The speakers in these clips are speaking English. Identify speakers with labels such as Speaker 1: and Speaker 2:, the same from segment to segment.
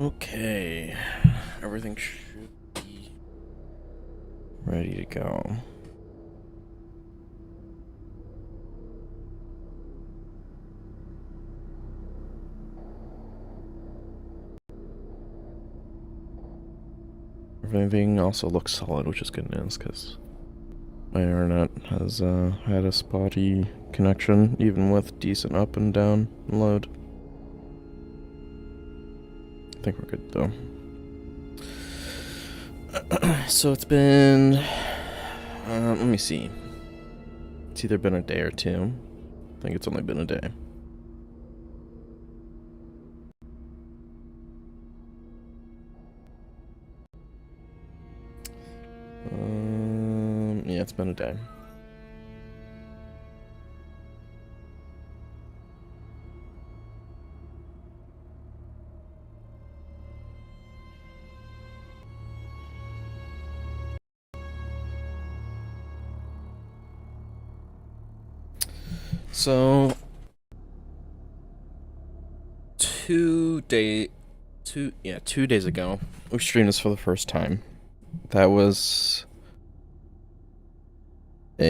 Speaker 1: Okay, everything should be ready to go. Everything also looks solid, which is good news, because my internet has had a spotty connection, even with decent up and down load. I think we're good, though. So it's been... let me see. It's either been a day or two. I think it's only been a day. Yeah, it's been a day. So, 2 days ago, we streamed this for the first time. That was how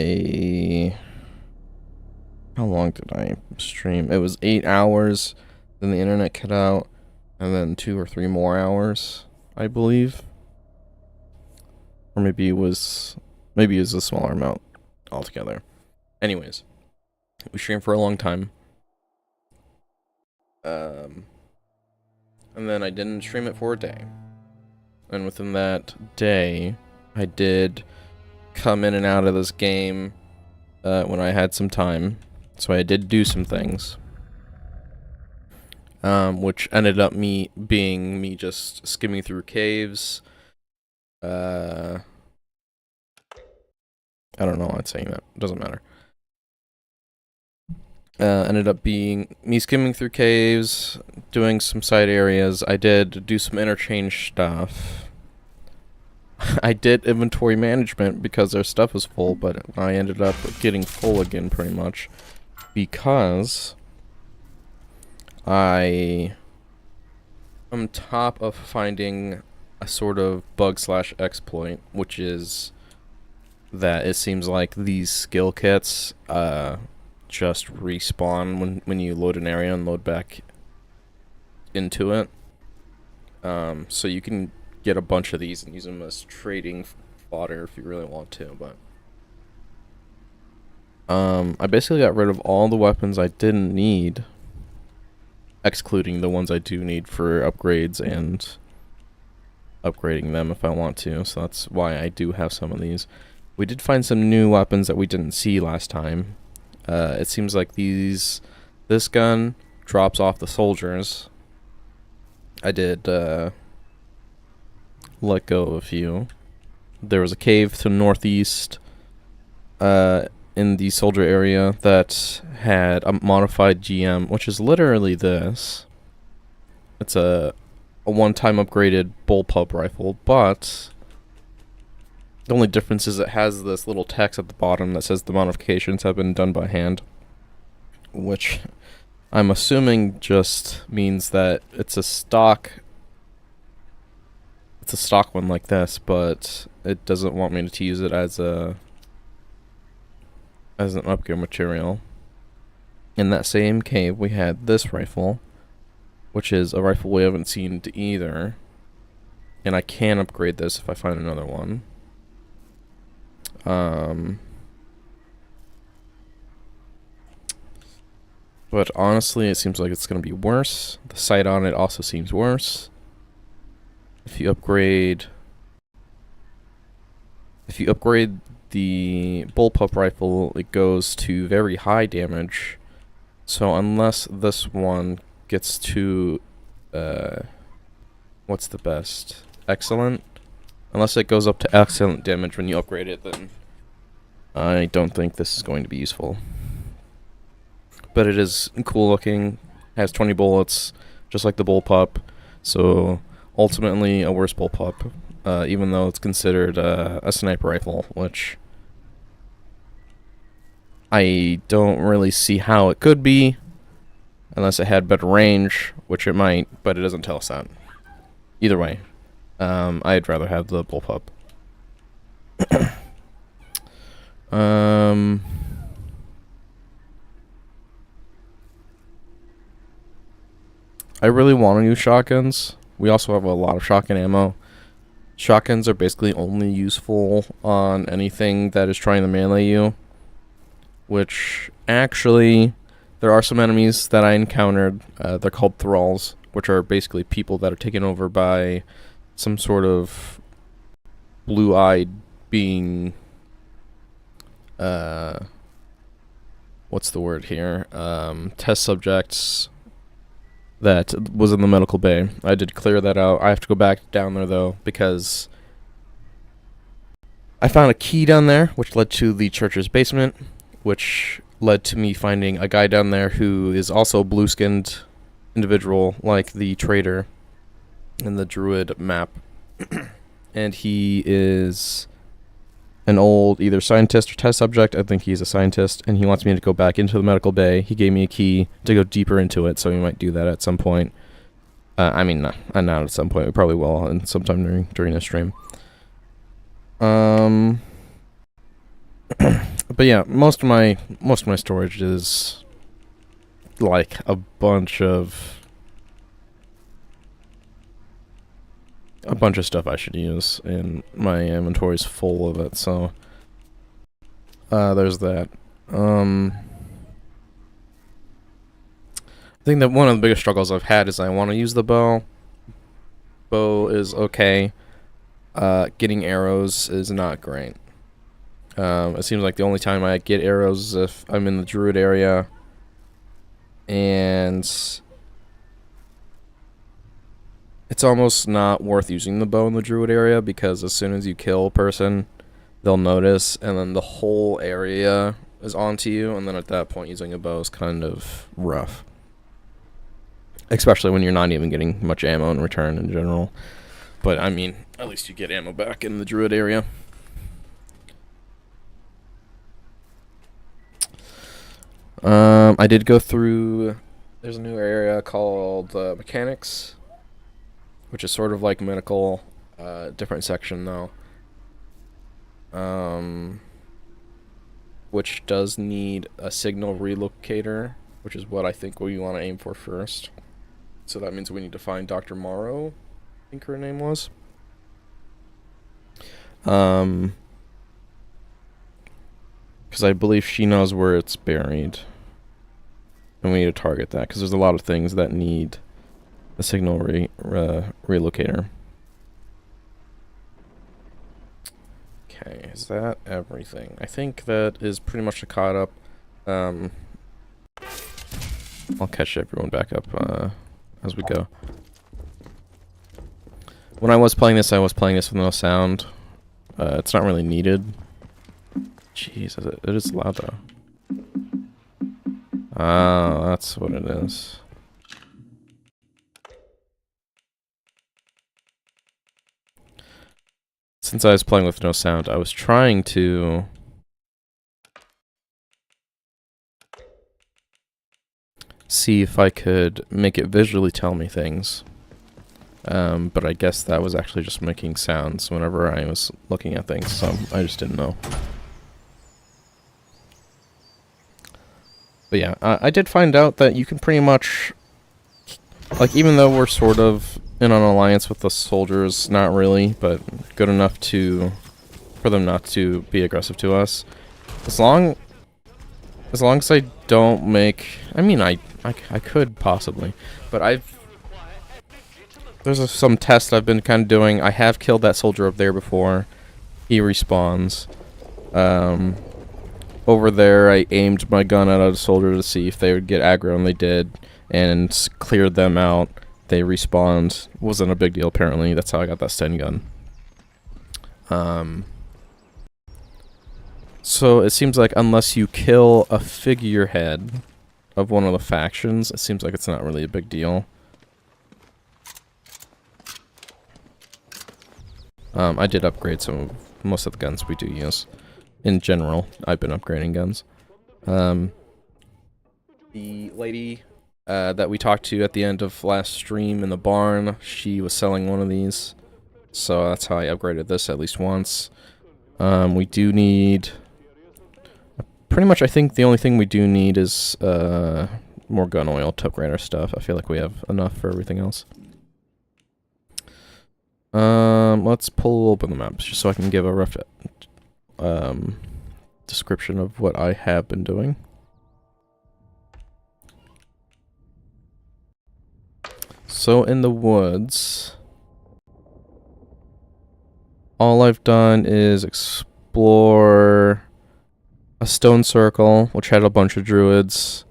Speaker 1: long did I stream? It was 8 hours, then the internet cut out, and then 2 or 3 more hours, I believe. Or maybe it was a smaller amount altogether. Anyways, we streamed for a long time. And then I didn't stream it for a day. And within that day, I did come in and out of this game when I had some time. So I did do some things. Which ended up being me just skimming through caves. I don't know why I'm saying that. It doesn't matter. Ended up being me skimming through caves, doing some side areas. I did do some interchange stuff. I did inventory management because their stuff was full, but I ended up getting full again pretty much because I, on top of finding a sort of bug/exploit, which is that it seems like these skill kits just respawn when you load an area and load back into it. So you can get a bunch of these and use them as trading fodder if you really want to, but I basically got rid of all the weapons I didn't need, excluding the ones I do need for upgrades and upgrading them if I want to, so that's why I do have some of these. We did find some new weapons that we didn't see last time. It seems like this gun drops off the soldiers. I did let go of a few. There was a cave to the northeast in the soldier area that had a modified GM, which is literally this. It's a one-time upgraded bullpup rifle, but the only difference is it has this little text at the bottom that says the modifications have been done by hand, which I'm assuming just means that it's a stock one like this, but it doesn't want me to use it as an upgrade material. In that same cave, we had this rifle, which is a rifle we haven't seen either, and I can upgrade this if I find another one. But honestly, it seems like it's going to be worse. The sight on it also seems worse. If you upgrade the bullpup rifle, it goes to very high damage. So unless this one gets to, what's the best? Excellent? Unless it goes up to excellent damage when you upgrade it, then I don't think this is going to be useful. But it is cool looking, has 20 bullets, just like the bullpup, so ultimately a worse bullpup, even though it's considered a sniper rifle, which I don't really see how it could be, unless it had better range, which it might, but it doesn't tell us that. Either way, I'd rather have the bullpup. um, I really want to use shotguns. We also have a lot of shotgun ammo. Shotguns are basically only useful on anything that is trying to melee you. Which, actually, there are some enemies that I encountered. They're called thralls, which are basically people that are taken over by some sort of blue-eyed being. What's the word here? Test subjects that was in the medical bay. I did clear that out. I have to go back down there, though, because I found a key down there, which led to the church's basement, which led to me finding a guy down there who is also a blue-skinned individual, like the trader in the druid map. And he is an old either scientist or test subject. I think he's a scientist, and he wants me to go back into the medical bay. He gave me a key to go deeper into it, so we might do that at some point. I mean, not at some point. We probably will, and sometime during this stream. But yeah, most of my storage is like a bunch of stuff I should use, and my inventory's full of it, so there's that. I think that one of the biggest struggles I've had is I want to use the bow. Bow is okay. Getting arrows is not great. It seems like the only time I get arrows is if I'm in the druid area, and it's almost not worth using the bow in the druid area, because as soon as you kill a person, they'll notice, and then the whole area is onto you, and then at that point using a bow is kind of rough. Especially when you're not even getting much ammo in return in general. But, I mean, at least you get ammo back in the druid area. I did go through... There's a new area called Mechanics, which is sort of like medical, different section though. Which does need a signal relocator, which is what I think we want to aim for first. So that means we need to find Dr. Morrow, I think her name was. Because I believe she knows where it's buried. And we need to target that, because there's a lot of things that need a signal relocator. Okay, is that everything? I think that is pretty much caught up. I'll catch everyone back up as we go. When I was playing this with no sound. It's not really needed. Jeez, it is loud though. Oh, that's what it is. Since I was playing with no sound, I was trying to see if I could make it visually tell me things. But I guess that was actually just making sounds whenever I was looking at things, so I just didn't know. But yeah, I did find out that you can pretty much, like, even though we're sort of in an alliance with the soldiers, not really, but good enough for them not to be aggressive to us. As long as I don't make, I mean, I could possibly, but there's some tests I've been kind of doing. I have killed that soldier up there before. He respawns. Over there, I aimed my gun at a soldier to see if they would get aggro, and they did, and cleared them out. They respawned. Wasn't a big deal, apparently. That's how I got that stun gun. So it seems like unless you kill a figurehead of one of the factions, it seems like it's not really a big deal. I did upgrade most of the guns we do use. In general, I've been upgrading guns. The lady that we talked to at the end of last stream in the barn. She was selling one of these, so that's how I upgraded this at least once. We do need... Pretty much, I think the only thing we do need is more gun oil to upgrade our stuff. I feel like we have enough for everything else. Let's pull open the maps just so I can give a rough description of what I have been doing. So in the woods, all I've done is explore a stone circle, which had a bunch of druids.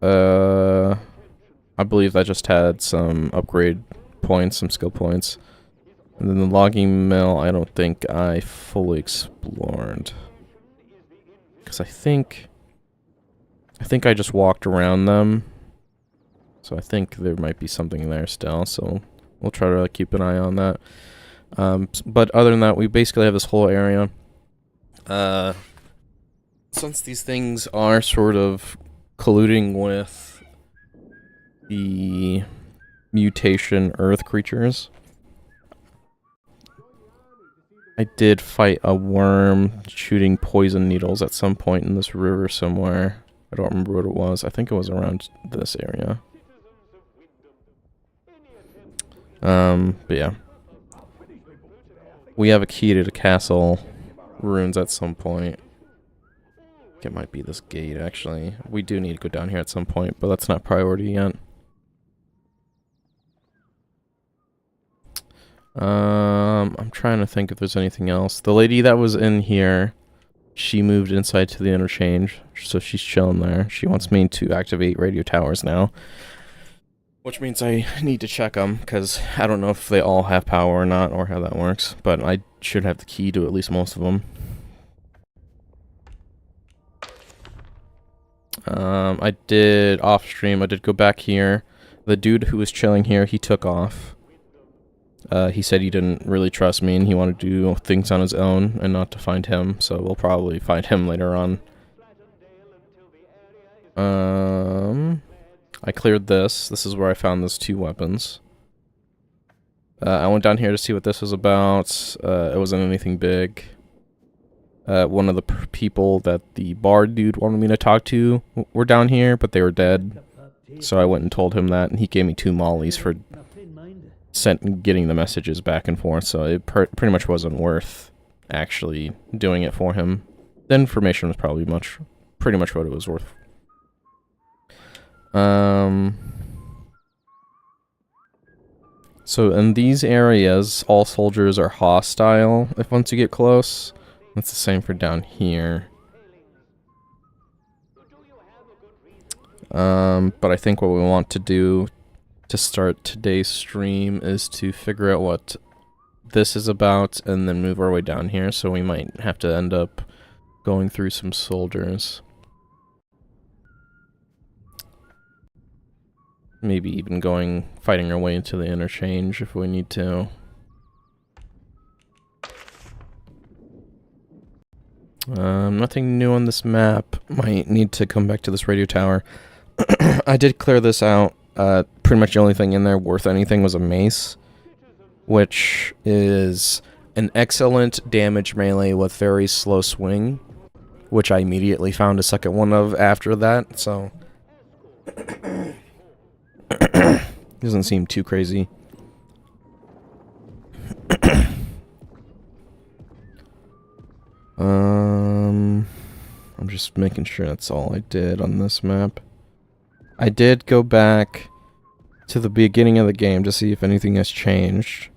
Speaker 1: I believe that just had some upgrade points, some skill points. And then the logging mill, I don't think I fully explored. Because I think I just walked around them. So I think there might be something there still, so we'll try to keep an eye on that. But other than that, we basically have this whole area. Since these things are sort of colluding with the mutation earth creatures, I did fight a worm shooting poison needles at some point in this river somewhere. I don't remember what it was. I think it was around this area. But yeah. We have a key to the castle ruins at some point. I think it might be this gate, actually. We do need to go down here at some point, but that's not priority yet. I'm trying to think if there's anything else. The lady that was in here, she moved inside to the interchange, so she's chilling there. She wants me to activate radio towers now. Which means I need to check them, because I don't know if they all have power or not, or how that works. But I should have the key to at least most of them. I did, off stream, I did go back here. The dude who was chilling here, he took off. He said he didn't really trust me, and he wanted to do things on his own, and not to find him, so we'll probably find him later on. I cleared this. This is where I found those 2 weapons. I went down here to see what this was about. It wasn't anything big. One of the people that the bar dude wanted me to talk to were down here, but they were dead. So I went and told him that, and he gave me 2 mollies for getting the messages back and forth, so it pretty much wasn't worth actually doing it for him. The information was probably pretty much what it was worth. So in these areas, all soldiers are hostile if once you get close. That's the same for down here. But I think what we want to do to start today's stream is to figure out what this is about and then move our way down here, so we might have to end up going through some soldiers. Maybe even fighting our way into the interchange if we need to. Nothing new on this map. Might need to come back to this radio tower. I did clear this out. Pretty much the only thing in there worth anything was a mace, which is an excellent damage melee with very slow swing, which I immediately found a second one of after that, so doesn't seem too crazy. I'm just making sure that's all I did on this map. I did go back to the beginning of the game to see if anything has changed.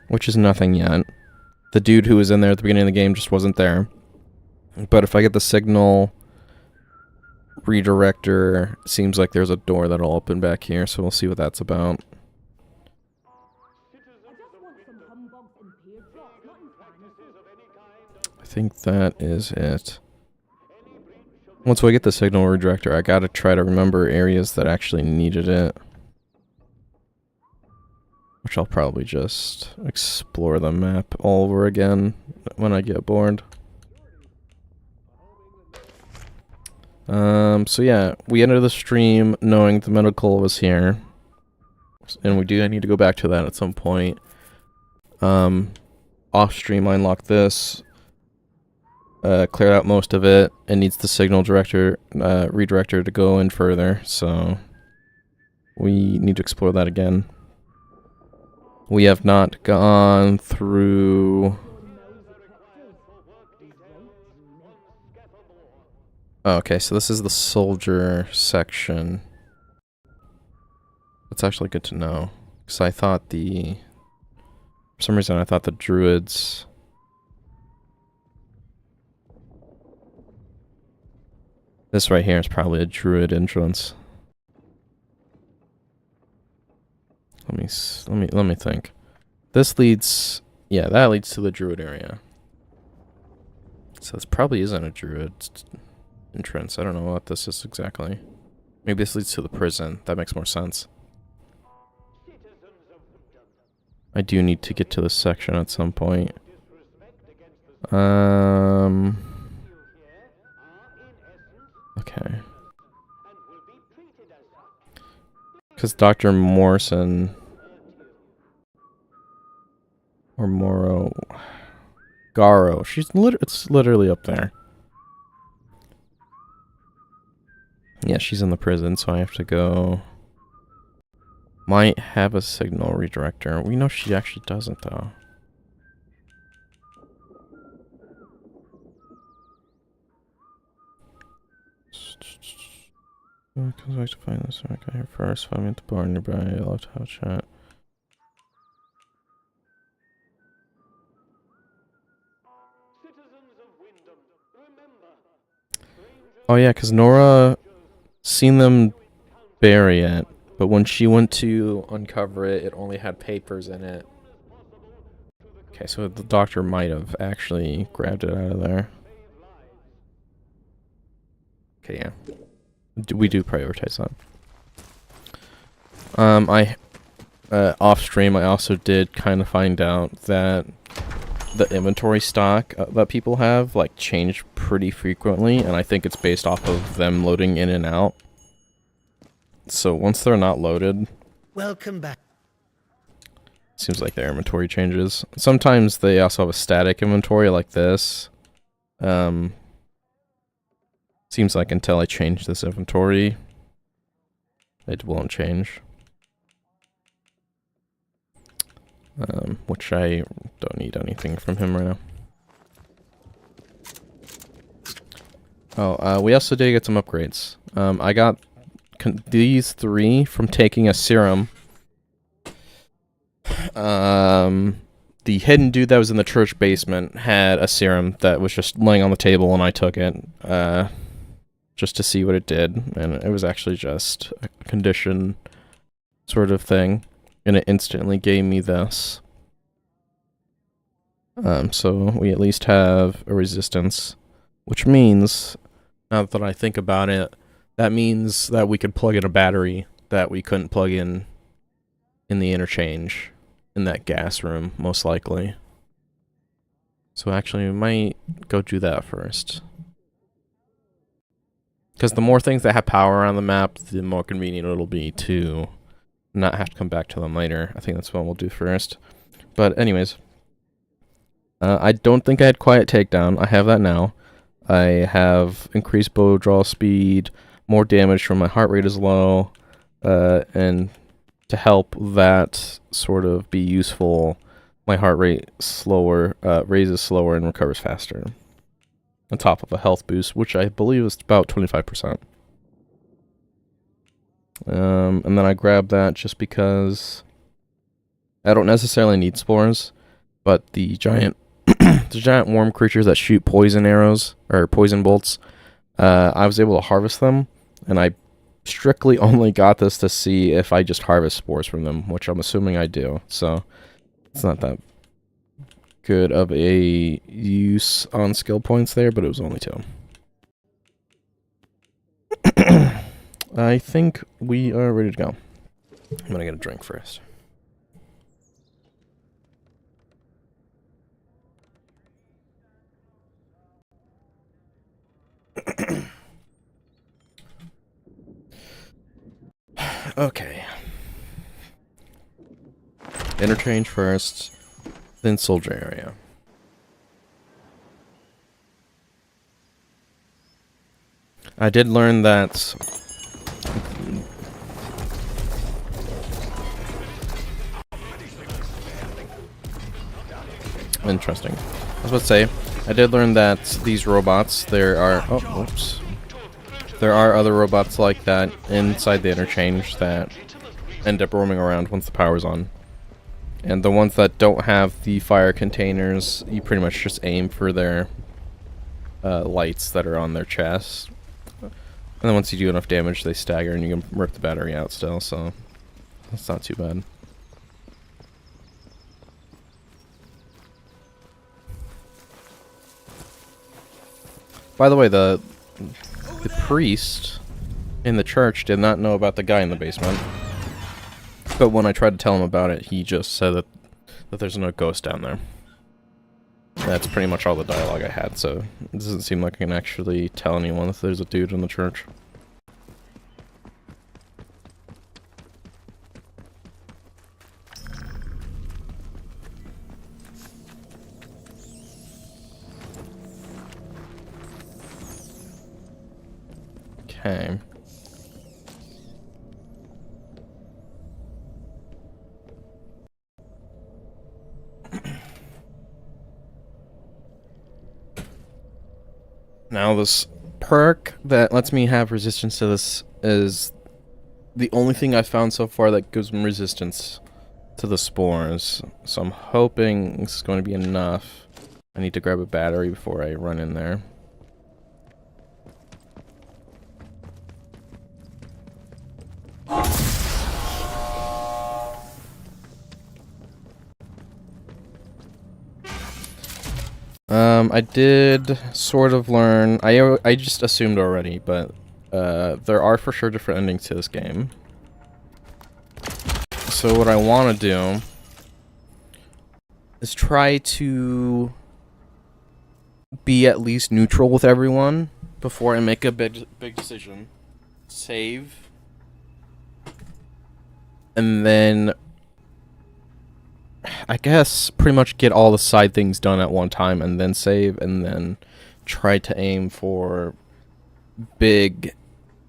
Speaker 1: Which is nothing yet. The dude who was in there at the beginning of the game just wasn't there. But if I get the signal redirector, seems like there's a door that'll open back here, so we'll see what that's about. I think that is it. Once we get the signal redirector, I gotta try to remember areas that actually needed it. Which I'll probably just explore the map all over again when I get bored. So yeah, we ended the stream knowing the medical was here. And we do need to go back to that at some point. Off stream, I unlocked this. Cleared out most of it. It needs the signal director, redirector to go in further, so we need to explore that again. We have not gone through... Oh, okay, so this is the soldier section. That's actually good to know. Because I thought the... For some reason, I thought the druids... This right here is probably a druid entrance. Let me think. This leads... Yeah, that leads to the druid area. So this probably isn't a druid entrance. I don't know what this is exactly. Maybe this leads to the prison. That makes more sense. I do need to get to this section at some point. Okay. Because Dr. Morrison... Or Moro... Garo. It's literally up there. Yeah, she's in the prison, so I have to go... Might have a signal redirector. We know she actually doesn't, though. Comes back to find this. I got here first. Find me at the bar nearby. I love to have a chat. Oh yeah, because Nora seen them bury it, but when she went to uncover it, it only had papers in it. Okay, so the doctor might have actually grabbed it out of there. Okay, yeah. We do prioritize that. Off stream, I also did kind of find out that the inventory stock that people have, like, changed pretty frequently, and I think it's based off of them loading in and out. So once they're not loaded...
Speaker 2: Welcome back.
Speaker 1: Seems like their inventory changes. Sometimes they also have a static inventory like this. Seems like until I change this inventory, it won't change. Which I don't need anything from him right now. Oh, we also did get some upgrades. I got these 3 from taking a serum. The hidden dude that was in the church basement had a serum that was just laying on the table, and I took it, just to see what it did, and it was actually just a condition sort of thing, and it instantly gave me this. So we at least have a resistance, which means, now that I think about it, that means that we could plug in a battery that we couldn't plug in the interchange in that gas room, most likely. So actually, we might go do that first. Because the more things that have power on the map, the more convenient it'll be to not have to come back to them later. I think that's what we'll do first. But anyways, I don't think I had Quiet Takedown. I have that now. I have increased bow draw speed, more damage when my heart rate is low, and to help that sort of be useful, my heart rate raises slower and recovers faster. On top of a health boost, which I believe is about 25%. And then I grabbed that just because I don't necessarily need spores, but the giant the giant worm creatures that shoot poison arrows or poison bolts, I was able to harvest them, and I strictly only got this to see if I just harvest spores from them, which I'm assuming I do. So it's not that good of a use on skill points there, but it was only 2. I think we are ready to go. I'm gonna get a drink first. Okay. Interchange first, then soldier area. I did learn that interesting. I was about to say, I did learn that these robots, there are... Oh, whoops. There are other robots like that inside the interchange that end up roaming around once the power's on. And the ones that don't have the fire containers, you pretty much just aim for their lights that are on their chest. And then once you do enough damage, they stagger and you can rip the battery out still, so that's not too bad. By the way, the priest in the church did not know about the guy in the basement. But when I tried to tell him about it, he just said that there's no ghost down there. That's pretty much all the dialogue I had, so it doesn't seem like I can actually tell anyone if there's a dude in the church. Okay. Now this perk that lets me have resistance to this is the only thing I've found so far that gives me resistance to the spores. So I'm hoping this is going to be enough. I need to grab a battery before I run in there. I did sort of learn, I just assumed already, but there are for sure different endings to this game. So what I want to do is try to be at least neutral with everyone before I make a big decision. Save. And then I guess pretty much get all the side things done at one time and then save, and then try to aim for big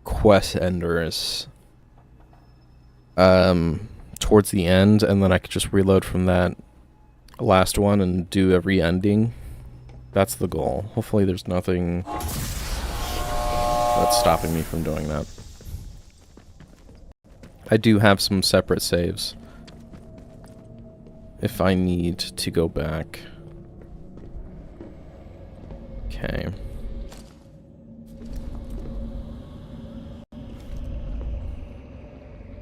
Speaker 1: quest enders towards the end, and then I could just reload from that last one and do every ending. That's the goal. Hopefully there's nothing that's stopping me from doing that. I do have some separate saves if I need to go back. Okay.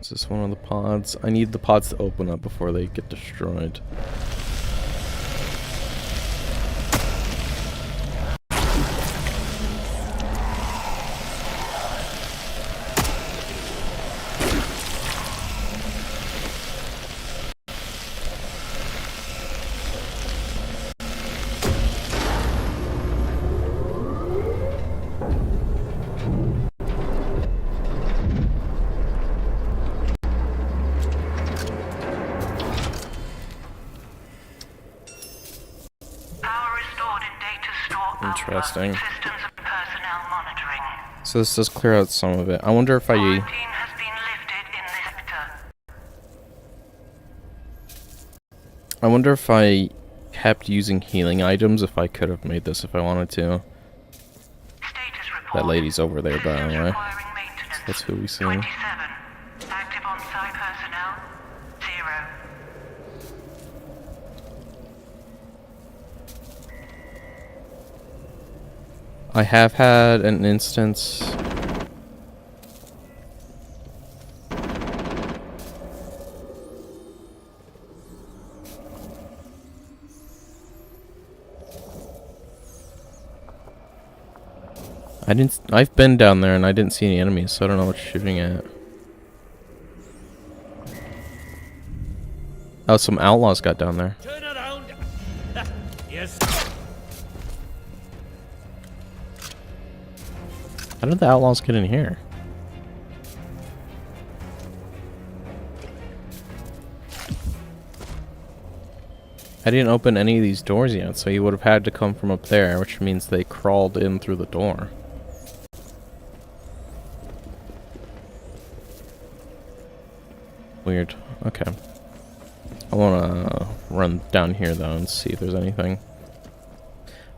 Speaker 1: Is this one of the pods? I need the pods to open up before they get destroyed. Interesting. So this does clear out some of it. I wonder if I wonder if I kept using healing items, if I could have made this if I wanted to. That lady's over there, by the way. So that's who we see.
Speaker 2: Active on-site personnel, 0.
Speaker 1: I have had an instance. I've been down there and I didn't see any enemies, so I don't know what you're shooting at. Oh, some outlaws got down there.
Speaker 3: Turn around. Yes.
Speaker 1: How did the outlaws get in here? I didn't open any of these doors yet, so he would have had to come from up there, which means they crawled in through the door. Weird. Okay. I want to run down here, though, and see if there's anything.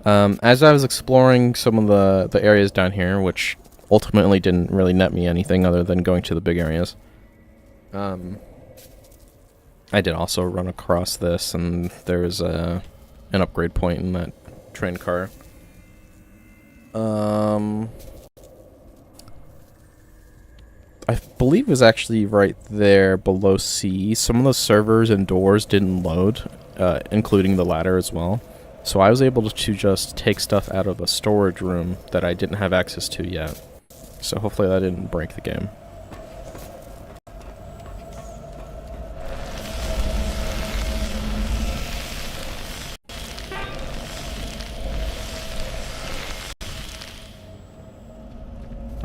Speaker 1: As I was exploring some of the areas down here, which ultimately didn't really net me anything other than going to the big areas, I did also run across this, and there is an upgrade point in that train car. I believe it was actually right there below C. Some of the servers and doors didn't load, including the ladder as well. So I was able to just take stuff out of a storage room that I didn't have access to yet. So hopefully that didn't break the game.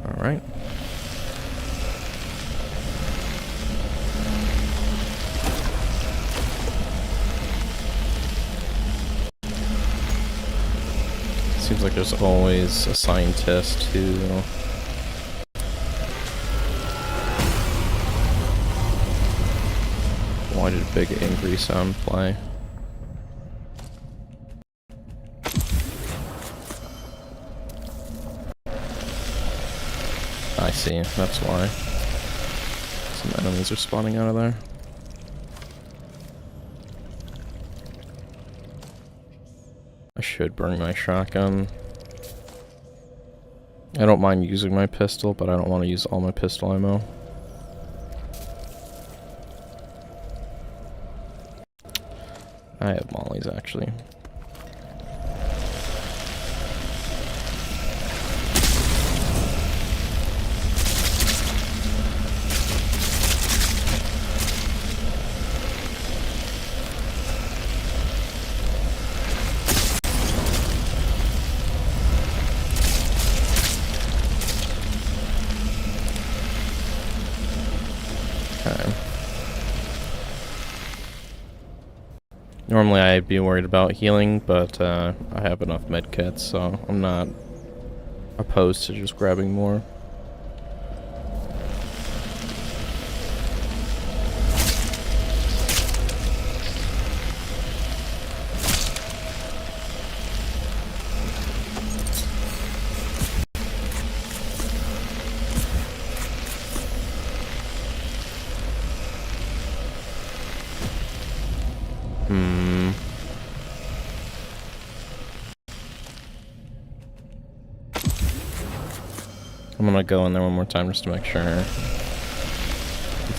Speaker 1: Alright. Seems like there's always a scientist who... Why did a big angry sound play? I see, that's why. Some enemies are spawning out of there. I should bring my shotgun. I don't mind using my pistol, but I don't want to use all my pistol ammo. I have mollies, actually. Normally I'd be worried about healing, but I have enough medkits, so I'm not opposed to just grabbing more. I'm gonna go in there one more time just to make sure. It's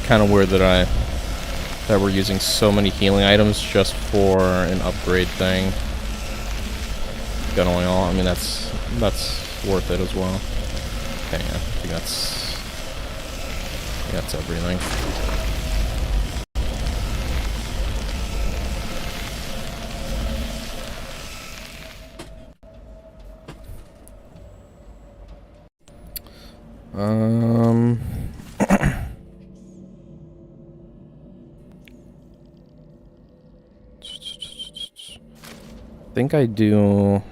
Speaker 1: kind of weird that we're using so many healing items just for an upgrade thing. Gun oil, I mean that's worth it as well. Okay, yeah, I think that's everything. I think I do,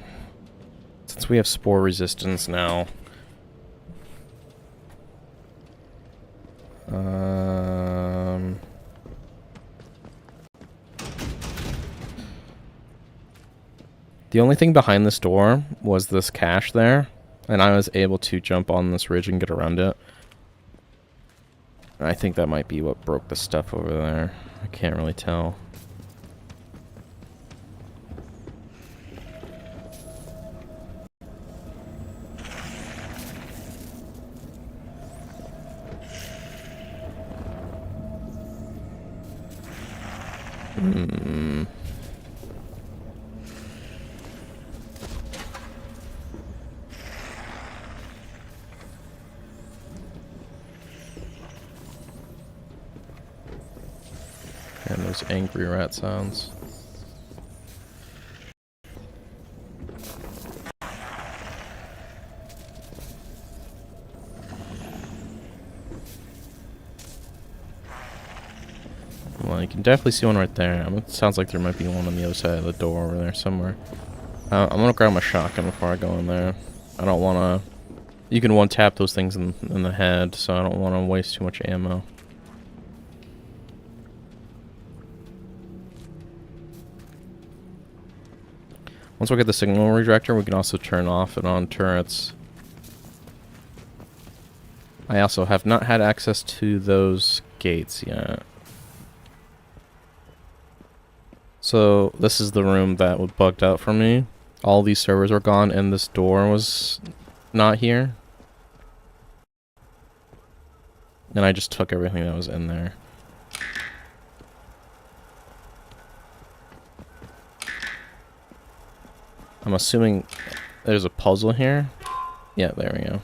Speaker 1: since we have spore resistance now. The only thing behind this door was this cache there, and I was able to jump on this ridge and get around it. I think that might be what broke the stuff over there. I can't really tell. And those angry rat sounds. Well, you can definitely see one right there. It sounds like there might be one on the other side of the door over there somewhere. I'm gonna grab my shotgun before I go in there. I don't wanna... You can one-tap those things in the head, so I don't want to waste too much ammo. Once we get the signal redirector, we can also turn off and on turrets. I also have not had access to those gates yet. So this is the room that was bugged out for me. All these servers were gone and this door was not here. And I just took everything that was in there. I'm assuming there's a puzzle here. Yeah, there we go.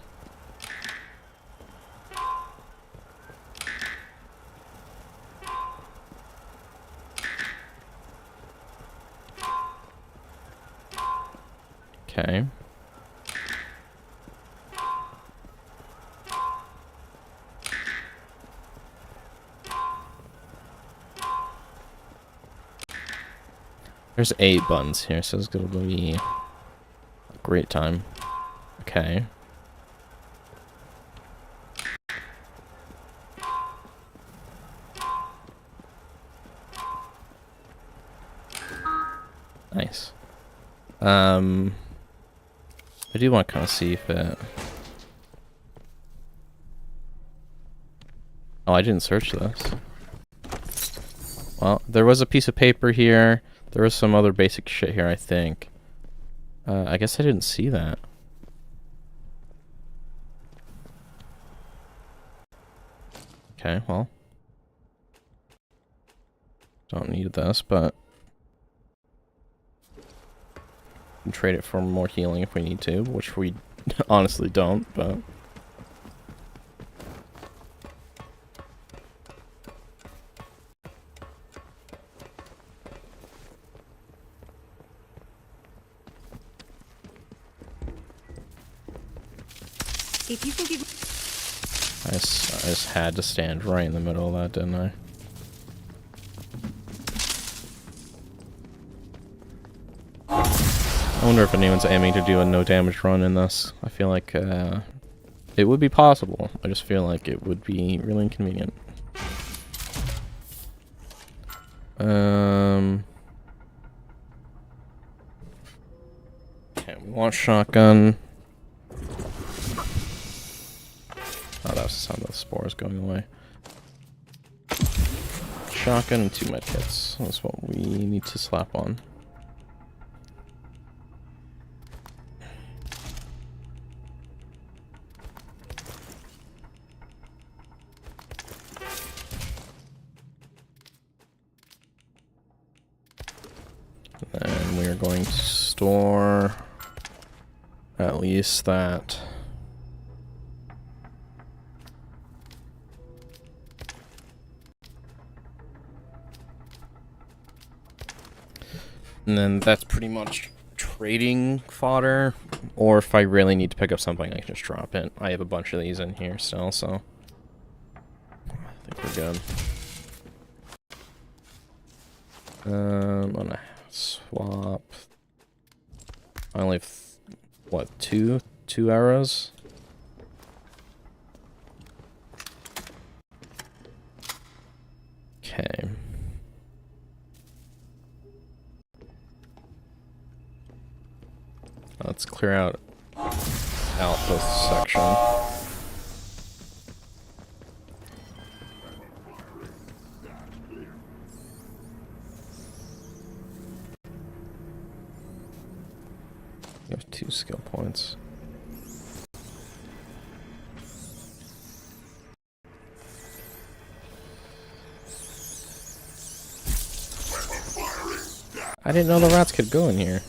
Speaker 1: Okay. There's 8 buttons here, so it's gonna be a great time. Okay. Nice. I do want to kind of see if it... Oh, I didn't search this. Well, there was a piece of paper here. There was some other basic shit here, I think. I guess I didn't see that. Okay, well. Don't need this, but... we can trade it for more healing if we need to, which we honestly don't, but...
Speaker 4: If you can give...
Speaker 1: I just had to stand right in the middle of that, didn't I? I wonder if anyone's aiming to do a no damage run in this. I feel like it would be possible. I just feel like it would be really inconvenient. Okay, we want shotgun. Oh, that was the sound of the spores going away. Shotgun and 2 medkits. That's what we need to slap on. And we are going to store at least that. And then that's pretty much trading fodder. Or if I really need to pick up something, I can just drop it. I have a bunch of these in here still, so I think we're good. I'm gonna swap. I only have, what, two arrows? Okay. Let's clear out this section. You have 2 skill points. I didn't know the rats could go in here.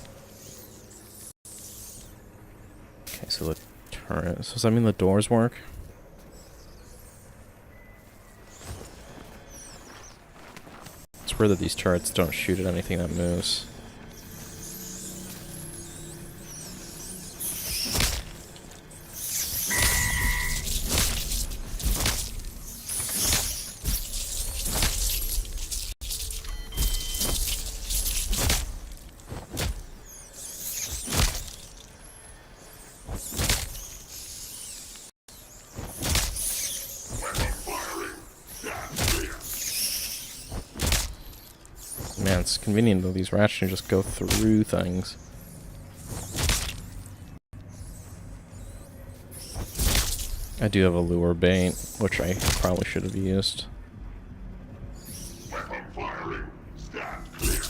Speaker 1: Okay, so the turret. So does that mean the doors work? It's weird that these turrets don't shoot at anything that moves. it's convenient though, these rats can just go through things. I do have a lure bait, which I probably should have used.
Speaker 5: Weapon firing. Stand clear.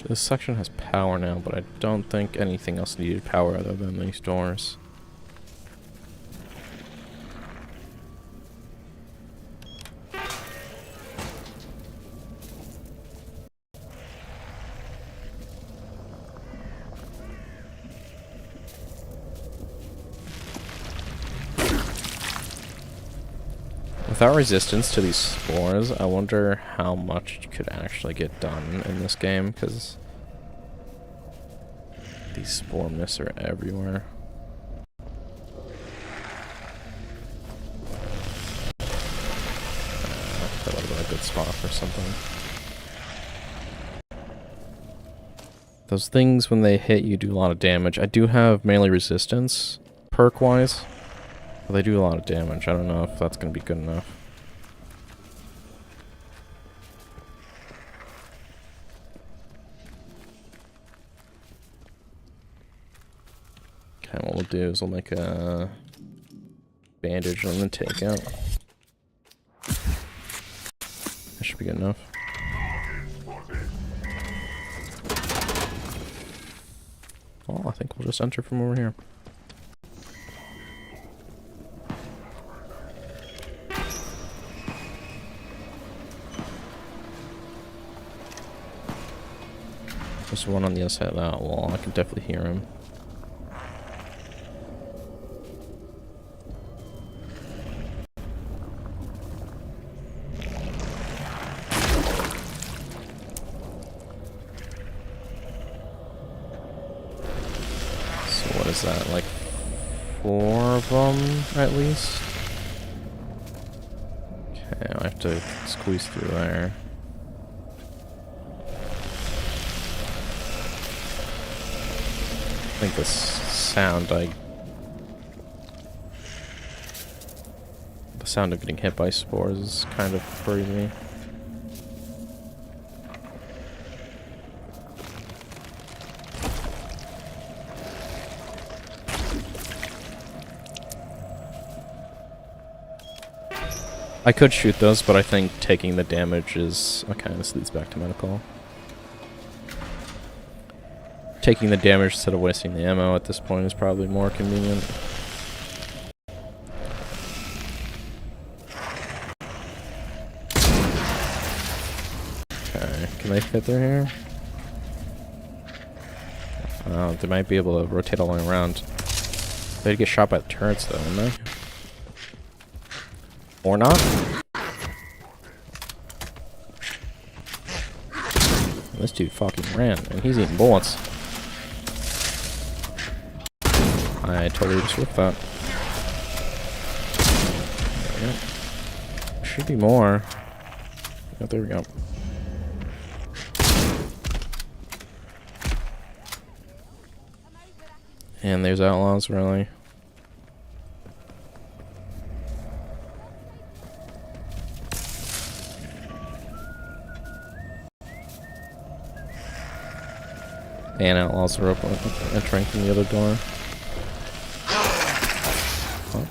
Speaker 1: This section has power now, but I don't think anything else needed power other than these doors. Without resistance to these spores, I wonder how much you could actually get done in this game, because these spore mists are everywhere. That would have been a good spot for something. Those things, when they hit you, do a lot of damage. I do have melee resistance, perk-wise. But they do a lot of damage. I don't know if that's going to be good enough. Okay, what we'll do is we'll make a bandage and then take out. That should be good enough. Oh, I think we'll just enter from over here. There's one on the other side of that wall. I can definitely hear him. So what is that? Like 4 of them at least? Okay, I have to squeeze through there. I think this sound, the sound of getting hit by spores is kind of crazy. I could shoot those, but I think taking the damage is... Okay, this leads back to medical. Taking the damage instead of wasting the ammo at this point is probably more convenient. Okay, can they fit through here? Oh, they might be able to rotate all the way around. They'd get shot by the turrets though, wouldn't they? Or not? This dude fucking ran, and he's eating bullets. I totally just whipped that. There we go. Should be more. Oh, there we go. And there's outlaws, really. And outlaws are open, entering from the other door. Oh.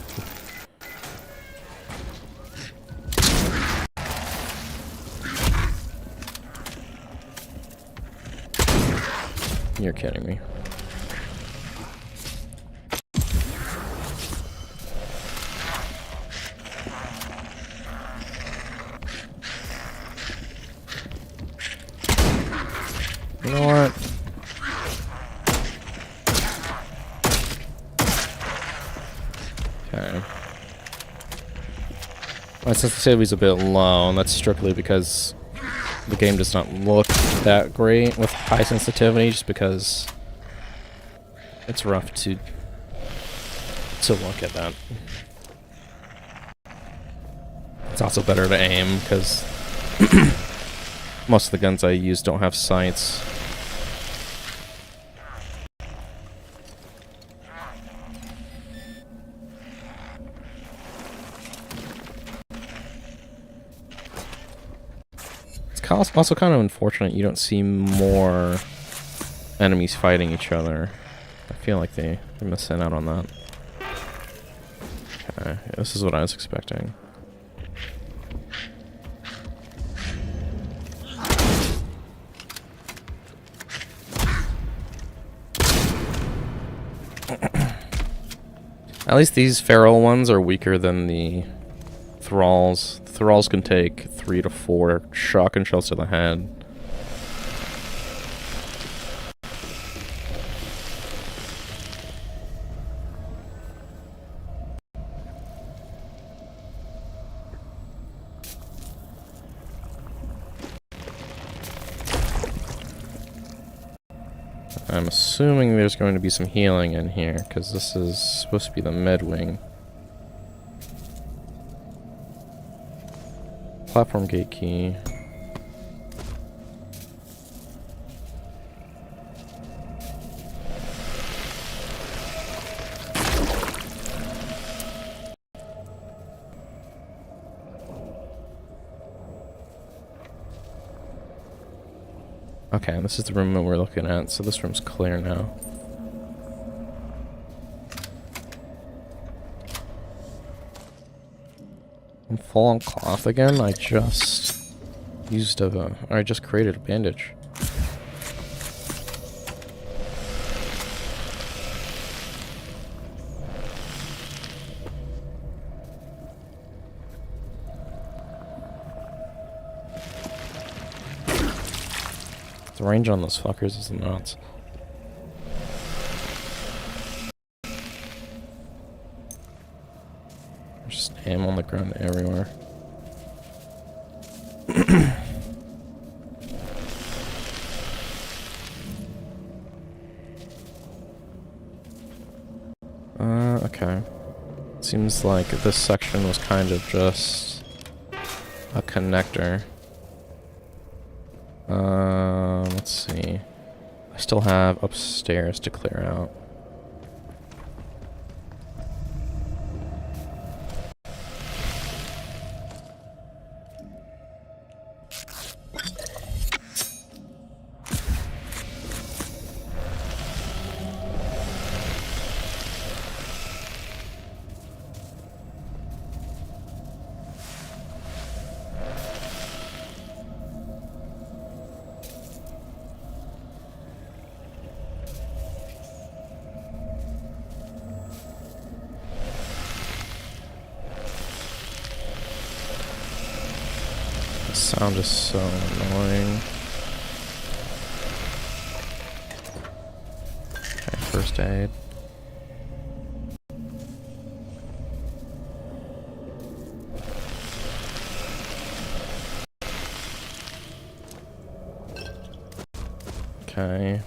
Speaker 1: You're kidding me. You know what? Okay. My sensitivity's a bit low, and that's strictly because the game does not look that great with high sensitivity, just because it's rough to look at that. It's also better to aim, because most of the guns I use don't have sights. It's also kind of unfortunate you don't see more enemies fighting each other. I feel like they're missing out on that. Okay, this is what I was expecting. At least these feral ones are weaker than the thralls. The thralls can take 3 to 4 shotgun shells to the head. I'm assuming there's going to be some healing in here, because this is supposed to be the med wing. Platform gate key. Okay, this is the room that we're looking at, so this room's clear now. I'm full on cloth again. I just used I just created a bandage. The range on those fuckers is nuts. Just aim on the ground everywhere. Okay. Seems like this section was kind of just a connector. Let's see. I still have upstairs to clear out. The sound is so annoying. Okay, first aid. Okay.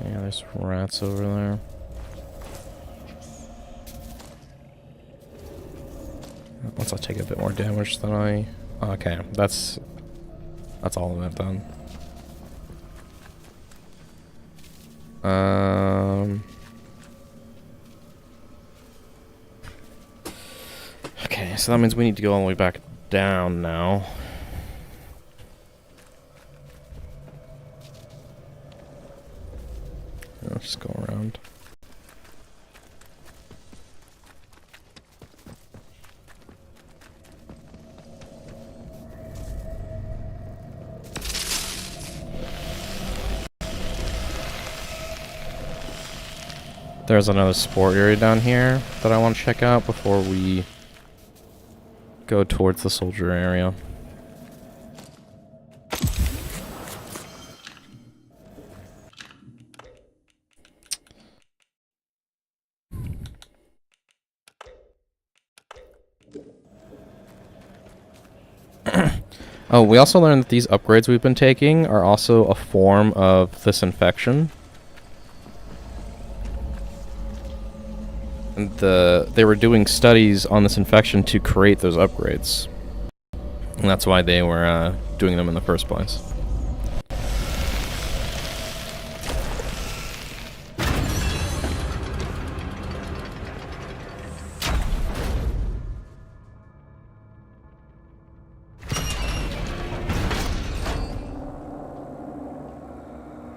Speaker 1: Yeah, there's rats over there. Once I take a bit more damage than I... Okay, that's all of it done. Okay, so that means we need to go all the way back down now. Let's just go around. There's another sport area down here that I want to check out before we go towards the soldier area. Oh, we also learned that these upgrades we've been taking are also a form of this infection. And they were doing studies on this infection to create those upgrades. And that's why they were doing them in the first place.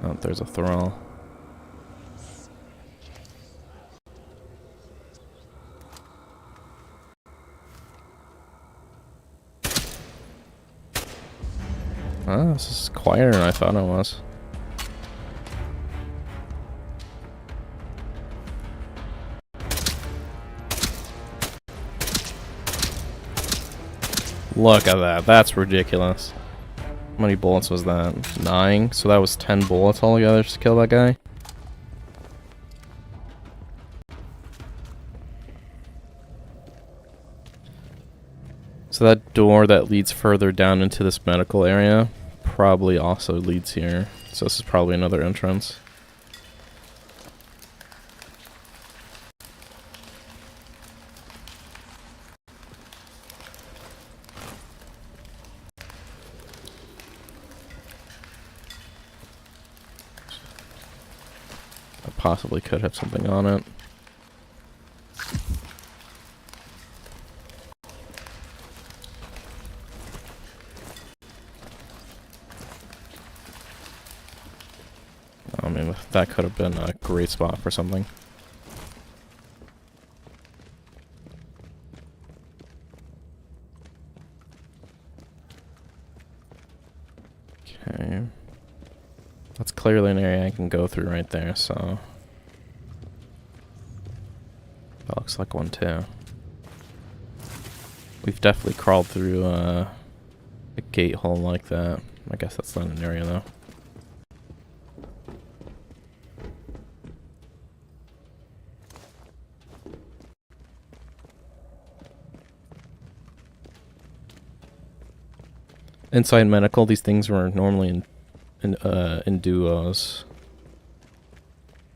Speaker 1: Oh, there's a thrall. Oh, this is quieter than I thought it was. Look at that. That's ridiculous. How many bullets was that? 9? So that was 10 bullets altogether just to kill that guy? So that door that leads further down into this medical area probably also leads here. So this is probably another entrance. I possibly could have something on it. I mean, that could have been a great spot for something. Okay. That's clearly an area I can go through right there, so... That looks like one too. We've definitely crawled through a gate hole like that. I guess that's not an area though. Inside medical, these things were normally in duos,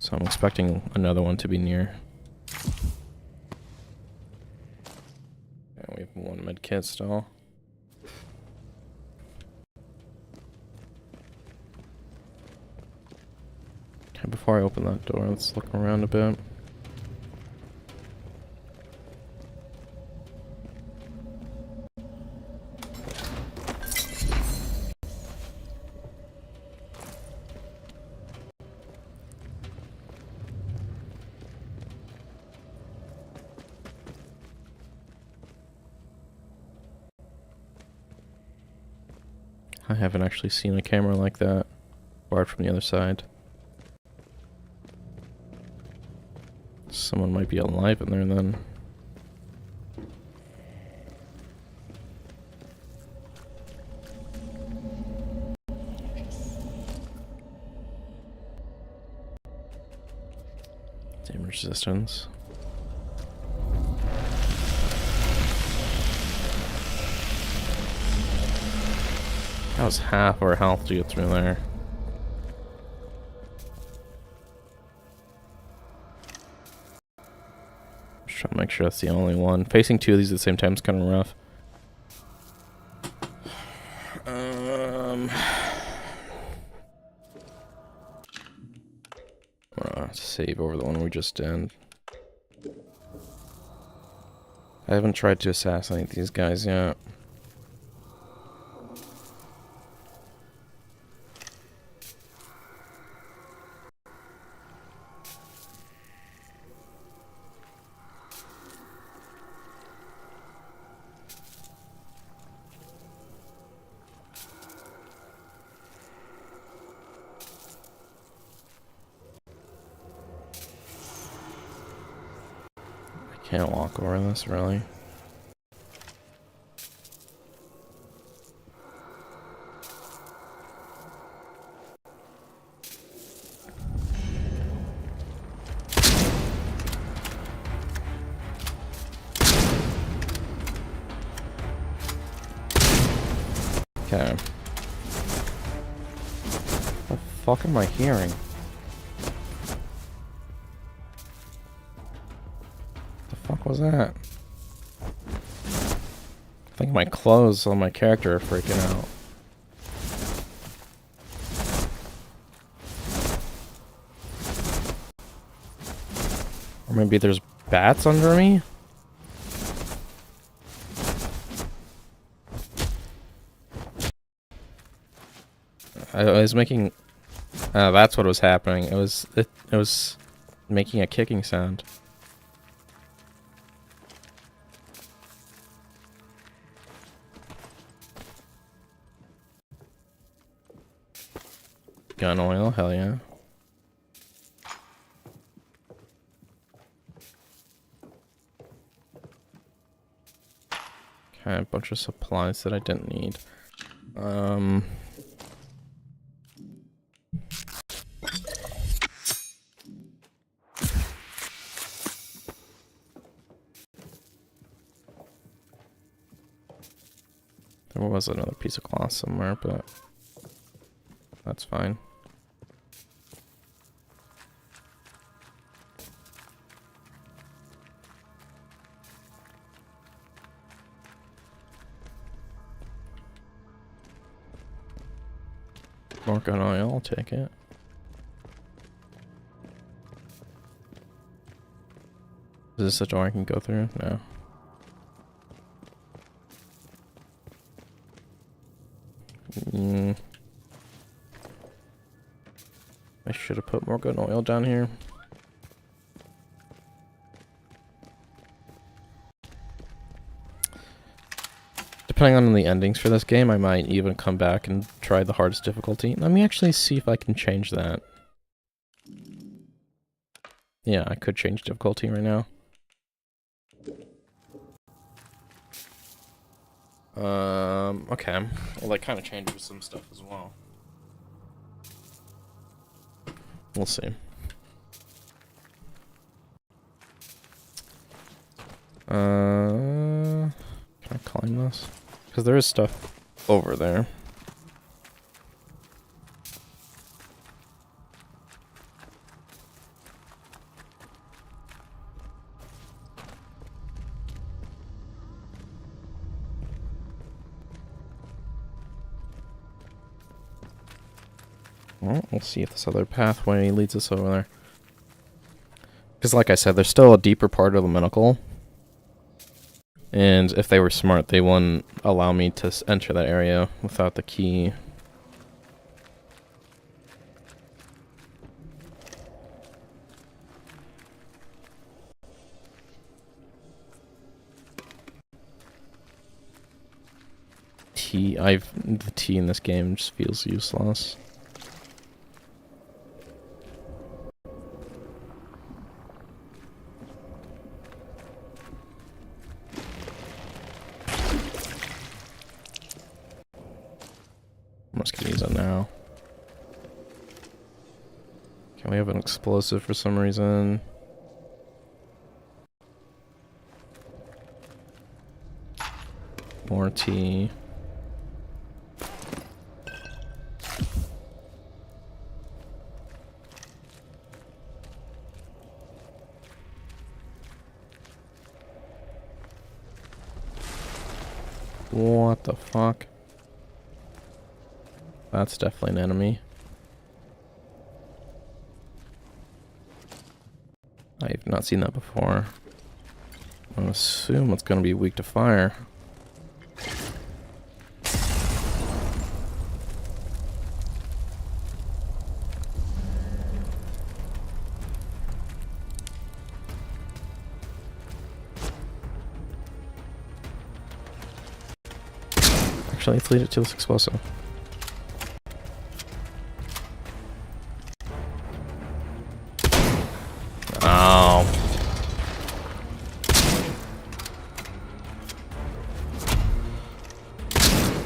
Speaker 1: so I'm expecting another one to be near. And we have one med kit still. Okay, before I open that door, let's look around a bit. I haven't actually seen a camera like that, barred from the other side. Someone might be alive in there then. Damage resistance. That was half our health to get through there. Just trying to make sure that's the only one. Facing two of these at the same time is kind of rough. I'm gonna save over the one we just did. I haven't tried to assassinate these guys yet. Can't walk over this, really. Okay. What the fuck am I hearing? The fuck was that? I think my clothes on my character are freaking out. Or maybe there's bats under me? I was making... that's what was happening. It was making a kicking sound. Gun oil, hell yeah. Okay, a bunch of supplies that I didn't need. There was another piece of cloth somewhere, but that's fine. More gun oil, I'll take it. Is this a door I can go through? No. I should have put more gun oil down here. Depending on the endings for this game, I might even come back and try the hardest difficulty. Let me actually see if I can change that. Yeah, I could change difficulty right now. Okay. Well, that kind of changes some stuff as well. We'll see. Can I climb this? Because there is stuff over there. Well, we'll see if this other pathway leads us over there. Because like I said, there's still a deeper part of the medical. And if they were smart, they wouldn't allow me to enter that area without the key. The T in this game just feels useless. I'm just gonna use it now. Can we have an explosive for some reason? More tea. What the fuck? That's definitely an enemy. I've not seen that before. I assume it's gonna be weak to fire. Actually, let's lead it to this explosive. Oh.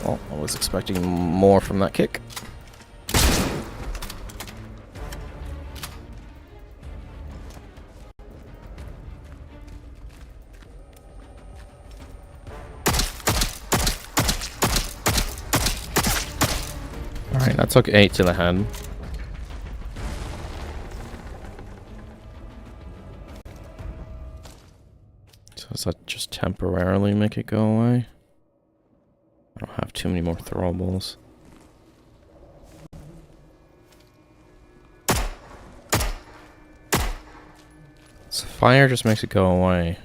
Speaker 1: Well, I was expecting more from that kick. Alright, that took 8 to the head. So does that just temporarily make it go away? I don't have too many more throwables. So fire just makes it go away.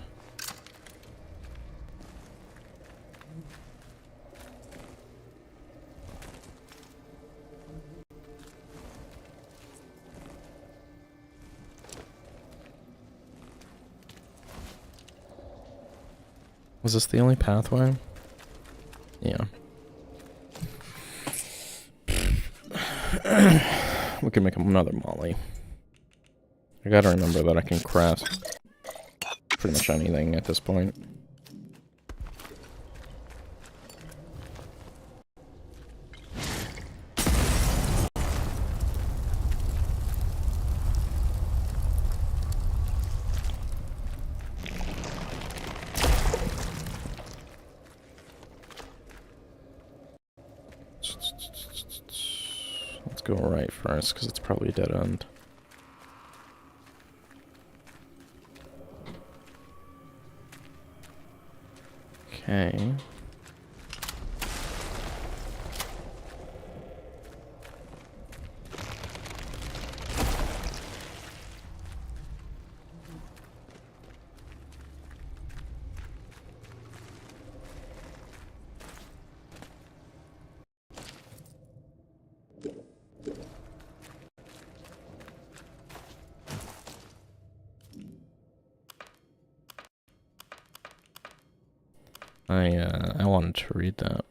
Speaker 1: Was this the only pathway? Yeah. We can make another molly. I gotta remember that I can craft pretty much anything at this point. Let's go right first, because it's probably a dead end. Okay. I wanted to read that.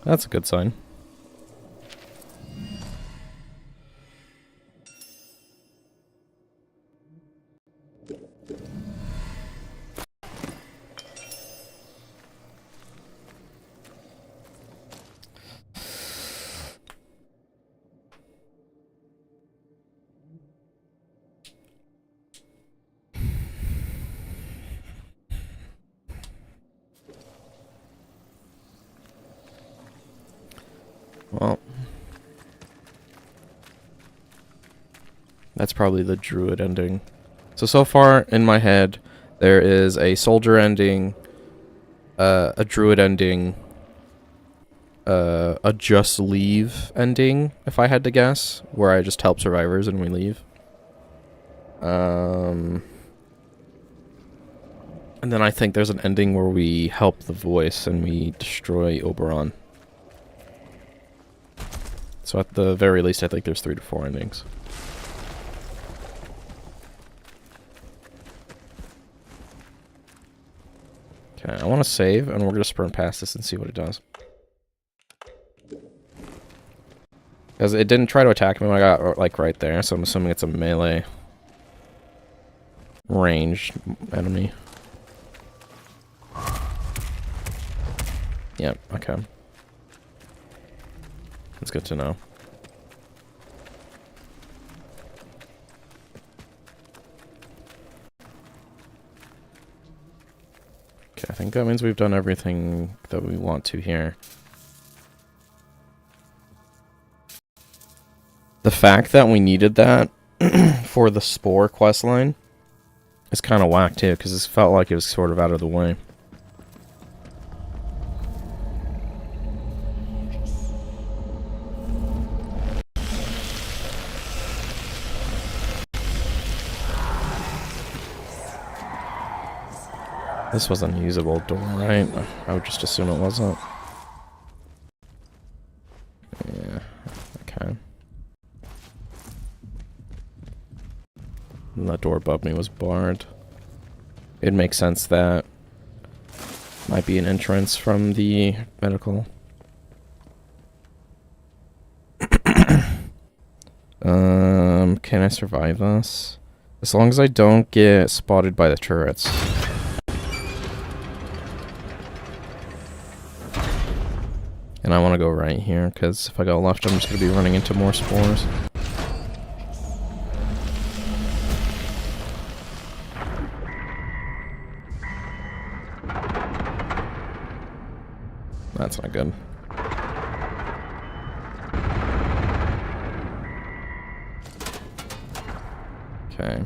Speaker 1: That's a good sign. Well, that's probably the druid ending. So far in my head, there is a soldier ending, a druid ending, a just leave ending, if I had to guess, where I just help survivors and we leave. And then I think there's an ending where we help the voice and we destroy Oberon. So at the very least, I think there's 3 to 4 endings. Okay, I want to save, and we're going to sprint past this and see what it does. Because it didn't try to attack me when I got, like, right there, so I'm assuming it's a melee ranged enemy. Yep, okay. That's good to know. Okay, I think that means we've done everything that we want to here. The fact that we needed that for the Spore questline is kind of whack too, because it felt like it was sort of out of the way. This was an unusable door, right? I would just assume it wasn't. Yeah, okay. And that door above me was barred. It makes sense that might be an entrance from the medical. Can I survive this? As long as I don't get spotted by the turrets. And I want to go right here, because if I go left, I'm just going to be running into more spores. That's not good. Okay.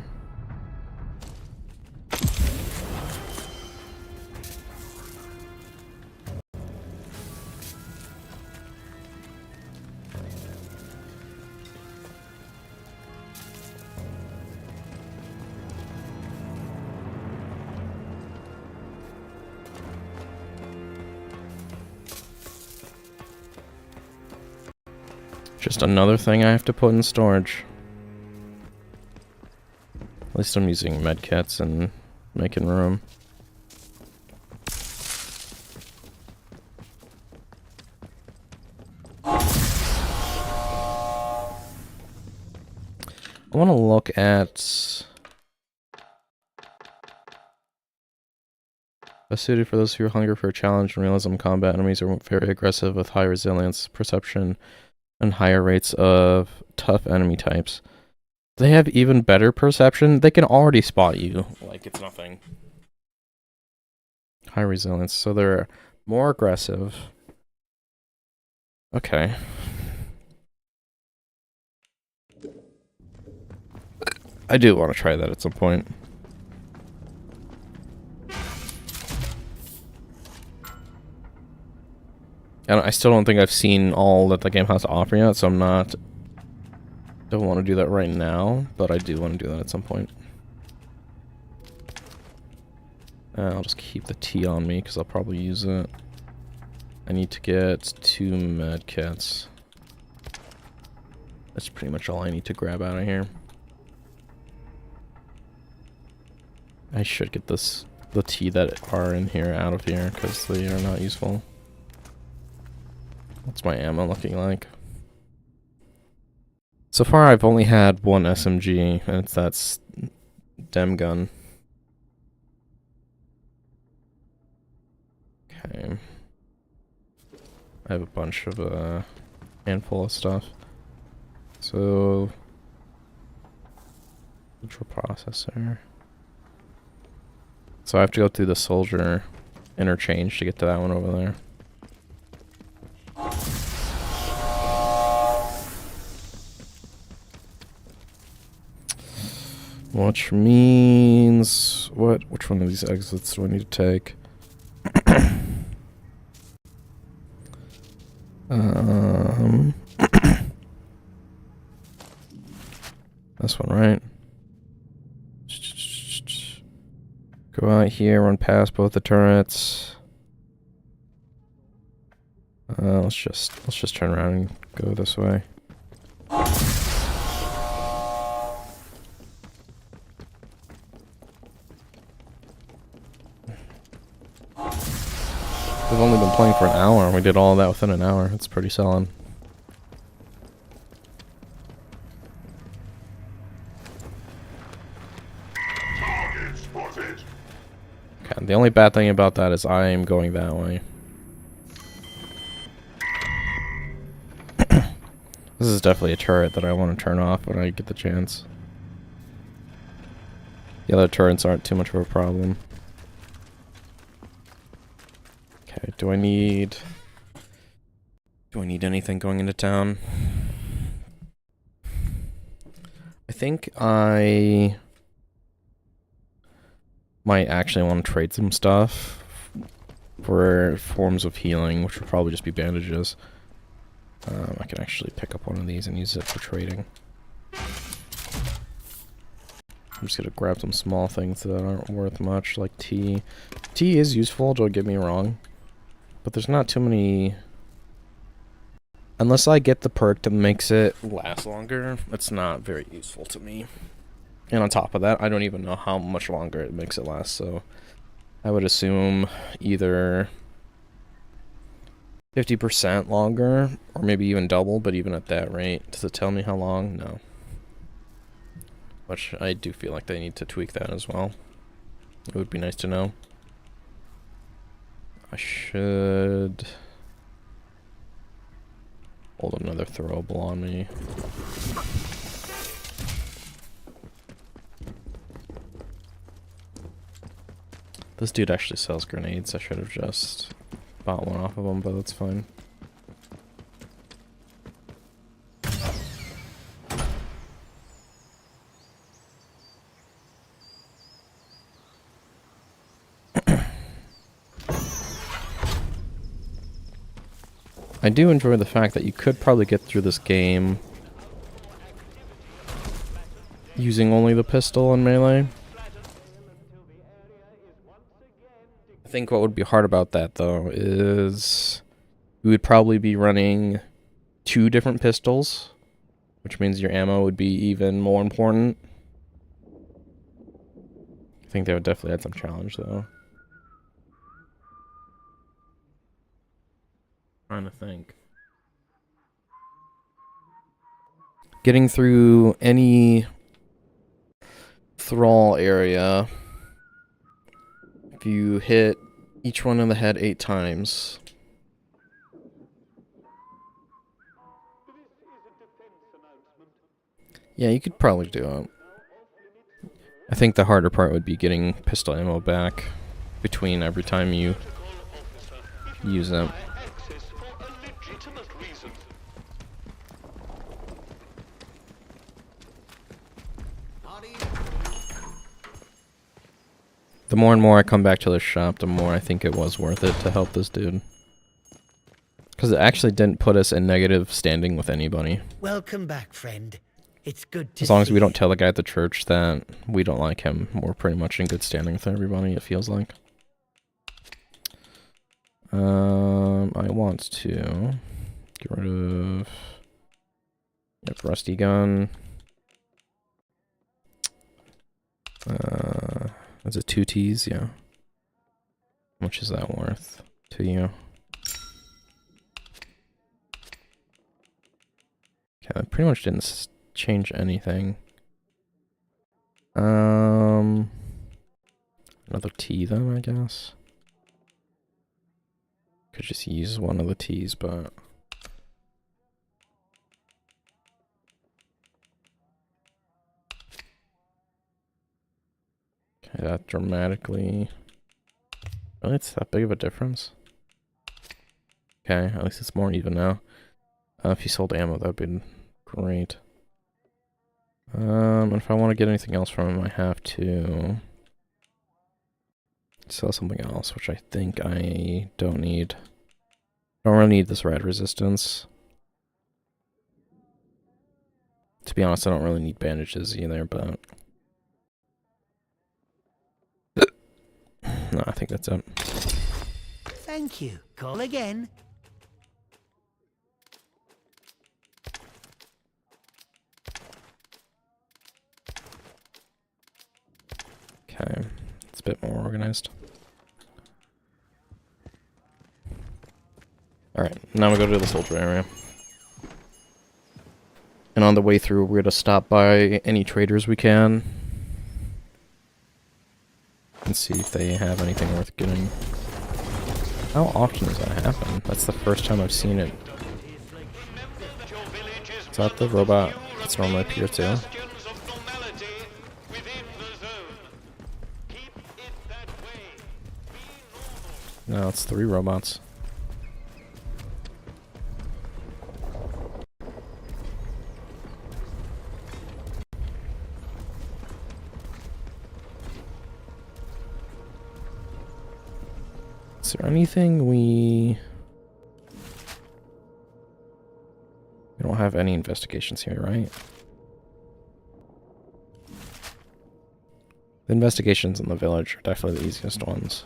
Speaker 1: Just another thing I have to put in storage. At least I'm using medkits and making room. I want to look at... Best suited for those who hunger for a challenge and realism. Combat enemies are very aggressive with high resilience, perception, and higher rates of tough enemy types. They have even better perception. They can already spot you like it's nothing. High resilience, so they're more aggressive. Okay. I do want to try that at some point. And I still don't think I've seen all that the game has to offer yet, so don't want to do that right now, but I do want to do that at some point. I'll just keep the T on me, because I'll probably use it. I need to get 2 medkits. That's pretty much all I need to grab out of here. I should get the T that are in here out of here, because they are not useful. What's my ammo looking like? So far I've only had 1 SMG, and it's that dem gun. Okay. I have a bunch of, handful of stuff. So... Ultra processor. So I have to go through the soldier interchange to get to that one over there. Which means... Which one of these exits do I need to take? This one, right? Go out here, run past both the turrets. Let's just turn around and go this way. We've only been playing for an hour, and we did all of that within an hour. That's pretty solid.
Speaker 5: Target spotted.
Speaker 1: Okay, the only bad thing about that is I am going that way. This is definitely a turret that I want to turn off when I get the chance. The other turrets aren't too much of a problem. Okay, do I need anything going into town? think I might actually want to trade some stuff for forms of healing, which would probably just be bandages. I can actually pick up one of these and use it for trading. I'm just gonna grab some small things that aren't worth much, like tea. Tea is useful, don't get me wrong, but there's not too many... Unless I get the perk that makes it last longer, it's not very useful to me. And on top of that, I don't even know how much longer it makes it last, so I would assume either 50% longer, or maybe even double, but even at that rate, does it tell me how long? No. Which I do feel like they need to tweak that as well. It would be nice to know. I should hold another throwable on me. This dude actually sells grenades. I should have just bought one off of him, but that's fine. I do enjoy the fact that you could probably get through this game using only the pistol and melee. I think what would be hard about that, though, is you would probably be running 2 different pistols, which means your ammo would be even more important. I think that would definitely add some challenge, though. Trying to think. Getting through any thrall area, if you hit each one in the head 8 times, yeah, you could probably do it. I think the harder part would be getting pistol ammo back between every time you use it. The more and more I come back to this shop, the more I think it was worth it to help this dude. Because it actually didn't put us in negative standing with anybody.
Speaker 6: Welcome back, friend. It's good to
Speaker 1: As long as we
Speaker 6: see
Speaker 1: don't tell the guy at the church that we don't like him, we're pretty much in good standing with everybody, it feels like. I want to get rid of... Yep, rusty gun. Is it 2 T's? Yeah. How much is that worth to you? Okay, that pretty much didn't change anything. Another T then, I guess. Could just use one of the T's, but... Okay, that dramatically... Really, it's that big of a difference? Okay, at least it's more even now. If you sold ammo, that would be great. And if I want to get anything else from him, I have to sell something else, which I think I don't need. I don't really need this red resistance. To be honest, I don't really need bandages either, but... No, I think that's it.
Speaker 6: Thank you. Call again.
Speaker 1: Okay, it's a bit more organized. Alright, now we go to the soldier area. And on the way through, we're gonna stop by any traders we can. And see if they have anything worth getting. How often does that happen? That's the first time I've seen it. Is that the robot that's normally up here too? No, it's 3 robots. Is there anything we don't have any investigations here, right? The investigations in the village are definitely the easiest ones.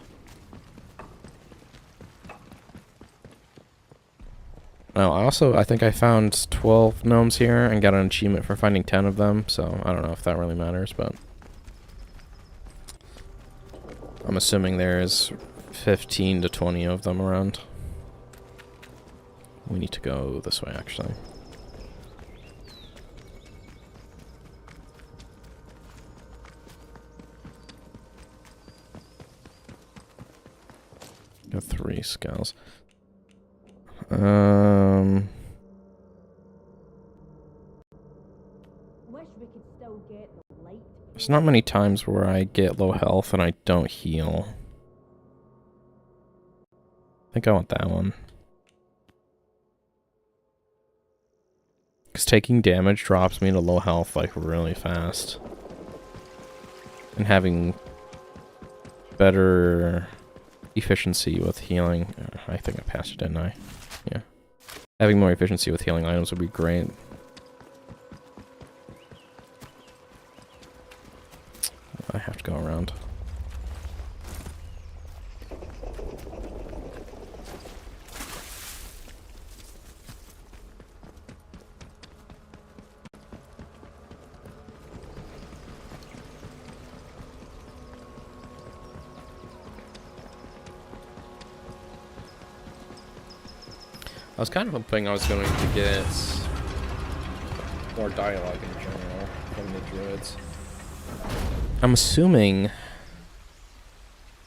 Speaker 1: Oh, I think I found 12 gnomes here and got an achievement for finding 10 of them, so I don't know if that really matters, but I'm assuming there's 15 to 20 of them around. We need to go this way, actually. Got 3 skulls. There's not many times where I get low health and I don't heal. I think I want that one. Because taking damage drops me to low health like really fast. And having better efficiency with healing. I think I passed it, didn't I? Yeah. Having more efficiency with healing items would be great. I have to go around. I was kind of hoping I was going to get more dialogue in general from the druids. I'm assuming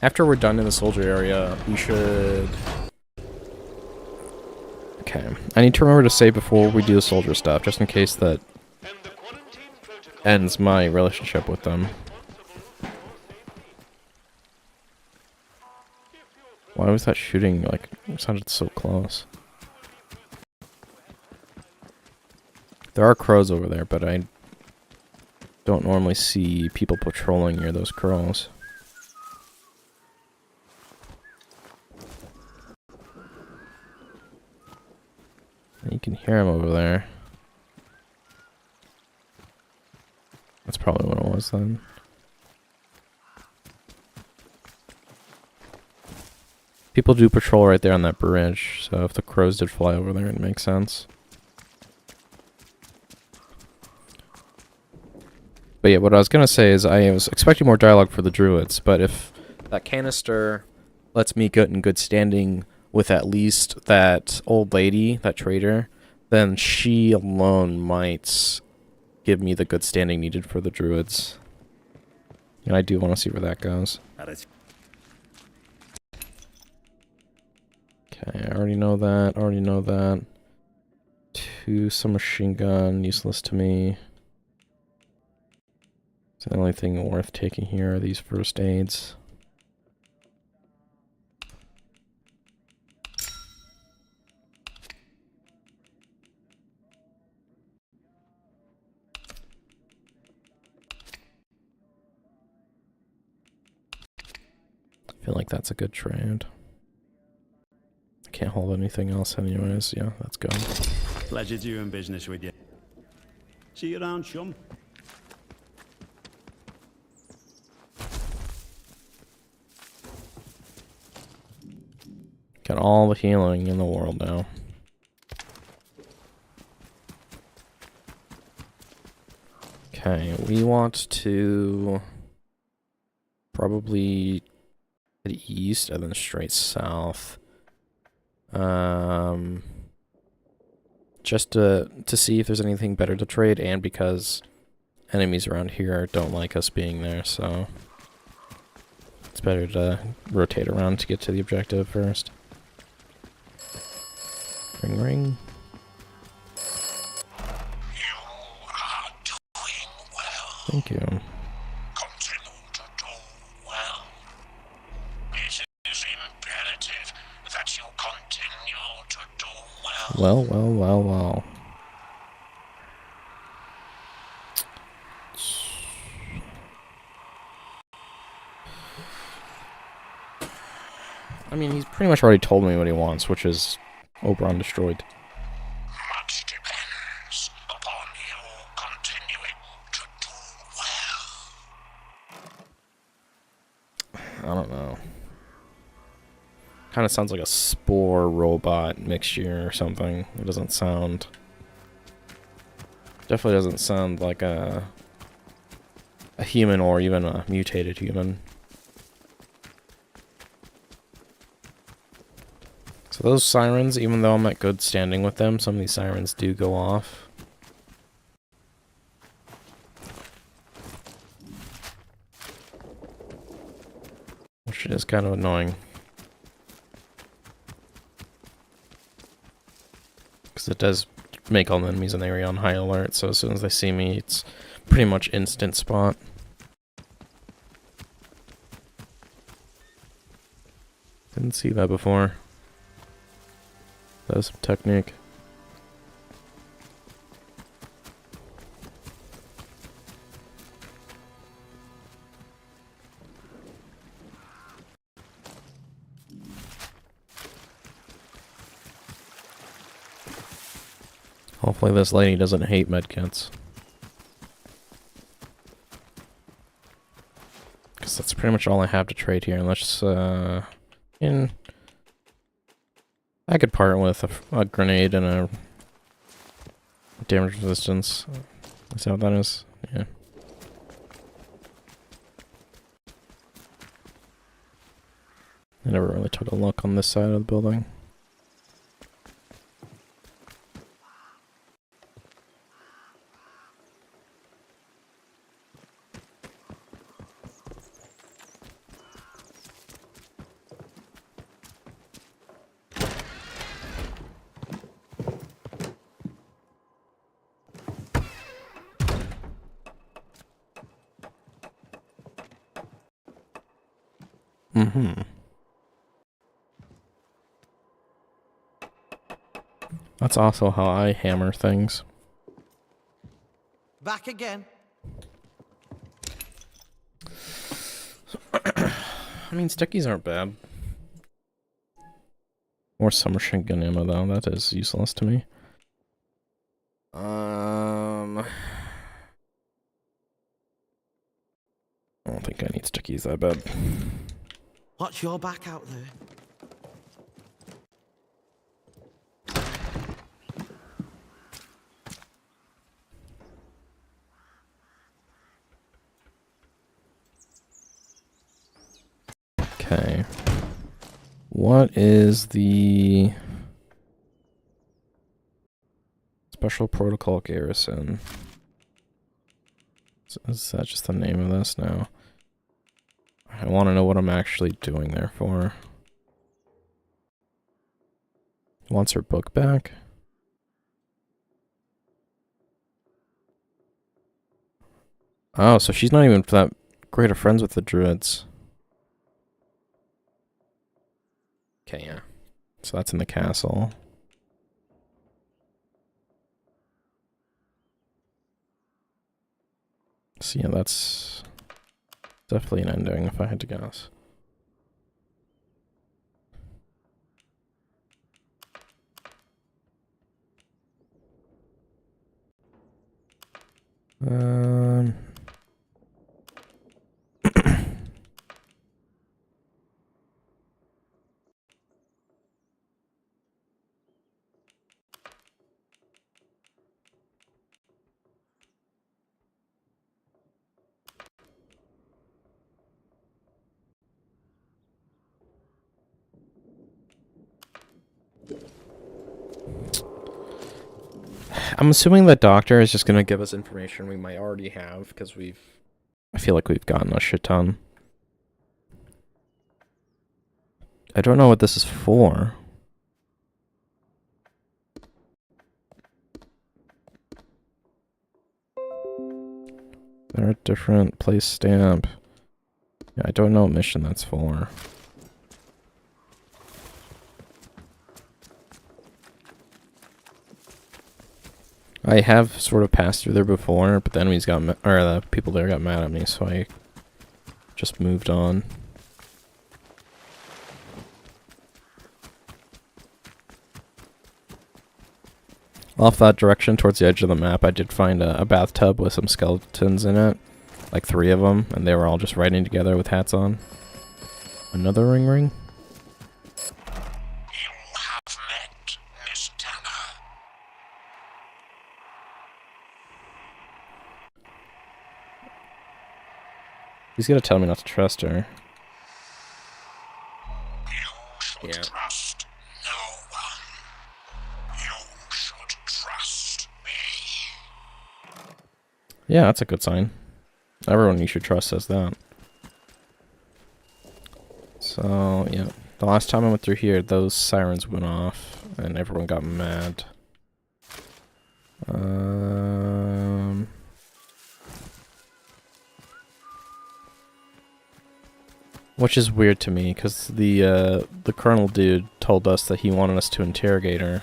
Speaker 1: after we're done in the soldier area, we should... Okay, I need to remember to save before we do the soldier stuff, just in case that ends my relationship with them. Why was that shooting, like, it sounded so close? There are crows over there, but I don't normally see people patrolling near those crows. You can hear them over there. That's probably what it was then. People do patrol right there on that bridge, so if the crows did fly over there, it makes sense. But yeah, what I was going to say is I was expecting more dialogue for the druids, but if that canister lets me get in good standing with at least that old lady, that trader, then she alone might give me the good standing needed for the druids. And I do want to see where that goes. Okay, I already know that, 2 submachine gun, useless to me. The only thing worth taking here are these first aids. I feel like that's a good trade. I can't hold anything else anyways. Yeah, let's go.
Speaker 3: Pleasure doing business with you. See you around, chum.
Speaker 1: Got all the healing in the world now. Okay, we want to probably head east and then straight south. Just to see if there's anything better to trade, and because enemies around here don't like us being there, so it's better to rotate around to get to the objective first. Ring ring.
Speaker 5: You are doing well.
Speaker 1: Thank you.
Speaker 5: Continue to do well. It is imperative that you continue to do well.
Speaker 1: Well. I mean, he's pretty much already told me what he wants, which is Oberon destroyed.
Speaker 5: Much depends upon you continuing to do well.
Speaker 1: I don't know. Kind of sounds like a spore robot mixture or something. It doesn't sound... Definitely doesn't sound like a human or even a mutated human. So those sirens, even though I'm at good standing with them, some of these sirens do go off. Which is kind of annoying. Because it does make all the enemies in the area on high alert, so as soon as they see me, it's pretty much instant spot. Didn't see that before. That was some technique. Hopefully this lady doesn't hate medkits. Because that's pretty much all I have to trade here, unless, I could part with a grenade and a damage resistance. Is that what that is? Yeah. I never really took a look on this side of the building. Mm-hmm. That's also how I hammer things.
Speaker 6: Back again.
Speaker 1: I mean, stickies aren't bad. More submachine gun ammo, though. That is useless to me. I don't think I need stickies that bad.
Speaker 6: Watch your back out there.
Speaker 1: Okay. What is the Special Protocol Garrison? Is that just the name of this now? I want to know what I'm actually doing there for. Wants her book back? Oh, so she's not even that great of friends with the druids. Okay, yeah. So that's in the castle. So yeah, that's definitely an ending if I had to guess. I'm assuming the doctor is just gonna give us information we might already have, because I feel like we've gotten a shit ton. I don't know what this is for. They're a different place stamp. Yeah, I don't know what mission that's for. I have sort of passed through there before, but the enemies got or the people there got mad at me, so I just moved on. Off that direction towards the edge of the map, I did find a bathtub with some skeletons in it. Like 3 of them, and they were all just riding together with hats on. Another ring?
Speaker 5: You have met Miss Tanner.
Speaker 1: He's gonna tell me not to trust her.
Speaker 5: You should trust no one. You should trust me.
Speaker 1: Yeah, that's a good sign. Everyone you should trust says that. So, yeah. The last time I went through here, those sirens went off, and everyone got mad. Which is weird to me, because the colonel dude told us that he wanted us to interrogate her.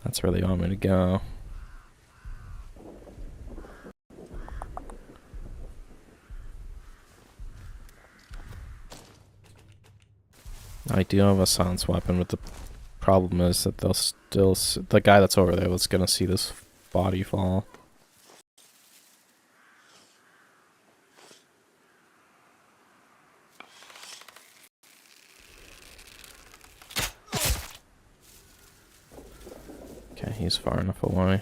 Speaker 1: That's where they want me to go. I do have a silence weapon, but the problem is that they'll still... the guy that's over there was gonna see this body fall. Okay, he's far enough away.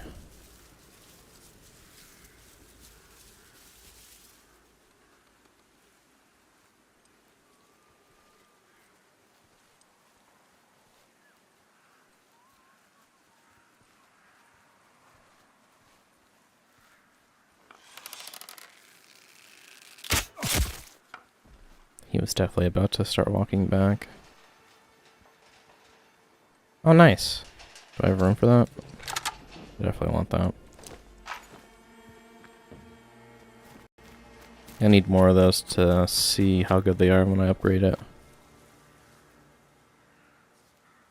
Speaker 1: He was definitely about to start walking back. Oh, nice. Do I have room for that? I definitely want that. I need more of those to see how good they are when I upgrade it.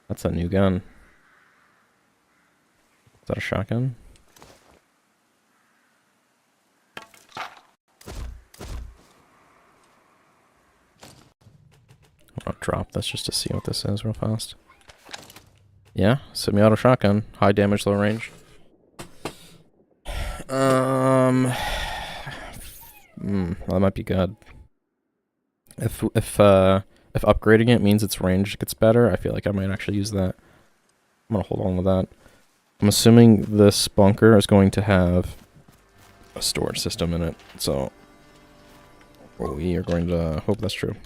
Speaker 1: That's a new gun. Is that a shotgun? I'll drop this just to see what this is real fast. Yeah, semi-auto shotgun. High damage, low range. That might be good. If upgrading it means its range gets better, I feel like I might actually use that. I'm gonna hold on to that. I'm assuming this bunker is going to have a storage system in it, so we are going to hope that's true.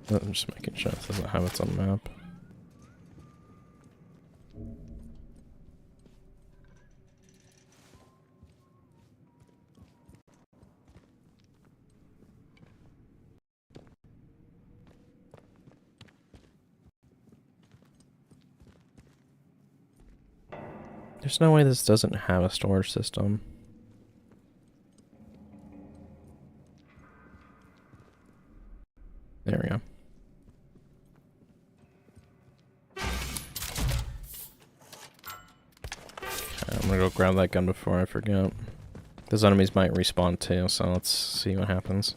Speaker 1: I'm just making sure it doesn't have its own map. There's no way this doesn't have a storage system. There we go. Okay, I'm gonna go grab that gun before I forget. Those enemies might respawn too, so let's see what happens.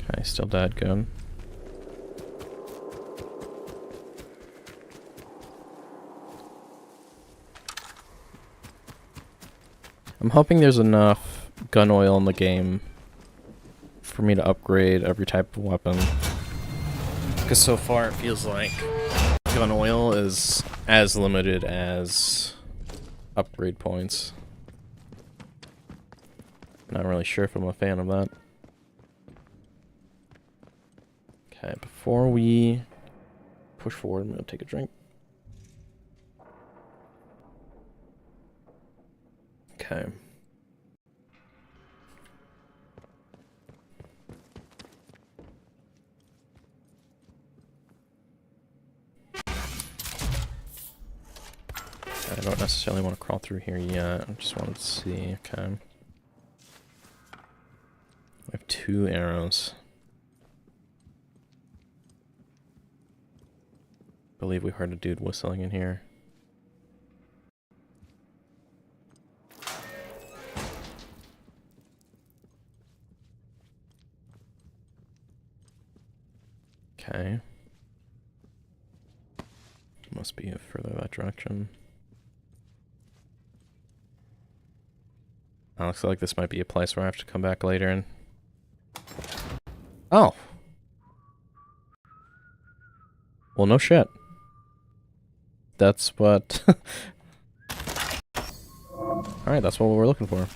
Speaker 1: Okay, still dead, good. I'm hoping there's enough gun oil in the game for me to upgrade every type of weapon. Because so far it feels like gun oil is as limited as upgrade points. Not really sure if I'm a fan of that. Okay, before we push forward, I'm gonna take a drink. Okay. I don't necessarily want to crawl through here yet. I just wanted to see. Okay. I have 2 arrows. I believe we heard a dude whistling in here. Okay. Must be further that direction. Looks like this might be a place where I have to come back later and... Oh! Well, no shit. That's what... Alright, that's what we're looking for.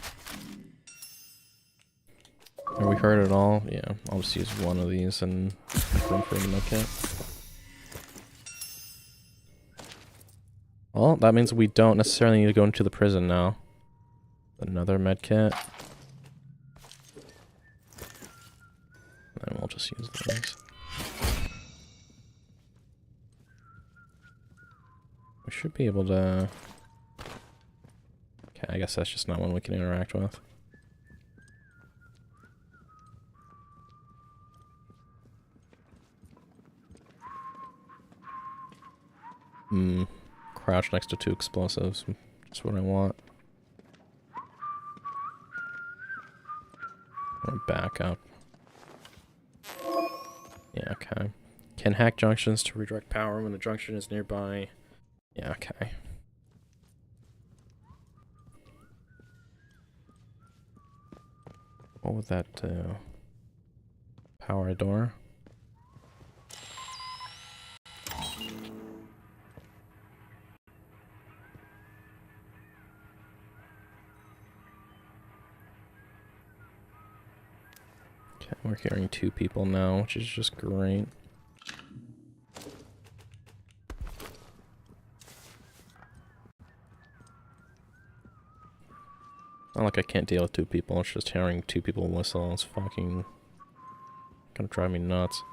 Speaker 1: Have we heard it all? Yeah, I'll just use one of these and room for the medkit. Well, that means we don't necessarily need to go into the prison now. Another medkit. And we'll just use those. We should be able to... Okay, I guess that's just not one we can interact with. Crouch next to 2 explosives. That's what I want. Or back up. Yeah, okay. Can hack junctions to redirect power when the junction is nearby. Yeah, okay. What would that do? Power a door? Okay, we're hearing 2 people now, which is just great. Not like I can't deal with 2 people, it's just hearing 2 people whistle. It's fucking gonna drive me nuts.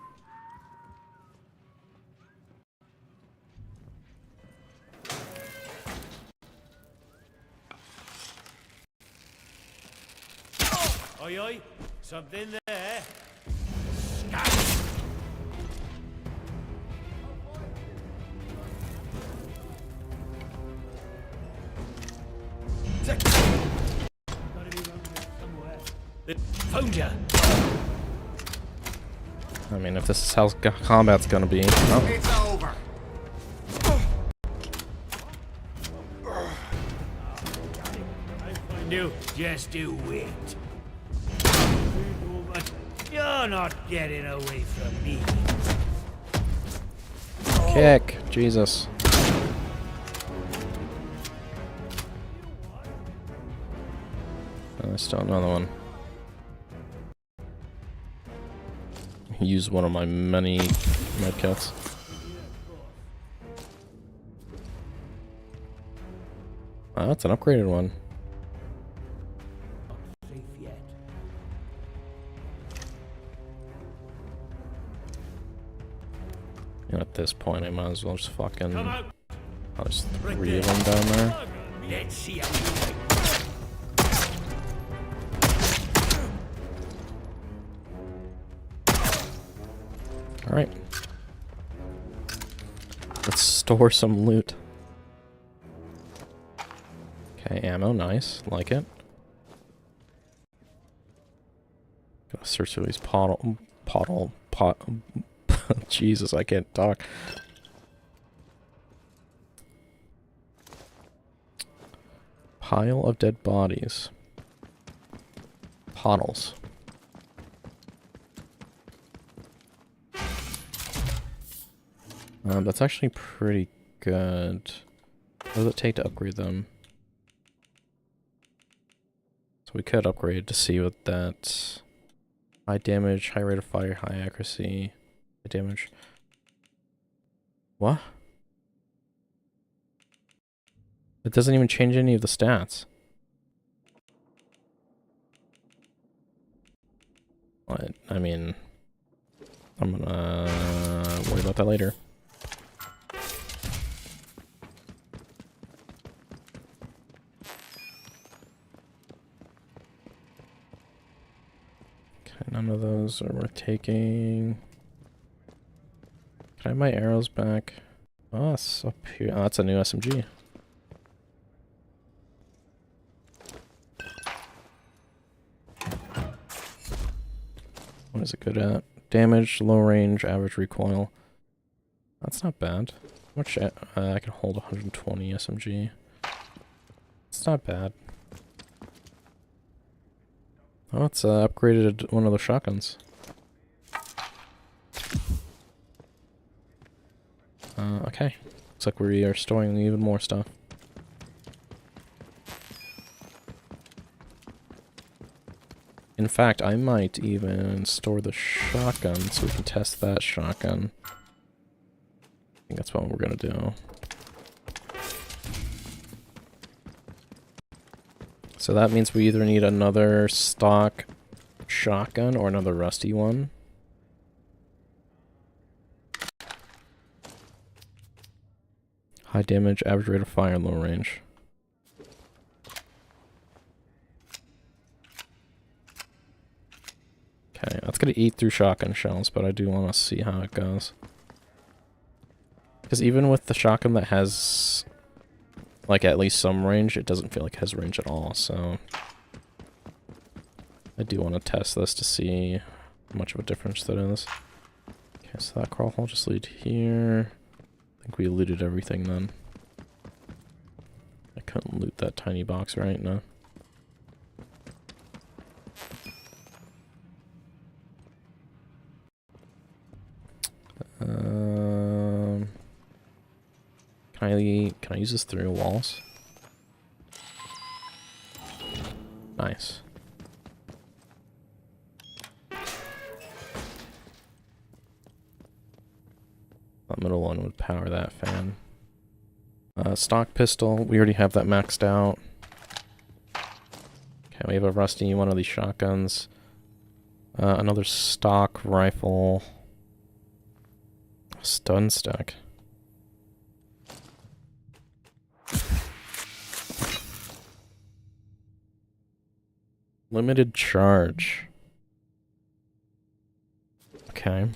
Speaker 3: Oi, oi, something there. Found ya.
Speaker 1: I mean, if this is how combat's gonna be. Oh.
Speaker 5: It's over.
Speaker 3: I find you. Just you wait. You're not getting away from me.
Speaker 1: Kick! Jesus. There's still another one. Use one of my many medkits. Wow, that's an upgraded one.
Speaker 3: Safe yet.
Speaker 1: You know, at this point, I might as well just fucking...
Speaker 3: Come out.
Speaker 1: Oh, there's 3 of them down there.
Speaker 3: Let's see how you like.
Speaker 1: Alright. Let's store some loot. Okay, ammo, nice. Like it. Gotta search through these Jesus, I can't talk. Pile of dead bodies. Pottles. That's actually pretty good. What does it take to upgrade them? So we could upgrade to see what that... High damage, high rate of fire, high accuracy. Damage. What? It doesn't even change any of the stats. What? I mean, I'm gonna worry about that later. Okay, none of those are worth taking. Can I have my arrows back? Oh, it's up here. Oh, that's a new SMG. What is it good at? Damage, low range, average recoil. That's not bad. How much? I can hold 120 SMG. It's not bad. Oh, it's upgraded one of the shotguns. Okay. Looks like we are storing even more stuff. In fact, I might even store the shotgun so we can test that shotgun. I think that's what we're gonna do. So that means we either need another stock shotgun or another rusty one. High damage, average rate of fire, low range. Okay, that's gonna eat through shotgun shells, but I do want to see how it goes. Because even with the shotgun that has, like, at least some range, it doesn't feel like it has range at all, so... I do want to test this to see how much of a difference that is. Okay, so that crawl hole just lead here. I think we looted everything then. I couldn't loot that tiny box right now. Can I use this through walls? Nice. That middle one would power that fan. Stock pistol, we already have that maxed out. Okay, we have a rusty one of these shotguns. Another stock rifle. Stun stack. Limited charge. Okay.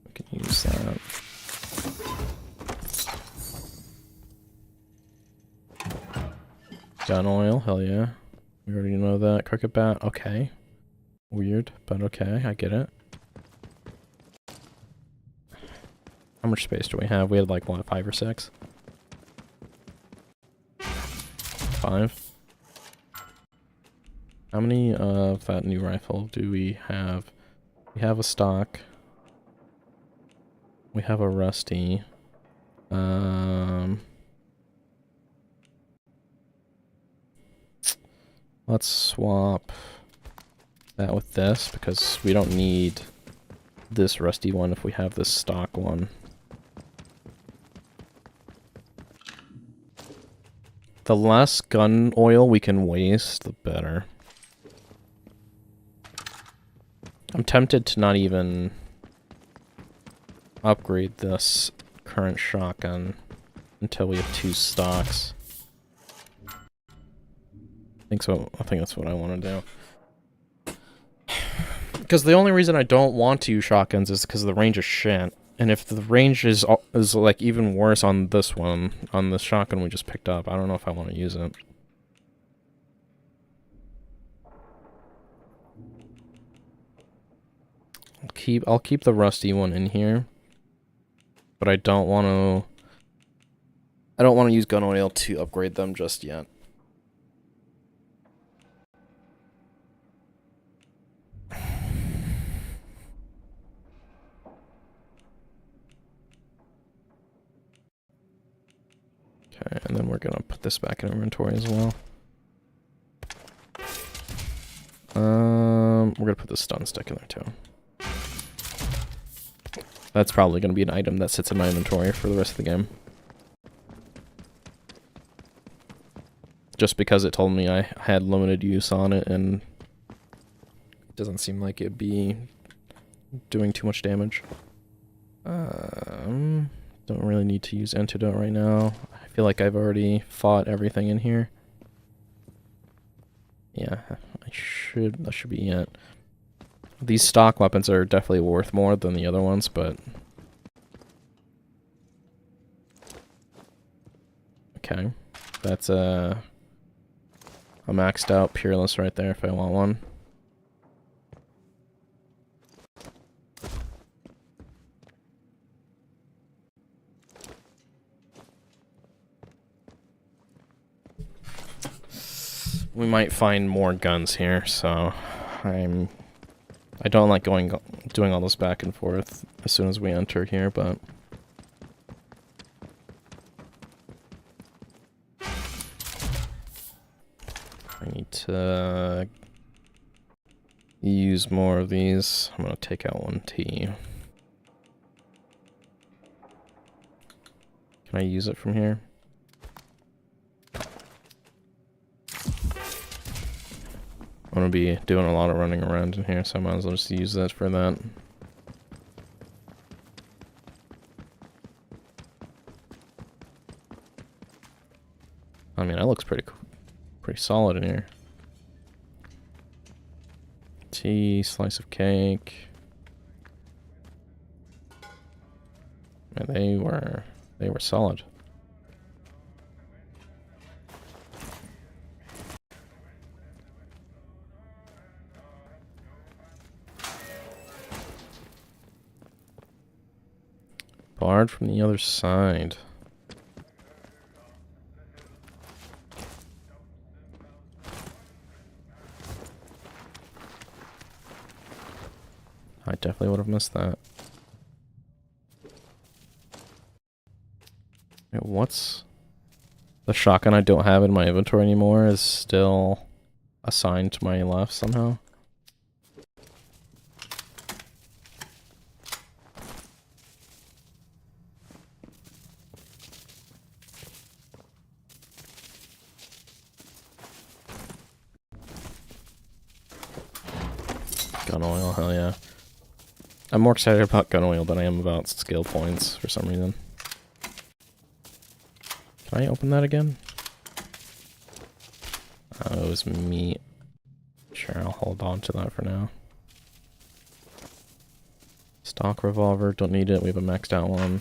Speaker 1: We can use that. Gun oil, hell yeah. We already know that. Cricket bat, okay. Weird, but okay, I get it. How much space do we have? We had like, what, 5 or 6? 5? How many of that new rifle do we have? We have a stock. We have a rusty. Let's swap that with this, because we don't need this rusty one if we have this stock one. The less gun oil we can waste, the better. I'm tempted to not even upgrade this current shotgun until we have 2 stocks. I think that's what I want to do. Because the only reason I don't want to use shotguns is because the range is shit. And if the range is like even worse on this one, on the shotgun we just picked up, I don't know if I want to use it. I'll keep the rusty one in here. But I don't want to use gun oil to upgrade them just yet. Okay, and then we're gonna put this back in inventory as well. We're gonna put the stun stick in there too. That's probably gonna be an item that sits in my inventory for the rest of the game. Just because it told me I had limited use on it, and it doesn't seem like it'd be doing too much damage. Don't really need to use antidote right now. I feel like I've already fought everything in here. Yeah, that should be it. These stock weapons are definitely worth more than the other ones, but... Okay. That's a maxed out Peerless right there if I want one. We might find more guns here, so I don't like doing all this back and forth as soon as we enter here, but I need to use more of these. I'm gonna take out 1T. Can I use it from here? I'm gonna be doing a lot of running around in here, so I might as well just use that for that. I mean, that looks pretty solid in here. Tea, slice of cake. And they were solid. Barred from the other side. I definitely would have missed that. Wait, what's... The shotgun I don't have in my inventory anymore is still assigned to my left somehow. Gun oil, hell yeah. I'm more excited about gun oil than I am about skill points for some reason. Can I open that again? Oh, it was meat. Sure, I'll hold on to that for now. Stock revolver, don't need it, we have a maxed out one.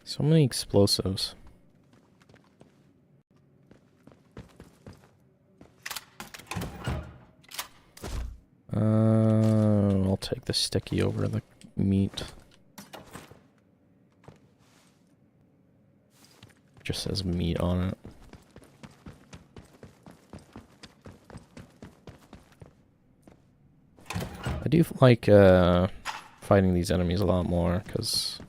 Speaker 1: So many explosives. I'll take the sticky over the meat. Just says meat on it. I do like fighting these enemies a lot more, because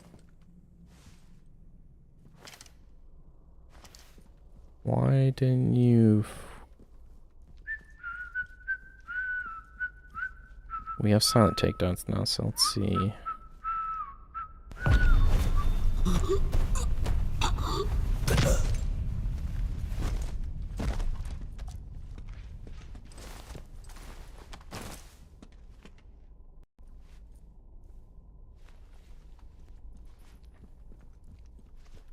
Speaker 1: why didn't you... We have silent takedowns now, so let's see.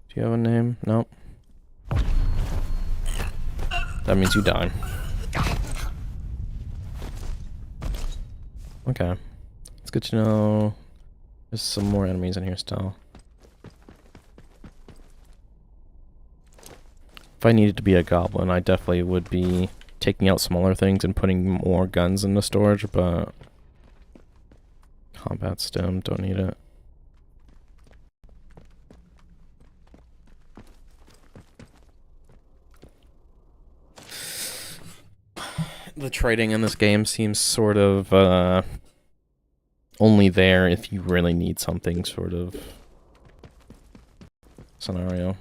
Speaker 1: Do you have a name? Nope. That means you die. Okay. It's good to know there's some more enemies in here still. If I needed to be a goblin, I definitely would be taking out smaller things and putting more guns into storage, but... Combat stem, don't need it. The trading in this game seems sort of only there if you really need something, sort of scenario.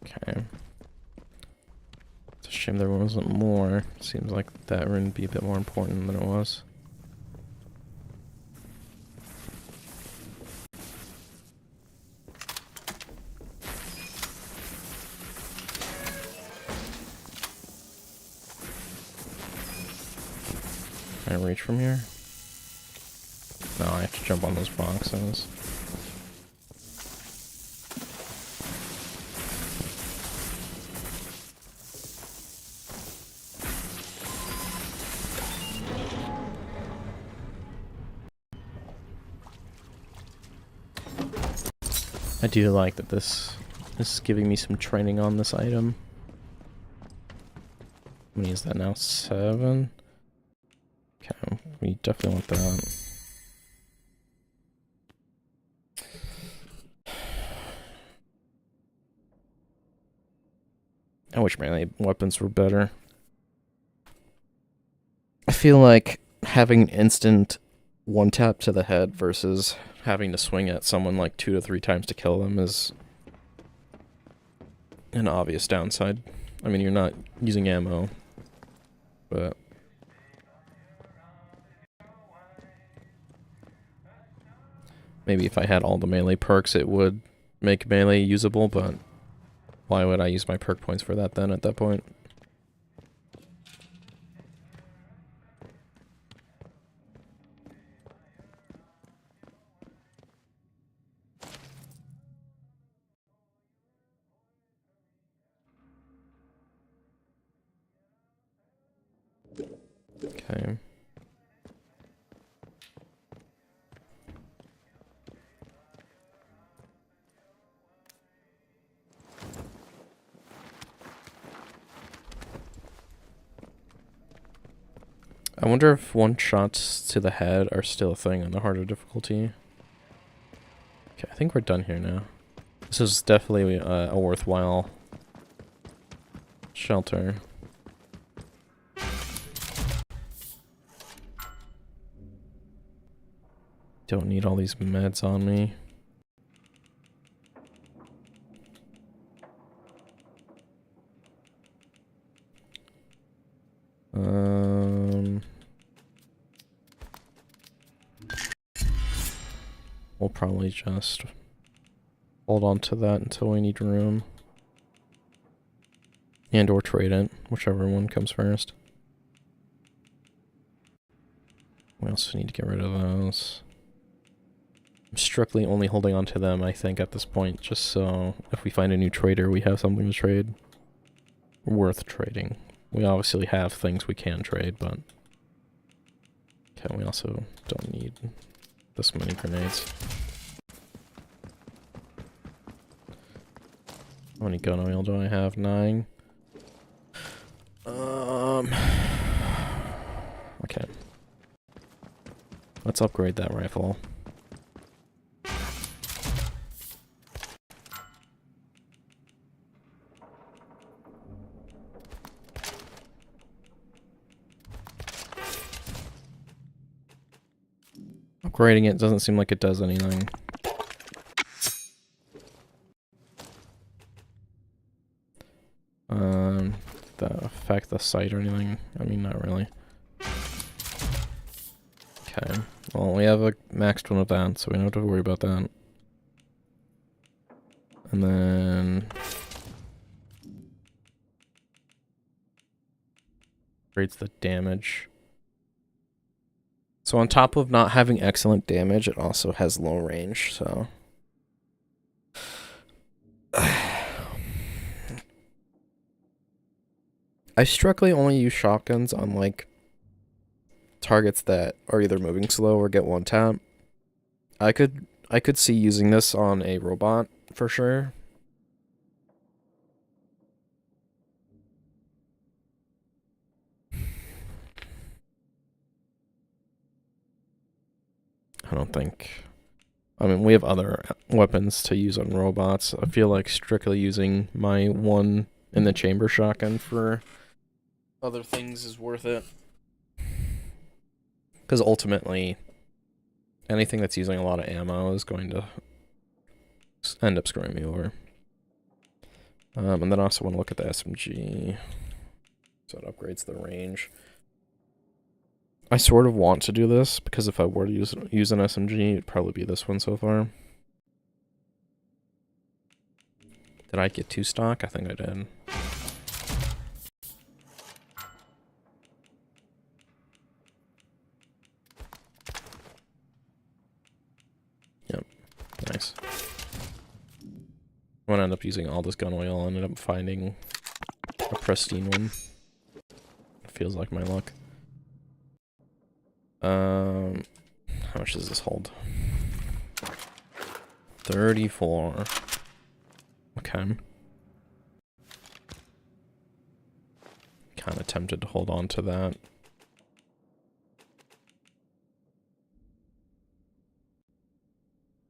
Speaker 1: Okay. It's a shame there wasn't more. Seems like that would be a bit more important than it was. Can I reach from here? No, I have to jump on those boxes. I do like that this is giving me some training on this item. How many is that now? 7? Okay, we definitely want that. I wish melee weapons were better. I feel like having instant one tap to the head versus having to swing at someone like 2 to 3 times to kill them is an obvious downside. I mean, you're not using ammo, but maybe if I had all the melee perks, it would make melee usable, but why would I use my perk points for that then at that point? Okay. I wonder if one-shots to the head are still a thing on the harder difficulty. Okay, I think we're done here now. This is definitely a worthwhile shelter. Don't need all these meds on me. We'll probably just hold on to that until we need room. And or trade it, whichever one comes first. We also need to get rid of those. I'm strictly only holding on to them, I think, at this point, just so if we find a new trader, we have something to trade. Worth trading. We obviously have things we can trade, but... Okay, we also don't need this many grenades. How many gun oil do I have? 9. Okay. Let's upgrade that rifle. Upgrading it doesn't seem like it does anything. That affect the sight or anything? I mean, not really. Okay. Well, we have a maxed one of that, so we don't have to worry about that. And then... upgrades the damage. So on top of not having excellent damage, it also has low range, so... I strictly only use shotguns on, like, targets that are either moving slow or get one tap. I could see using this on a robot, for sure. don't think... I mean, we have other weapons to use on robots. I feel like strictly using my one in the chamber shotgun for other things is worth it. Because ultimately, anything that's using a lot of ammo is going to end up screwing me over. And then I also want to look at the SMG. So it upgrades the range. I sort of want to do this, because if I were to use an SMG, it'd probably be this one so far. Did I get 2 stock? I think I did. Yep. Nice. I'm gonna end up using all this gun oil and end up finding a pristine one. Feels like my luck. How much does this hold? 34. Okay. Kind of tempted to hold on to that.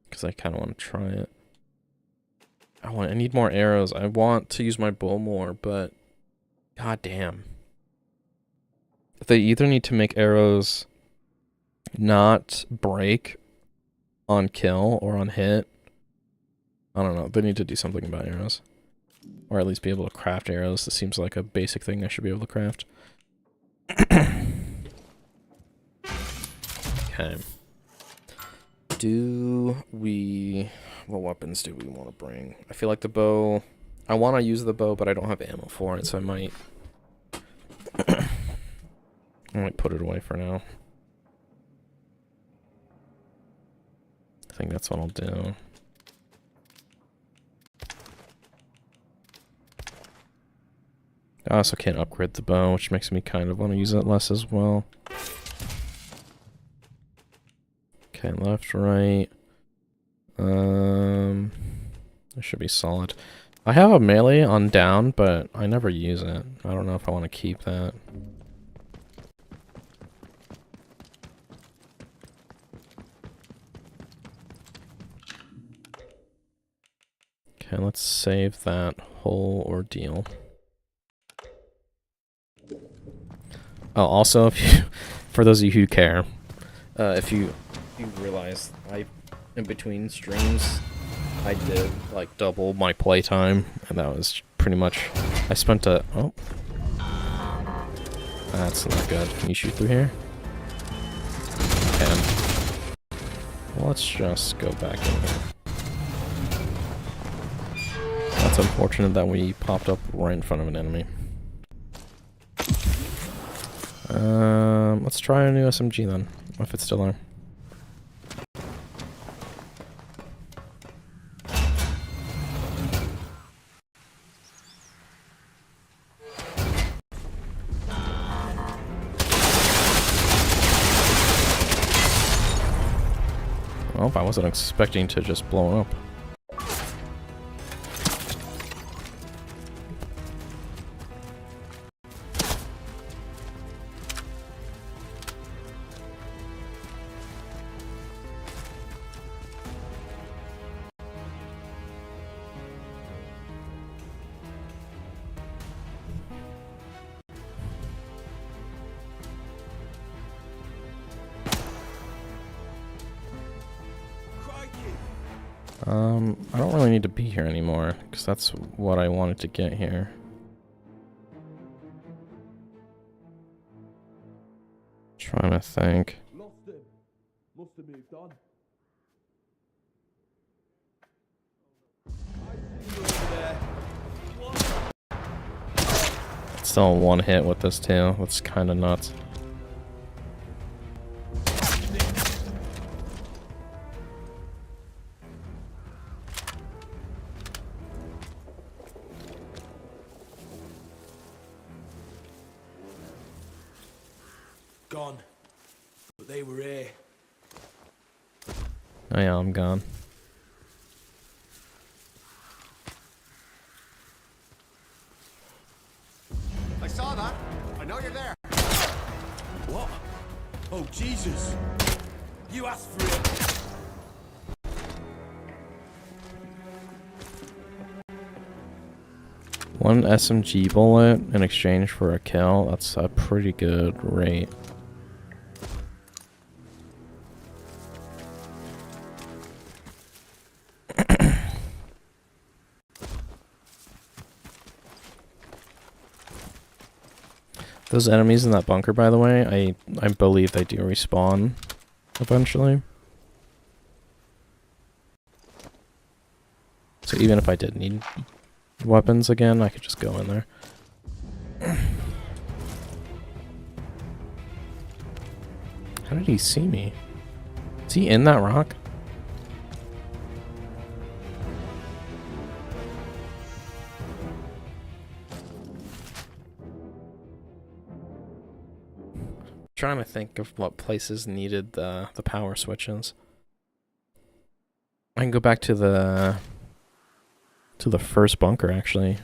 Speaker 1: Because I kind of want to try it. I need more arrows. I want to use my bow more, but... God damn. They either need to make arrows not break on kill or on hit. I don't know. They need to do something about arrows. Or at least be able to craft arrows. This seems like a basic thing I should be able to craft. Okay. What weapons do we want to bring? I feel like the bow... I want to use the bow, but I don't have ammo for it, so I might... I might put it away for now. I think that's what I'll do. I also can't upgrade the bow, which makes me kind of want to use it less as well. Okay, left, right. It should be solid. I have a melee on down, but I never use it. I don't know if I want to keep that. Okay, let's save that whole ordeal. Oh, also, if you, for those of you who care, if you realize in between streams, I did like double my playtime, and that was pretty much. I spent oh, that's not good. Can you shoot through here? Can. Let's just go back in here. That's unfortunate that we popped up right in front of an enemy. Let's try a new SMG then, if it's still there. Well, I wasn't expecting to just blow up. I don't really need to be here anymore, because that's what I wanted to get here. Trying to think.
Speaker 7: Lost him. Must have moved on.
Speaker 1: Still one hit with this too. That's kind of nuts.
Speaker 7: Gone. But they were here.
Speaker 1: Oh yeah, I'm gone.
Speaker 8: I saw that. I know you're there.
Speaker 7: What? Oh, Jesus. You asked for it.
Speaker 1: One SMG bullet in exchange for a kill. That's a pretty good rate. Those enemies in that bunker, by the way, I believe they do respawn eventually. So even if I did need weapons again, I could just go in there. How did he see me? Is he in that rock? Trying to think of what places needed the power switches. I can go back to the first bunker actually.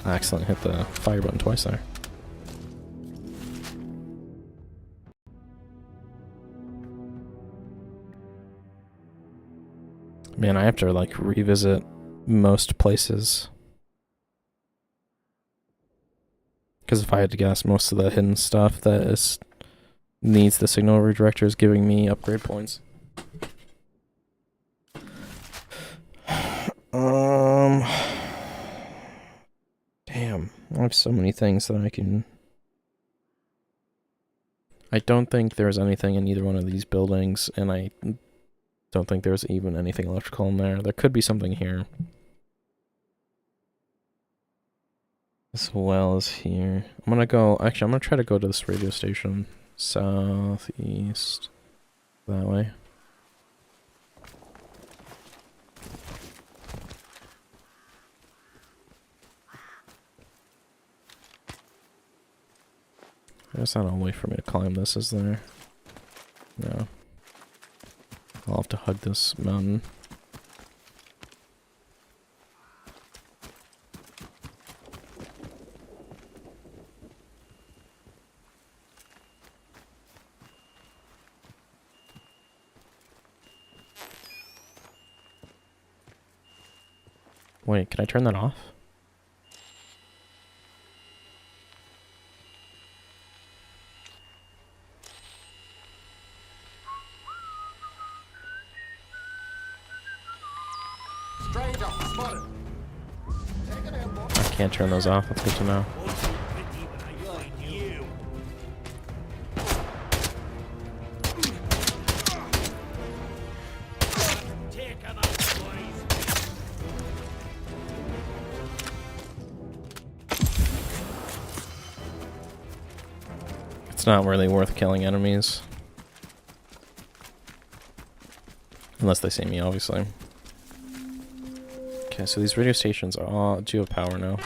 Speaker 1: I accidentally hit the fire button twice there. Man, I have to like revisit most places. Because if I had to guess, most of the hidden stuff that needs the signal redirector is giving me upgrade points. Damn, I have so many things that I can... I don't think there's anything in either one of these buildings, and I don't think there's even anything electrical in there. There could be something here. As well as here. I'm gonna go... Actually, I'm gonna try to go to this radio station. Southeast. That way. There's not a way for me to climb this, is there? No. I'll have to hug this mountain. Wait, can I turn that off? I can't turn those off, that's good to know. It's not really worth killing enemies. Unless they see me, obviously. Okay, so these radio stations are all do have power now.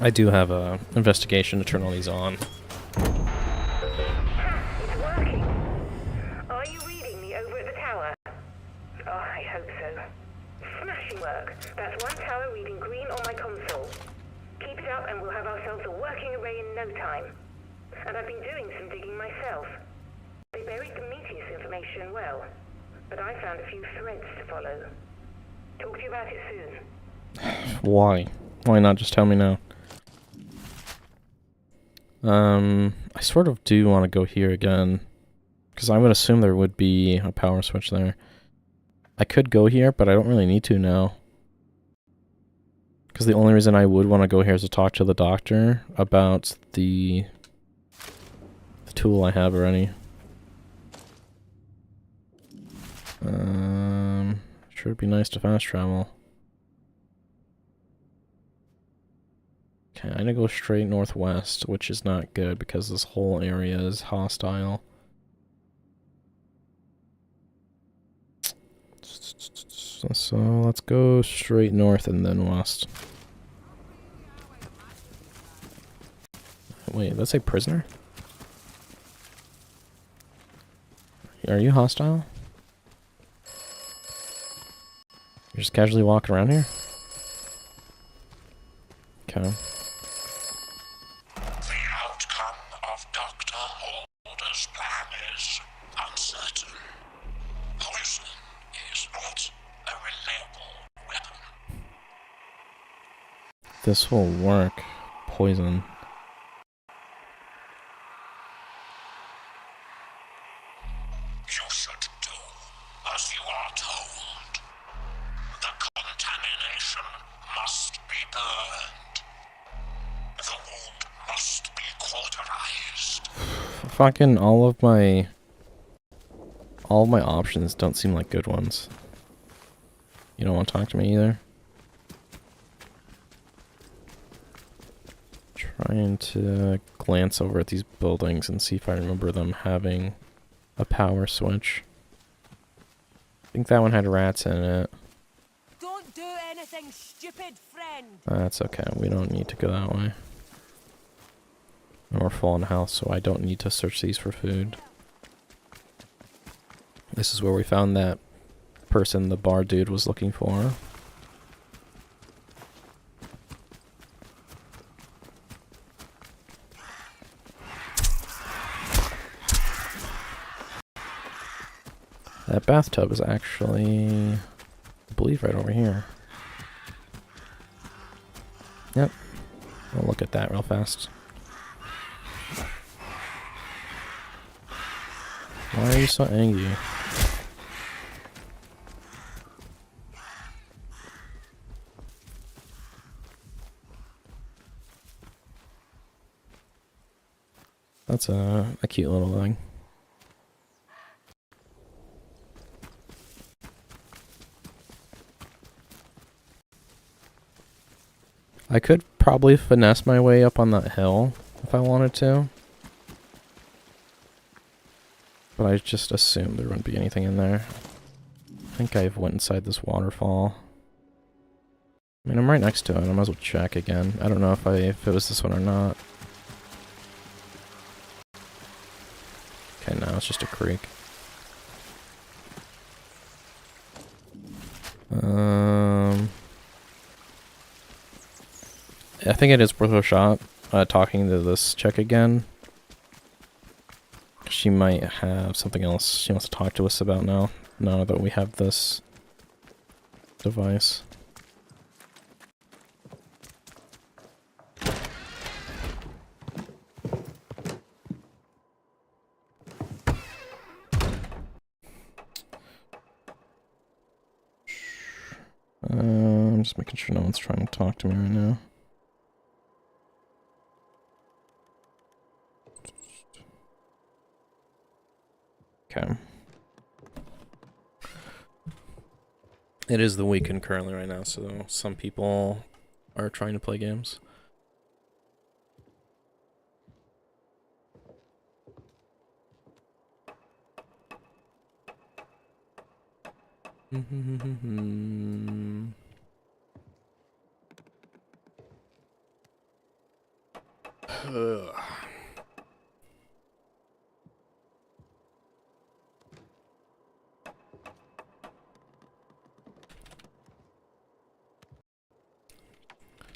Speaker 1: I do have a investigation to turn all these on.
Speaker 2: It's working. Are you reading me over at the tower? Oh, I hope so. Smashing work. That's one tower reading green on my console. Keep it up and we'll have ourselves a working array in no time. And I've been doing some digging myself. They buried the Prometheus information well, but I found a few threads to follow. Talk to you about it soon.
Speaker 1: Why? Why not just tell me now? I sort of do want to go here again, because I would assume there would be a power switch there. I could go here, but I don't really need to now. Because the only reason I would want to go here is to talk to the doctor about the tool I have already. Sure it'd be nice to fast travel. Okay, I'm gonna go straight northwest, which is not good because this whole area is hostile. So let's go straight north and then west. Wait, that's a prisoner? Are you hostile? You're just casually walking around here? Okay.
Speaker 5: The
Speaker 1: this will work. Poison.
Speaker 5: You should do as you are told. The contamination must be burned. The wound must be cauterized.
Speaker 1: Fucking all of my options don't seem like good ones. You don't want to talk to me either? Trying to glance over at these buildings and see if I remember them having a power switch. I think that one had rats in it.
Speaker 4: Don't do anything stupid, friend.
Speaker 1: That's okay. We don't need to go that way. And we're full in the house, so I don't need to search these for food. This is where we found that person the bar dude was looking for. That bathtub is actually, I believe, right over here. Yep. We'll look at that real fast. Why are you so angry? That's a cute little thing. I could probably finesse my way up on that hill if I wanted to. But I just assumed there wouldn't be anything in there. I think I've went inside this waterfall. I mean, I'm right next to it. I might as well check again. I don't know if it was this one or not. Okay, now it's just a creek. I think it is worth a shot talking to this chick again. She might have something else she wants to talk to us about now that we have this device. I'm just making sure no one's trying to talk to me right now. Okay. It is the weekend currently right now, so some people are trying to play games.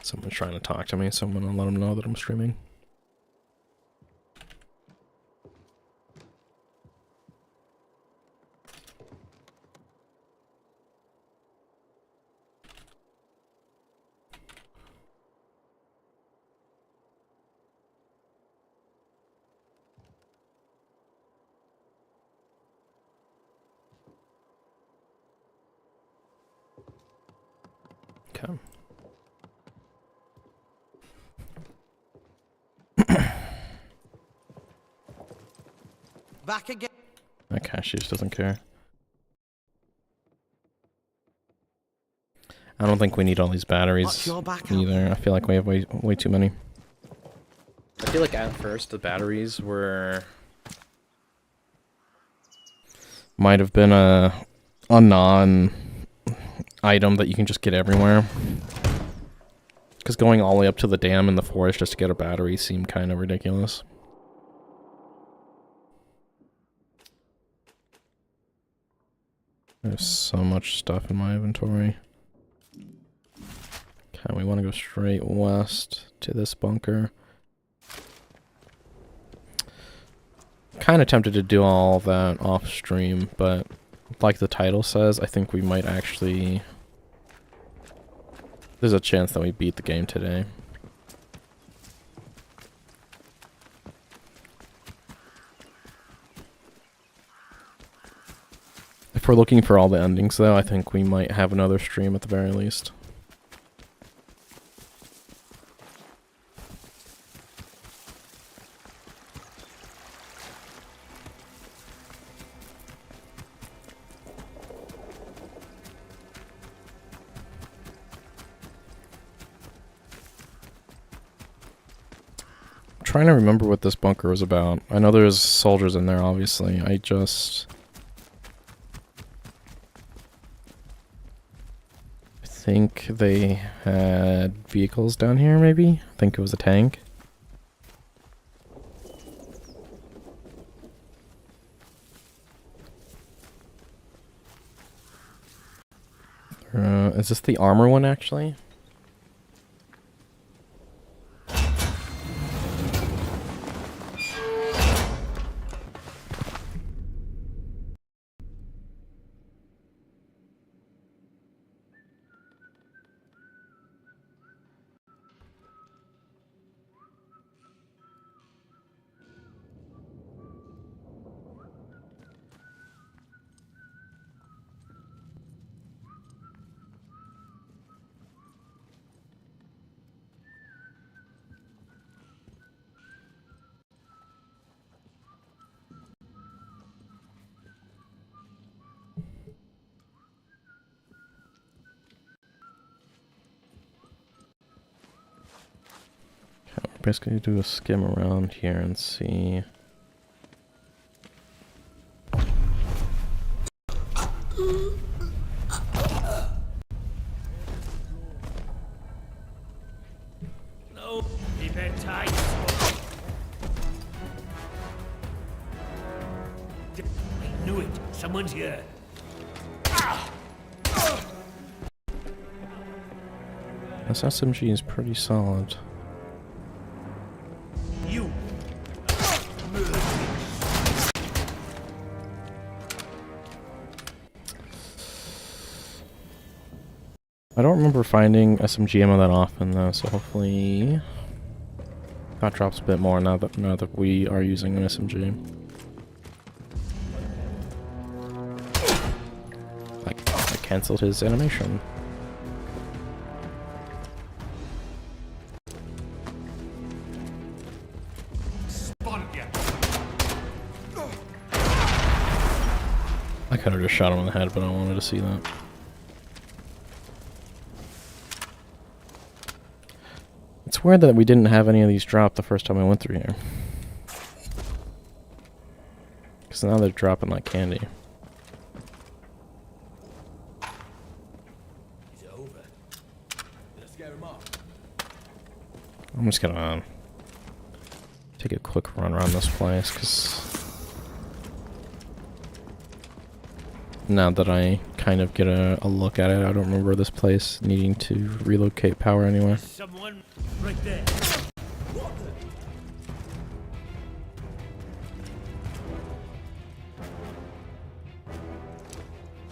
Speaker 1: Someone's trying to talk to me, so I'm gonna let them know that I'm streaming. Okay.
Speaker 6: Back again.
Speaker 1: Okay, she just doesn't care. I don't think we need all these batteries either. I feel like we have way too many. I feel like at first the batteries might have been a non-item that you can just get everywhere. Because going all the way up to the dam in the forest just to get a battery seemed kind of ridiculous. There's so much stuff in my inventory. Okay, we want to go straight west to this bunker. Kind of tempted to do all that off stream, but like the title says, I think we might actually There's a chance that we beat the game today. If we're looking for all the endings, though, I think we might have another stream at the very least. I'm trying to remember what this bunker was about. I know there's soldiers in there, obviously. I think they had vehicles down here, maybe? I think it was a tank. Is this the armor one, actually? Basically do a skim around here and see.
Speaker 3: No, keep it tight. I knew it. Someone's here.
Speaker 1: This SMG is pretty solid.
Speaker 3: You.
Speaker 1: I don't remember finding SMG ammo that often though, so hopefully that drops a bit more now that we are using an SMG. I cancelled his animation. I could have just shot him in the head, but I wanted to see that. It's weird that we didn't have any of these drop the first time I went through here. Because now they're dropping like candy.
Speaker 7: Is it over? Did I scare him off?
Speaker 1: I'm just gonna take a quick run around this place, because now that I kind of get a look at it, I don't remember this place needing to relocate power anywhere.
Speaker 3: Someone right there.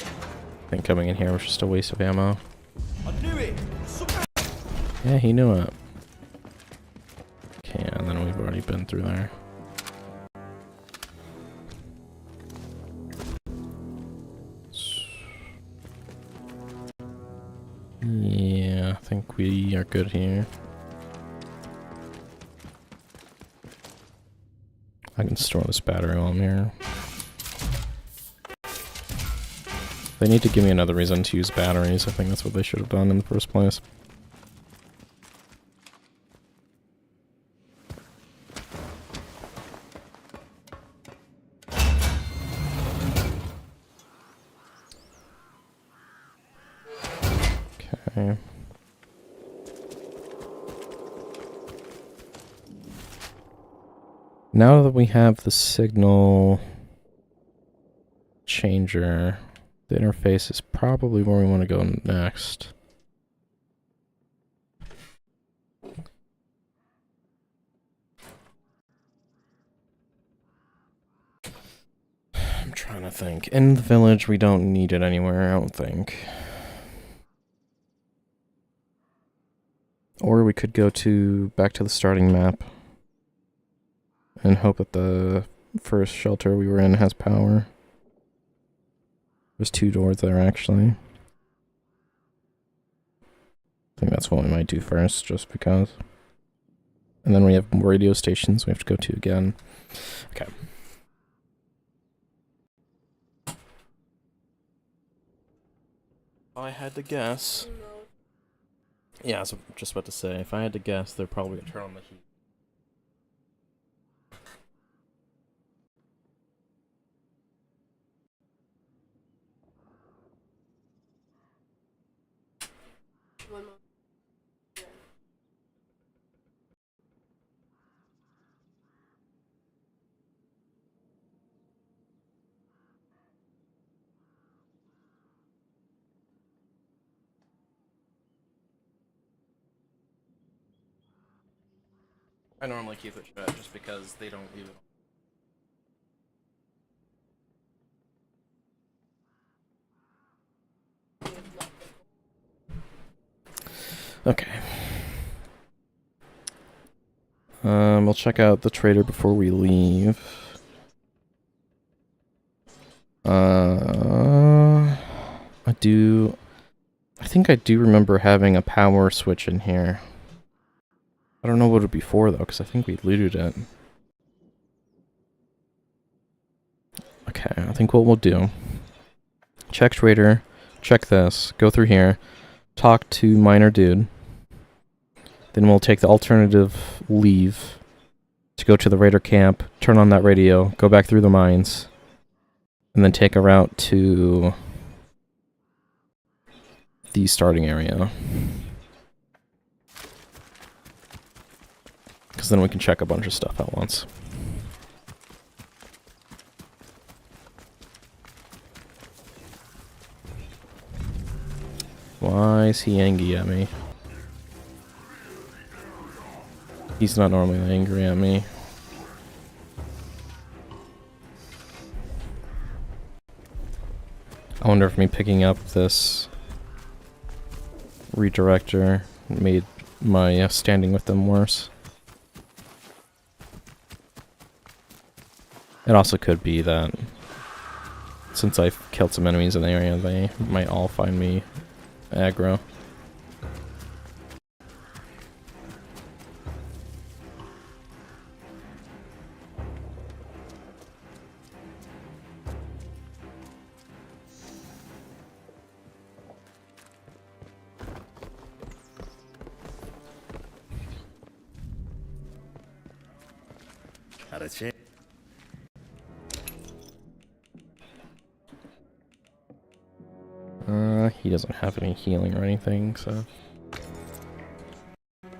Speaker 1: I think coming in here was just a waste of ammo.
Speaker 7: I knew it!
Speaker 1: Yeah, he knew it. Okay, and then we've already been through there. Yeah, I think we are good here. I can store this battery while I'm here. They need to give me another reason to use batteries. I think that's what they should have done in the first place. Okay. Now that we have the signal changer, the interface is probably where we want to go next. I'm trying to think. In the village, we don't need it anywhere, I don't think. Or we could go back to the starting map and hope that the first shelter we were in has power. There's 2 doors there, actually. I think that's what we might do first, just because. And then we have more radio stations we have to go to again. Okay. If I had to guess... Yeah, I was just about to say, if I had to guess, they're probably going to turn on the heat. I normally keep it shut just because they don't leave it. Okay. We'll check out the trader before we leave. I think I do remember having a power switch in here. I don't know what it would be for though, because I think we looted it. Okay, I think what we'll do... Check trader, check this, go through here, talk to miner dude. Then we'll take the alternative leave to go to the raider camp, turn on that radio, go back through the mines, and then take a route to the starting area. Because then we can check a bunch of stuff at once. Why is he angry at me? He's not normally angry at me. I wonder if me picking up this redirector made my standing with them worse. It also could be that since I've killed some enemies in the area, they might all find me aggro.
Speaker 3: Had a check.
Speaker 1: He doesn't have any healing or anything, so...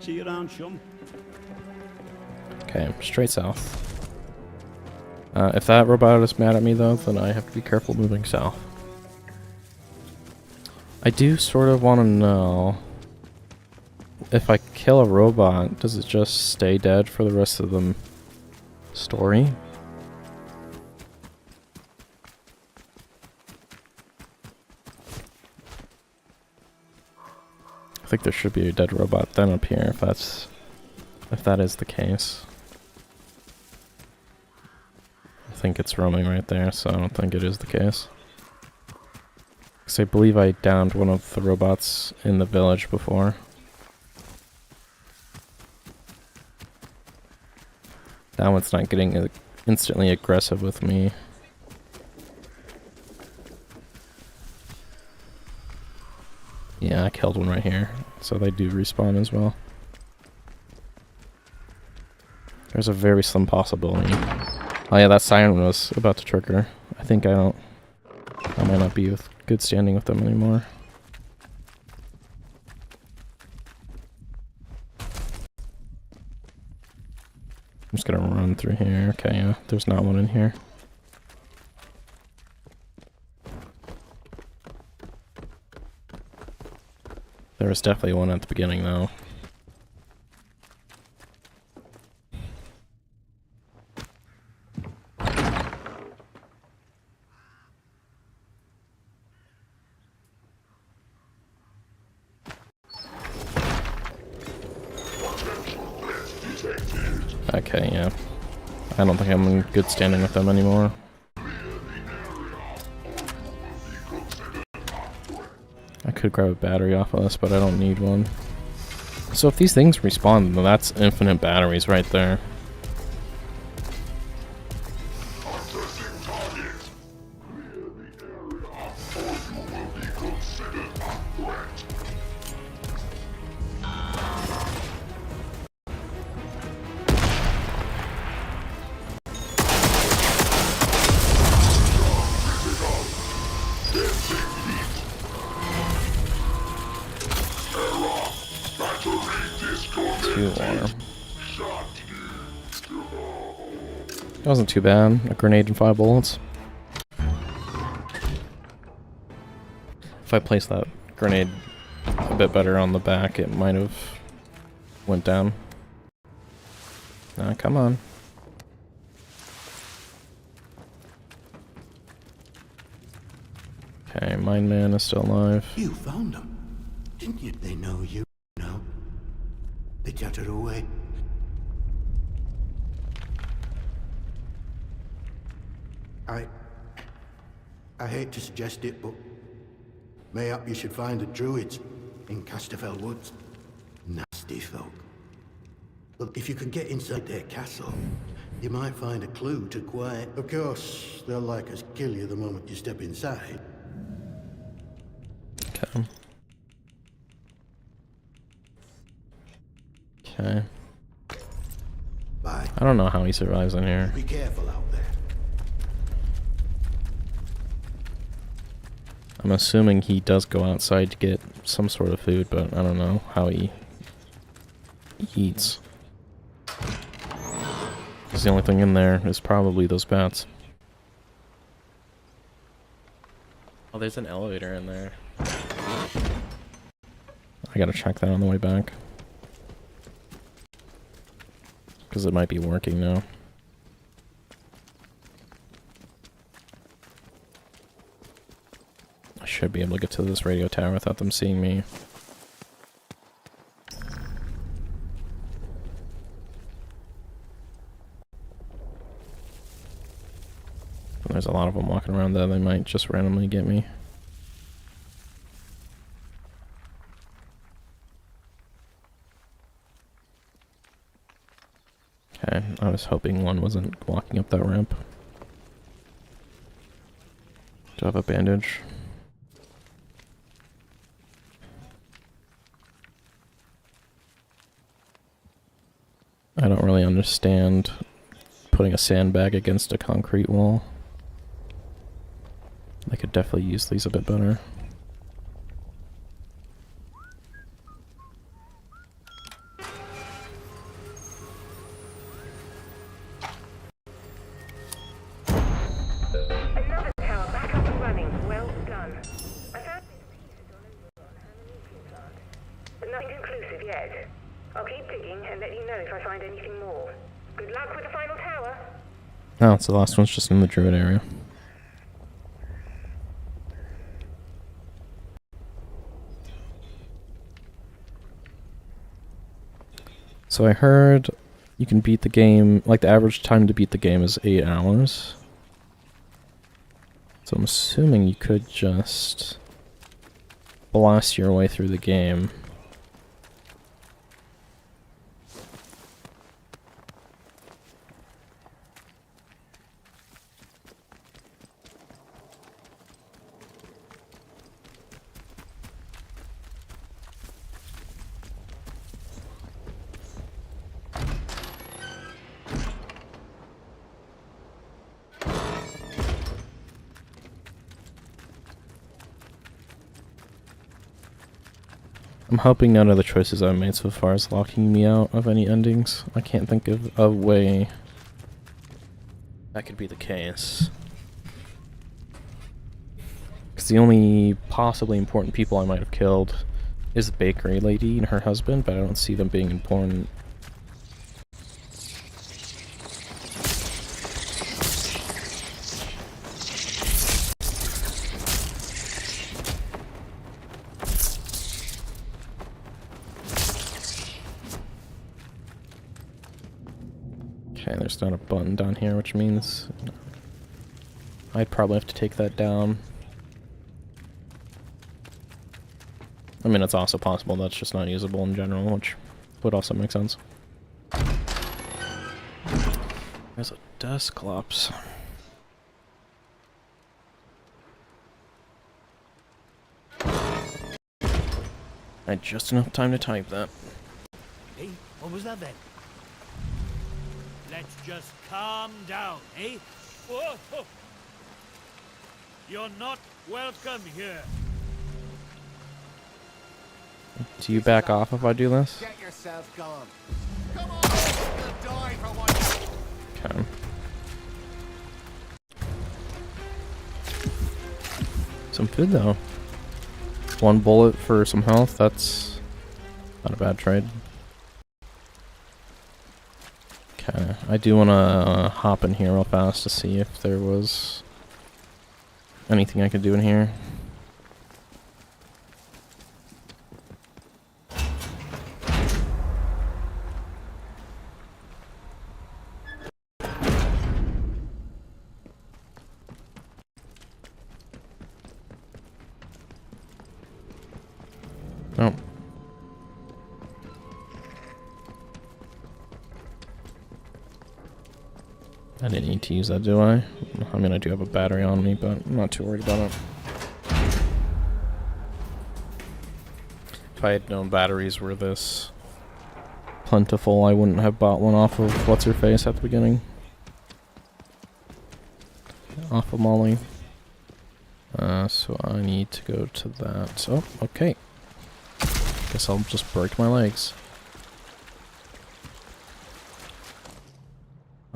Speaker 3: See you around, chum.
Speaker 1: Okay, straight south. If that robot is mad at me though, then I have to be careful moving south. I do sort of want to know... If I kill a robot, does it just stay dead for the rest of the story? I think there should be a dead robot then up here if that is the case. I think it's roaming right there, so I don't think it is the case. Because I believe I downed one of the robots in the village before. That one's not getting instantly aggressive with me. Yeah, I killed one right here, so they do respawn as well. There's a very slim possibility. Oh yeah, that siren was about to trigger. I think I might not be with good standing with them anymore. I'm just gonna run through here. Okay, yeah, there's not one in here. There was definitely one at the beginning, though. Okay, yeah. I don't think I'm in good standing with them anymore. I could grab a battery off of this, but I don't need one. So if these things respawn, then that's infinite batteries right there. That wasn't too bad. A grenade and 5 bullets. If I placed that grenade a bit better on the back, it might have went down. Come on. Okay, Mind Man is still alive.
Speaker 8: You found them, didn't you? They know you now. They jutted away. I hate to suggest it, but mayhap you should find the druids in Casterfell Woods. Nasty folk. Look, if you can get inside their castle, you might find a clue to quiet. Of course, they'll like us kill you the moment you step inside.
Speaker 1: Okay. Okay.
Speaker 8: Bye.
Speaker 1: I don't know how he survives in here.
Speaker 8: Be careful out there.
Speaker 1: I'm assuming he does go outside to get some sort of food, but I don't know how he eats. Because the only thing in there is probably those bats. Oh, there's an elevator in there. I gotta check that on the way back. Because it might be working now. I should be able to get to this radio tower without them seeing me. There's a lot of them walking around there, they might just randomly get me. Okay, I was hoping one wasn't walking up that ramp. Do I have a bandage? I don't really understand putting a sandbag against a concrete wall. I could definitely use these a bit better.
Speaker 2: Another tower back up and running. Well done. I found pieces all over on Hammermeeting plant, but nothing conclusive yet. I'll keep digging and let you know if I find anything more. Good luck with the final tower.
Speaker 1: Oh, it's the last one's just in the druid area. So I heard you can beat the game, like the average time to beat the game is 8 hours. So I'm assuming you could just blast your way through the game. I'm hoping none of the choices I've made so far is locking me out of any endings. I can't think of a way that could be the case. Because the only possibly important people I might have killed is the bakery lady and her husband, but I don't see them being important. Okay, there's not a button down here, which means I'd probably have to take that down. I mean, it's also possible that's just not usable in general, which would also make sense. There's a Dusclops. I had just enough time to type that.
Speaker 7: Hey, what was that then?
Speaker 9: Let's just calm down, eh? Whoa, whoa. You're not welcome here.
Speaker 1: Do you back off if I do this?
Speaker 7: Get yourself gone. Come on, you'll die for one.
Speaker 1: Okay. Some food though. 1 bullet for some health, that's not a bad trade. Okay, I do want to hop in here real fast to see if there was anything I could do in here. Oh. I didn't need to use that, do I? I mean, I do have a battery on me, but I'm not too worried about it. If I had known batteries were this plentiful, I wouldn't have bought one off of What's-Her-Face at the beginning. Off of Molly. So I need to go to that. Oh, okay. Guess I'll just break my legs.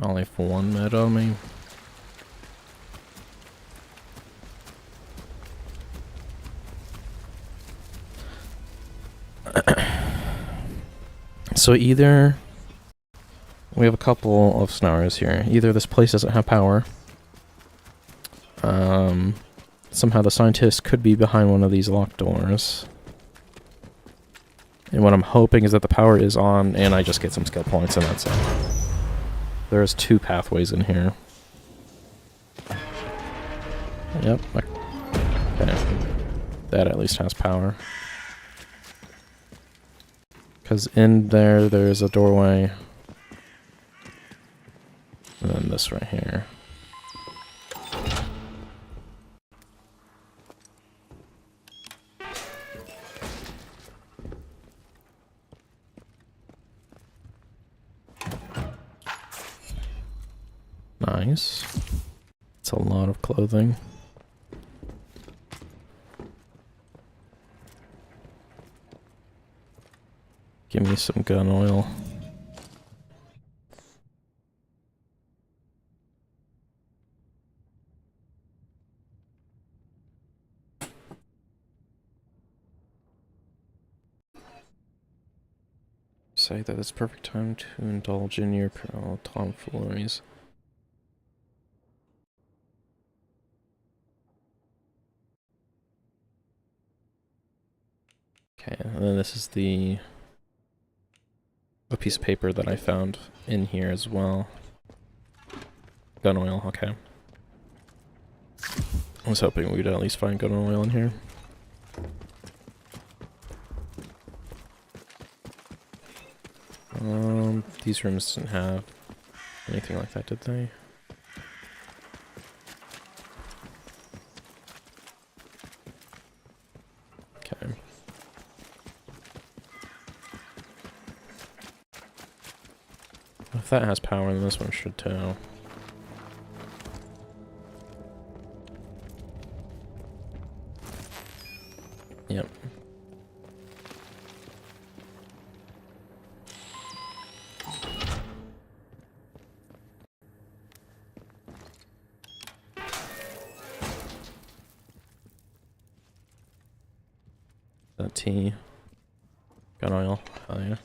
Speaker 1: Only for 1 med on me. So either we have a couple of scenarios here. Either this place doesn't have power. Somehow the scientist could be behind one of these locked doors. And what I'm hoping is that the power is on and I just get some skill points and that's it. There's 2 pathways in here. Yep. Okay. That at least has power. Because in there, there's a doorway. And then this right here. Nice. It's a lot of clothing. Give me some gun oil. Say that it's perfect time to indulge in your tomfooleries. Okay, and then this is a piece of paper that I found in here as well. Gun oil, okay. I was hoping we'd at least find gun oil in here. These rooms didn't have anything like that, did they? Okay. If that has power, then this one should too. Yep. That tea. Gun oil. Oh yeah.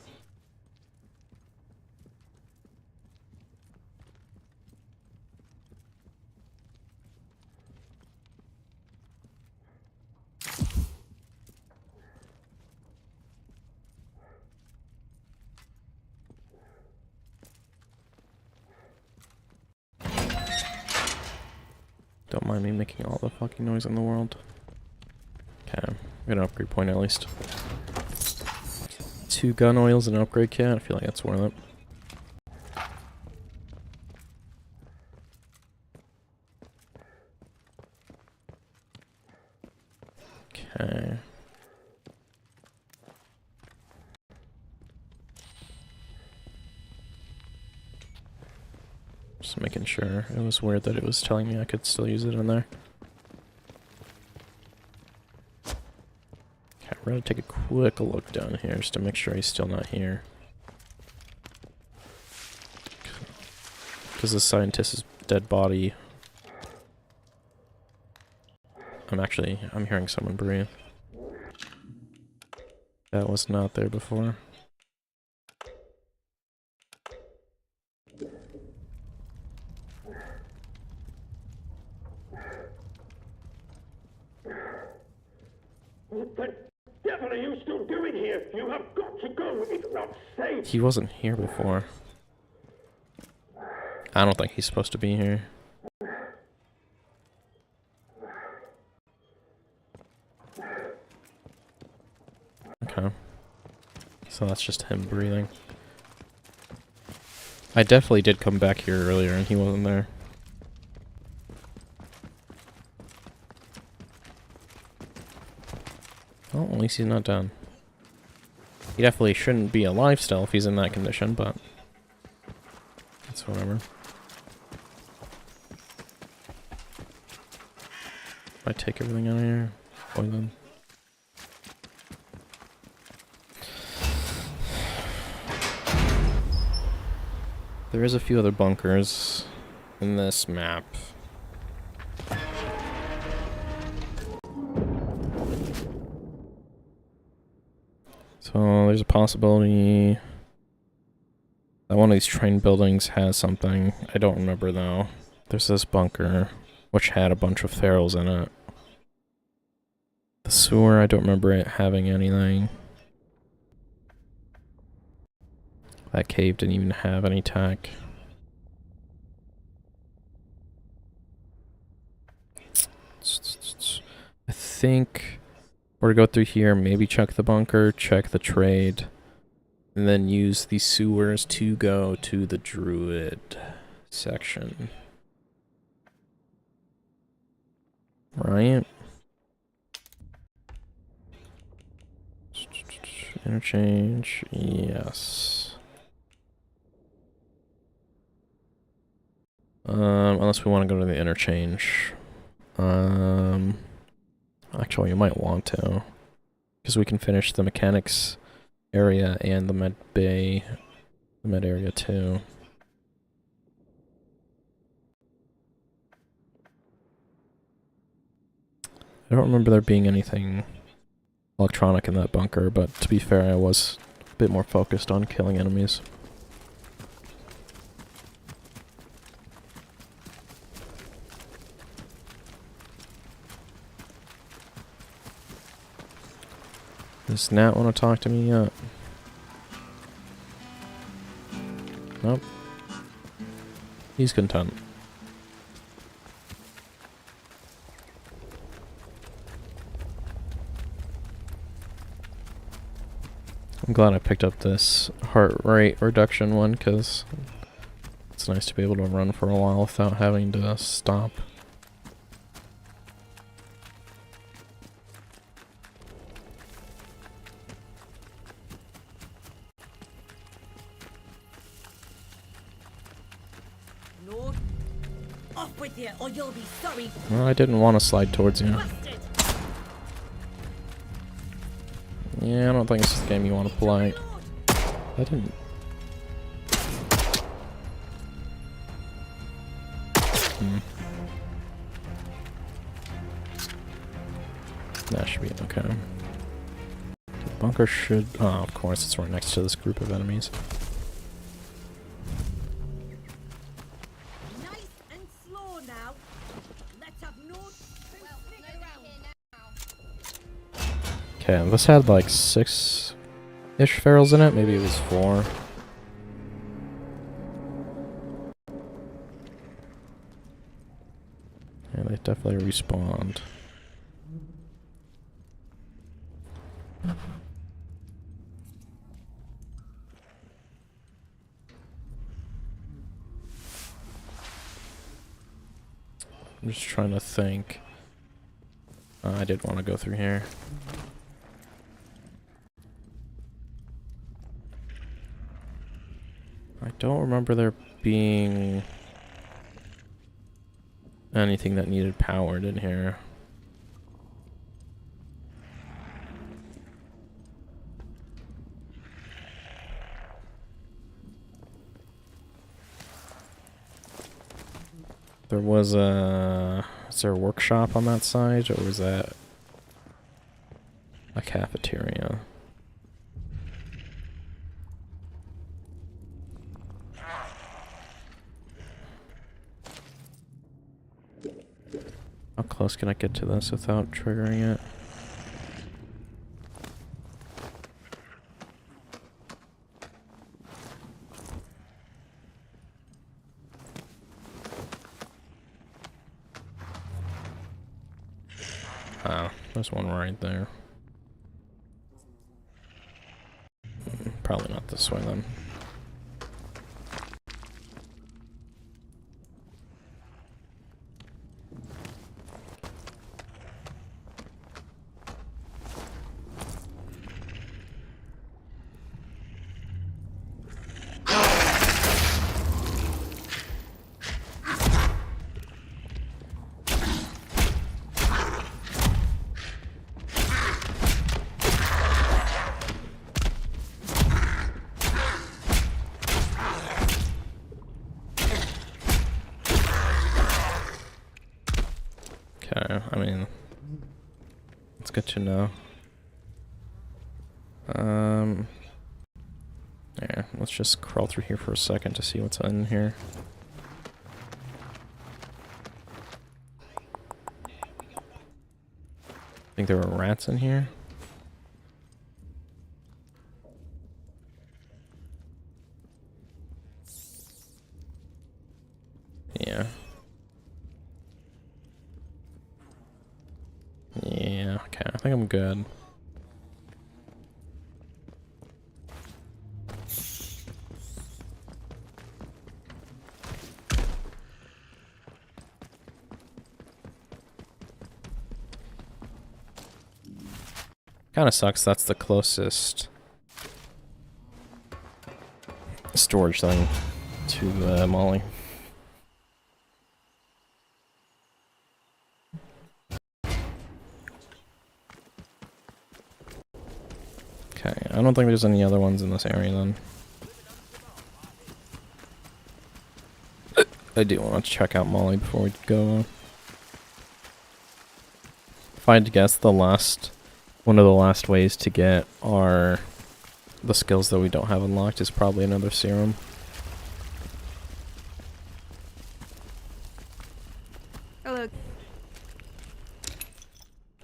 Speaker 1: Don't mind me making all the fucking noise in the world. Okay, I'm gonna upgrade point at least. 2 gun oils and upgrade kit. I feel like that's worth it. Okay. Just making sure. It was weird that it was telling me I could still use it in there. Okay, we're gonna take a quick look down here just to make sure he's still not here. Because the scientist's dead body. I'm hearing someone breathe. That was not there before.
Speaker 5: What the devil are you still doing here? You have got to go. It's not safe.
Speaker 1: He wasn't here before. I don't think he's supposed to be here. Okay. So that's just him breathing. I definitely did come back here earlier and he wasn't there. Well, at least he's not done. He definitely shouldn't be alive still if he's in that condition, but it's whatever. I take everything out of here. Poison. There is a few other bunkers in this map. So there's a possibility that one of these train buildings has something. I don't remember though. There's this bunker which had a bunch of ferals in it. The sewer, I don't remember it having anything. That cave didn't even have any tech. I think we're gonna go through here, maybe check the bunker, check the trade, and then use the sewers to go to the druid section. Right? Interchange, yes. Unless we want to go to the interchange. Actually, you might want to. Because we can finish the mechanics area and the med bay, the med area too. I don't remember there being anything electronic in that bunker, but to be fair, I was a bit more focused on killing enemies. Does Nat want to talk to me yet? Nope. He's content. I'm glad I picked up this heart rate reduction one, because it's nice to be able to run for a while without having to stop.
Speaker 4: No. Off with you, or you'll be sorry.
Speaker 1: Well, I didn't want to slide towards you.
Speaker 4: Bastard.
Speaker 1: Yeah, I don't think this is the game you want to play. I didn't. That should be okay. The bunker should... Oh, of course, it's right next to this group of enemies.
Speaker 4: Nice and slow now. Let's have no...
Speaker 1: Okay, this had like 6-ish ferals in it. Maybe it was 4. And definitely respawned. I'm just trying to think. I did want to go through here. I don't remember there being anything that needed powered in here. There was a... Is there a workshop on that side, or was that a cafeteria? How close can I get to this without triggering it? Oh, there's one right there. Probably not this way then. I mean, it's good to know. Yeah, let's just crawl through here for a second to see what's in here. Think there were rats in here? Yeah. Yeah, okay, I think I'm good. Kinda sucks that's the closest storage thing to Molly. Okay, I don't think there's any other ones in this area then. I do want to check out Molly before we go. If I had to guess, one of the last ways to get the skills that we don't have unlocked is probably another serum.
Speaker 4: Hello.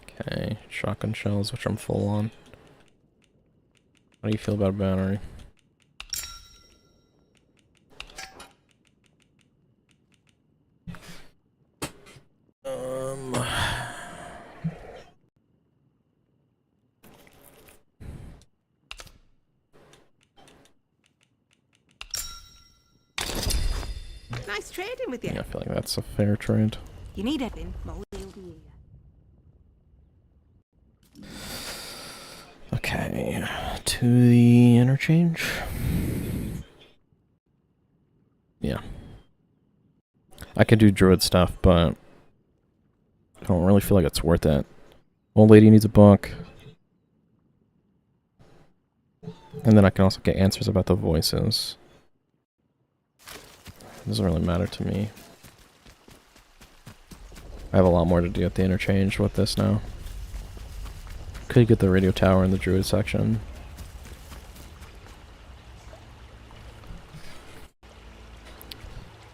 Speaker 1: Okay, shotgun shells, which I'm full on. How do you feel about a battery?
Speaker 4: Nice trading with you.
Speaker 1: Yeah, I feel like that's a fair trade.
Speaker 4: You need anything? Molly will be here.
Speaker 1: Okay, to the interchange. Yeah. I could do druid stuff, but I don't really feel like it's worth it. Old lady needs a book. And then I can also get answers about the voices. Doesn't really matter to me. I have a lot more to do at the interchange with this now. Could get the radio tower in the druid section.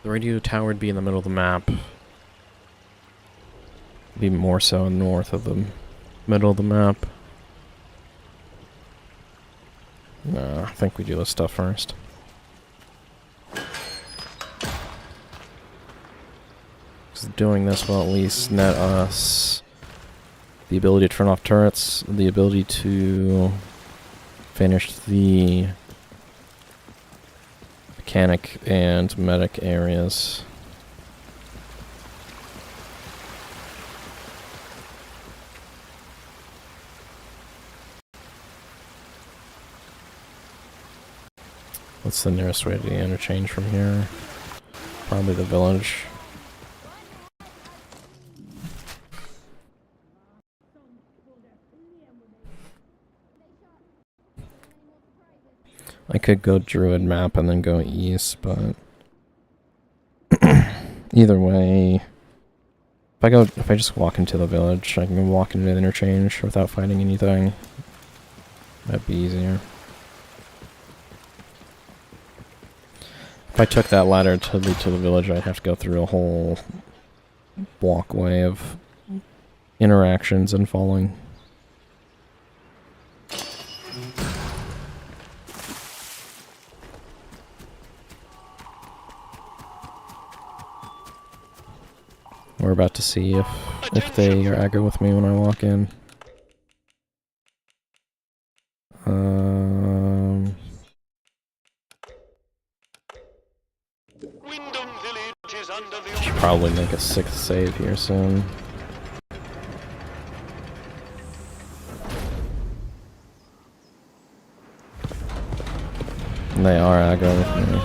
Speaker 1: The radio tower would be in the middle of the map. Be more so north of the middle of the map. No, I think we do this stuff first. Because doing this will at least net us the ability to turn off turrets, the ability to finish the mechanic and medic areas. What's the nearest way to the interchange from here? Probably the village. I could go Druid map and then go east, but either way, if I just walk into the village, I can walk into the interchange without fighting anything. That'd be easier. If I took that ladder to lead to the village, I'd have to go through a whole walkway of interactions and falling. We're about to see if they are aggro with me when I walk in. Should probably make a 6th save here soon. And they are aggro with me.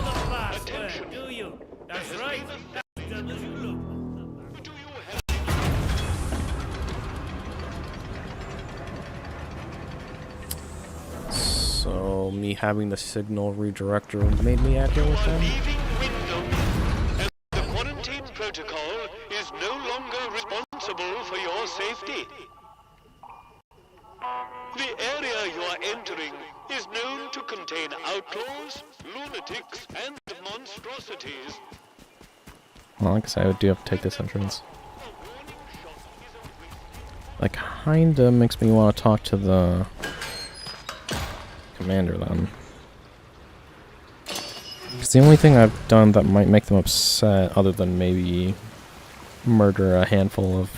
Speaker 1: So me having the signal redirector made me aggro with them.
Speaker 10: The quarantine protocol is no longer responsible for your safety. The area you are entering is known to contain outlaws, lunatics, and monstrosities.
Speaker 1: Well, I guess I do have to take this entrance. That kinda makes me want to talk to the commander then. Because the only thing I've done that might make them upset, other than maybe murder a handful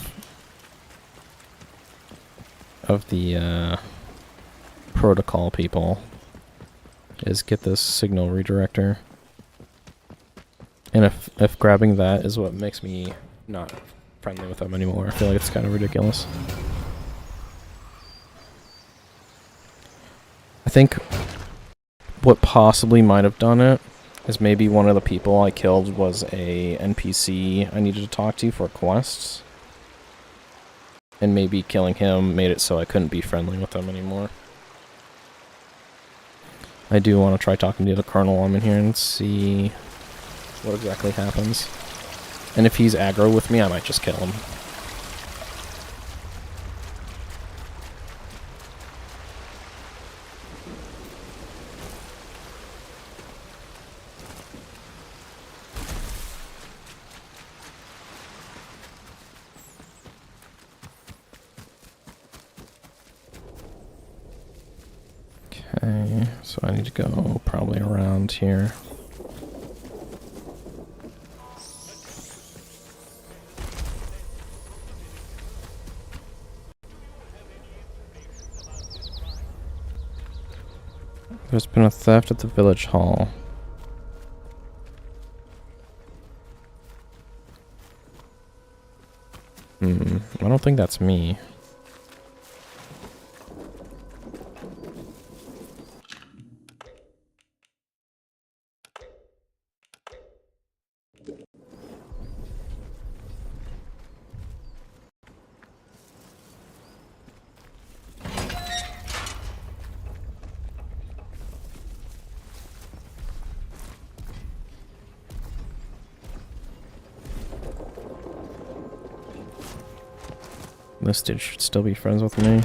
Speaker 1: of the protocol people, is get this signal redirector. And if grabbing that is what makes me not friendly with them anymore, I feel like it's kind of ridiculous. I think what possibly might have done it is maybe one of the people I killed was a NPC I needed to talk to for quests. And maybe killing him made it so I couldn't be friendly with them anymore. I do want to try talking to the colonel while I'm in here and see what exactly happens. And if he's aggro with me, I might just kill him. Okay, so I need to go probably around here. There's been a theft at the village hall. I don't think that's me. This dude should still be friends with me.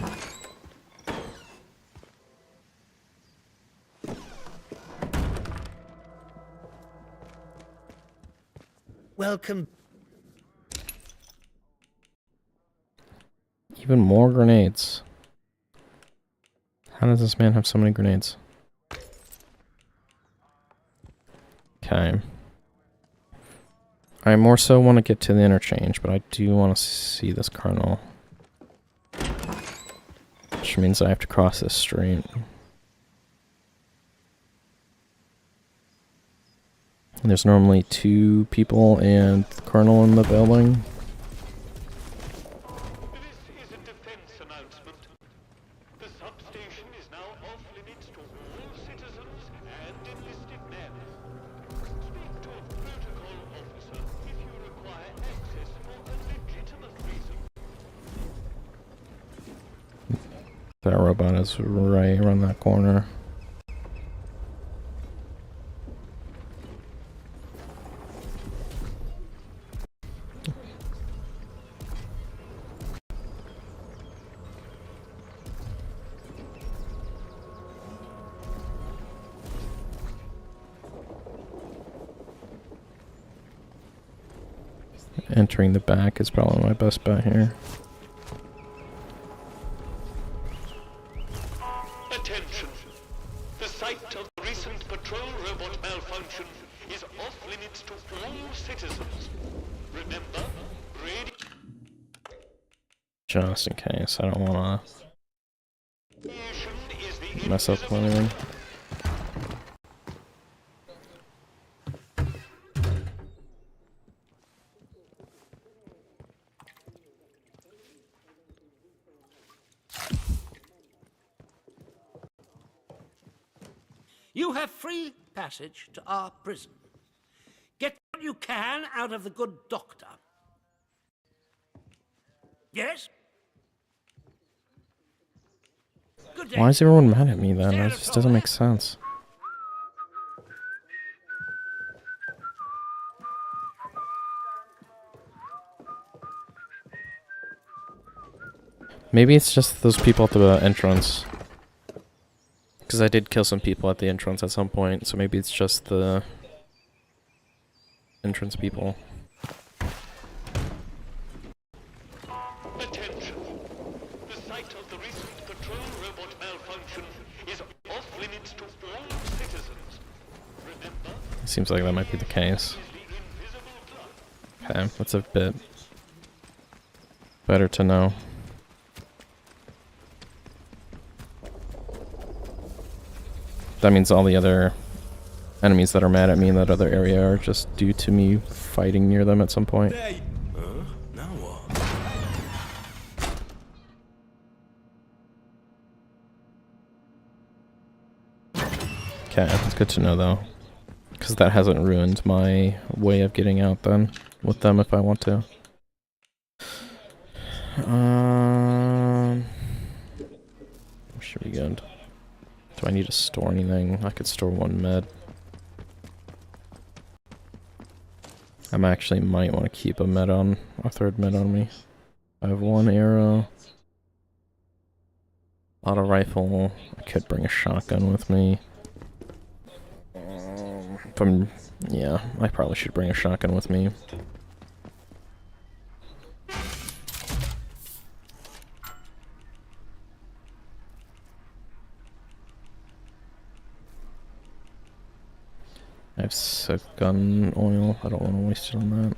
Speaker 6: Welcome.
Speaker 1: Even more grenades. How does this man have so many grenades? Okay. I more so want to get to the interchange, but I do want to see this colonel. Which means I have to cross this street. And there's normally 2 people and the colonel in the building.
Speaker 10: This is a defense announcement. The substation is now off limits to all citizens and enlisted men. Speak to a protocol officer if you require access for a legitimate reason.
Speaker 1: That robot is right around that corner. Entering the back is probably my best bet here.
Speaker 10: Attention. The site of the recent patrol robot malfunction is off limits to all citizens. Remember, radio...
Speaker 1: Just in case. I don't want
Speaker 10: is the
Speaker 1: to mess up with anything.
Speaker 6: You have free passage to our prison. Get what you can out of the good doctor. Yes? Good day.
Speaker 1: Why is everyone mad at me then? That just doesn't make sense. Maybe it's just those people at the entrance. Because I did kill some people at the entrance at some point, so maybe it's just the entrance people.
Speaker 10: Attention. The site of the recent patrol robot malfunction is off limits to all citizens. Remember,
Speaker 1: It seems like that might be the case.
Speaker 10: the invisible blood.
Speaker 1: Okay, that's a bit better to know. That means all the other enemies that are mad at me in that other area are just due to me fighting near them at some point.
Speaker 7: Now what?
Speaker 1: Okay, that's good to know though. Because that hasn't ruined my way of getting out then with them if I want to. Should be good. Do I need to store anything? I could store 1 med. I actually might want to keep a 3rd med on me. I have 1 arrow. Auto rifle. I could bring a shotgun with me. Yeah, I probably should bring a shotgun with me. I have silk gun oil. I don't want to waste it on that.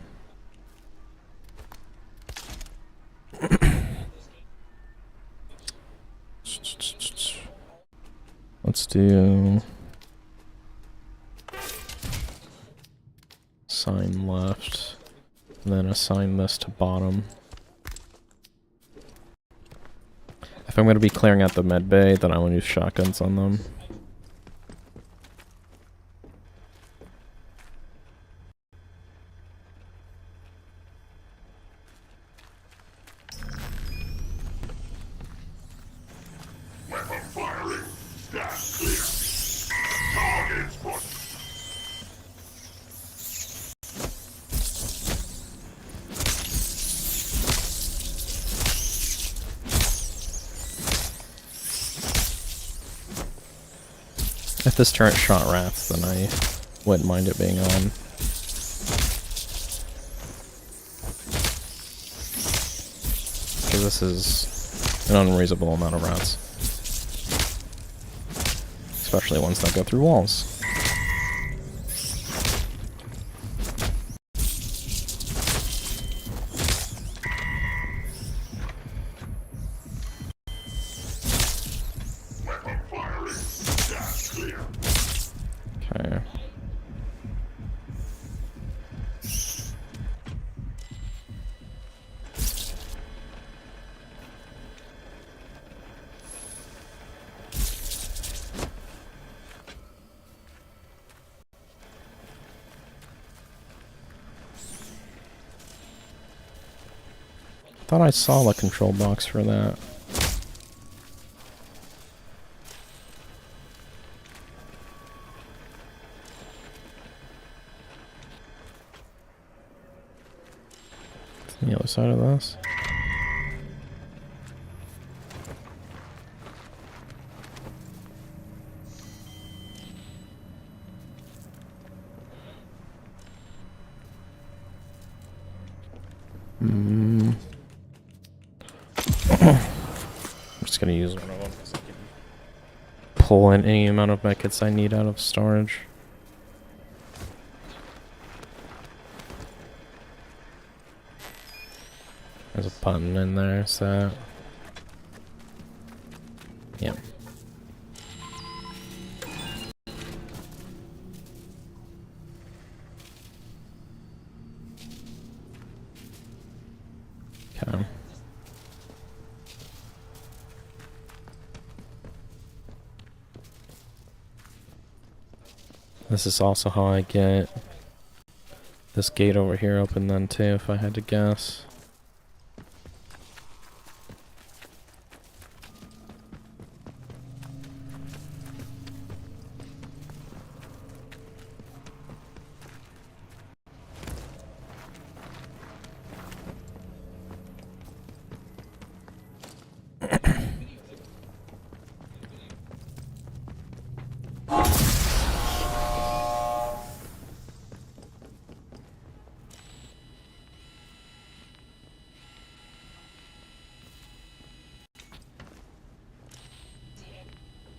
Speaker 1: Let's do sign left, and then assign this to bottom. If I'm going to be clearing out the med bay, then I want to use shotguns on them.
Speaker 5: Weapon firing. Stand clear. Target spot.
Speaker 1: If this turret shot rats, then I wouldn't mind it being on. Because this is an unreasonable amount of rats. Especially ones that go through walls. Thought I saw the control box for that. The other side of this. I'm just gonna use one of them so I can pull in any amount of medkits I need out of storage. There's a button in there, so yep. Okay. This is also how I get this gate over here open then too, if I had to guess.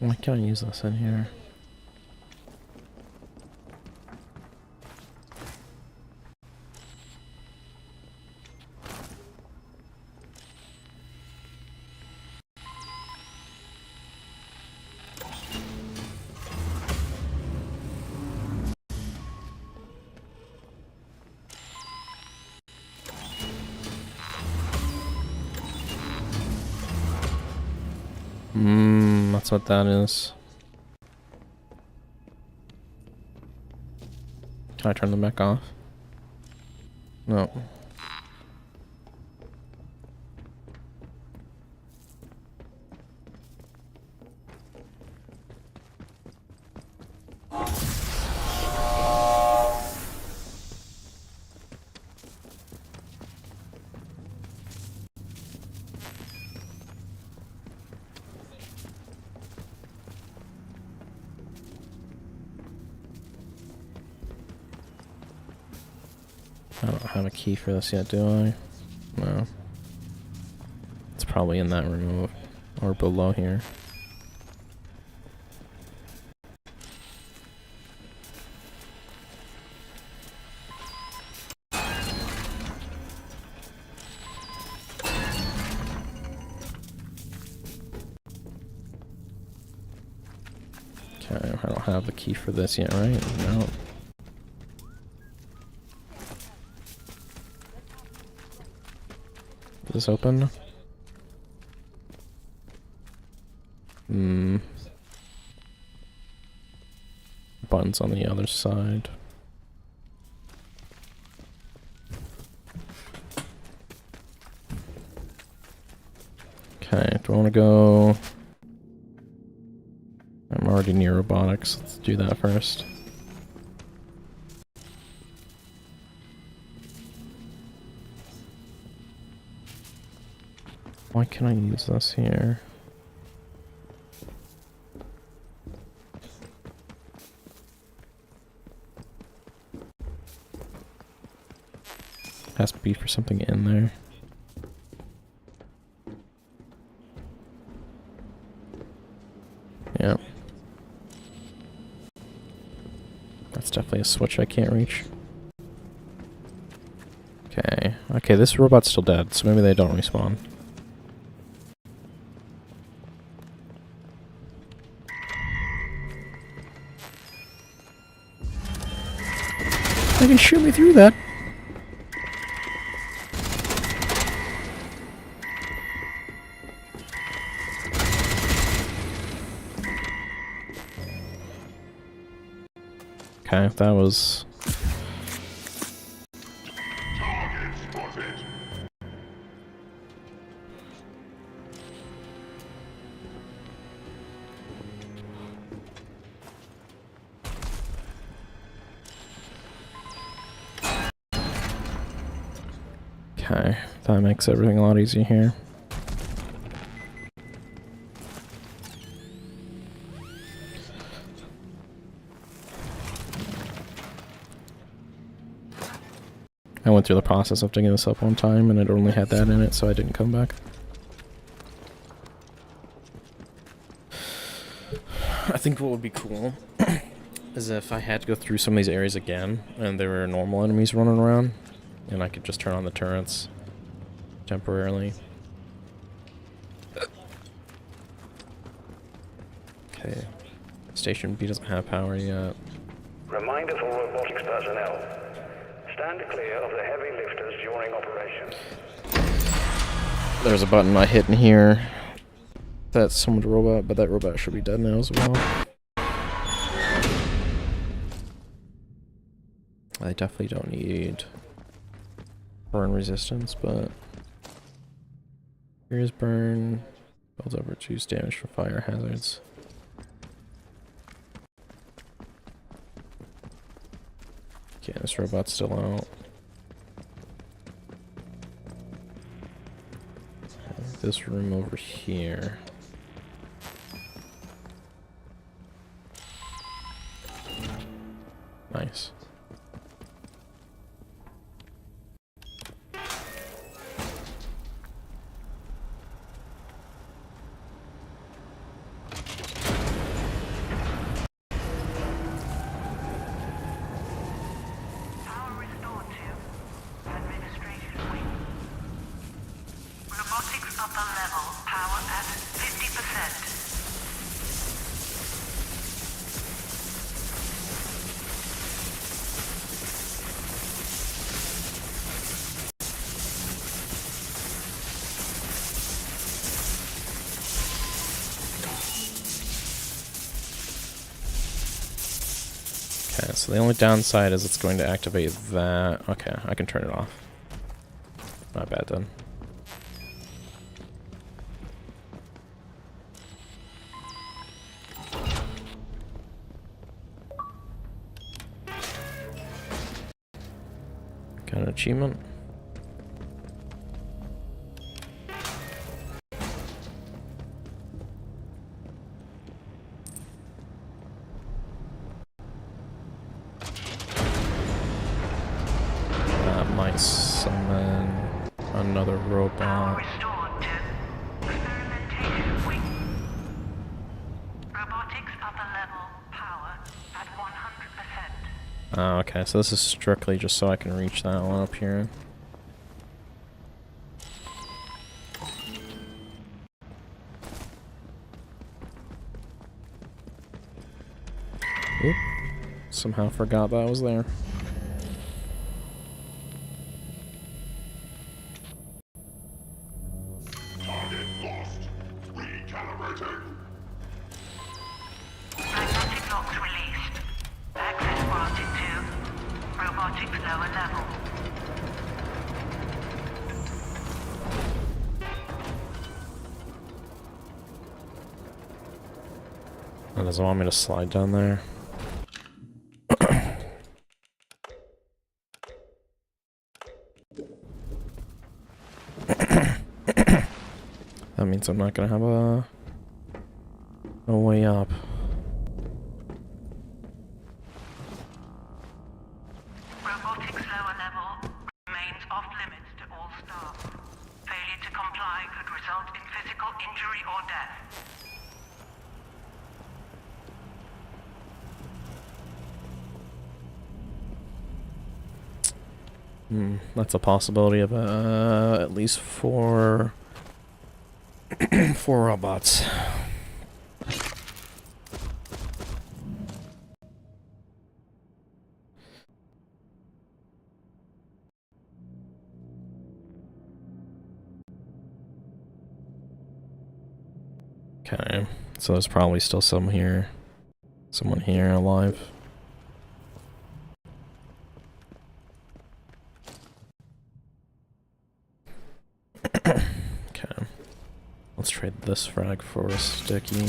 Speaker 1: Why can't I use this in here? That's what that is. Can I turn them back off? No. I don't have a key for this yet, do I? No. It's probably in that room or below here. Okay, I don't have the key for this yet, right? No. Is this open? Button's on the other side. Okay, do I want to go? I'm already near robotics. Let's do that first. Why can I use this here? Has to be for something in there. Yeah. That's definitely a switch I can't reach. Okay. Okay, this robot's still dead, so maybe they don't respawn. They can shoot me through that. Okay, that was... Okay, that makes everything a lot easier here. I went through the process of digging this up one time and it only had that in it, so I didn't come back. I think what would be cool is if I had to go through some of these areas again and there were normal enemies running around and I could just turn on the turrets temporarily. Okay. Station B doesn't have power yet.
Speaker 5: Reminder for robotics personnel. Stand clear of the heavy lifters during operation.
Speaker 1: There's a button I hit in here. That's someone's robot, but that robot should be dead now as well. I definitely don't need burn resistance, but here's burn. Builds up reduced damage from fire hazards. Okay, this robot's still out. This room over here. Nice.
Speaker 2: Power restored to administration wing. Robotics upper level, power at 50%.
Speaker 1: Okay, so the only downside is it's going to activate that. Okay, I can turn it off. Not bad then. Got an achievement. That might summon another robot.
Speaker 2: Restored to experimentation wing. Robotics upper level, power at 100%.
Speaker 1: Oh, okay, so this is strictly just so I can reach that one up here. Oop. Somehow forgot that I was there.
Speaker 2: Magnetic locks released. Access granted to robotics lower level.
Speaker 1: It doesn't want me to slide down there. That means I'm not gonna have a way up.
Speaker 2: Robotics lower level remains off limits to all staff. Failure to comply could result in physical injury or death.
Speaker 1: That's a possibility of at least four robots. Okay, so there's probably still someone here alive. Okay, let's trade this frag for a sticky.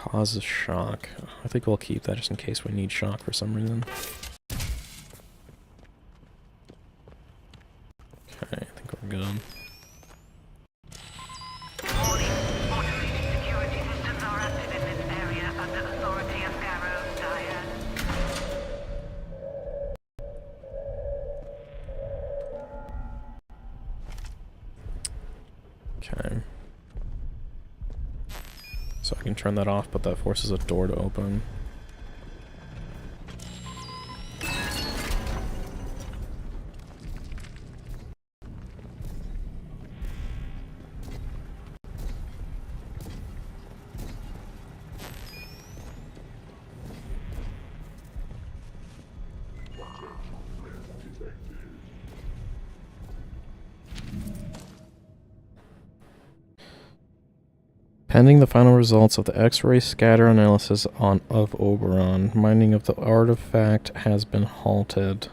Speaker 1: Causes shock. I think we'll keep that just in case we need shock for some reason. Okay, I think we're good. Okay. So I can turn that off, but that forces a door to open. Pending the final results of the X-ray scatter analysis of Oberon, mining of the artifact has been halted.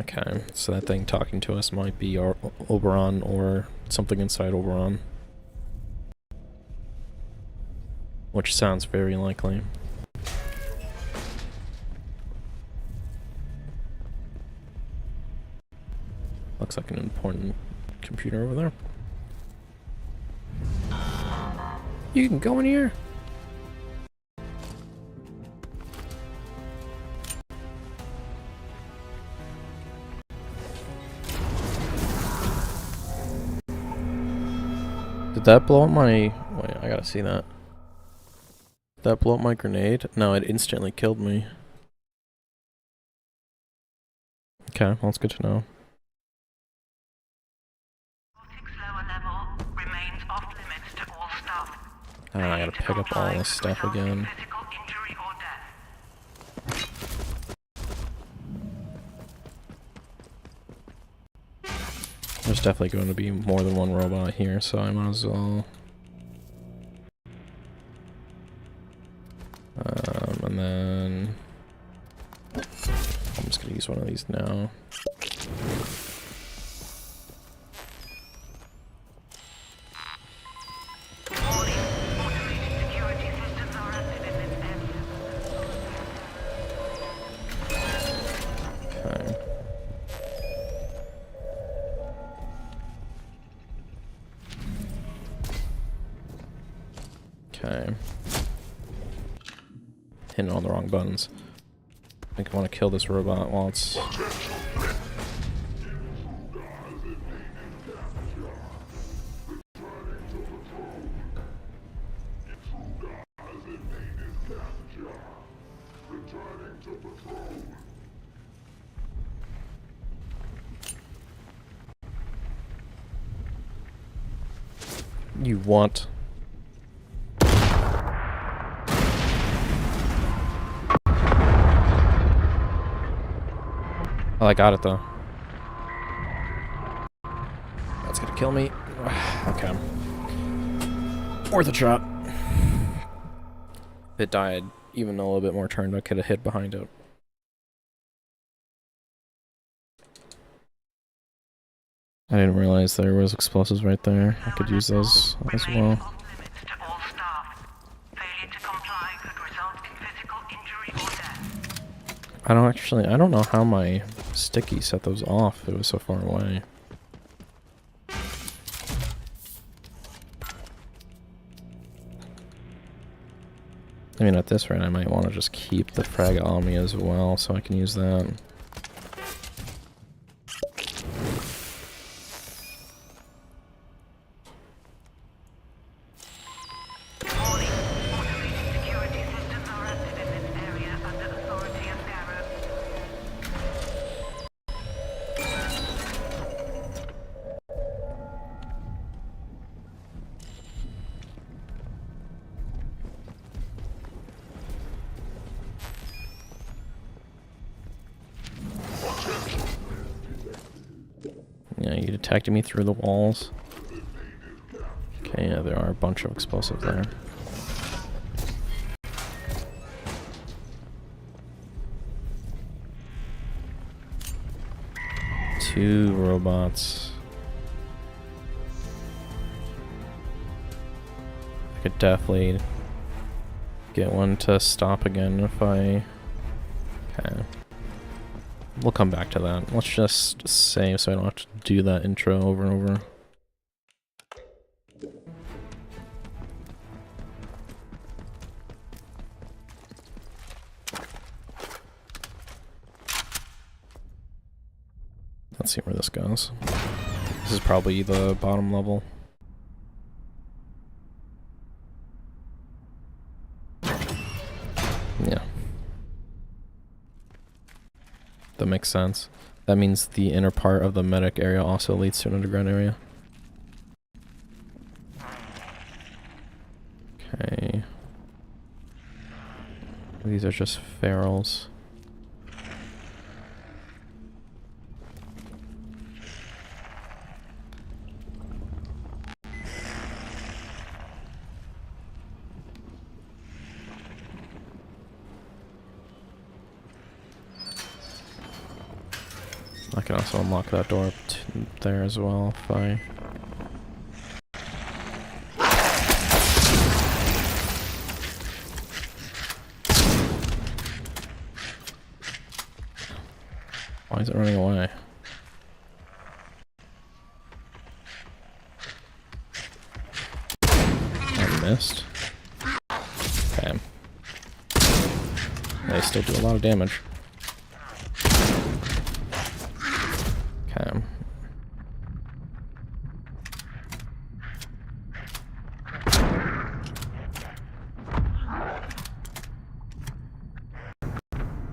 Speaker 1: Okay, so that thing talking to us might be our Oberon or something inside Oberon. Which sounds very likely. Looks like an important computer over there. You can go in here. Did that blow up my... Wait, I gotta see that. Did that blow up my grenade? No, it instantly killed me. Okay, well, that's good to know. I gotta pick up all this stuff again. There's definitely going to be more than one robot here, so I might as well... and then... I'm just gonna use one of these now. Okay. Okay. Hitting all the wrong buttons. I think I want to kill this robot while it's... You want... Oh, I got it though. That's gonna kill me. Okay. Worth a shot. If it died, even a little bit more turned, I could have hid behind it. I didn't realize there was explosives right there. I could use those as well. I don't know how my sticky set those off. It was so far away. I mean, at this rate, I might want to just keep the frag on me as well, so I can use that. Yeah, you detected me through the walls. Okay, yeah, there are a bunch of explosives there. 2 robots. I could definitely get one to stop again if I... Okay. We'll come back to that. Let's just save so I don't have to do that intro over and over. Let's see where this goes. This is probably the bottom level. Yeah. That makes sense. That means the inner part of the medic area also leads to an underground area. Okay. These are just ferals. I can also unlock that door up there as well if I... Why is it running away? I missed. Okay. They still do a lot of damage. Okay.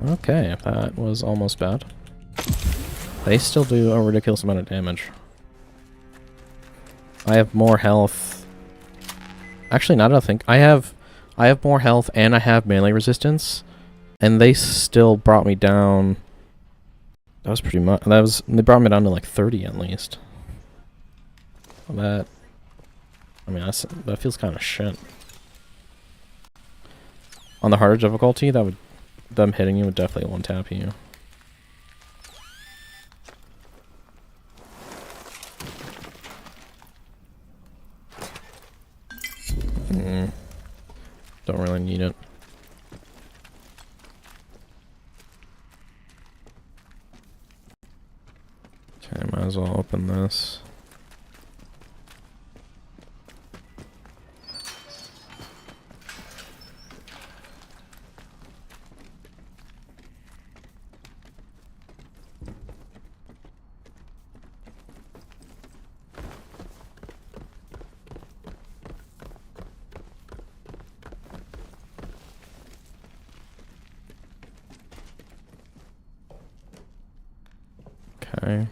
Speaker 1: Okay, that was almost bad. They still do a ridiculous amount of damage. I have more health. Actually, now that I think, I have more health and I have melee resistance, and they still brought me down. That was pretty much. They brought me down to like 30 at least. That. I mean, that feels kind of shit. On the harder difficulty, them hitting you would definitely one tap you. Don't really need it. Okay, might as well open this. Okay.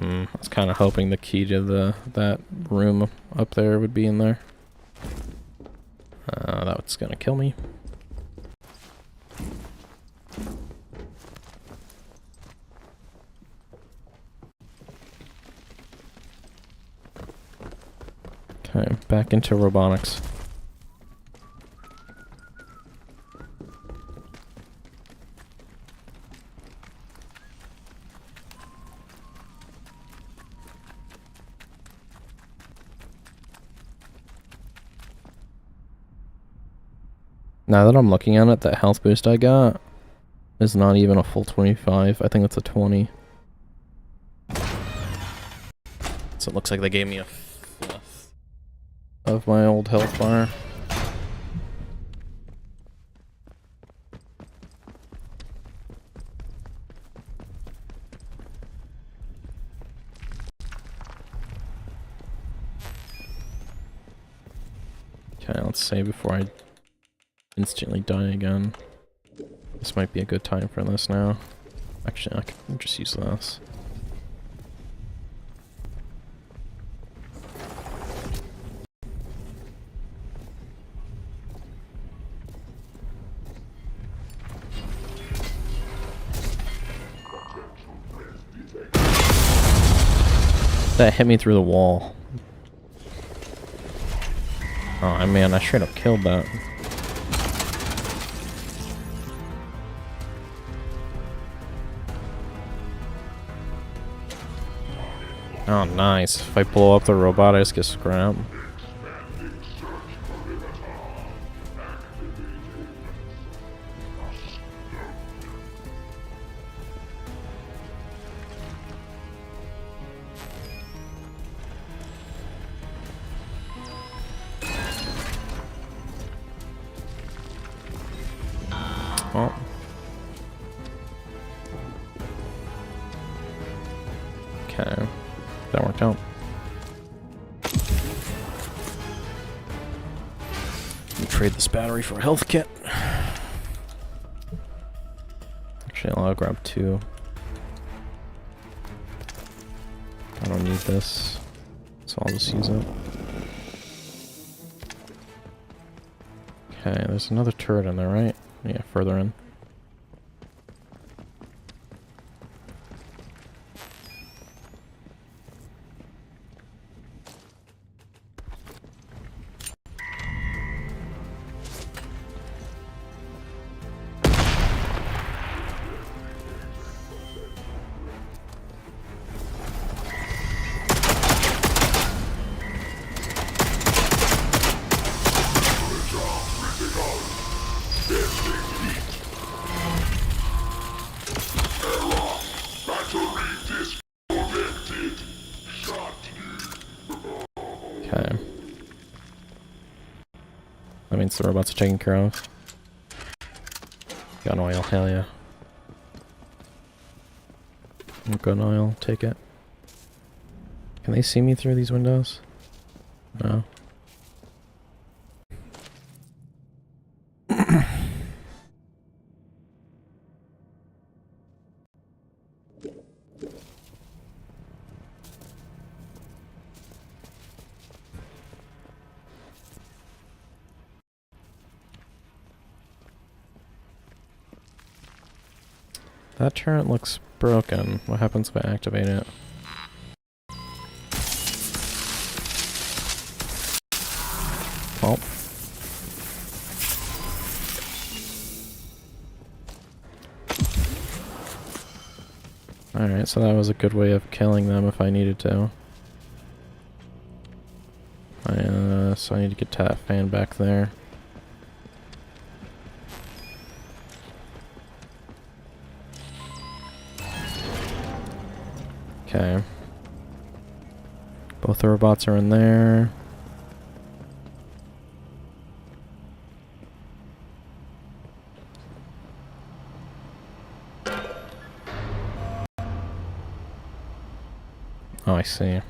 Speaker 1: I was kind of hoping the key to that room up there would be in there. That's gonna kill me. Okay, back into robotics. Now that I'm looking at it, that health boost I got is not even a full 25. I think it's a 20. So it looks like they gave me a fifth of my old health bar. Okay, let's save before I instantly die again. This might be a good time for this now. Actually, I can just use this. That hit me through the wall. Oh man, I straight up killed that. Oh nice. If I blow up the robot, I just get scrapped. Oh. Okay. That worked out. Trade this battery for a health kit. Actually, I'll grab 2. I don't need this, so I'll just use it. Okay, there's another turret in there, right? Yeah, further in. Okay. That means the robots are taken care of. Gun oil, hell yeah. Gun oil, take it. Can they see me through these windows? No. That turret looks broken. What happens if I activate it? Oh. Alright, so that was a good way of killing them if I needed to. So I need to get that fan back there. Okay. Both the robots are in there. Oh, I see.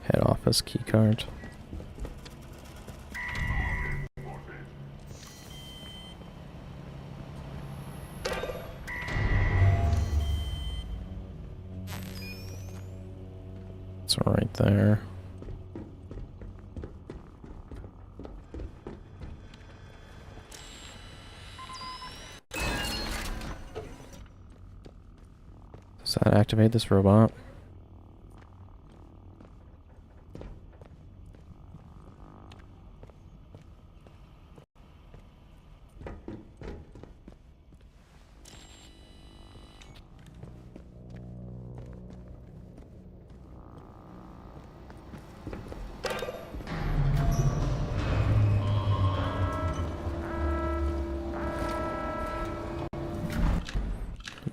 Speaker 1: Head office keycard. It's right there. Does that activate this robot?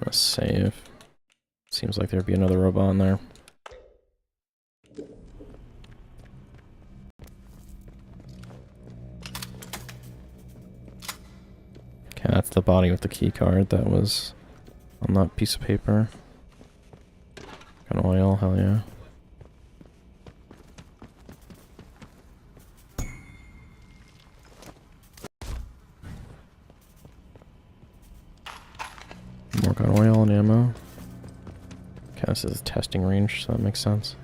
Speaker 1: Let's save. Seems like there'd be another robot in there. Okay, that's the body with the key card that was on that piece of paper. Gun oil, hell yeah. More gun oil and ammo. Okay, this is a testing range, so that makes sense.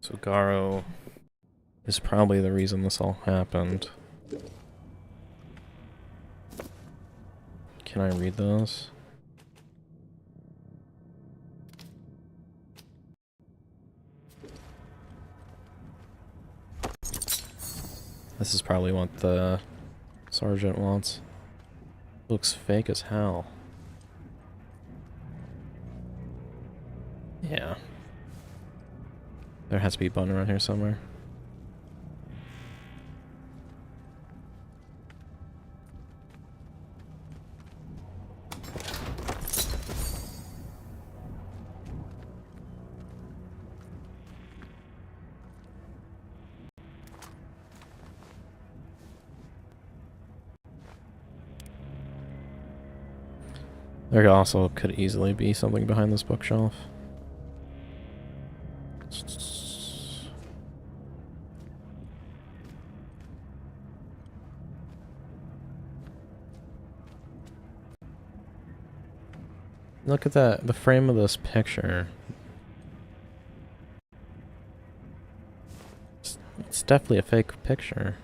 Speaker 1: So Garo is probably the reason this all happened. Can I read those? This is probably what the sergeant wants. Looks fake as hell. Yeah. There has to be a button around here somewhere. There also could easily be something behind this bookshelf. Look at that, the frame of this picture. It's definitely a fake picture.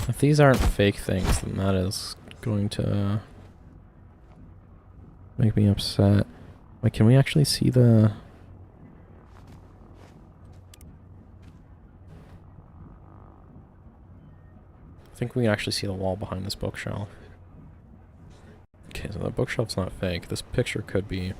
Speaker 1: If these aren't fake things, then that is going to make me upset. Wait, can we actually see the... I think we can actually see the wall behind this bookshelf. Okay, so the bookshelf's not fake. This picture could be.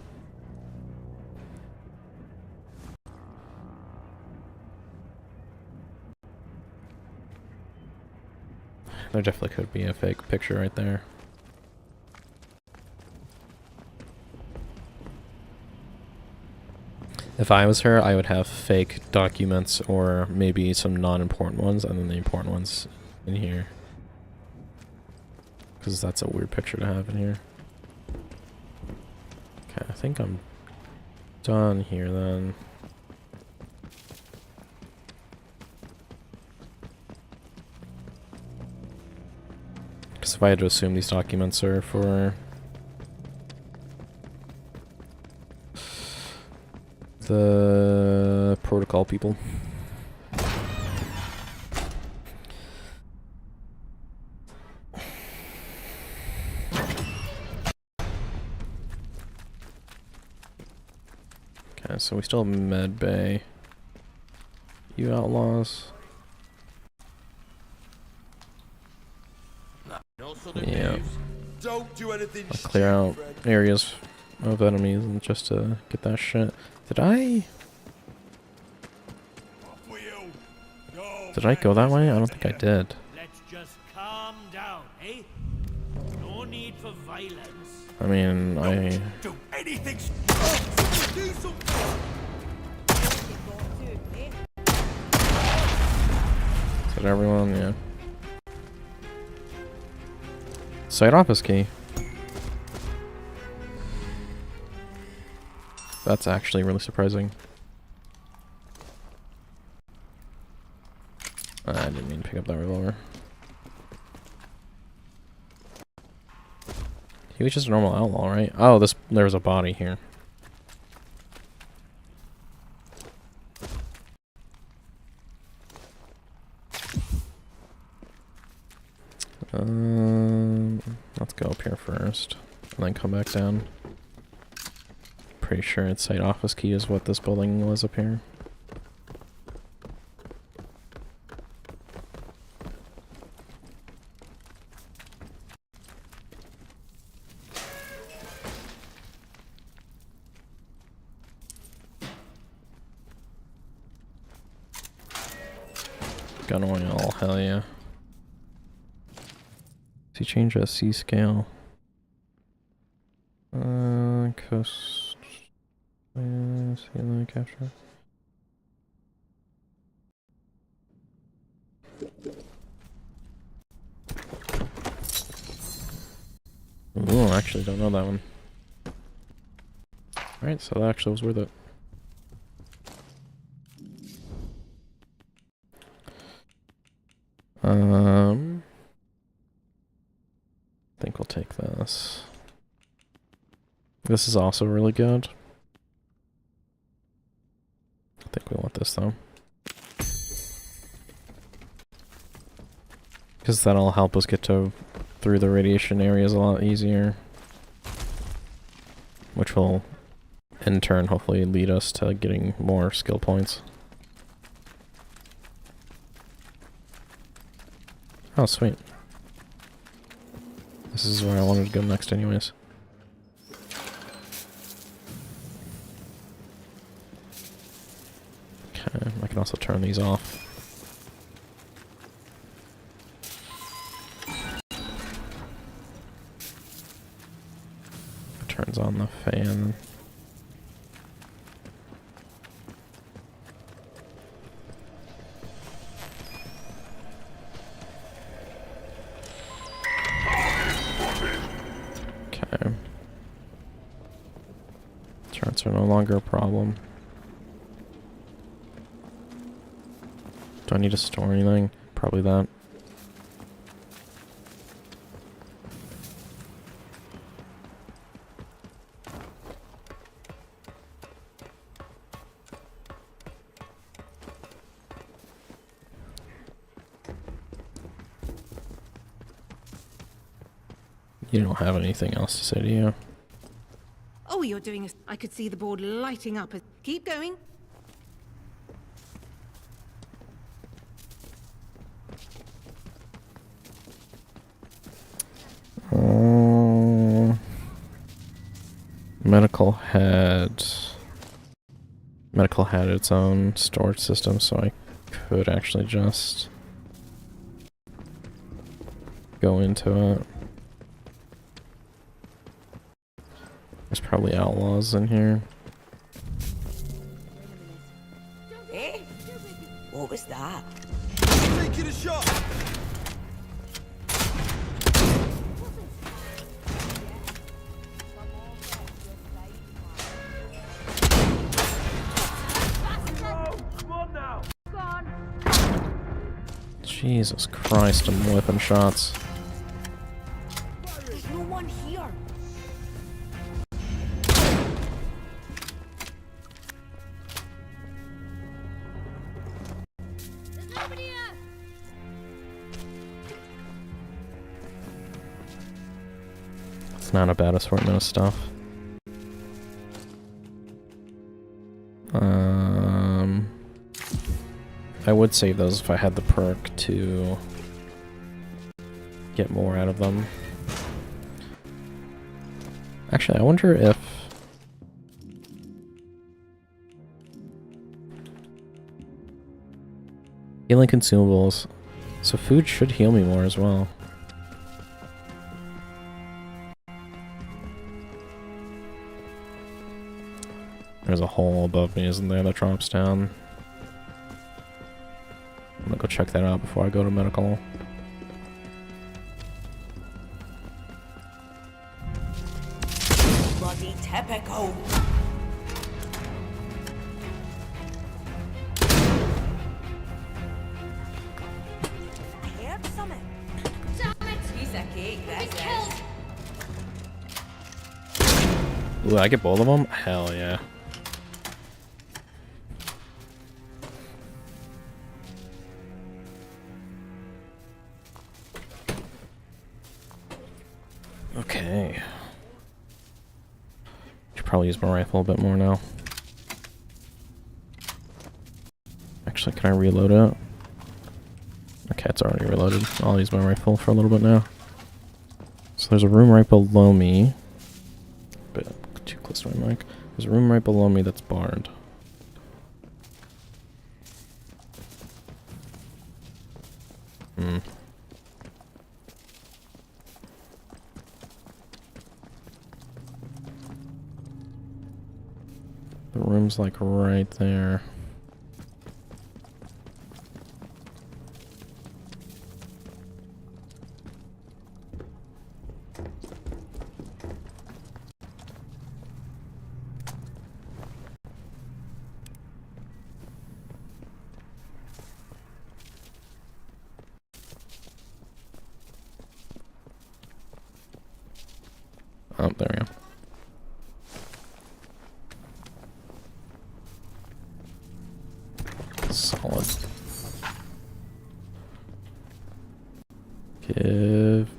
Speaker 1: There definitely could be a fake picture right there. If I was her, I would have fake documents or maybe some non-important ones and then the important ones in here. Because that's a weird picture to have in here. Okay, I think I'm done here then. Because if I had to assume these documents are for the protocol people. Okay, so we still have med bay. You outlaws. Yeah.
Speaker 7: Don't do anything.
Speaker 1: I'll clear out areas of enemies and just to get that shit. Did I go that way? I don't think I did.
Speaker 9: Let's just calm down, eh? No need for violence.
Speaker 1: I mean,
Speaker 7: Do anything.
Speaker 1: Did everyone? Yeah. Site office key. That's actually really surprising. I didn't mean to pick up that revolver. He was just a normal outlaw, right? Oh, there's a body here. Let's go up here first, and then come back down. Pretty sure its site office key is what this building was up here. Gun oil, hell yeah. See, change a C scale. Coast. Capture. Ooh, I actually don't know that one. Alright, so that actually was worth it. I think we'll take this. This is also really good. I think we want this though. Because that'll help us get through the radiation areas a lot easier. Which will, in turn, hopefully lead us to getting more skill points. Oh, sweet. This is where I wanted to go next anyways. Okay, I can also turn these off. Turns on the fan. Okay. Turrets are no longer a problem. Do I need to store anything? Probably that. You don't have anything else to say, do you?
Speaker 4: Oh, you're doing a... I could see the board lighting up. Keep going. Medical had its own storage system, so I could actually just go into it. There's probably outlaws in here. Eh? What was that?
Speaker 7: Take it a shot!
Speaker 1: Jesus Christ, I'm whipping shots.
Speaker 4: There's no one here. There's nobody here.
Speaker 1: It's not a bad assortment of stuff. I would save those if I had the perk to get more out of them. Actually, I wonder if... Healing consumables. So food should heal me more as well. There's a hole above me, isn't there, that drops down? I'm gonna go check that out before I go to medical.
Speaker 4: Bloody typical. I heard something. Damn it! Piece of cake, that's it.
Speaker 1: Ooh, I get both of them? Hell yeah. Okay. Should probably use my rifle a bit more now. Actually, can I reload it? Okay, it's already reloaded. I'll use my rifle for a little bit now. So there's a room right below me. Bit too close to my mic. There's a room right below me that's barred. The room's like right there. Oh, there we go. Solid. Give.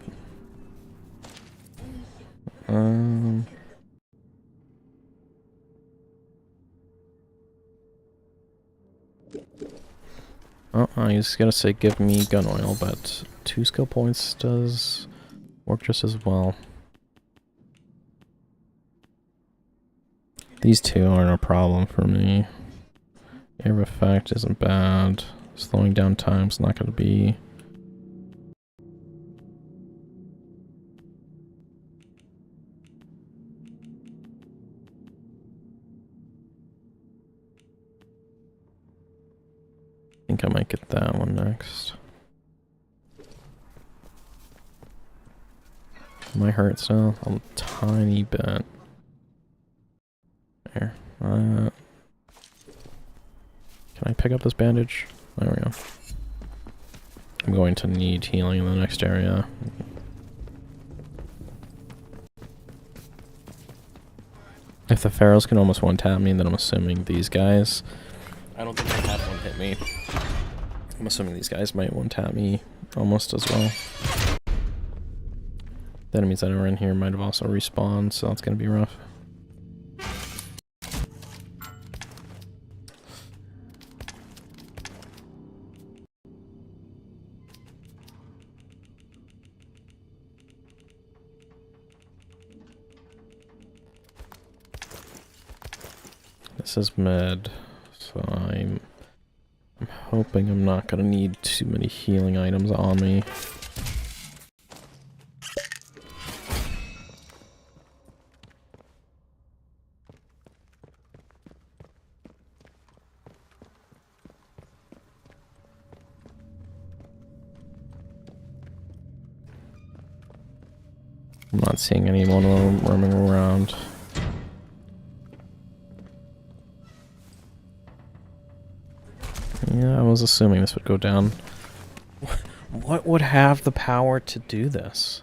Speaker 1: Oh, I was gonna say give me gun oil, but 2 skill points does work just as well. These 2 aren't a problem for me. Air effect isn't bad. Slowing down time's not gonna be. I think I might get that one next. Might hurt still a tiny bit. There. Can I pick up this bandage? There we go. I'm going to need healing in the next area. If the pharaohs can almost one-tap me, then I'm assuming these guys... I don't think they have one hit me. I'm assuming these guys might one-tap me almost as well. The enemies that are in here might have also respawned, so that's gonna be rough. This is mid, so I'm hoping I'm not gonna need too many healing items on me. I'm not seeing anyone roaming around. Yeah, I was assuming this would go down. What would have the power to do this?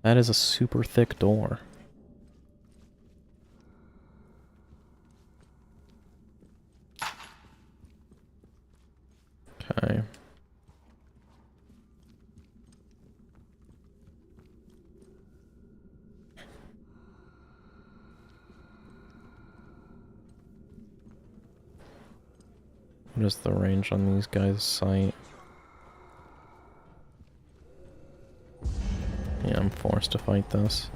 Speaker 1: That is a super thick door. Okay. What is the range on these guys' sight? Yeah, I'm forced to fight this.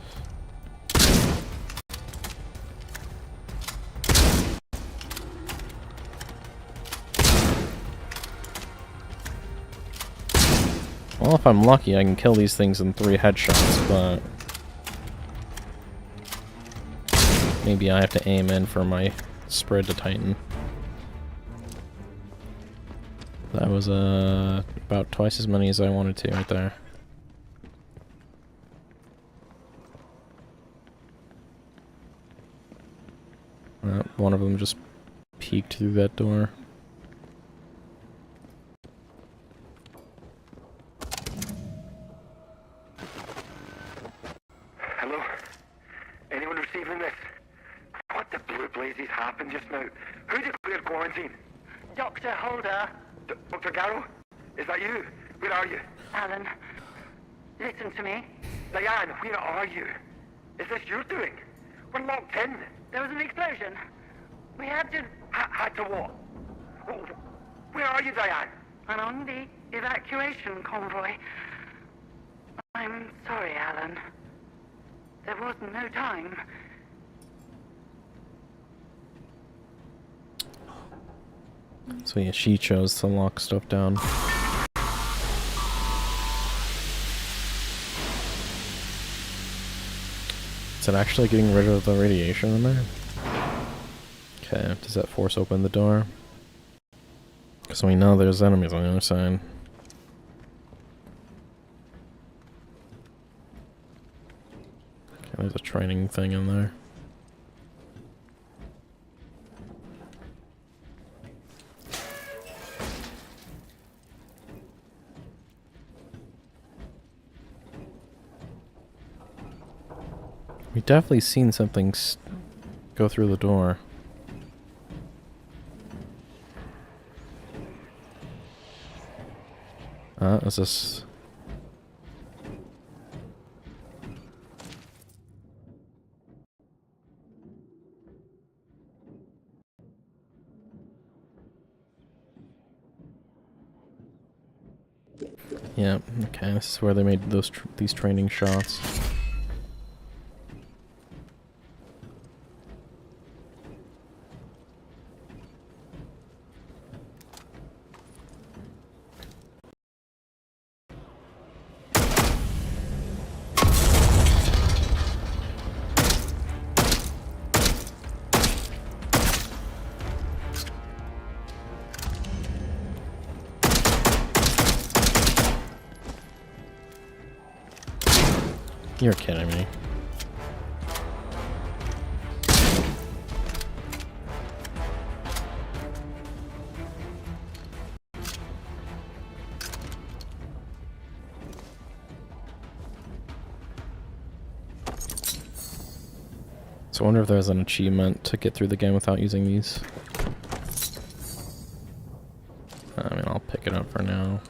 Speaker 1: Well, if I'm lucky, I can kill these things in 3 headshots, but... maybe I have to aim in for my spread to tighten. That was about twice as many as I wanted to right there. One of them just peeked through that door.
Speaker 5: Hello? Anyone receiving this? What the blue blazes happened just now? Who declared quarantine?
Speaker 2: Dr. Holder.
Speaker 5: Dr. Garrow? Is that you? Where are you?
Speaker 2: Alan, listen to me.
Speaker 5: Diane, where are you? Is this your doing? We're locked in.
Speaker 2: There was an explosion. We had to...
Speaker 5: Had to what? Where are you, Diane?
Speaker 2: I'm on the evacuation convoy. I'm sorry, Alan. There was no time.
Speaker 1: So yeah, she chose to lock stuff down. Is it actually getting rid of the radiation in there? Okay, does that force open the door? Because we know there's enemies on the other side. Okay, there's a training thing in there. We definitely seen something go through the door. Is this... Yeah, okay, this is where they made these training shots. You're kidding me. So I wonder if there's an achievement to get through the game without using these. I mean, I'll pick it up for now.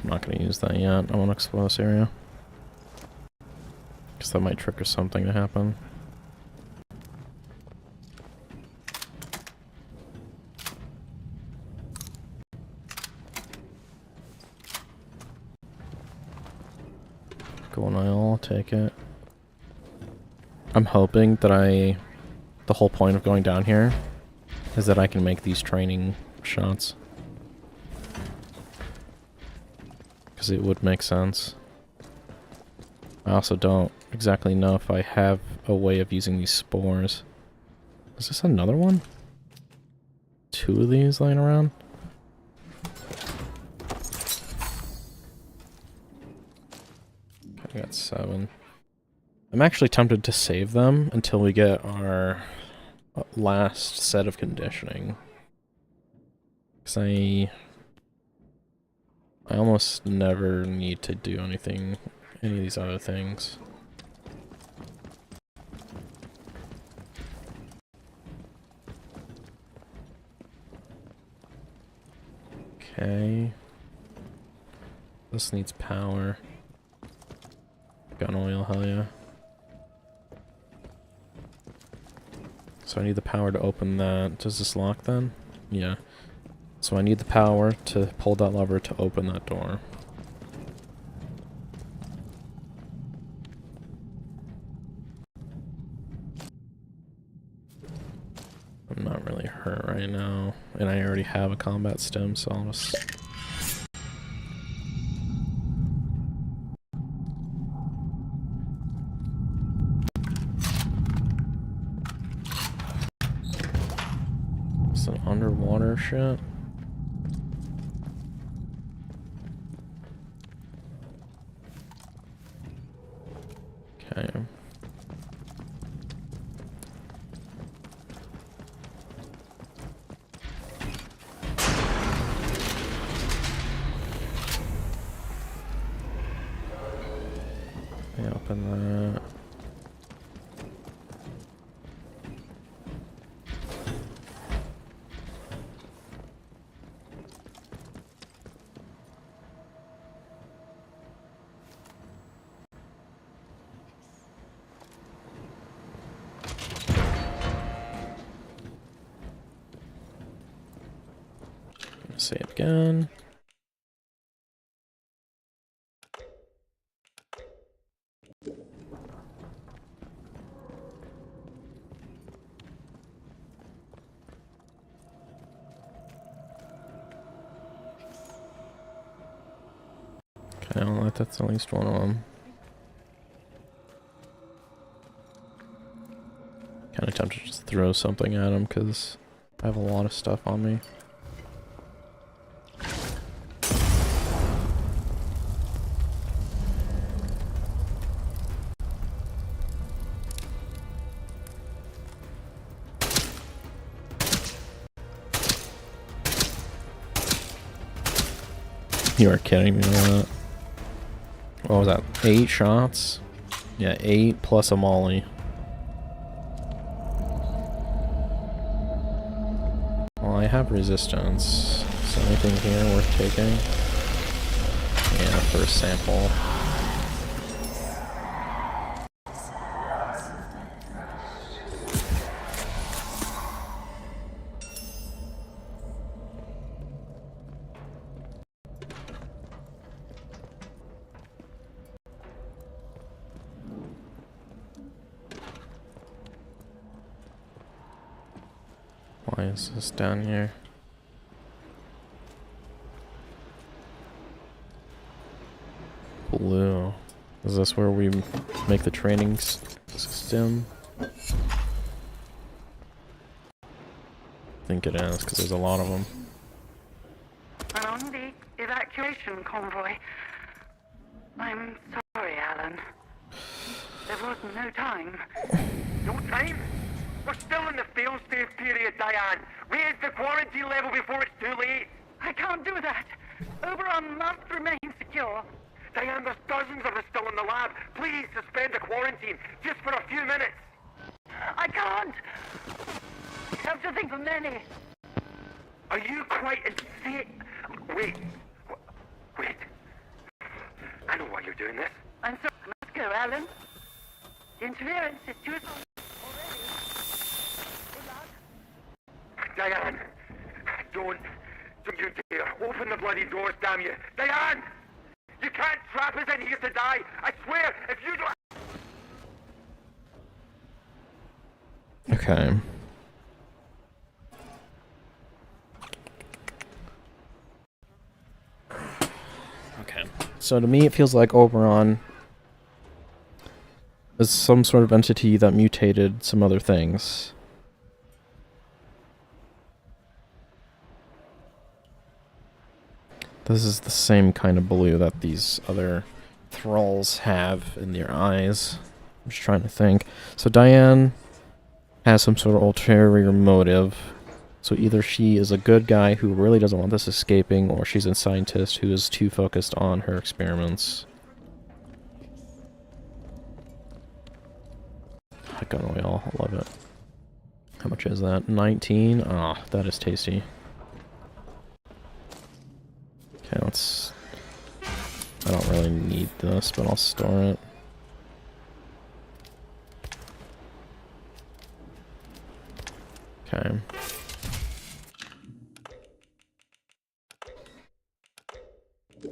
Speaker 1: I'm not going to use that yet. I want to explore this area. Because that might trigger something to happen. Go on, I'll take it. I'm hoping that the whole point of going down here is that I can make these training shots. Because it would make sense. I also don't exactly know if I have a way of using these spores. Is this another one? 2 of these laying around? Okay, I got 7. I'm actually tempted to save them until we get our last set of conditioning. Because I almost never need to do any of these other things. Okay. This needs power. Gun oil, hell yeah. So I need the power to open that. Does this lock then? Yeah. So I need the power to pull that lever to open that door. I'm not really hurt right now. And I already have a combat stim, so I'll just... It's an underwater shit. Okay. Yeah, open that. Save again. Okay, I'll let that's at least one of them. Kind of tempted to just throw something at him because I have a lot of stuff on me. You are kidding me with that. What was that? 8 shots? Yeah, 8 plus a molly. Well, I have resistance. Is there anything here worth taking? Yeah, first sample. Why is this down here? Blue. Is this where we make the training stim? I think it is, because there's a lot of them.
Speaker 2: And on the evacuation convoy. I'm sorry, Alan. There was no time.
Speaker 5: No time? We're still in the fail-safe period, Diane. Raise the quarantine level before it's too late.
Speaker 2: I can't do that. Oberon must remain secure.
Speaker 5: Diane, there's dozens of us still in the lab. Please suspend the quarantine, just for a few minutes.
Speaker 2: I can't. I have to think of many.
Speaker 5: Are you quite insane? Wait. Wait. I know why you're doing this.
Speaker 2: I'm sorry. Let's go, Alan. Interference is too small already.
Speaker 5: Diane, don't you dare. Open the bloody doors, damn you. Diane! You can't trap us in here to die. I swear, if you don't...
Speaker 1: Okay. Okay. So to me, it feels like Oberon is some sort of entity that mutated some other things. This is the same kind of blue that these other thralls have in their eyes. I'm just trying to think. So Diane has some sort of ulterior motive. So either she is a good guy who really doesn't want this escaping, or she's a scientist who is too focused on her experiments. Gun oil, I love it. How much is that? 19? Ah, that is tasty. Okay, let's... I don't really need this, but I'll store it. Okay.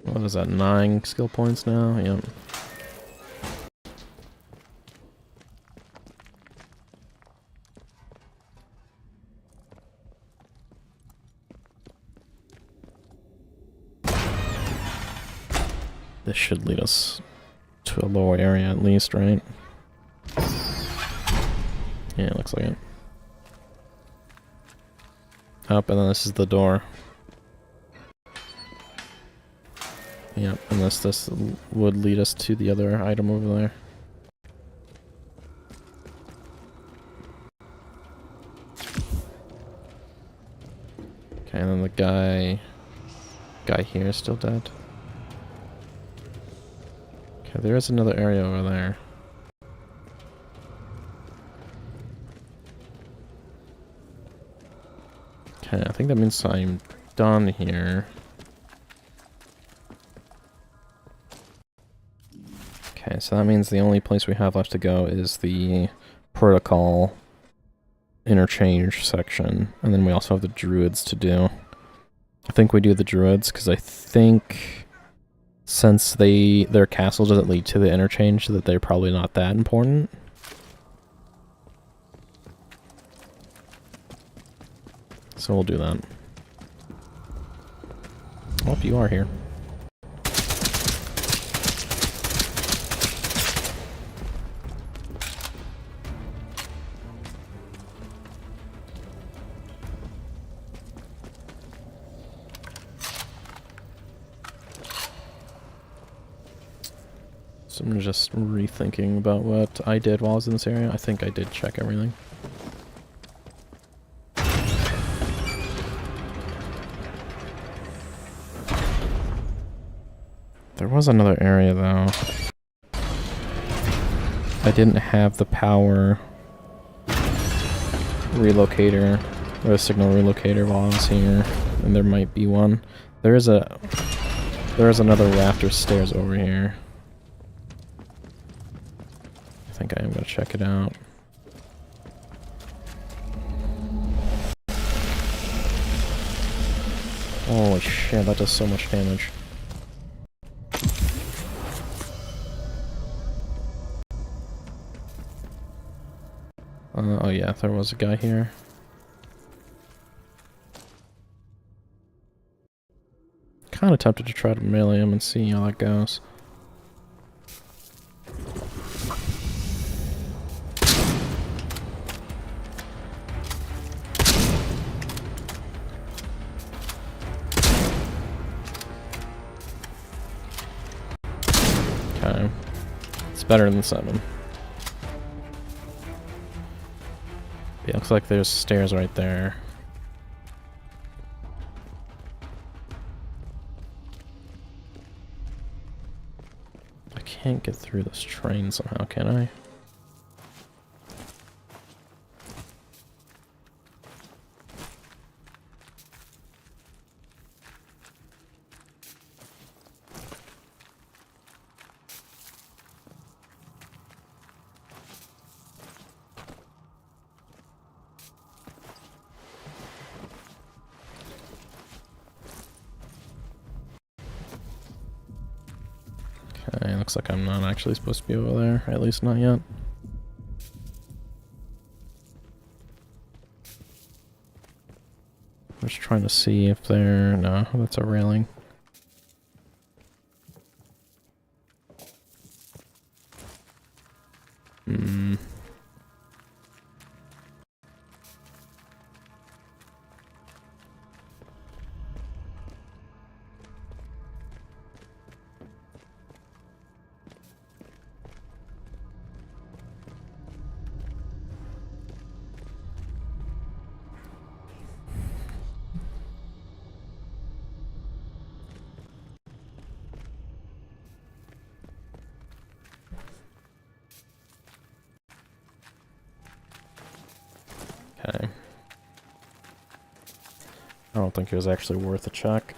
Speaker 1: What is that, 9 skill points now? Yep. This should lead us to a lower area at least, right? Yeah, it looks like it. Up, and then this is the door. Yep, and this would lead us to the other item over there. Okay, and then the guy here is still dead. Okay, there is another area over there. Okay, I think that means I'm done here. Okay, so that means the only place we have left to go is the protocol interchange section. And then we also have the druids to do. I think we do the druids because I think since their castle doesn't lead to the interchange, that they're probably not that important. So we'll do that. Oh, you are here. So I'm just rethinking about what I did while I was in this area. I think I did check everything. There was another area though. I didn't have the power relocator or a signal relocator while I was here, and there might be one. There is another rafter stairs over here. I think I am gonna check it out. Holy shit, that does so much damage. Oh yeah, there was a guy here. Kinda tempted to try to melee him and see how that goes. Okay. It's better than 7. Yeah, looks like there's stairs right there. I can't get through this train somehow, can I? Okay, looks like I'm not actually supposed to be over there, at least not yet. I'm just trying to see if there... No, that's a railing. Hmm. Okay. I don't think it was actually worth a check.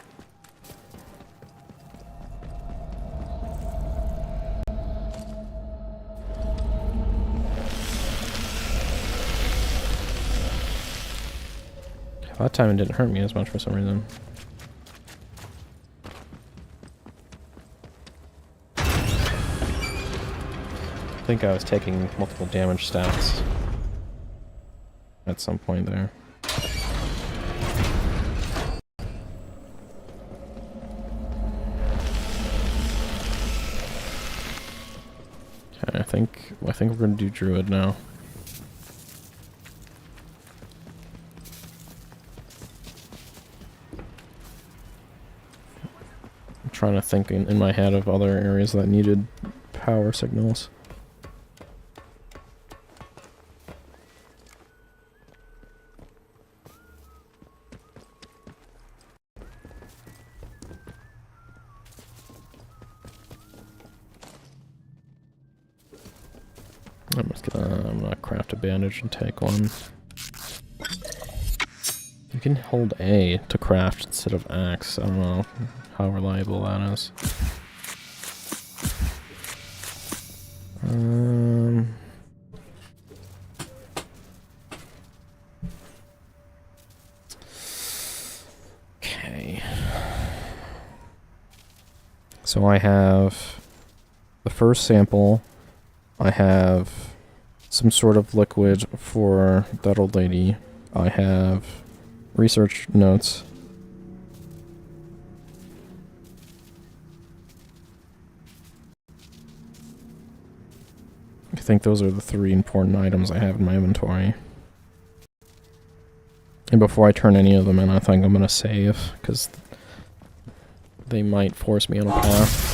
Speaker 1: That time it didn't hurt me as much for some reason. I think I was taking multiple damage stats at some point there. Okay, I think we're gonna do Druid now. I'm trying to think in my head of other areas that needed power signals. I'm gonna craft a bandage and take one. You can hold A to craft instead of X. I don't know how reliable that is. Okay. So I have the first sample. I have some sort of liquid for that old lady. I have research notes. I think those are the 3 important items I have in my inventory. And before I turn any of them in, I think I'm gonna save, because they might force me on a path.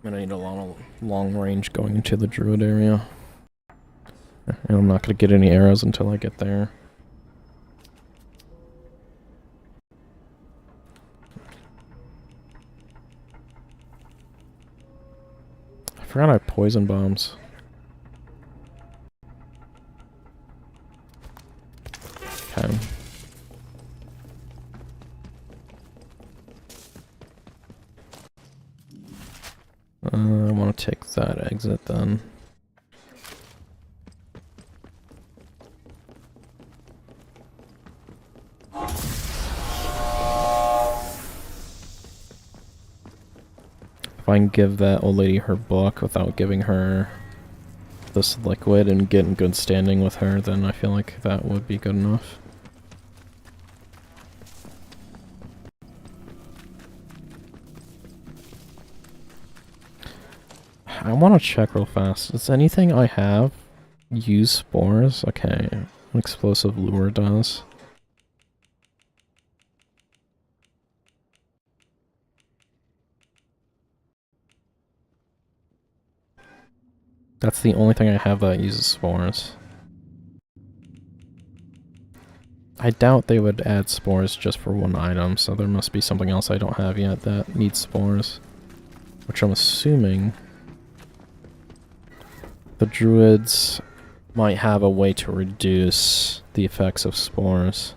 Speaker 1: I'm gonna need a lot of long range going into the druid area. And I'm not gonna get any arrows until I get there. I forgot I had poison bombs. Okay. I want to take that exit then. If I can give that old lady her book without giving her this liquid and get in good standing with her, then I feel like that would be good enough. I want to check real fast. Does anything I have use spores? Okay, an explosive lure does. That's the only thing I have that uses spores. I doubt they would add spores just for one item, so there must be something else I don't have yet that needs spores. Which I'm assuming the druids might have a way to reduce the effects of spores.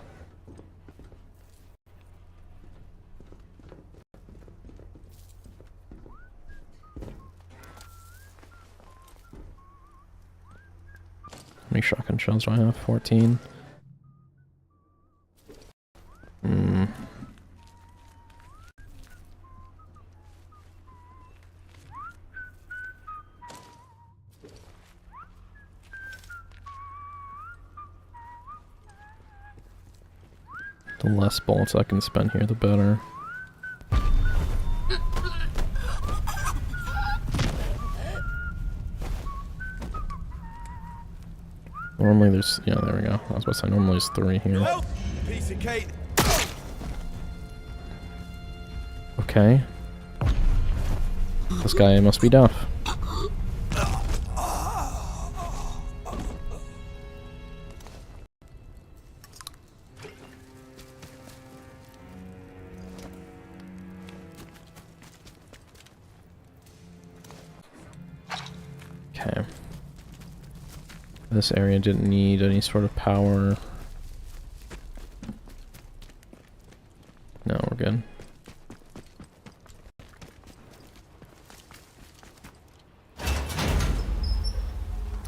Speaker 1: How many shotgun shells do I have? 14. The less bullets I can spend here, the better. Normally there's... yeah, there we go. I was about to say, normally there's 3 here.
Speaker 7: Well, piece of cake.
Speaker 1: Okay. This guy must be deaf. Okay. This area didn't need any sort of power. No, we're good.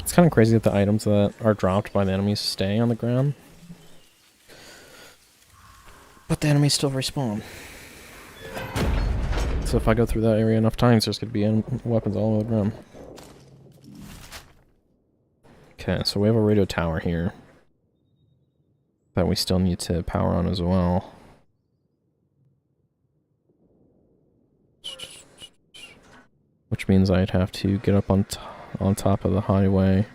Speaker 1: It's kind of crazy that the items that are dropped by the enemies stay on the ground. But the enemies still respawn. So if I go through that area enough times, there's going to be weapons all over the ground. Okay, so we have a radio tower here that we still need to power on as well. Which means I'd have to get up on top of the highway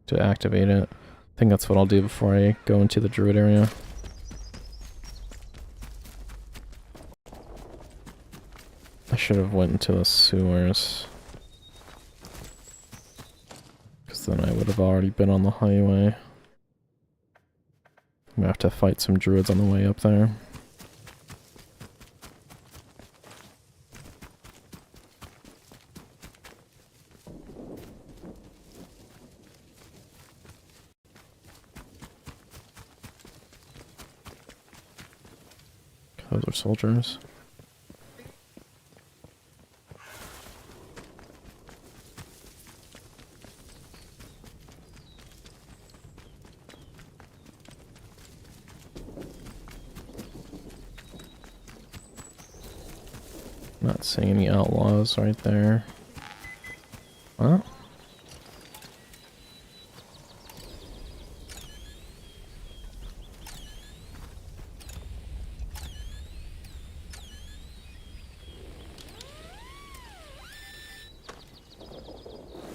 Speaker 1: to activate it. I think that's what I'll do before I go into the druid area. I should have went into the sewers. Then I would have already been on the highway. I'm gonna have to fight some druids on the way up there. Those are soldiers. Not seeing any outlaws right there. Huh?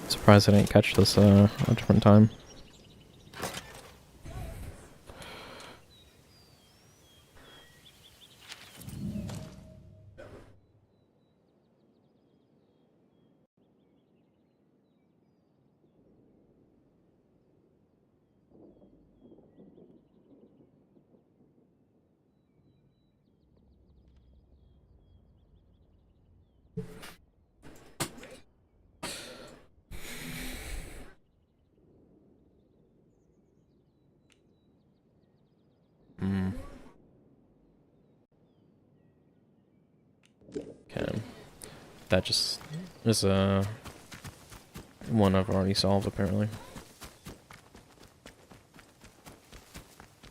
Speaker 1: Surprised I didn't catch this a different time. Okay. That just is one I've already solved apparently.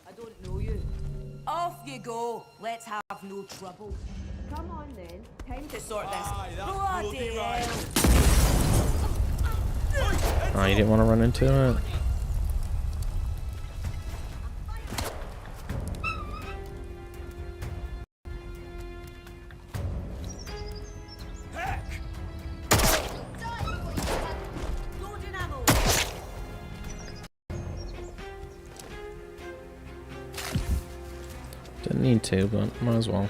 Speaker 11: I don't know you. Off you go. Let's have no trouble. Come on then. Time to sort this. Bloody hell.
Speaker 1: Oh, you didn't want to run into it?
Speaker 11: Loading ammo.
Speaker 1: Didn't need to, but might as well.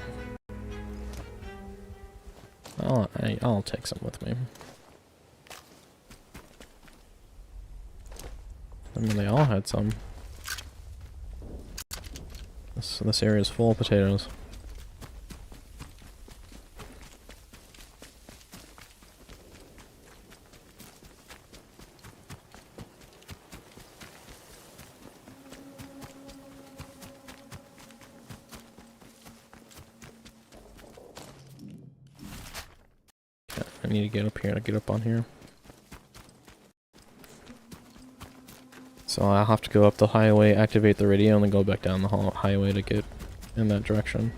Speaker 1: I'll take some with me. I mean, they all had some. This area is full of potatoes. Okay, I need to get up here to get up on here. So I'll have to go up the highway, activate the radio, and then go back down the highway to get in that direction.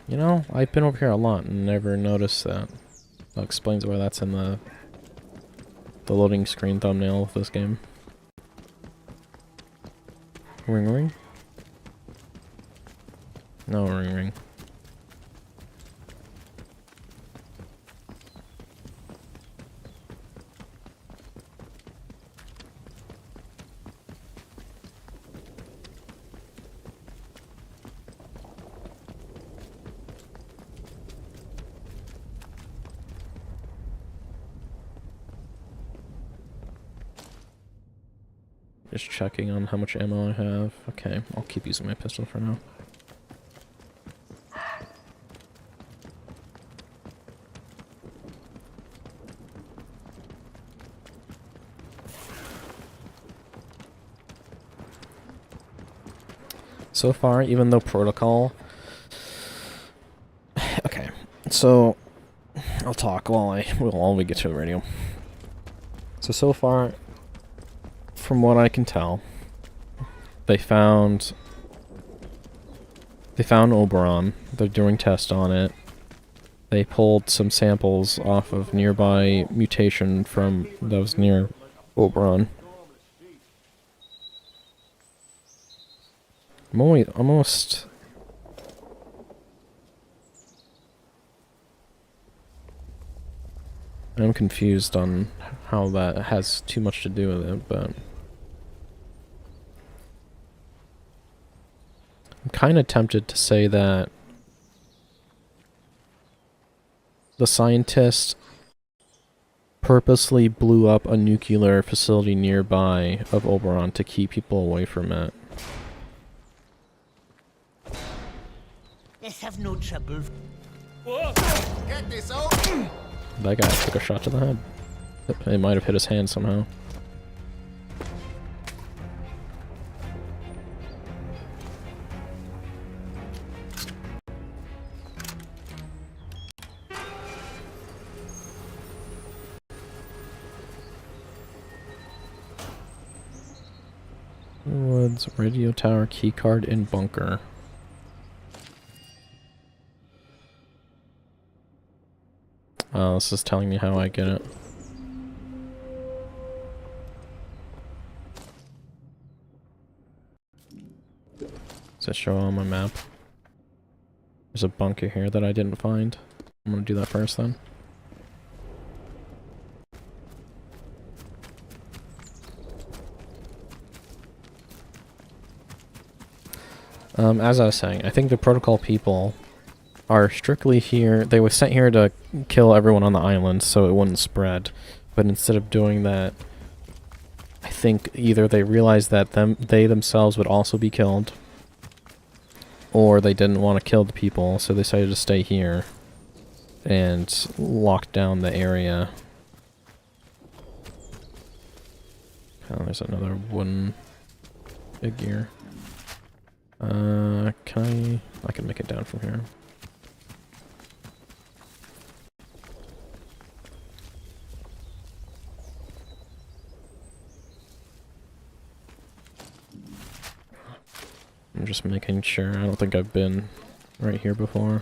Speaker 1: You know, I've been over here a lot and never noticed that. That explains why that's in the loading screen thumbnail of this game. Ring ring? No ring ring. Just checking on how much ammo I have. Okay, I'll keep using my pistol for now. So far, even though protocol... Okay, so... I'll talk while we get to the radio. So far... From what I can tell, they found Oberon. They're doing tests on it. They pulled some samples off of nearby Mutation from that was near Oberon. I'm confused on how that has too much to do with it, but I'm kind of tempted to say that the scientists purposely blew up a nuclear facility nearby of Oberon to keep people away from it.
Speaker 6: Let's have no trouble.
Speaker 7: Get this out!
Speaker 1: That guy took a shot to the head. It might have hit his hand somehow. Woods, radio tower, keycard, and bunker. Oh, this is telling me how I get it. Does it show on my map? There's a bunker here that I didn't find. I'm gonna do that first then. As I was saying, I think the protocol people are strictly here. They were sent here to kill everyone on the island so it wouldn't spread. But instead of doing that, I think either they realized that they themselves would also be killed, or they didn't want to kill the people, so they decided to stay here and lock down the area. Oh, there's another wooden figure. I can make it down from here. just making sure. I don't think I've been right here before.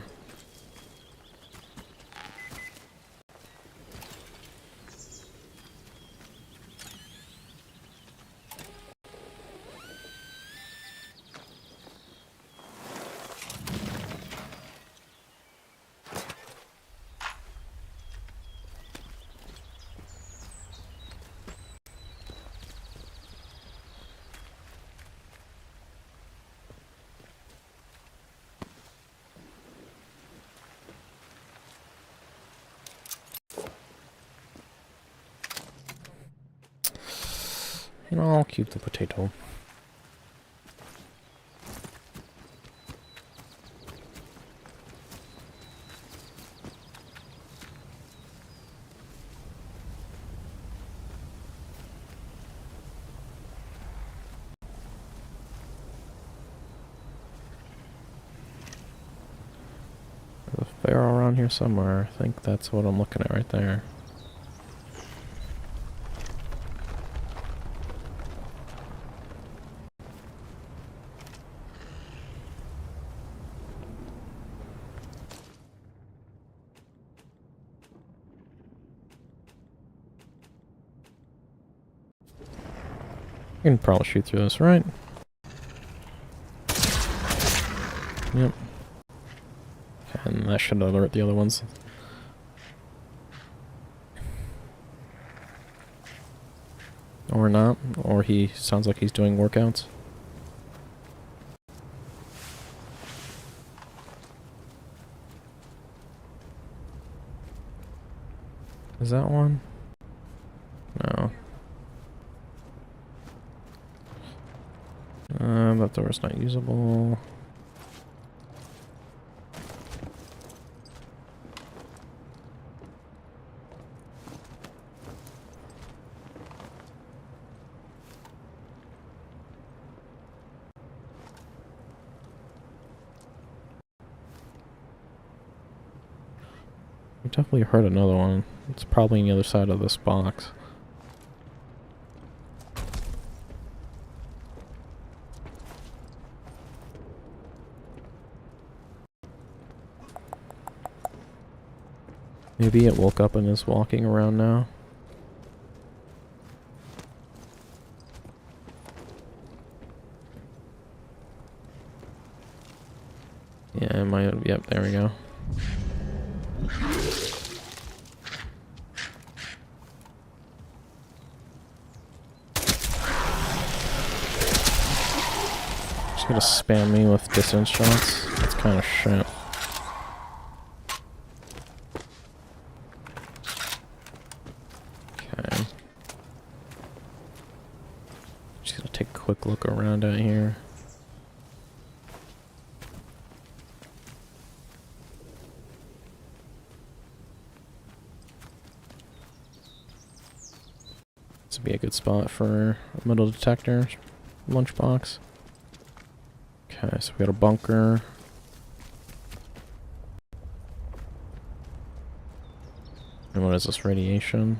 Speaker 1: You know, I'll keep the potato. There's a pharaoh around here somewhere. I think that's what I'm looking at right there. I can probably shoot through this, right? Yep. And that should alert the other ones. Or not. Or he sounds like he's doing workouts. Is that one? No. That door's not usable. We definitely heard another one. It's probably on the other side of this box. Maybe it woke up and is walking around now. Yeah, it might. Yep, there we go. Just gonna spam me with distance shots. That's kind of shit. Okay. Just gonna take a quick look around out here. This would be a good spot for a metal detector lunchbox. Okay, so we got a bunker. And what is this, radiation?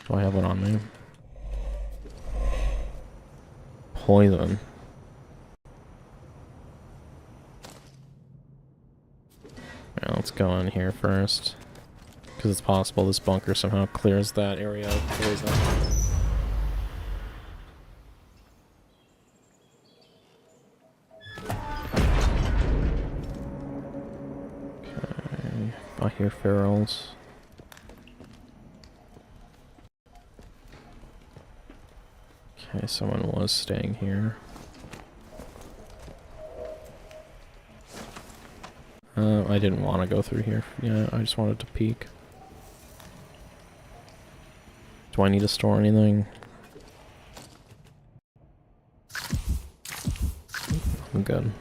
Speaker 1: Do I have it on me? Poison. Yeah, let's go in here first. Because it's possible this bunker somehow clears that area of poison. Okay, I hear ferals. Okay, someone was staying here. I didn't want to go through here. Yeah, I just wanted to peek. Do I need to store anything? I'm good.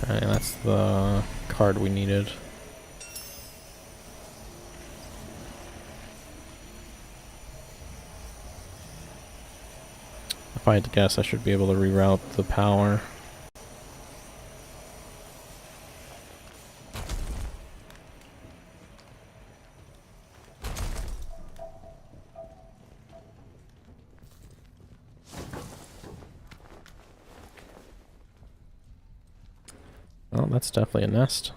Speaker 1: Okay, that's the card we needed. I had to guess, I should be able to reroute the power. Oh, that's definitely a nest.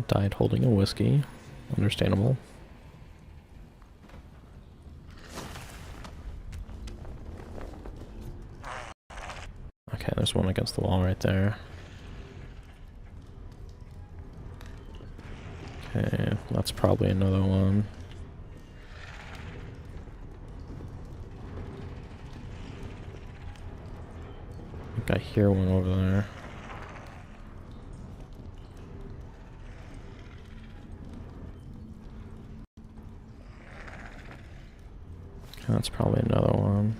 Speaker 1: Died holding a whiskey. Understandable. Okay, there's one against the wall right there. Okay, that's probably another one. I think I hear one over there. Okay, that's probably another one.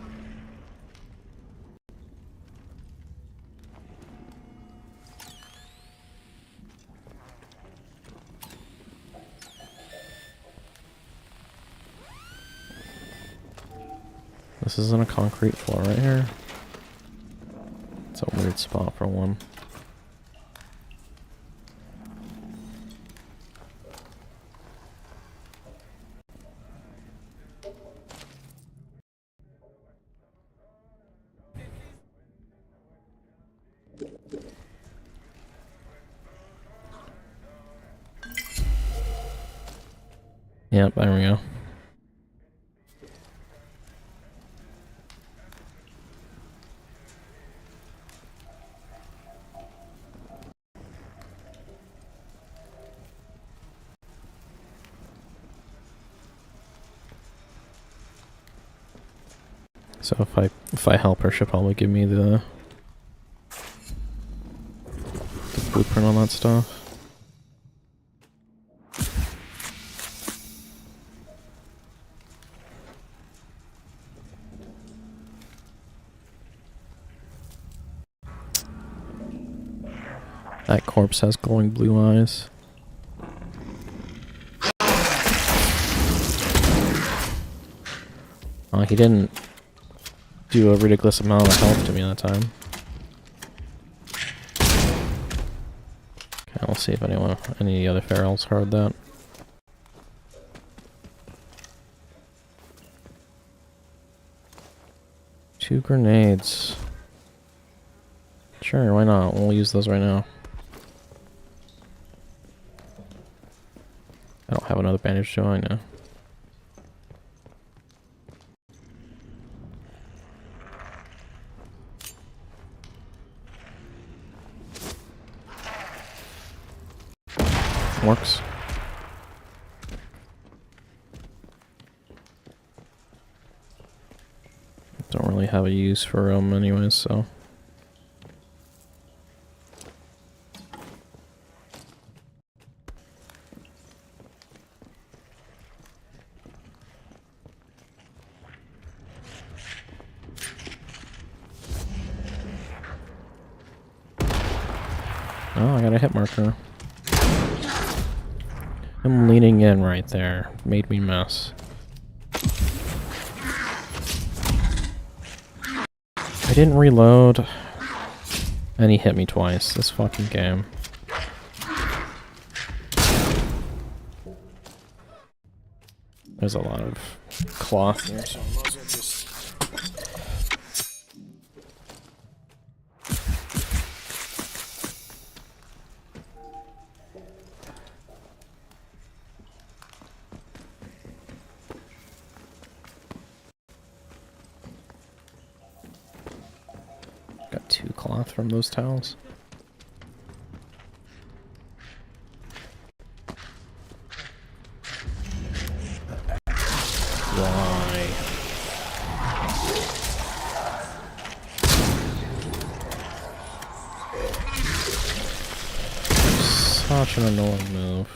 Speaker 1: This isn't a concrete floor right here. It's a weird spot for one. Yep, there we go. So if I help her, she'll probably give me the blueprint on that stuff. That corpse has glowing blue eyes. He didn't do a ridiculous amount of health to me that time. Okay, we'll see if any other ferals heard that. Two grenades. Sure, why not? We'll use those right now. I don't have another bandage, do I? No. Works. Don't really have a use for them anyways, so. Oh, I got a hit marker. I'm leaning in right there. Made me mess. I didn't reload. And he hit me twice. This fucking game. There's a lot of cloth here, so I might as well just... cloth from those towels. Why? Such an annoying move.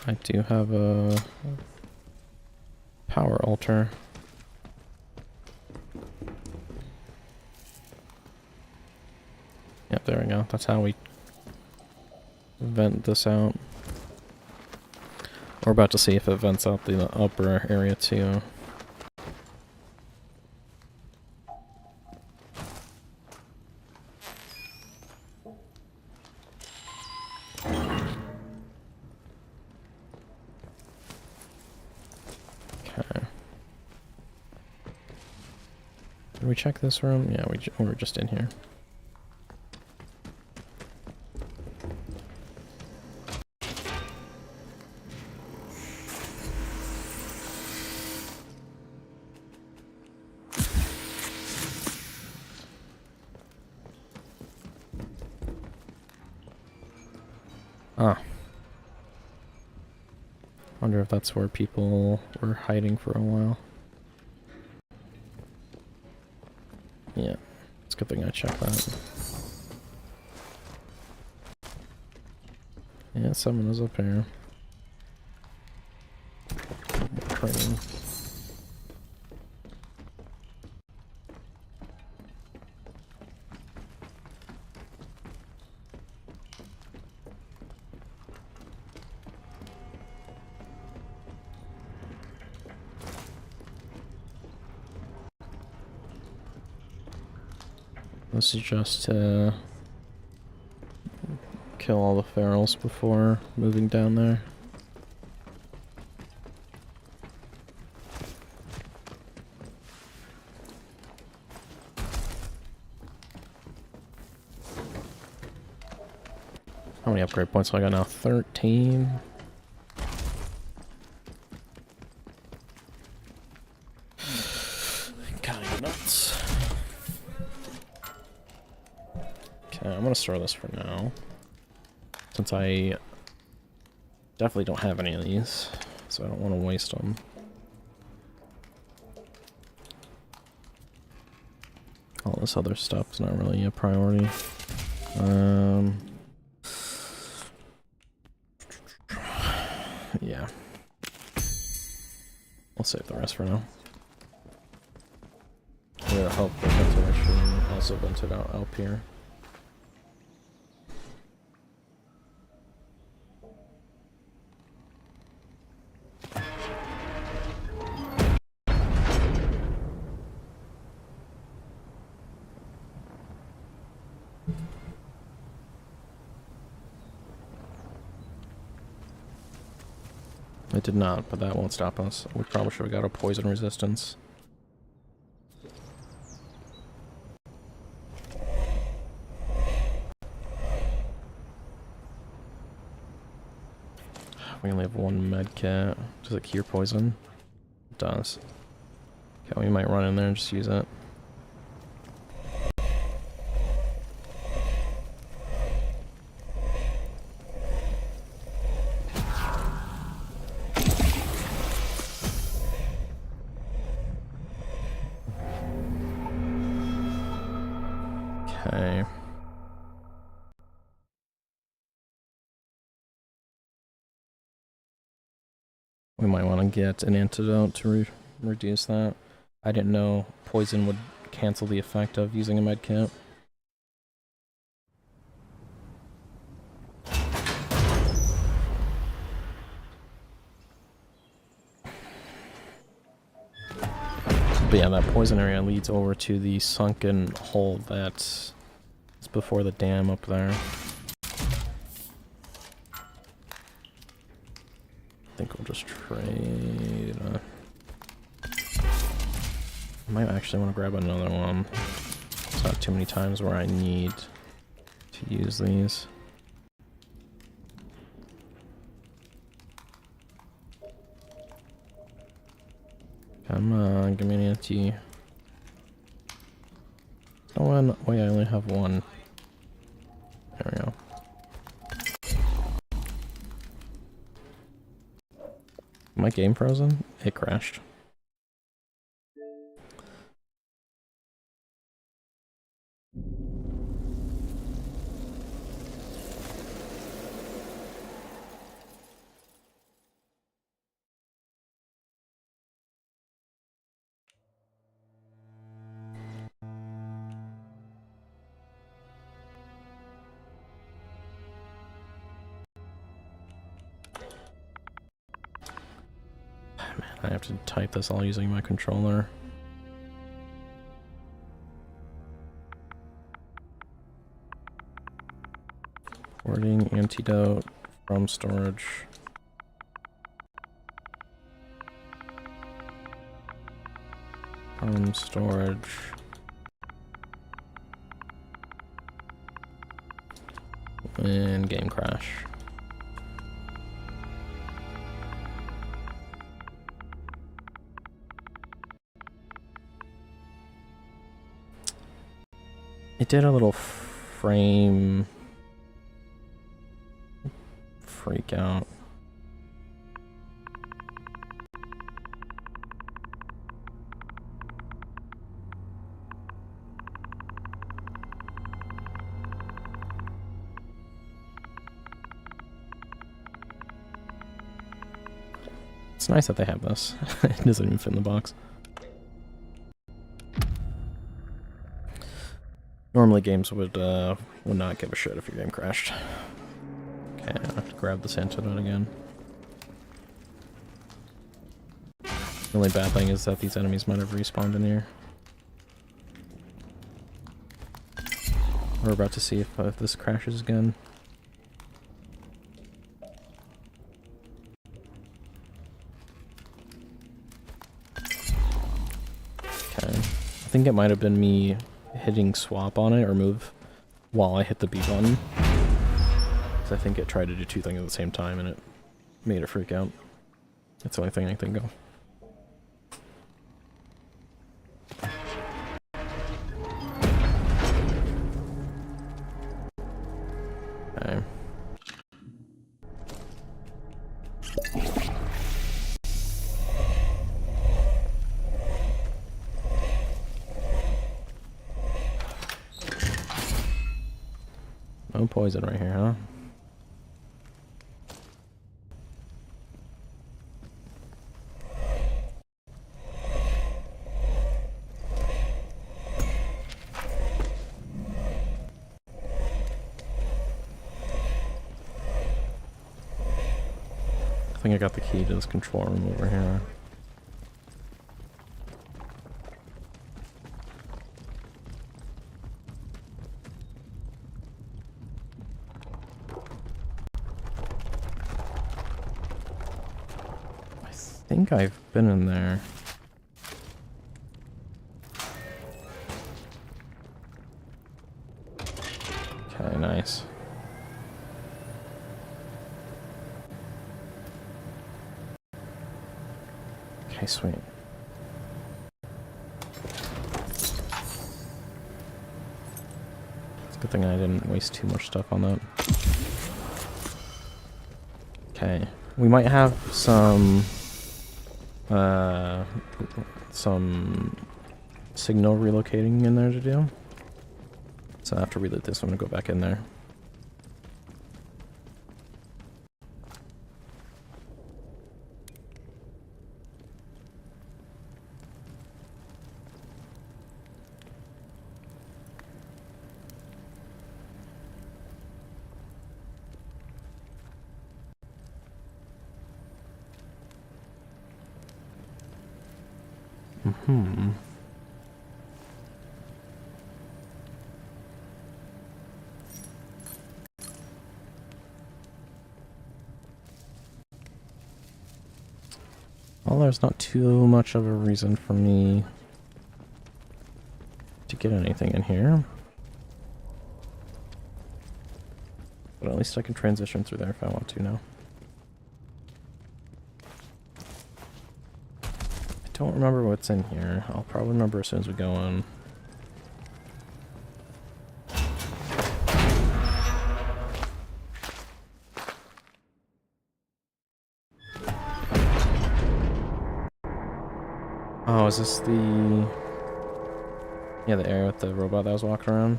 Speaker 1: I do have a power altar. Yep, there we go. That's how we vent this out. We're about to see if it vents out the upper area too. Okay. Did we check this room? Yeah, we were just in here. Ah. Wonder if that's where people were hiding for a while. Yeah, it's a good thing I checked that. Yeah, someone was up here. Training. This is just to kill all the ferals before moving down there. How many upgrade points do I got now? 13? Kinda nuts. Okay, I'm gonna store this for now. Since I definitely don't have any of these, so I don't want to waste them. All this other stuff's not really a priority. Yeah. We'll save the rest for now. It'll help the ventilation also vent it out up here. It did not, but that won't stop us. We probably should have got a poison resistance. We only have one med kit. Does it cure poison? It does. Okay, we might run in there and just use it. Okay. We might want to get an antidote to reduce that. I didn't know poison would cancel the effect of using a med kit. But yeah, that poison area leads over to the sunken hole that's before the dam up there. I think we'll just trade. Might actually want to grab another one. It's not too many times where I need to use these. Come on, give me an anti. Oh, one. Wait, I only have one. There we go. My game frozen? It crashed. I have to type this all using my controller. Porting antidote from storage. From storage. And game crash. It did a little frame freak out. It's nice that they have this. It doesn't even fit in the box. Normally games would not give a shit if your game crashed. Okay, I have to grab this antidote again. The only bad thing is that these enemies might have respawned in here. We're about to see if this crashes again. Okay, I think it might have been me hitting swap on it or move while I hit the B button. Because I think it tried to do two things at the same time and it made it freak out. That's the only thing I can think of. Okay. No poison right here, huh? I think I got the key to this control room over here. I think I've been in there. Okay, nice. Okay, sweet. It's a good thing I didn't waste too much stuff on that. Okay, we might have some signal relocating in there to do. So after we loot this, I'm gonna go back in there. Mm-hmm. Well, there's not too much of a reason for me to get anything in here. But at least I can transition through there if I want to now. I don't remember what's in here. I'll probably remember as soon as we go in. Oh, is this the... Yeah, the area with the robot that was walking around?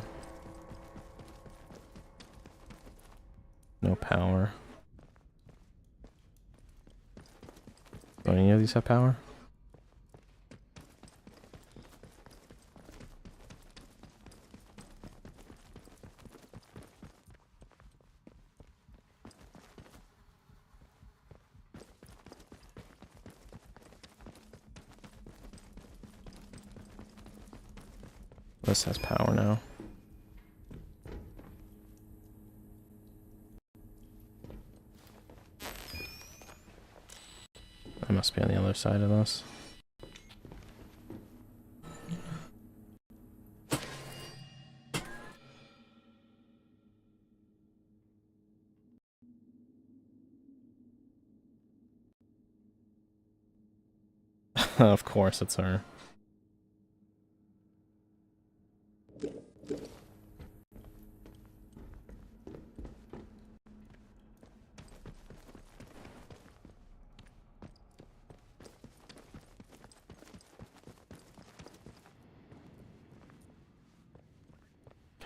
Speaker 1: No power. Do any of these have power? This has power now. I must be on the other side of this. Of course it's her.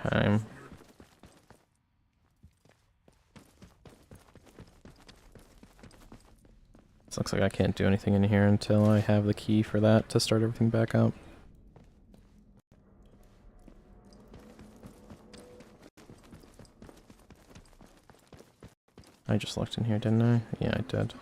Speaker 1: Okay. This looks like I can't do anything in here until I have the key for that to start everything back up. I just looked in here, didn't I? Yeah, I did.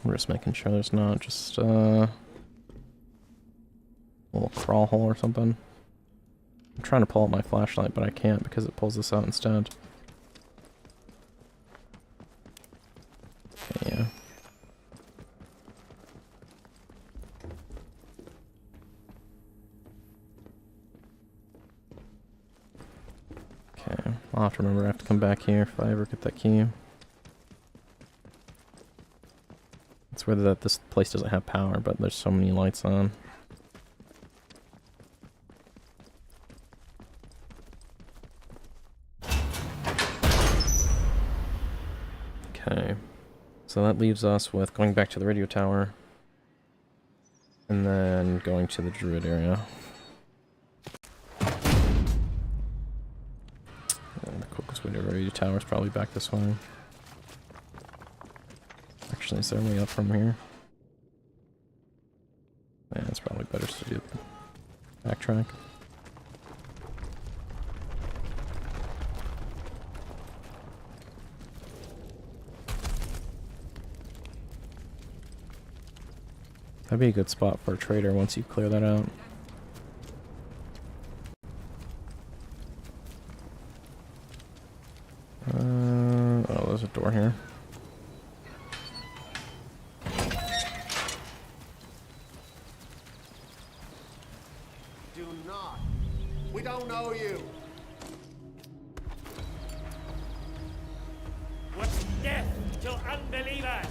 Speaker 1: I'm just making sure there's not just a little crawl hole or something. I'm trying to pull out my flashlight, but I can't because it pulls this out instead. Okay, yeah. Okay, I'll have to remember I have to come back here if I ever get that key. It's weird that this place doesn't have power, but there's so many lights on. Okay, so that leaves us with going back to the radio tower and then going to the druid area. And the quickest way to the radio tower is probably back this way. Actually, is there a way up from here? Yeah, it's probably better to do backtrack. That'd be a good spot for a trader once you clear that out. Oh, there's a door here.
Speaker 7: Do not. We don't know you.
Speaker 9: What's death to unbelievers?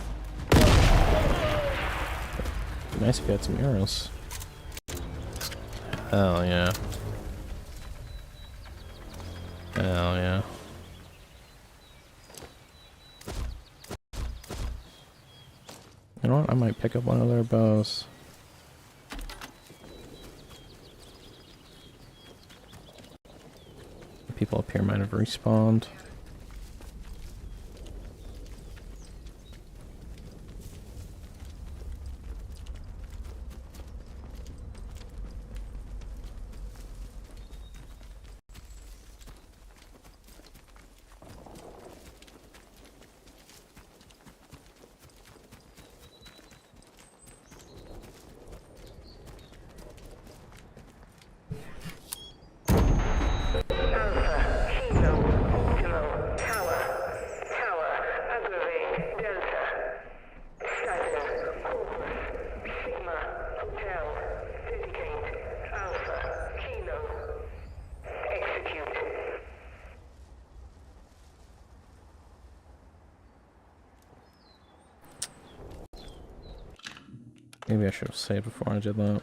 Speaker 1: Be nice if you had some arrows. Hell yeah. Hell yeah. You know what? I might pick up one of their bows. People up here might have respawned. Maybe I should have saved before I did that.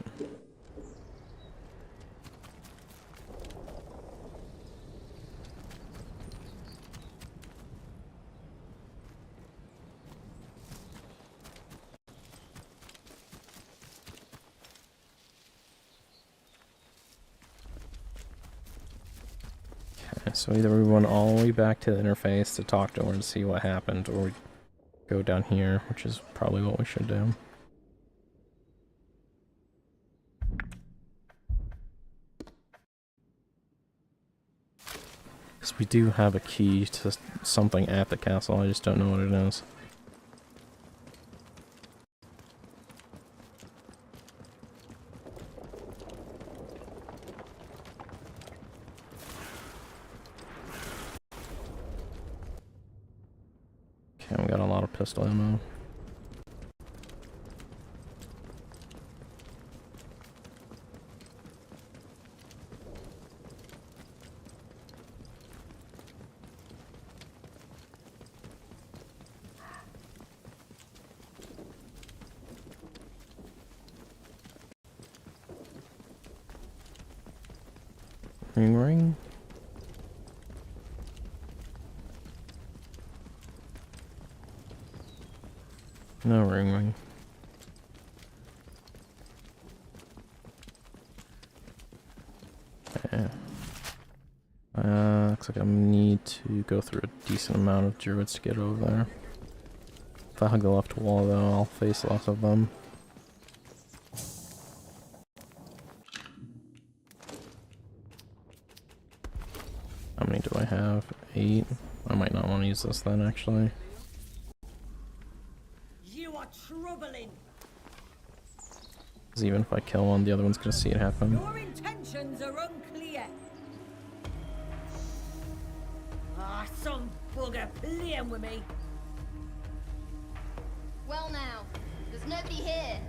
Speaker 1: Okay, so either we run all the way back to the interface to talk to her and see what happened, or we go down here, which is probably what we should do. Because we do have a key to something at the castle, I just don't know what it is. Okay, we got a lot of pistol ammo. Ring ring. No ring ring. Okay. Looks like I need to go through a decent amount of druids to get over there. If I hug the left wall though, I'll face lots of them. How many do I have? 8. I might not want to use this then, actually.
Speaker 11: You are troubling.
Speaker 1: Because even if I kill one, the other one's gonna see it happen.
Speaker 11: Your intentions are unclear. Ah, some bugger playing with me.
Speaker 12: Well now, there's nobody here.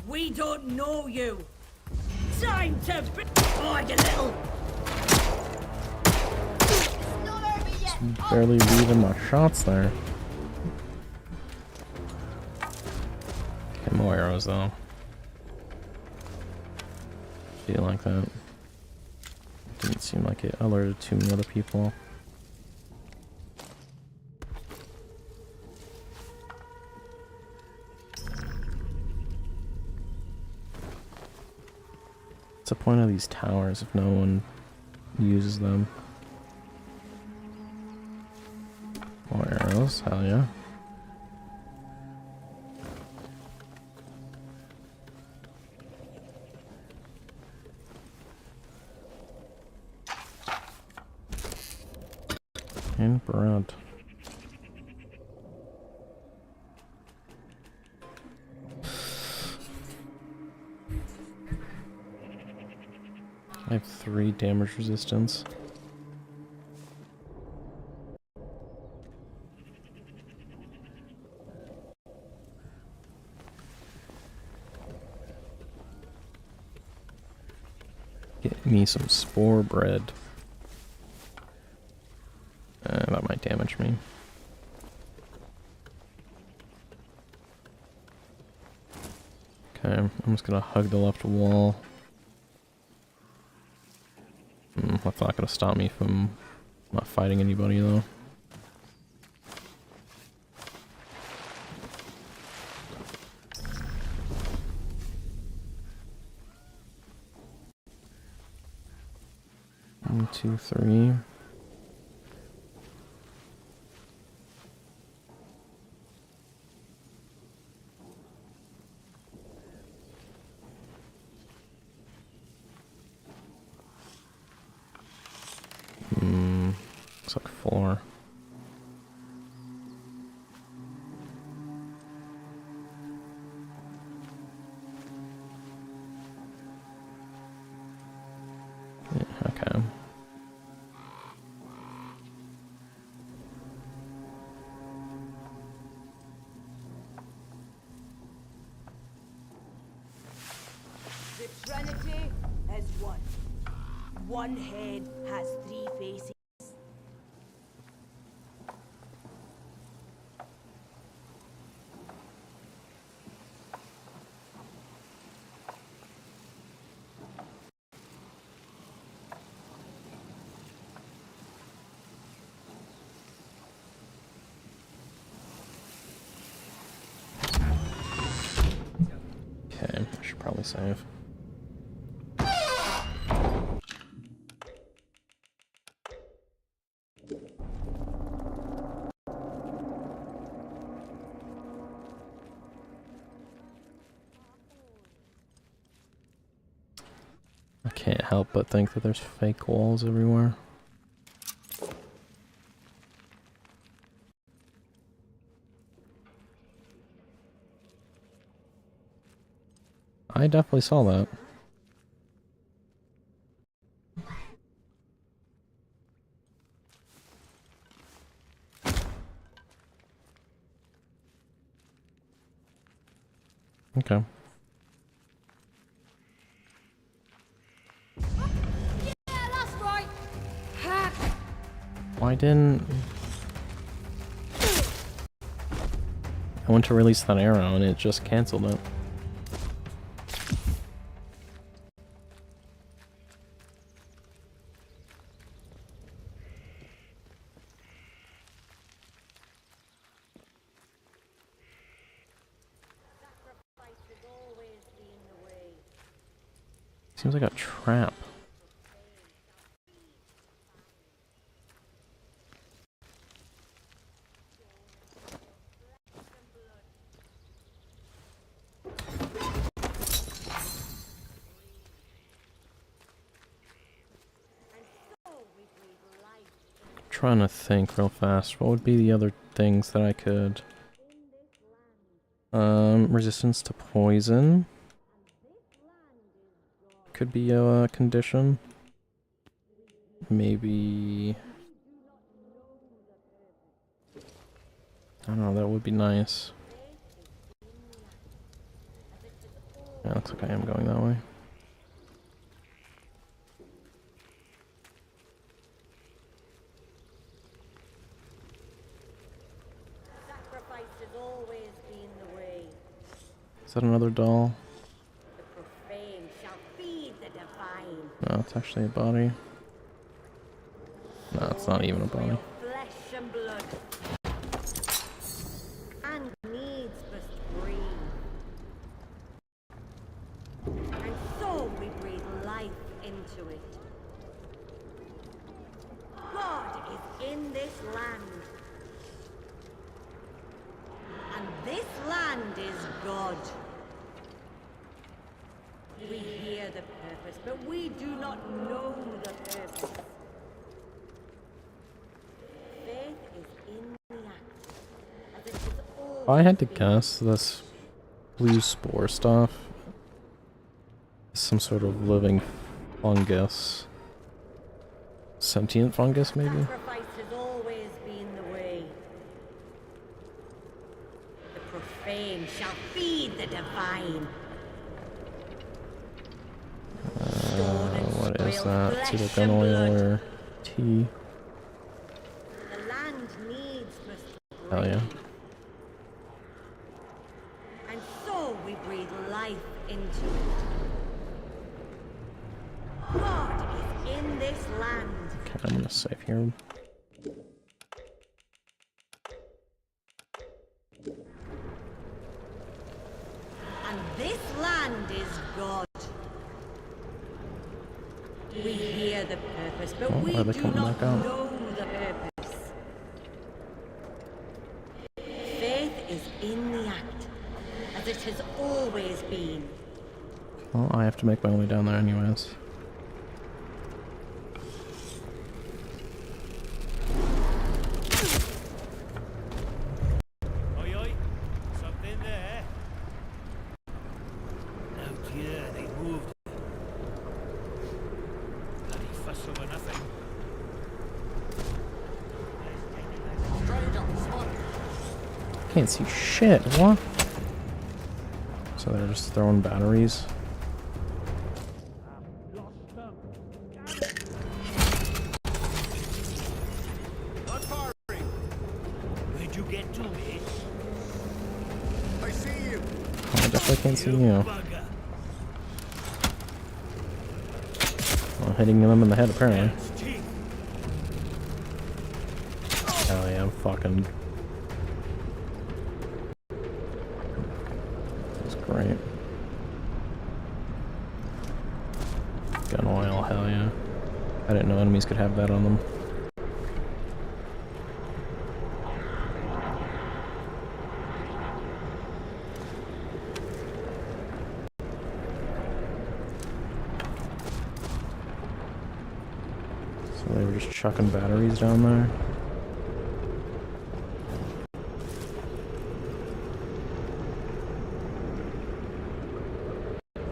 Speaker 11: We don't know you. Time to be. Oh, you little.
Speaker 12: It's not over yet.
Speaker 1: Just barely leaving my shots there. Okay, more arrows though. Feel like that. Didn't seem like it alerted too many other people. What's the point of these towers if no one uses them? More arrows, hell yeah. And bread. I have 3 damage resistance. Get me some spore bread. That might damage me. Okay, I'm just gonna hug the left wall. That's not gonna stop me from not fighting anybody though. One, 2, 3. Looks like 4. Yeah, okay.
Speaker 11: The Trinity is one. one head has three faces.
Speaker 1: Okay, I should probably save. I can't help but think that there's fake walls everywhere. I definitely saw that. Okay.
Speaker 11: Yeah, that's right. Ha!
Speaker 1: Why didn't... I went to release that arrow and it just cancelled it. Seems like a trap. Trying to think real fast. What would be the other things that I could... resistance to poison. Could be a condition. Maybe... I don't know, that would be nice. Yeah, looks like I am going that way.
Speaker 11: Sacrifice has always been the way.
Speaker 1: Is that another doll?
Speaker 11: The profane shall feed the divine.
Speaker 1: No, it's actually a body. No, it's not even a body.
Speaker 11: Flesh and blood. And needs must breathe. And so we breathe life into it. God is in this land. And this land is God. We hear the purpose, but we do not know the purpose. Faith is in the act, as it is
Speaker 1: If I had to guess, this blue spore stuff is some sort of living fungus. Sentient fungus, maybe?
Speaker 11: Sacrifice has always been the way. The profane shall feed the divine.
Speaker 1: What is that? It's either gun oil or tea.
Speaker 11: The land needs must
Speaker 1: Hell yeah.
Speaker 11: and so we breathe life into it. God is in this land.
Speaker 1: Okay, I'm gonna save here.
Speaker 11: And this land is God. We hear the purpose, but
Speaker 1: Oh,
Speaker 11: we
Speaker 1: are they
Speaker 11: do
Speaker 1: coming
Speaker 11: not
Speaker 1: back out?
Speaker 11: know the purpose. Faith is in the act, as it has always been.
Speaker 1: Well, I have to make my way down there anyways.
Speaker 9: Oi, oi. Something there. Oh dear, they moved. Bloody fuss over nothing.
Speaker 1: Can't see shit, what? So they're just throwing batteries.
Speaker 9: Lost them. get to me?
Speaker 7: I see you.
Speaker 4: Oh, I definitely can't see you.
Speaker 9: Bugger.
Speaker 4: Well, hitting them in the head, apparently.
Speaker 9: Hell's teeth.
Speaker 4: Hell yeah, I'm fucking... That's great. Gun oil, hell yeah. I didn't know enemies could have that on them. So they were just chucking batteries down there.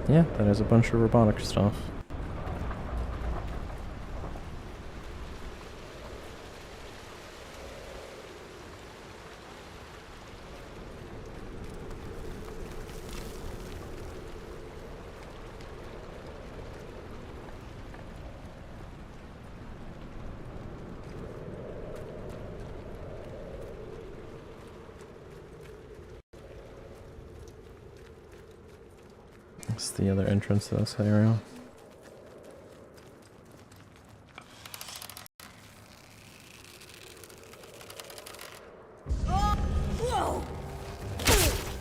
Speaker 4: Yeah, that is a bunch of robotic stuff. That's the other entrance to this area.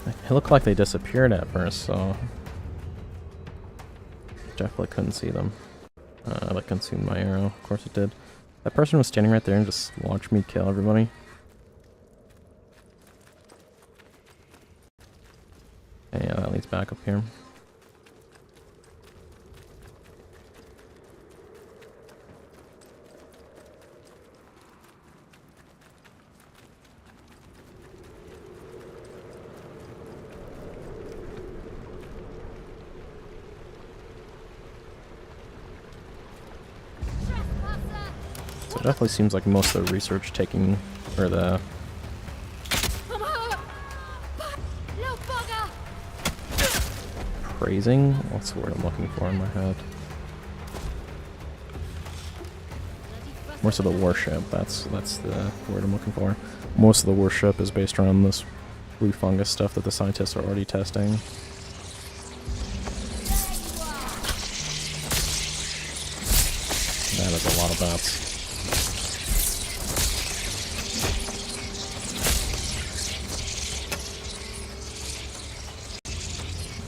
Speaker 4: It looked like they disappeared at first, so definitely couldn't see them. That consumed my arrow. Of course it did. That person was standing right there and just watched me kill everybody. And yeah, that leads back up here. So it definitely seems like most of the research taking, or the praising? What's the word I'm looking for in my head? Most of the worship, that's the word I'm looking for. Most of the worship is based around this blue fungus stuff that the scientists are already testing. That is a lot of bats.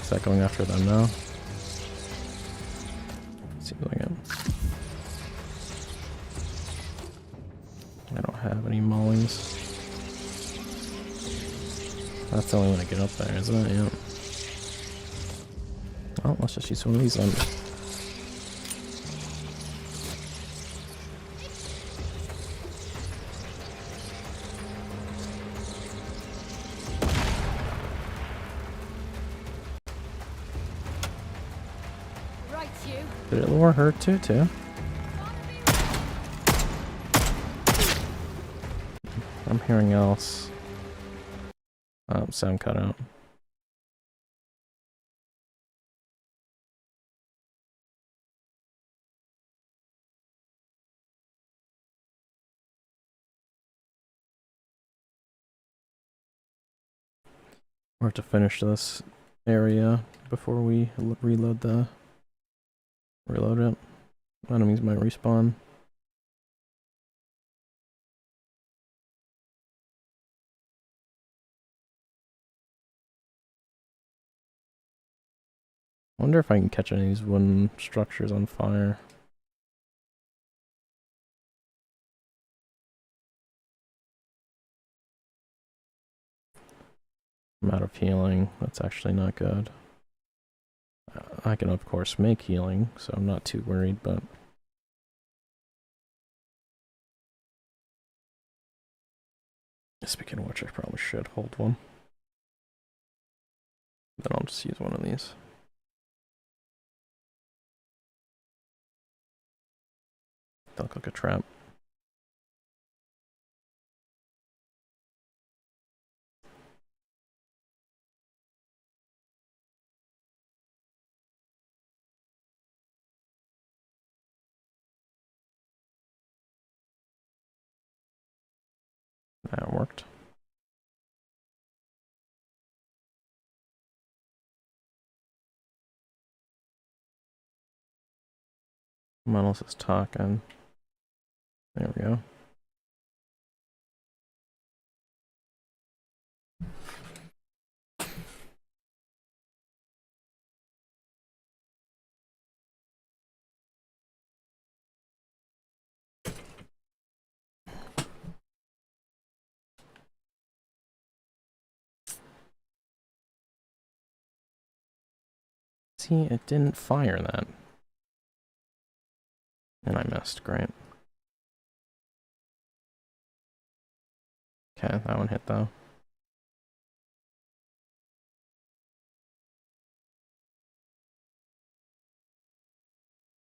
Speaker 4: Is that going after them now? Seems like it. I don't have any mollies. That's the only way to get up there, isn't it? Yeah. Oh, let's just use one of these then. Did it lure her too? I'm hearing else. Sound cut out. We have to finish this area before we reload it. Enemies might respawn. I wonder if I can catch any of these wooden structures on fire. I'm out of healing. That's actually not good. I can of course make healing, so I'm not too worried, but... Speaking of which, I probably should hold one. Then I'll just use one of these. They look like a trap. That worked. Someone else is talking. There we go. See, it didn't fire that. And I missed, great. Okay, that one hit though.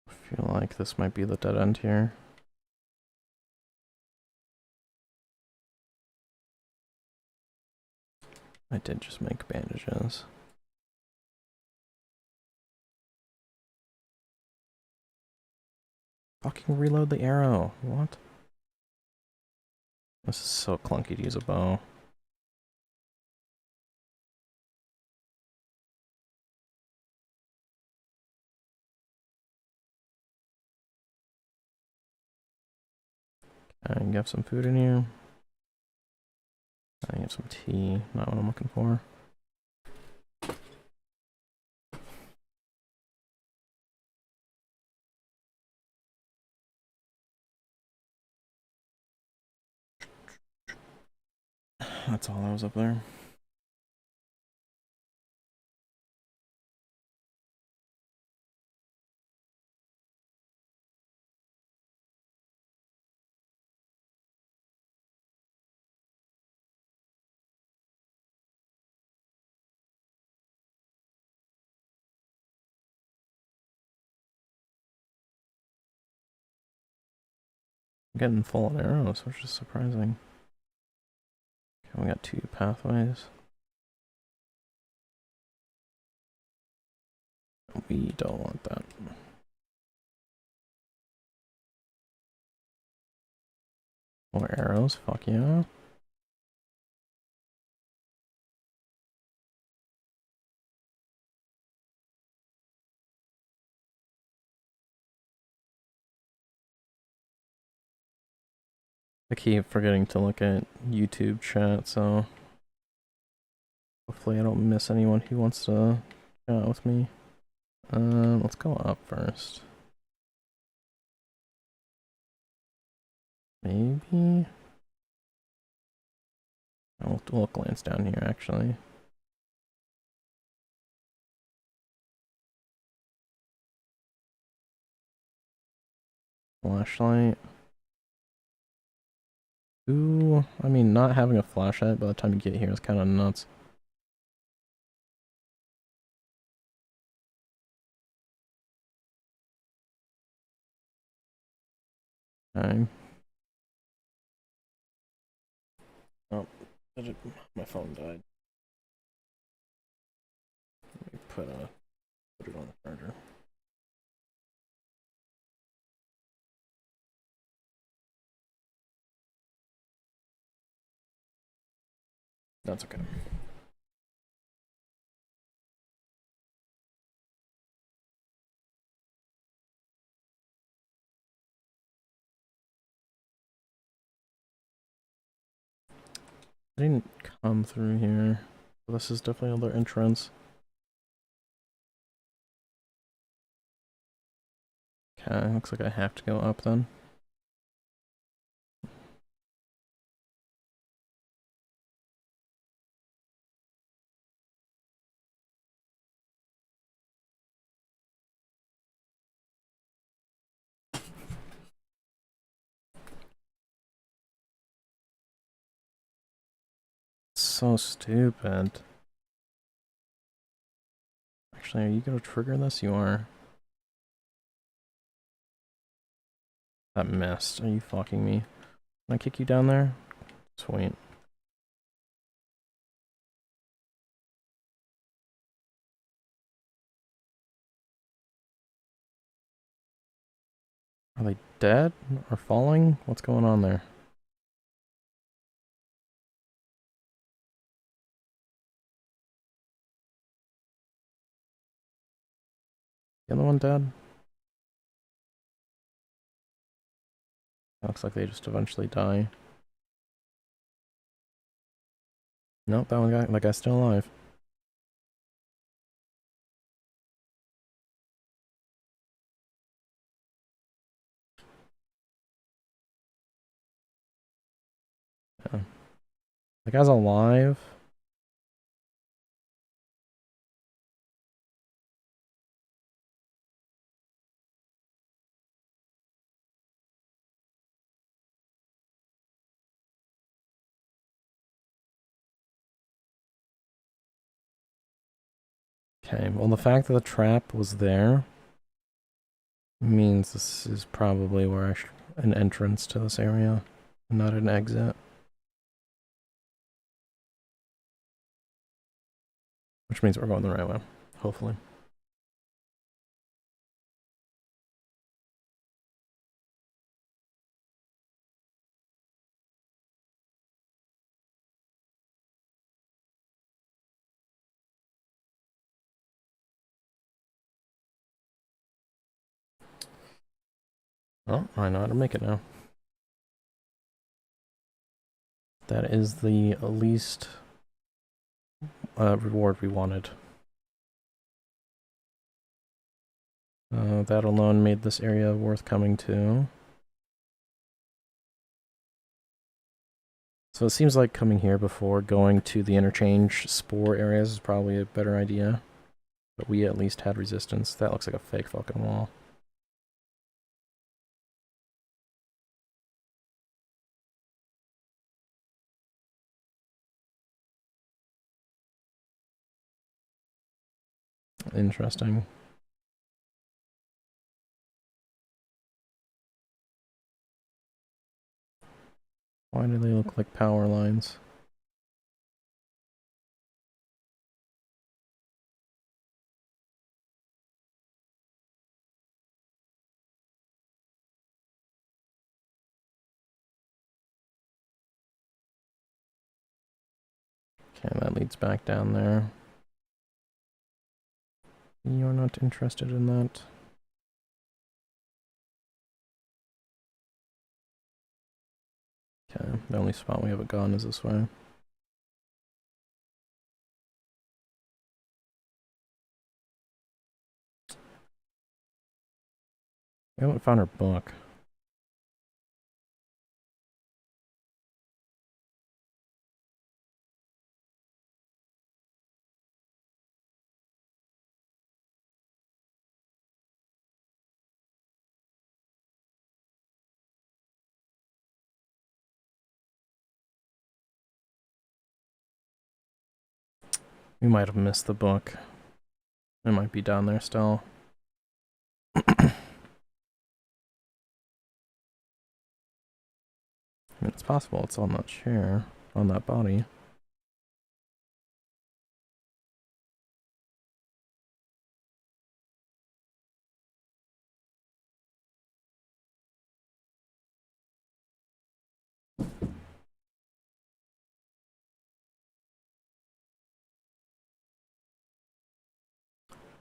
Speaker 4: I feel like this might be the dead end here. I did just make bandages. Fucking reload the arrow. What? This is so clunky to use a bow. I can get some food in here. I can get some tea. Not what I'm looking for. That's all that was up there. I'm getting full on arrows, which is surprising. Okay, we got 2 pathways. We don't want that. More arrows, fuck yeah. I keep forgetting to look at YouTube chat, so hopefully I don't miss anyone who wants to chat with me. Let's go up first. Maybe? We'll glance down here, actually. Flashlight. Ooh, I mean, not having a flashlight by the time you get here is kind of nuts. Okay. Oh, my phone died. Let me put it on the charger. That's okay. I didn't come through here. This is definitely another entrance. Okay, looks like I have to go up then. So stupid. Actually, are you gonna trigger this? You are. That missed. Are you fucking me? Can I kick you down there? Sweet. Are they dead or falling? What's going on there? The other one dead? Looks like they just eventually die. Nope, that guy's still alive. Yeah. The guy's alive. Okay, well the fact that the trap was there means this is probably where an entrance to this area, not an exit. Which means we're going the right way, hopefully. Oh, I know how to make it now. That is the least reward we wanted. That alone made this area worth coming to. So it seems like coming here before going to the interchange spore areas is probably a better idea. But we at least had resistance. That looks like a fake fucking wall. Interesting. Why do they look like power lines? Okay, that leads back down there. You're not interested in that. Okay, the only spot we haven't gone is this way. We haven't found our book. We might have missed the book. It might be down there still. I mean, it's possible it's on that chair, on that body.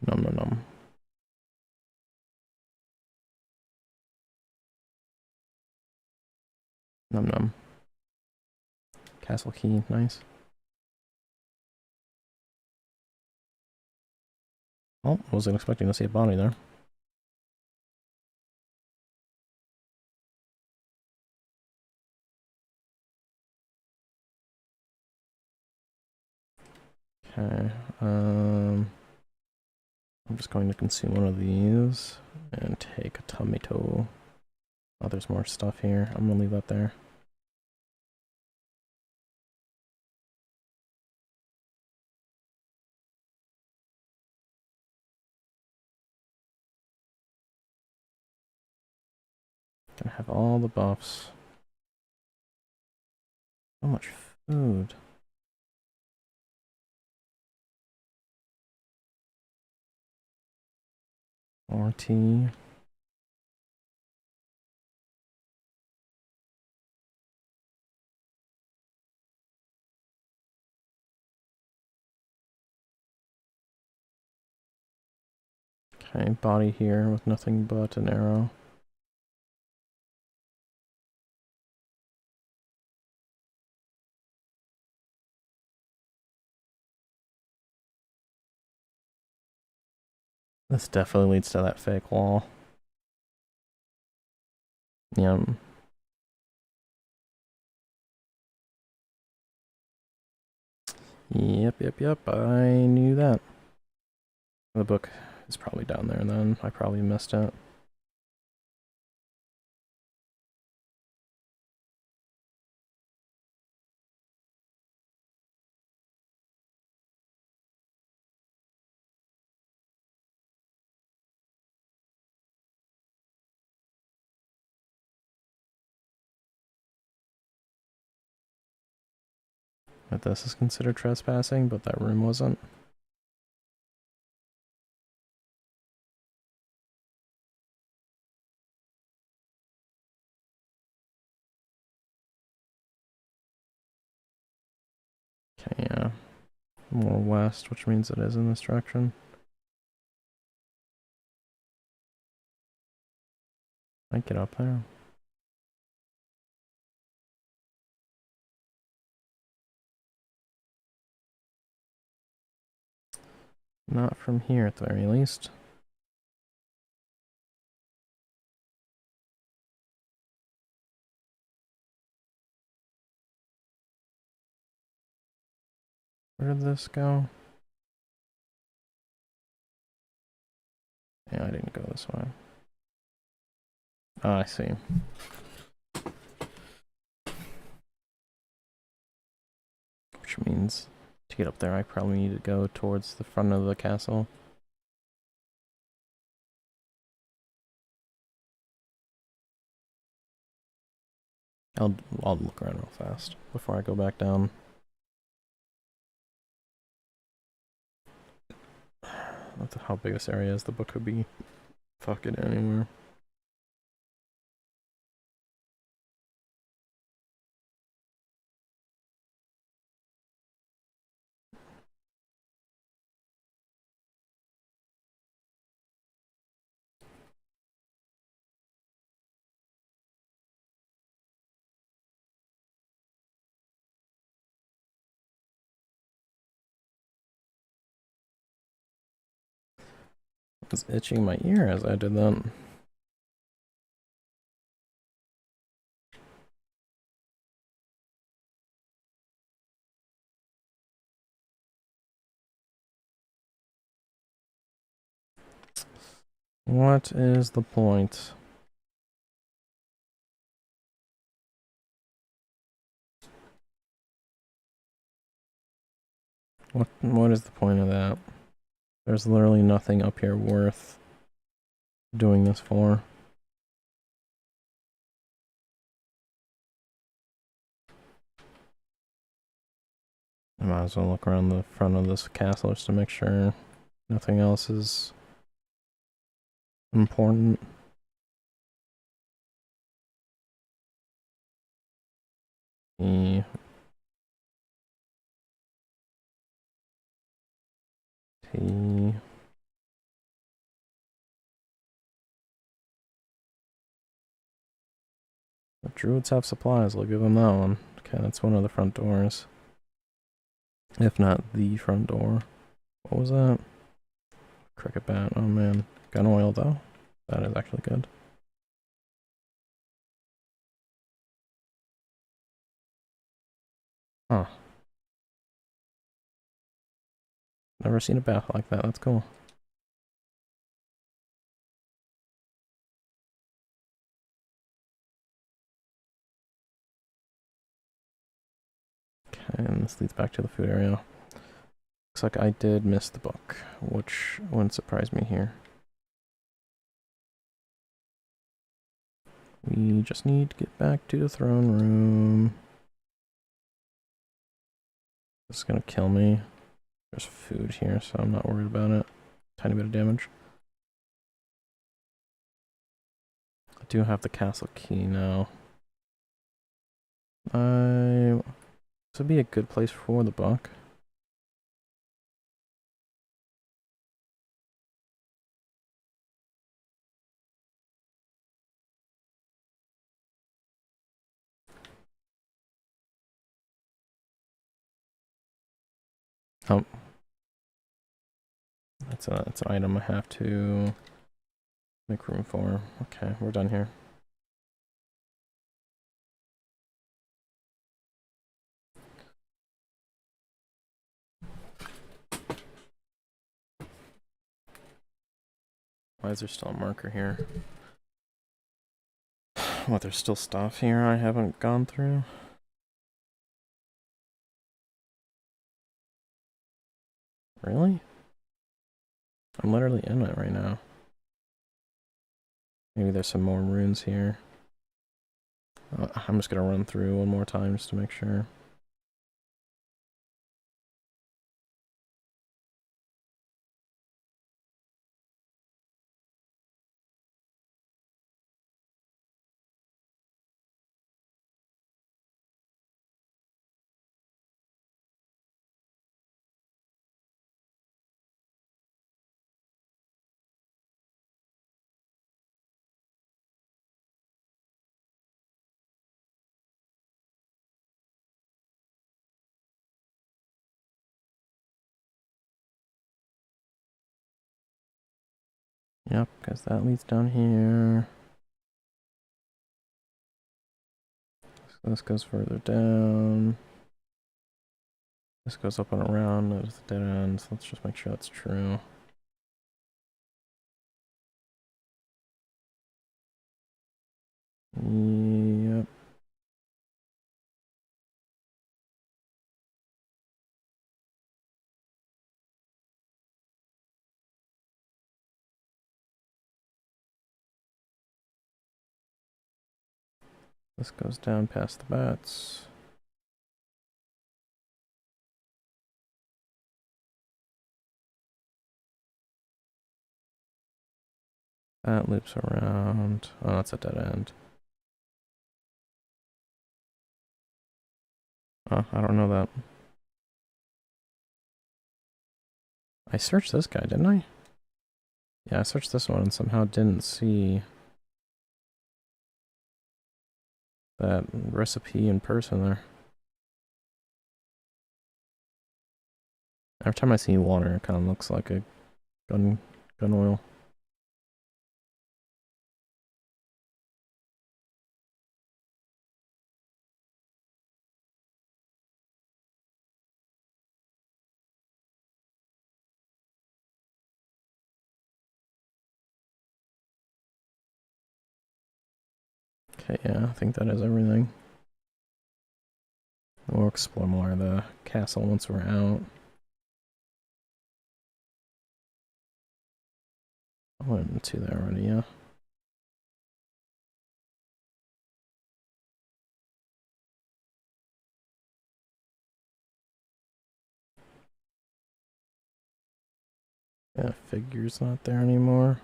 Speaker 4: Nom nom nom. Num num. Castle key, nice. Oh, wasn't expecting to see a body there. Okay, I'm just going to consume one of these and take a tomato. Oh, there's more stuff here. I'm gonna leave that there. Gonna have all the buffs. So much food. More tea. Okay, body here with nothing but an arrow. This definitely leads to that fake wall. Yep. Yep. I knew that. The book is probably down there then. I probably missed it. But this is considered trespassing, but that room wasn't. Okay, yeah. More west, which means it is in this direction. I get up there. Not from here, at the very least. Where did this go? Yeah, I didn't go this way. Oh, I see. Which means to get up there, I probably need to go towards the front of the castle. I'll look around real fast before I go back down. Not how big this area is. The book could be fucking anywhere. I was itching my ear as I did that. What is the point? What is the point of that? There's literally nothing up here worth doing this for. I might as well look around the front of this castle just to make sure nothing else is important. The druids have supplies, I'll give them that one. Okay, that's one of the front doors. If not the front door. What was that? Cricket bat, oh man. Gun oil though? That is actually good. Huh. Never seen a bath like that, that's cool. Okay, and this leads back to the food area. Looks like I did miss the book, which wouldn't surprise me here. We just need to get back to the throne room. This is gonna kill me. There's food here, so I'm not worried about it. Tiny bit of damage. I do have the castle key now. This would be a good place for the book. Oh. it's an item I have to make room for. Okay, we're done here. Why is there still a marker here? What, there's still stuff here I haven't gone through? Really? I'm literally in it right now. Maybe there's some more runes here. I'm just gonna run through one more time just to make sure. Yep, because that leads down here. So this goes further down. This goes up and around. There's the dead end. So let's just make sure that's true. Yep. This goes down past the bats. That loops around. Oh, that's a dead end. Oh, I don't know that. I searched this guy, didn't I? Yeah, I searched this one and somehow didn't see that recipe in person there. Every time I see water, it kind of looks like a gun oil. Okay, yeah, I think that is everything. We'll explore more of the castle once we're out. I went into there already, yeah. Yeah, figure's not there anymore.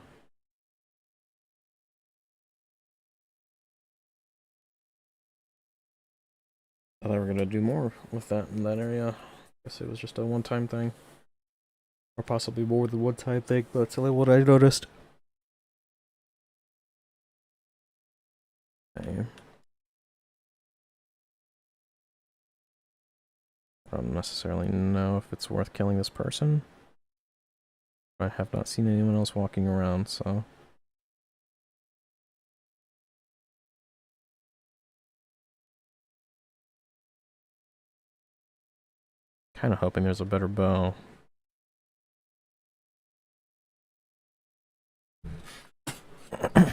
Speaker 4: I thought we were gonna do more with that in that area. Guess it was just a one-time thing. Or possibly more than one-time thing, but that's only what I noticed. Okay. I don't necessarily know if it's worth killing this person. I have not seen anyone else walking around, so... Kinda hoping there's a better bow. Because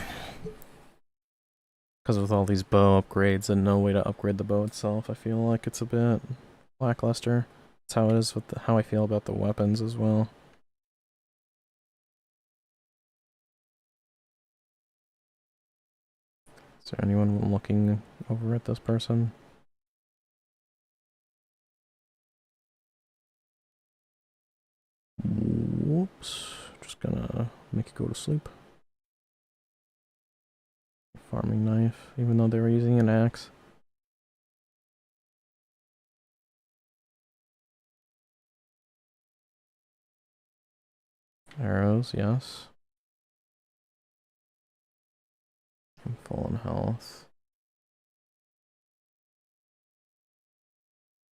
Speaker 4: with all these bow upgrades and no way to upgrade the bow itself, I feel like it's a bit lackluster. That's how it is with how I feel about the weapons as well. Is there anyone looking over at this person? Whoops. Just gonna make it go to sleep. Farming knife, even though they were using an axe. Arrows, yes. I'm full on health.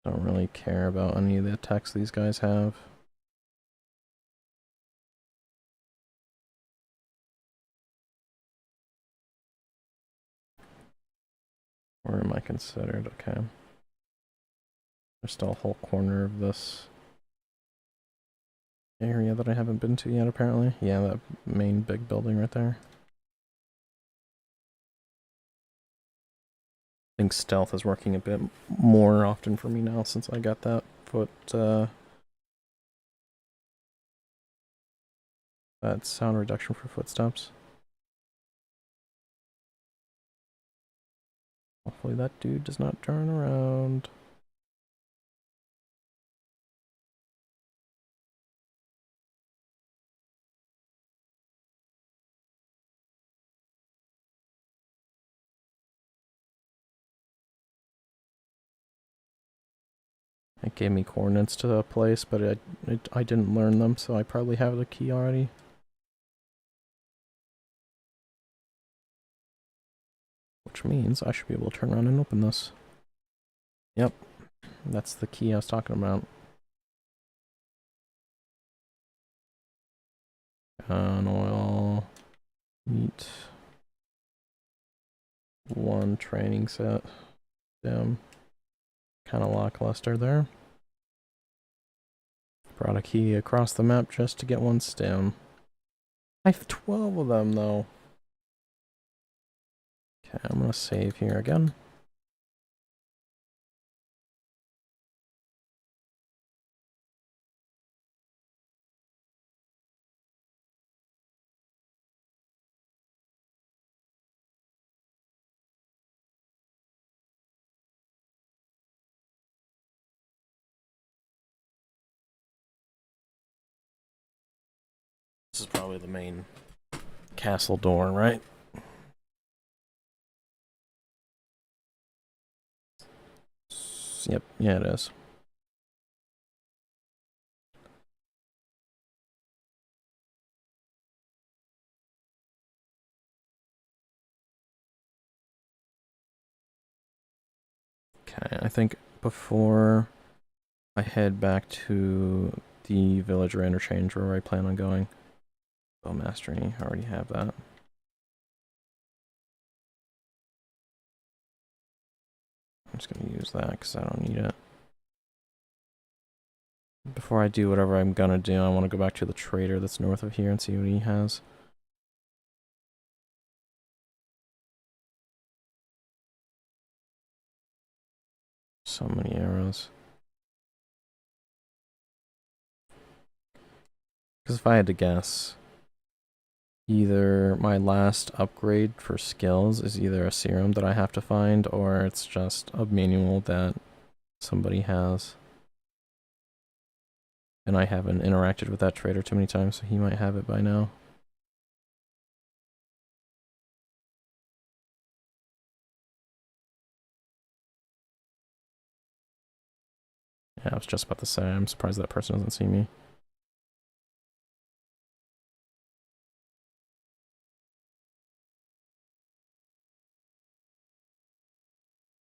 Speaker 4: Don't really care about any of the attacks these guys have. Where am I considered? Okay. There's still a whole corner of this area that I haven't been to yet, apparently. Yeah, that main big building right there. I think stealth is working a bit more often for me now since I got that that sound reduction for footsteps. Hopefully that dude does not turn around. It gave me coordinates to a place, but I didn't learn them, so I probably have the key already. Which means I should be able to turn around and open this. Yep, that's the key I was talking about. Oil, meat, 1 training set. Damn, kind of lackluster there. Brought a key across the map just to get 1 stem. I have 12 of them though. Okay, I'm gonna save here again. This is probably the main castle door, right? Yep, yeah it is. Okay, I think before I head back to the villager interchange where I plan on going. Bow mastery, I already have that. I'm just gonna use that because I don't need it. Before I do whatever I'm gonna do, I want to go back to the trader that's north of here and see what he has. So many arrows. Because if I had to guess, either my last upgrade for skills is either a serum that I have to find, or it's just a manual that somebody has. And I haven't interacted with that trader too many times, so he might have it by now. Yeah, I was just about to say, I'm surprised that person doesn't see me.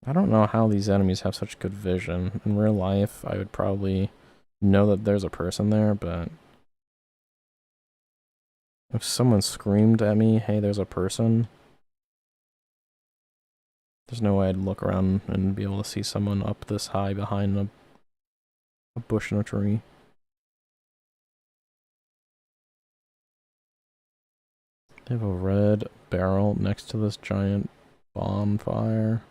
Speaker 4: I don't know how these enemies have such good vision. In real life, I would probably know that there's a person there, but if someone screamed at me, hey, there's a person, there's no way I'd look around and be able to see someone up this high behind a bush and a tree. They have a red barrel next to this giant bonfire.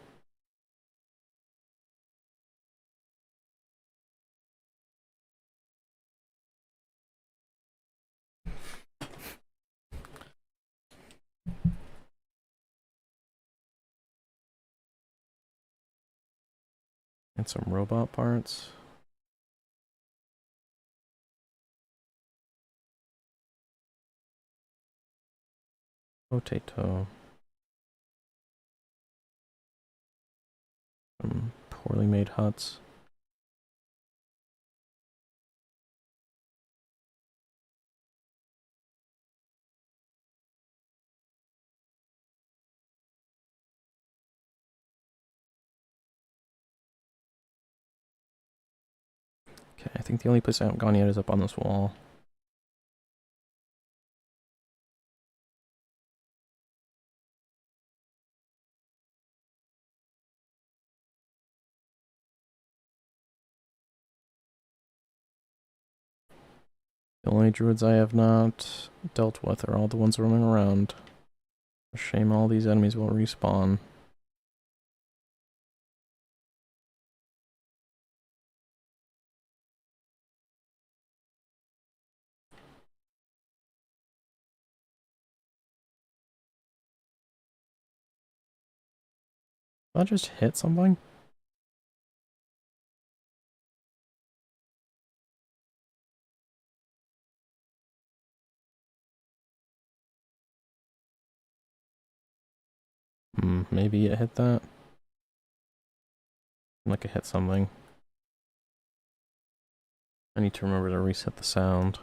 Speaker 4: And some robot parts. Potato. Some poorly made huts. Okay, I think the only place I haven't gone yet is up on this wall. only druids I have not dealt with are all the ones running around. A shame all these enemies will respawn. Did I just hit something? Maybe it hit that. Like it hit something. I need to remember to reset the sound.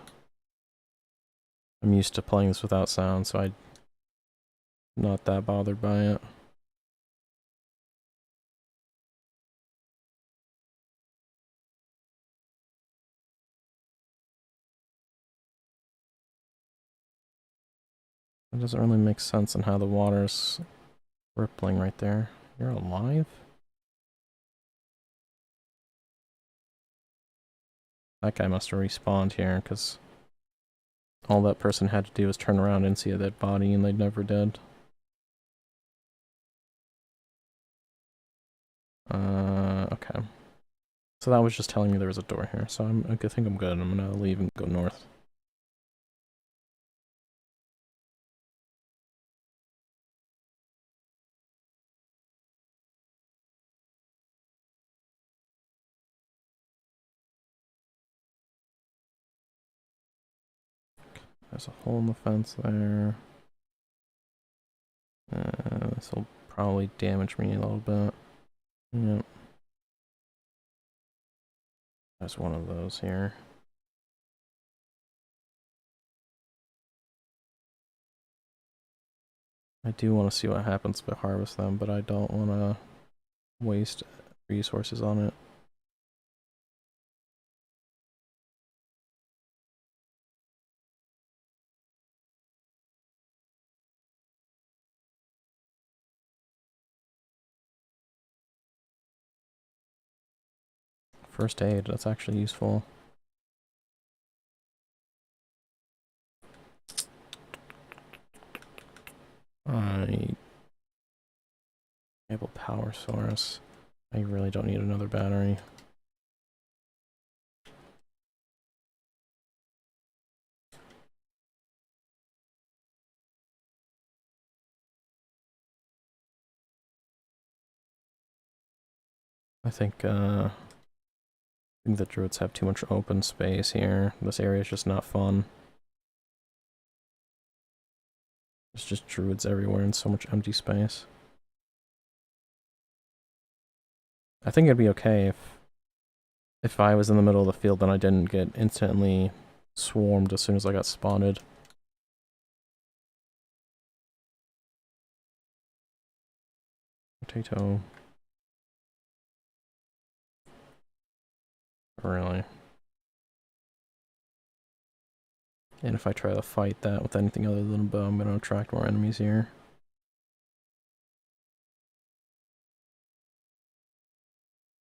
Speaker 4: I'm used to playing this without sound, so I'm not that bothered by it. It doesn't really make sense in how the water's rippling right there. You're alive? That guy must have respawned here, because all that person had to do was turn around and see a dead body, and they never did. Okay. So that was just telling me there was a door here, so I think I'm good. I'm gonna leave and go north. There's a hole in the fence there. This will probably damage me a little bit. Yep. There's one of those here. I do want to see what happens if I harvest them, but I don't want to waste resources on it. First aid, that's actually useful. Enable power source. I really don't need another battery. I think the druids have too much open space here. This area is just not fun. There's just druids everywhere and so much empty space. I think it'd be okay if I was in the middle of the field and I didn't get instantly swarmed as soon as I got spotted. Potato. Really. And if I try to fight that with anything other than a bow, I'm going to attract more enemies here.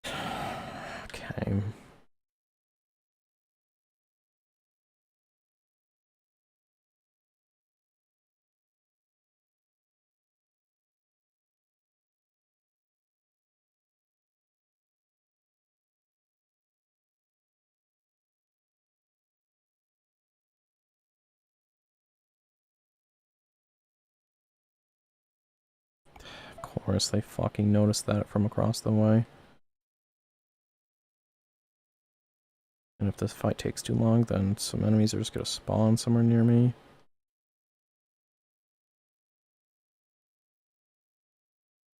Speaker 4: Okay. Of course, they fucking noticed that from across the way. And if this fight takes too long, then some enemies are just gonna spawn somewhere near me.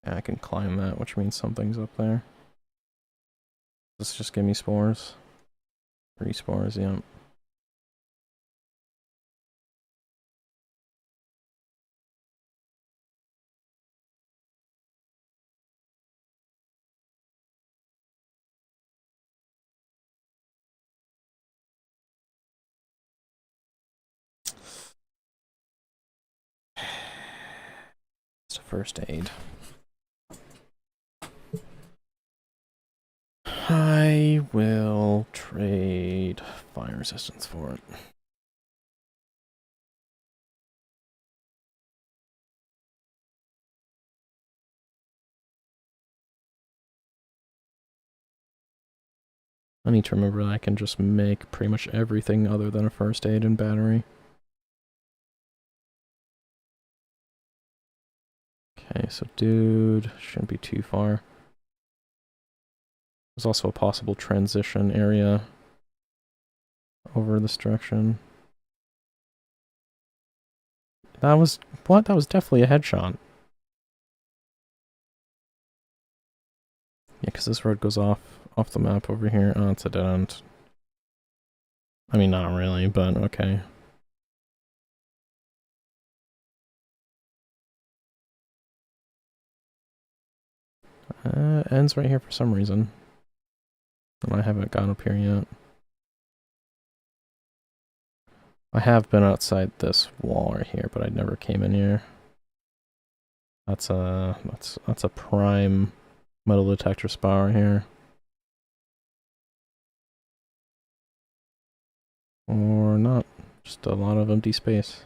Speaker 4: Yeah, I can climb that, which means something's up there. Let's just give me spores. 3 spores, yeah. It's a first aid. I will trade fire resistance for it. I need to remember that I can just make pretty much everything other than a first aid and battery. Okay, so dude, shouldn't be too far. There's also a possible transition area over this direction. That was... what? That was definitely a headshot. Yeah, because this road goes off the map over here. Oh, it's a dead end. I mean, not really, but okay. Ends right here for some reason. And I haven't gone up here yet. I have been outside this wall right here, but I never came in here. That's a prime metal detector spot right here. Or not. Just a lot of empty space.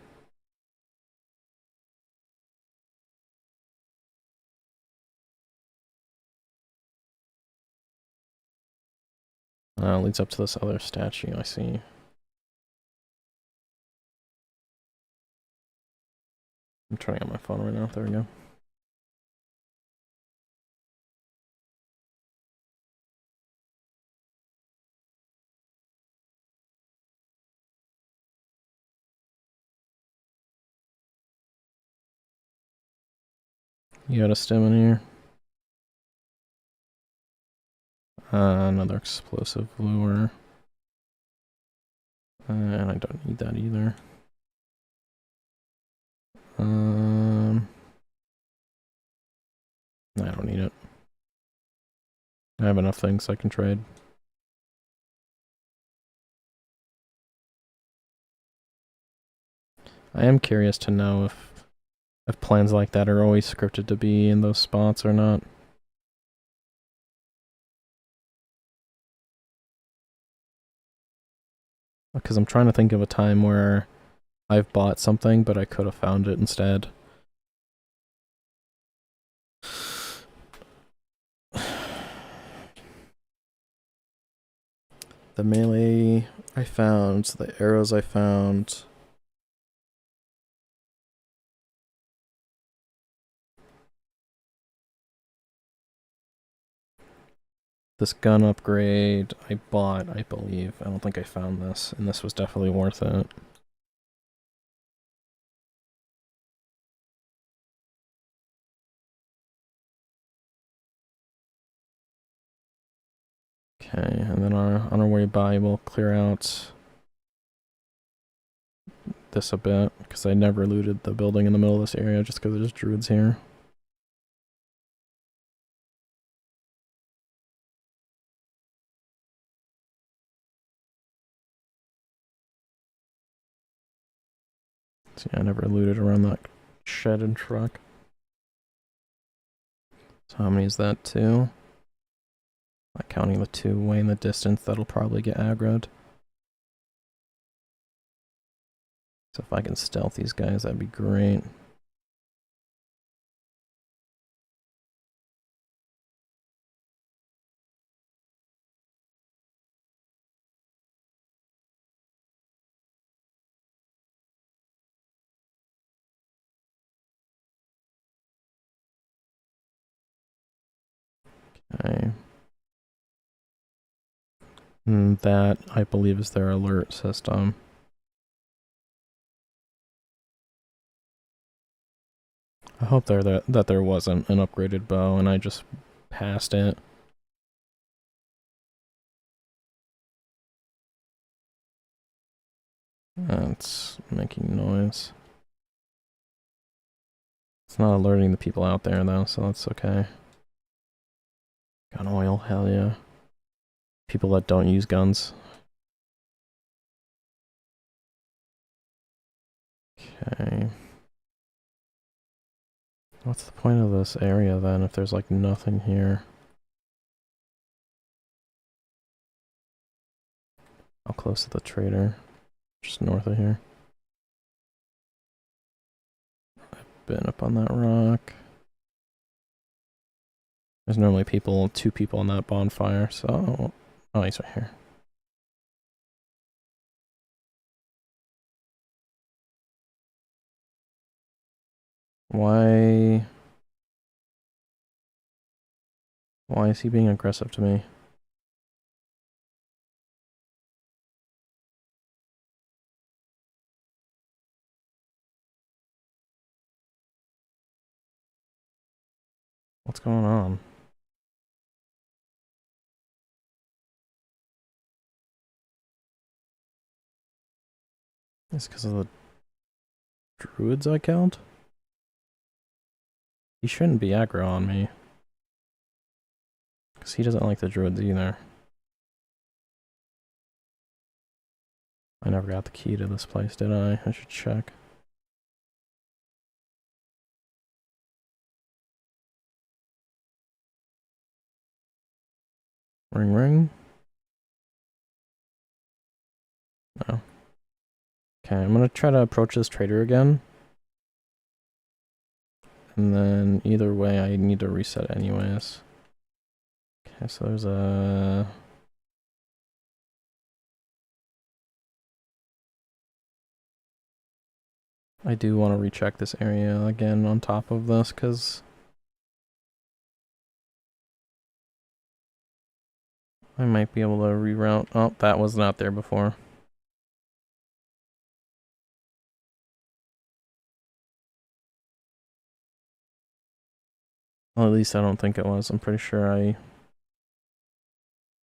Speaker 4: Leads up to this other statue I see. I'm turning on my phone right now. There we go. You got a stem in here. Another explosive lure. And I don't need that either. I don't need it. I have enough things I can trade. I am curious to know if plans like that are always scripted to be in those spots or not. Because I'm trying to think of a time where I've bought something, but I could have found it instead. The melee I found, the arrows I found. This gun upgrade I bought, I believe. I don't think I found this, and this was definitely worth it. Okay, and then on our way by, we'll clear out this a bit, because I never looted the building in the middle of this area just because there's druids here. So yeah, I never looted around that shed and truck. So how many is that? 2? Not counting the 2 way in the distance, that'll probably get aggroed. So if I can stealth these guys, that'd be great. Okay. And that, I believe, is their alert system. I hope that there wasn't an upgraded bow and I just passed it. That's making noise. It's not alerting the people out there though, so that's okay. Gun oil, hell yeah. People that don't use guns. Okay. What's the point of this area then if there's like nothing here? How close to the trader? Just north of here. I've been up on that rock. There's normally 2 people on that bonfire, so Oh, he's right here. Why is he being aggressive to me? What's going on? It's because of the druids I killed? He shouldn't be aggro on me. Because he doesn't like the druids either. I never got the key to this place, did I? I should check. Ring ring? No. Okay, I'm gonna try to approach this trader again. And then either way I need to reset anyways. Okay, so there's a... I do want to recheck this area again on top of this, because I might be able to reroute. Oh, that was not there before. Well, at least I don't think it was. I'm pretty sure I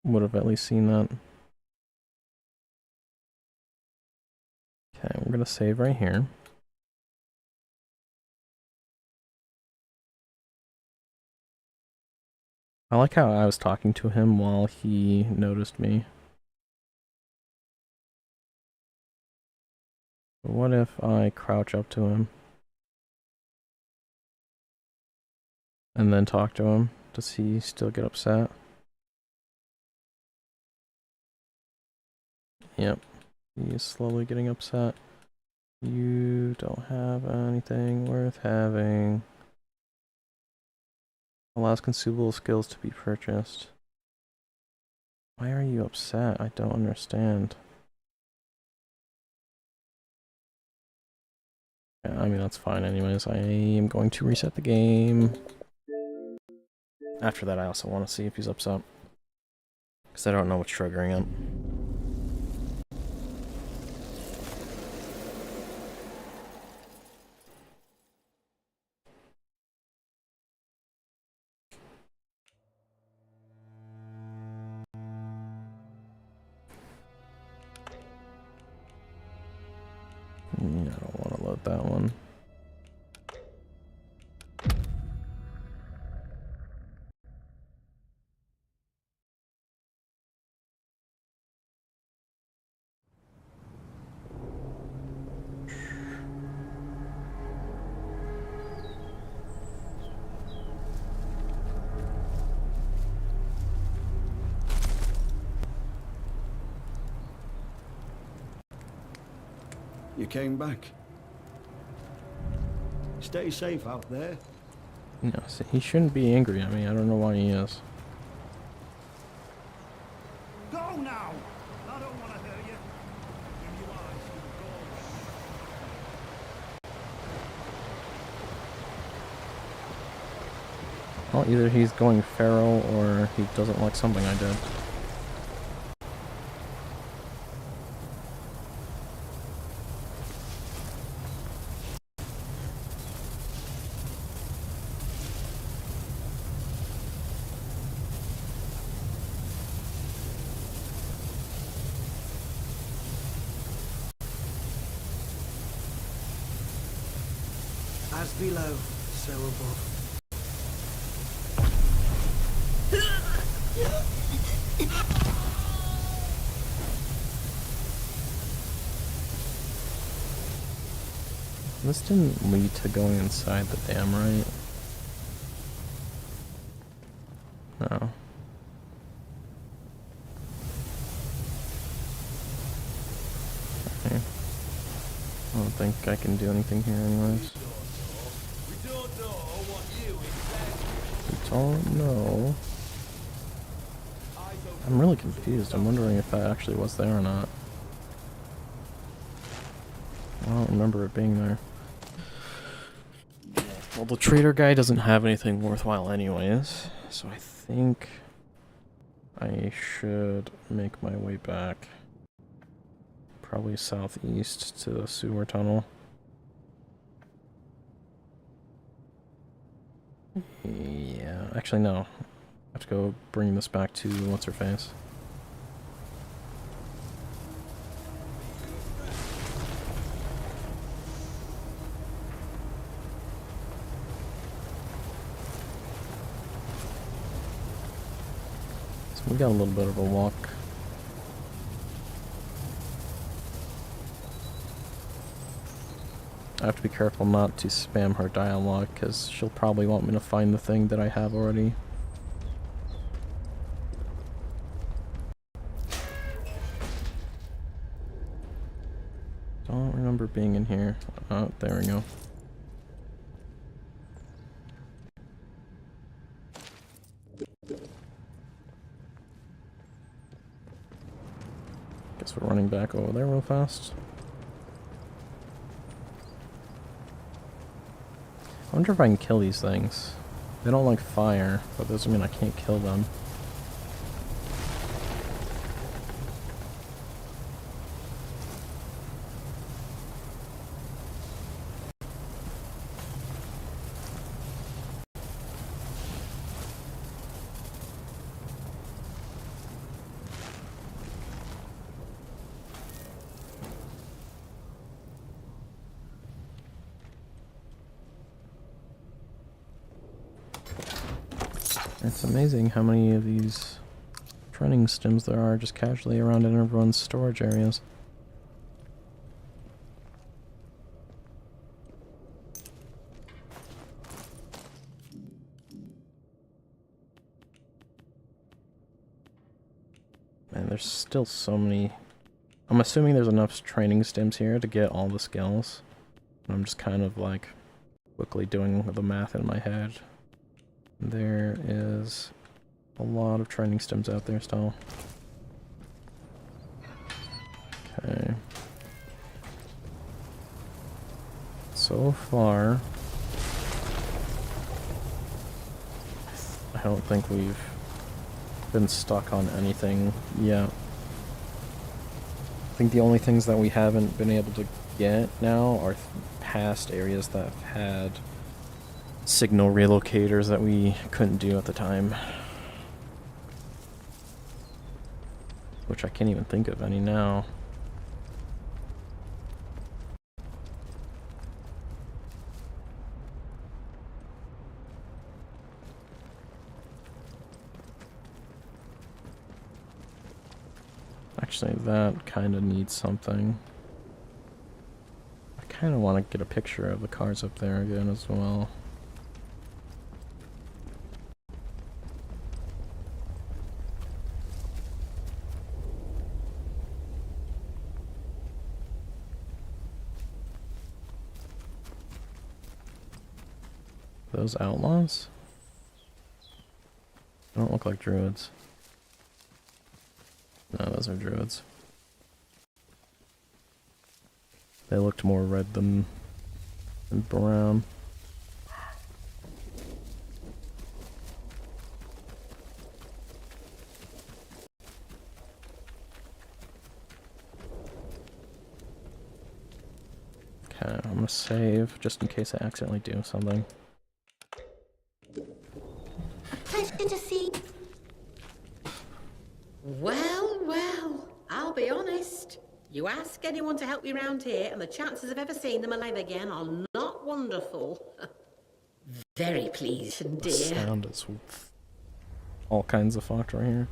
Speaker 4: would have at least seen that. Okay, we're gonna save right here. I like how I was talking to him while he noticed me. What if I crouch up to him? And then talk to him? Does he still get upset? Yep. He is slowly getting upset. You don't have anything worth having. Allows consumable skills to be purchased. Why are you upset? I don't understand. Yeah, I mean, that's fine anyways. I am going to reset the game. After that, I also want to see if he's upset. Because I don't know what's triggering him. I don't want to load that one.
Speaker 3: You came back. Stay safe out there.
Speaker 4: No, see, he shouldn't be angry at me. I don't know why he is.
Speaker 9: Go now! I don't want to hurt you. Give you eyes, you go.
Speaker 4: Well, either he's going feral or he doesn't like something I did.
Speaker 6: As below, so above.
Speaker 4: This didn't lead to going inside the dam, right? No. Okay. I don't think I can do anything here anyways.
Speaker 7: We don't know what you exactly.
Speaker 4: We don't know. I'm really confused. I'm wondering if that actually was there or not. I don't remember it being there. Well, the trader guy doesn't have anything worthwhile anyways, so I think I should make my way back. Probably southeast to the sewer tunnel. Yeah, actually no. I have to go bring this back to what's-her-face. So we got a little bit of a walk. I have to be careful not to spam her dialogue, because she'll probably want me to find the thing that I have already. Don't remember being in here. Oh, there we go. Guess we're running back over there real fast. I wonder if I can kill these things. They don't like fire, but doesn't mean I can't kill them. It's amazing how many of these training stims there are just casually around in everyone's storage areas. Man, there's still so many. I'm assuming there's enough training stims here to get all the skills. I'm just kind of like quickly doing the math in my head. There is a lot of training stims out there still. Okay. So far, I don't think we've been stuck on anything yet. I think the only things that we haven't been able to get now are past areas that have had signal relocators that we couldn't do at the time. Which I can't even think of any now. Actually, that kind of needs something. I kind of want to get a picture of the cars up there again as well. Those outlaws? They don't look like druids. No, those are druids. They looked more red than brown. Okay, I'm gonna save just in case I accidentally do something.
Speaker 13: Pleasure to see. Well, well, I'll be honest. You ask anyone to help you round here, and the chances of ever seeing them alive again are not wonderful. Very pleased, dear.
Speaker 4: The sound is all kinds of fucked right here.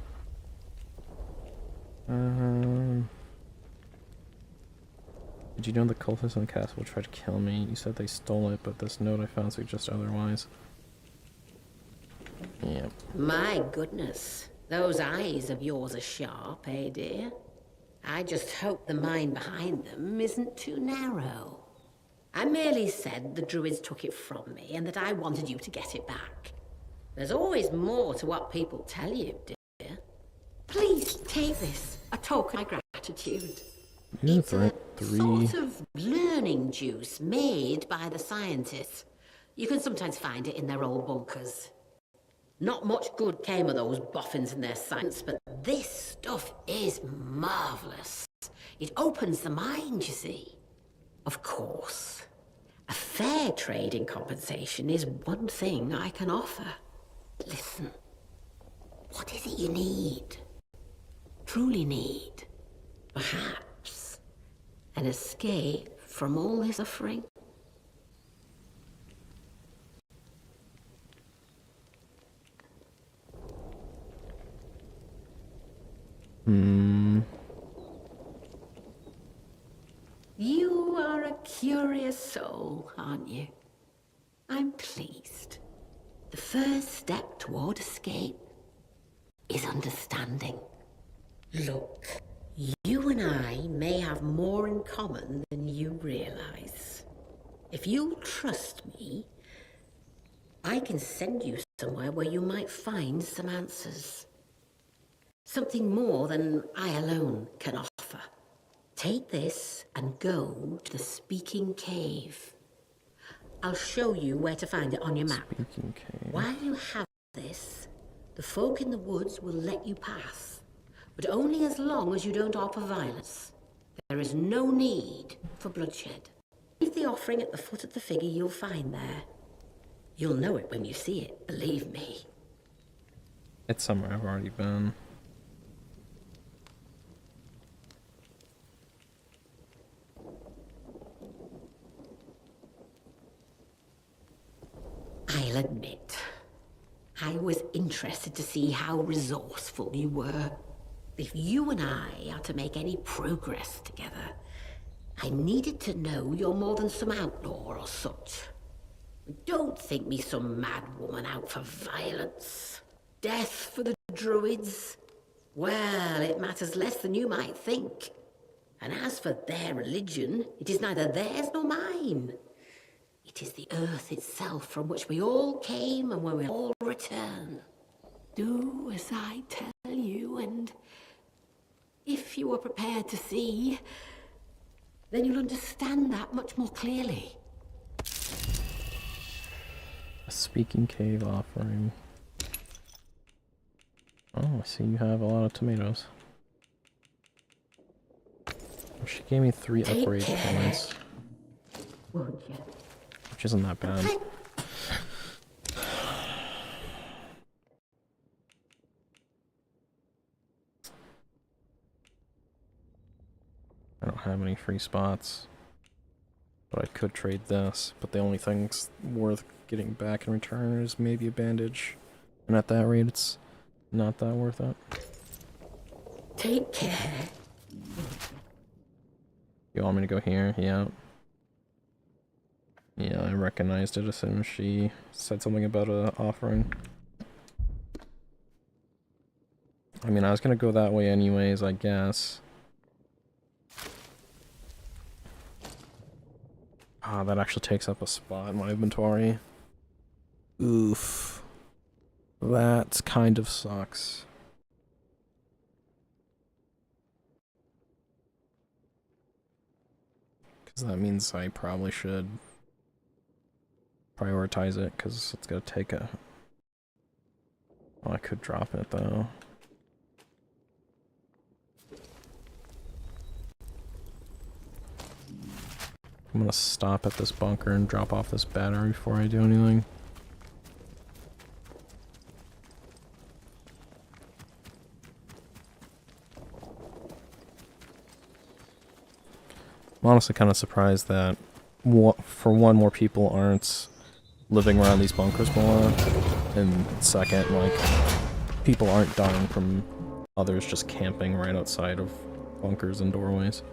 Speaker 4: Did you know the cultists in the castle tried to kill me? You said they stole it, but this note I found suggests otherwise. Yep.
Speaker 13: My goodness, those eyes of yours are sharp, eh, dear? I just hope the mind behind them isn't too narrow. I merely said the druids took it from me and that I wanted you to get it back. There's always more to what people tell you, dear. Please. Take this, a token of my gratitude.
Speaker 4: Yeah,
Speaker 13: It's a
Speaker 4: three.
Speaker 13: sort of learning juice made by the scientists. You can sometimes find it in their old bunkers. Not much good came of those boffins and their science, but this stuff is marvellous. It opens the mind, you see. Of course, a fair trading compensation is one thing I can offer. Listen, what is it you need? Truly need? Perhaps an escape from all this suffering? You are a curious soul, aren't you? I'm pleased. The first step toward escape is understanding. Look, you and I may have more in common than you realize. If you'll trust me, I can send you somewhere where you might find some answers. Something more than I alone can offer. Take this and go to the Speaking Cave. I'll show you where to find it on your map.
Speaker 4: Speaking Cave.
Speaker 13: While you have this, the folk in the woods will let you pass, but only as long as you don't offer violence. There is no need for bloodshed. Leave the offering at the foot of the figure you'll find there. You'll know it when you see it, believe me.
Speaker 4: It's somewhere I've already been.
Speaker 13: I'll admit, I was interested to see how resourceful you were. If you and I are to make any progress together, I needed to know you're more than some outlaw or such. Don't think me some mad woman out for violence. Death for the druids? Well, it matters less than you might think. And as for their religion, it is neither theirs nor mine. It is the earth itself from which we all came and where we'll all return. Do as I tell you, and if you are prepared to see, then you'll understand that much more clearly.
Speaker 4: A Speaking Cave offering. Oh, I see you have a lot of tomatoes. Oh, she gave me 3 upgrade points.
Speaker 13: Won't you?
Speaker 4: Which isn't that bad. I don't have any free spots. But I could trade this. But the only thing's worth getting back in return is maybe a bandage. And at that rate, it's not that worth it.
Speaker 13: Take care.
Speaker 4: You want me to go here? Yeah. Yeah, I recognized it as soon as she said something about a offering. I mean, I was gonna go that way anyways, I guess. Ah, that actually takes up a spot in my inventory. Oof. That kind of sucks. Because that means I probably should prioritize it, because it's gonna take a... Oh, I could drop it, though. I'm gonna stop at this bunker and drop off this battery before I do anything. I'm honestly kind of surprised that, for one, more people aren't living around these bunkers more, and second, like, people aren't dying from others just camping right outside of bunkers and doorways.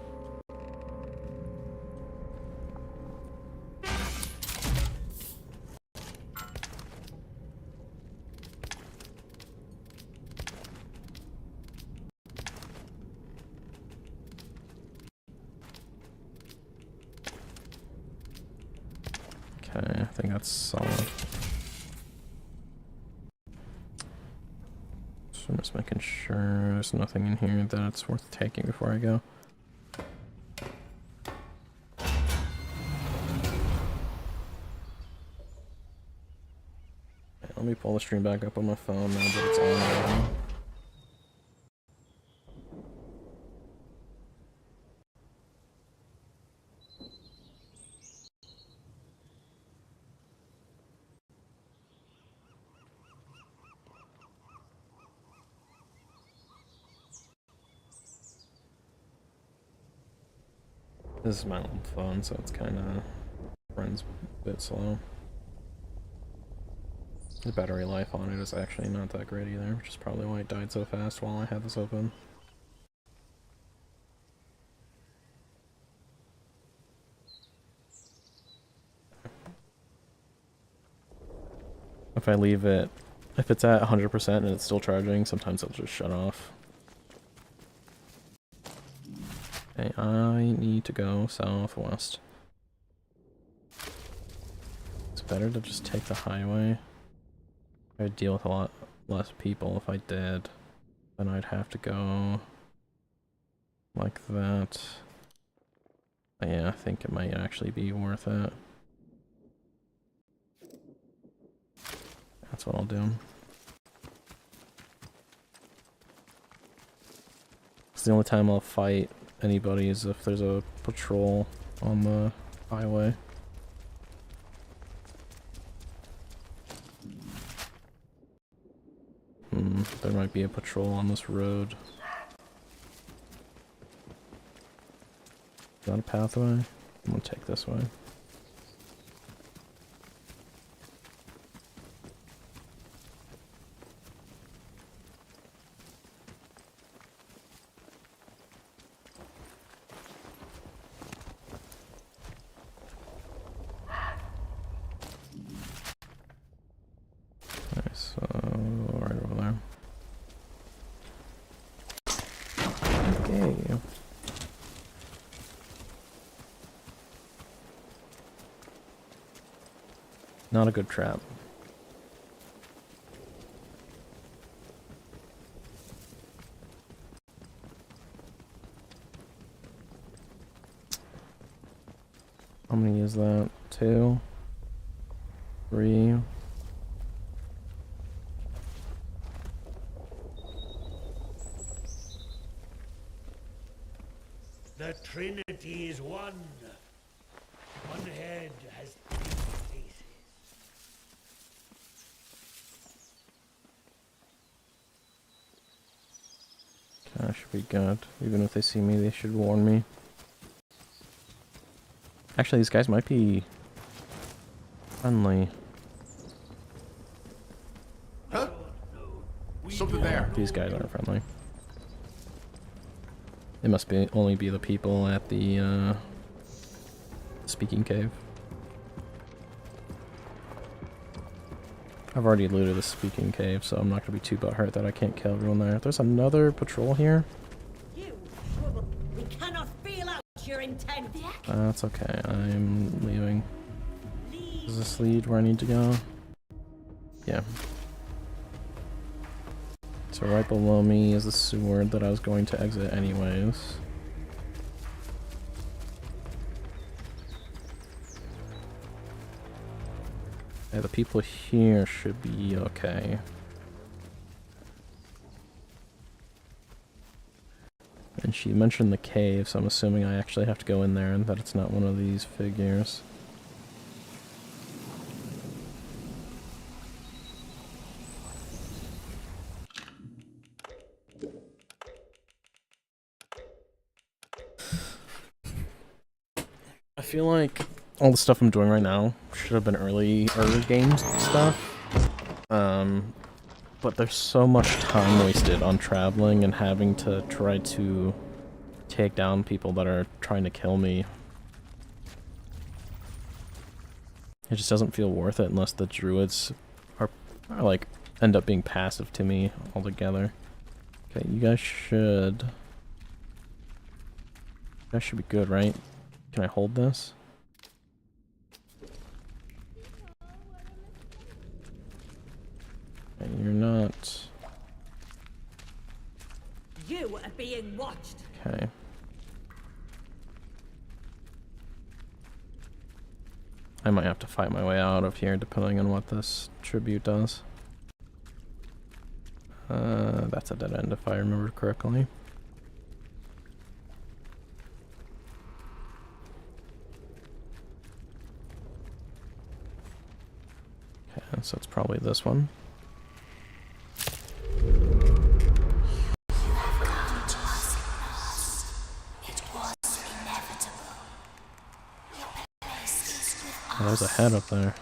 Speaker 4: Okay, I think that's solid. So I'm just making sure there's nothing in here that's worth taking before I go. Yeah, let me pull the stream back up on my phone now that it's on already. This is my old phone, so it's kind of runs a bit slow. The battery life on it is actually not that great either, which is probably why it died so fast while I had this open. If I leave it, if it's at 100% and it's still charging, sometimes it'll just shut off. Okay, I need to go southwest. It's better to just take the highway. I'd deal with a lot less people if I did. Then I'd have to go like that. But yeah, I think it might actually be worth it. That's what I'll do. Because the only time I'll fight anybody is if there's a patrol on the highway. There might be a patrol on this road. Is that a pathway? I'm gonna take this way. Nice, right over there. Okay. Not a good trap. How many is that? 2? 3?
Speaker 9: The Trinity is one. One head has 3 faces.
Speaker 4: Okay, should be good. Even if they see me, they should warn me. Actually, these guys might be friendly.
Speaker 7: Huh? Something there.
Speaker 4: These guys aren't friendly. They must be only be the people at the speaking cave. I've already looted the speaking cave, so I'm not gonna be too butthurt that I can't kill everyone there. There's another patrol here.
Speaker 11: We cannot feel out your intent.
Speaker 4: That's okay. I'm leaving. Does this lead where I need to go? Yeah. So right below me is the sewer that I was going to exit anyways. Yeah, the people here should be okay. And she mentioned the cave, so I'm assuming I actually have to go in there and that it's not one of these figures. I feel like all the stuff I'm doing right now should have been early game stuff. But there's so much time wasted on traveling and having to try to take down people that are trying to kill me. It just doesn't feel worth it unless the druids are like end up being passive to me altogether. Okay, you guys should be good, right? Can I hold this? Okay, you're not
Speaker 11: You are being watched.
Speaker 4: Okay. I might have to fight my way out of here depending on what this tribute does. That's a dead end if I remember correctly. Okay, so it's probably this one. Oh, there's a head up there.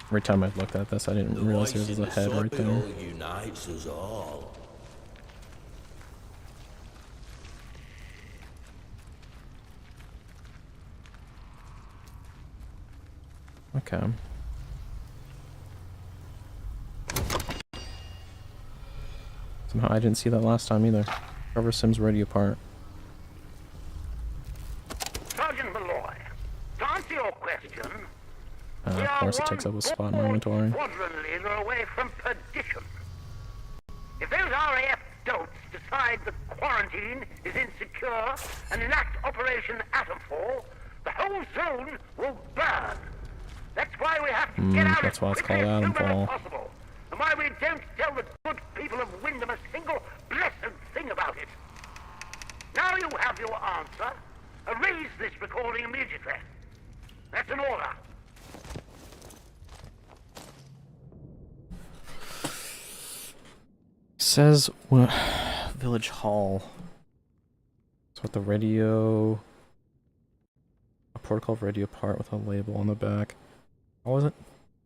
Speaker 4: Every time I looked at this, I didn't realize there was a head right there.
Speaker 14: Unites us all.
Speaker 4: Okay. Somehow I didn't see that last time either. Trevor Sims' radio part.
Speaker 5: Sergeant Malloy, to answer your question,
Speaker 4: Of course, it takes up a spot in my inventory.
Speaker 5: squadron leader away from perdition. If those RAF dolts decide the quarantine is insecure and enact Operation Atomfall, the whole zone will burn. That's why we have to get out
Speaker 4: That's
Speaker 5: as
Speaker 4: why it's
Speaker 5: quickly
Speaker 4: called
Speaker 5: as humanly
Speaker 4: Atomfall.
Speaker 5: possible, and why we don't tell the good people of Wyndham a single blessed thing about it. Now you have your answer. Erase this recording immediately. That's an order.
Speaker 4: Says Village Hall. So with the radio, a protocol radio part with a label on the back. I wasn't.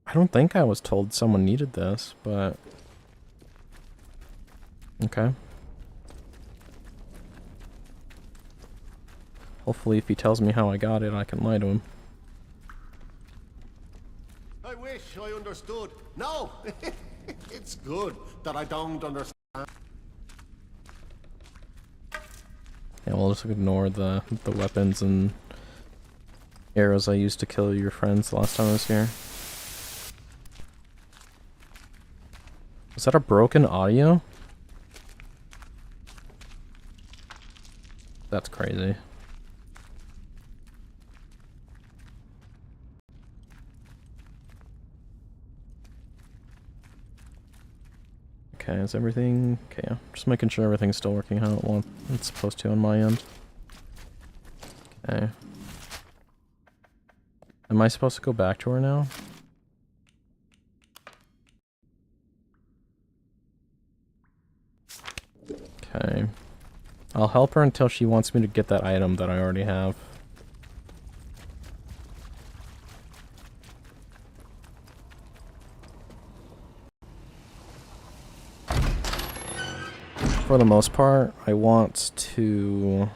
Speaker 4: I don't think I was told someone needed this, but okay. Hopefully, if he tells me how I got it, I can lie to him.
Speaker 7: I wish I understood. No, it's good that I don't understand.
Speaker 4: Yeah, we'll just ignore the weapons and arrows I used to kill your friends the last time I was here. Is that a broken audio? That's crazy. Okay, is everything... Okay, yeah. Just making sure everything's still working how it's supposed to on my end. Okay. Am I supposed to go back to her now? Okay. I'll help her until she wants me to get that item that I already have. For the most part, I want to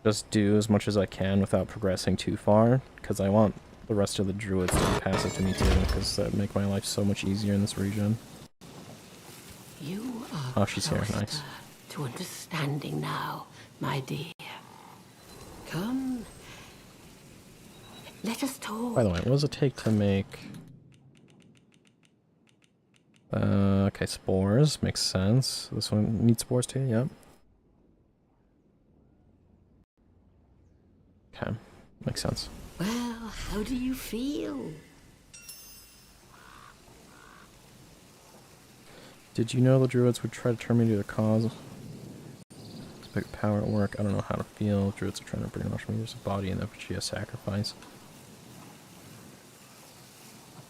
Speaker 4: just do as much as I can without progressing too far, because I want the rest of the druids to be passive to me too, because that would make my life so much easier in this region.
Speaker 13: You are
Speaker 4: Oh, she's here,
Speaker 13: closer
Speaker 4: nice.
Speaker 13: to understanding now, my dear. Come. Let us talk.
Speaker 4: By the way, what does it take to make... okay, spores. Makes sense. This one needs spores too, yep. Okay, makes sense.
Speaker 13: Well, how do you feel?
Speaker 4: Did you know the druids would try to turn me to a cause? Expect power at work. I don't know how to feel. Druids are trying to brainwash me. There's a body in effigy of sacrifice.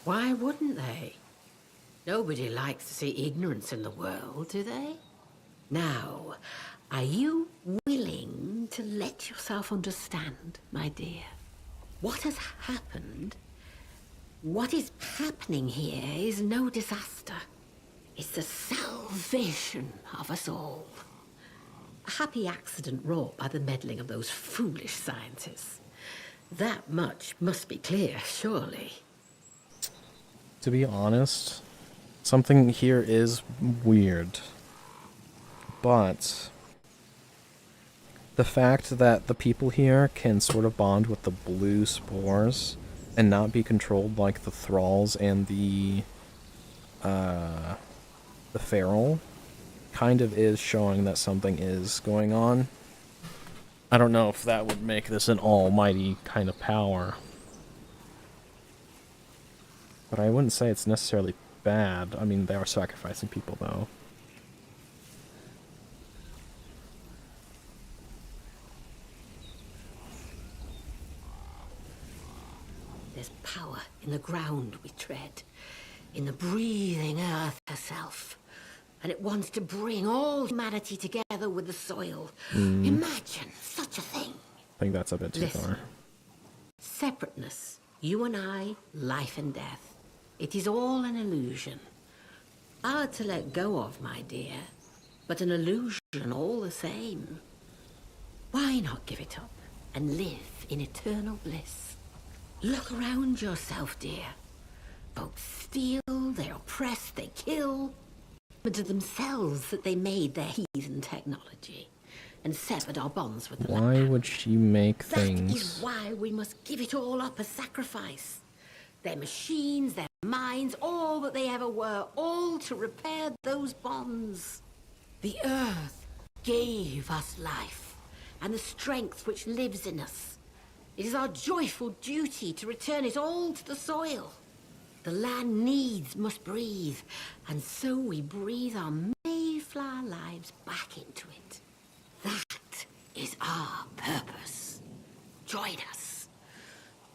Speaker 13: Why wouldn't they? Nobody likes to see ignorance in the world, do they? Now, are you willing to let yourself understand, my dear? What has happened, what is happening here is no disaster. It's the salvation of us all. A happy accident wrought by the meddling of those foolish scientists. That much must be clear, surely.
Speaker 4: To be honest, something here is weird. But the fact that the people here can sort of bond with the blue spores and not be controlled like the thralls and the feral kind of is showing that something is going on. I don't know if that would make this an almighty kind of power. But I wouldn't say it's necessarily bad. I mean, they are sacrificing people, though.
Speaker 13: There's power in the ground we tread, in the breathing earth herself. And it wants to bring all humanity together with the soil. Imagine such a thing.
Speaker 4: I think that's a bit too far.
Speaker 13: Separateness, you and I, life and death. It is all an illusion. Hard to let go of, my dear, but an illusion all the same. Why not give it up and live in eternal bliss? Look around yourself, dear. Folks steal, they oppress, they kill. But to themselves that they made their heathen technology and severed our bonds with the land.
Speaker 4: Why would she make things?
Speaker 13: That is why we must give it all up as sacrifice. Their machines, their minds, all that they ever were, all to repair those bonds. The earth gave us life and the strength which lives in us. It is our joyful duty to return it all to the soil. The land needs must breathe, and so we breathe our Mayflower lives back into it. That is our purpose. Join us.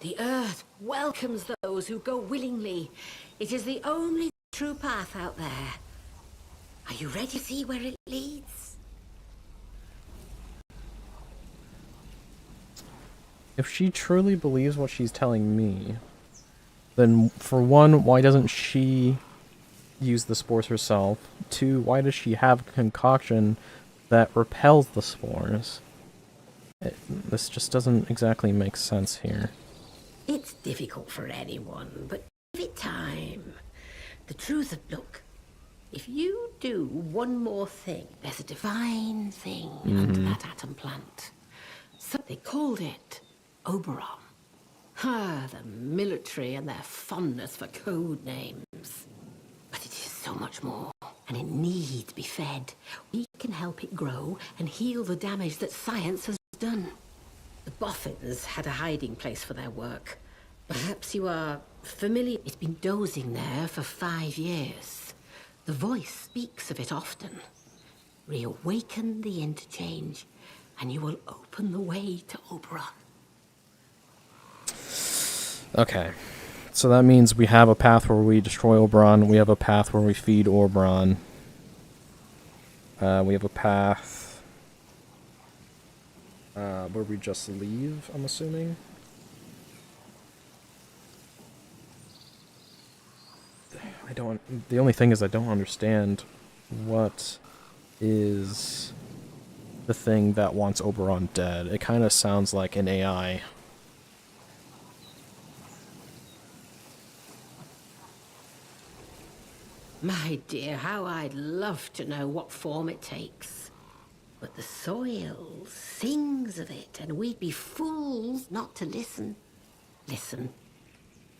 Speaker 13: The earth welcomes those who go willingly. It is the only true path out there. Are you ready to see where it leads?
Speaker 4: If she truly believes what she's telling me, then for one, why doesn't she use the spores herself? Two, why does she have a concoction that repels the spores? This just doesn't exactly make sense here.
Speaker 13: It's difficult for anyone, but give it time. The truth of, look, if you do one more thing, there's a divine thing under that atom plant. So they called it Oberon. Ah, the military and their fondness for code names. But it is so much more, and it needs to be fed. We can help it grow and heal the damage that science has done. The boffins had a hiding place for their work. Perhaps you are familiar. It's been dozing there for 5 years. The voice speaks of it often. Reawaken the interchange, and you will open the way to Oberon.
Speaker 4: Okay, so that means we have a path where we destroy Oberon, we have a path where we feed Oberon. We have a path where we just leave, I'm assuming. The only thing is I don't understand what is the thing that wants Oberon dead. It kind of sounds like an AI.
Speaker 13: My dear, how I'd love to know what form it takes. But the soil sings of it, and we'd be fools not to listen. Listen,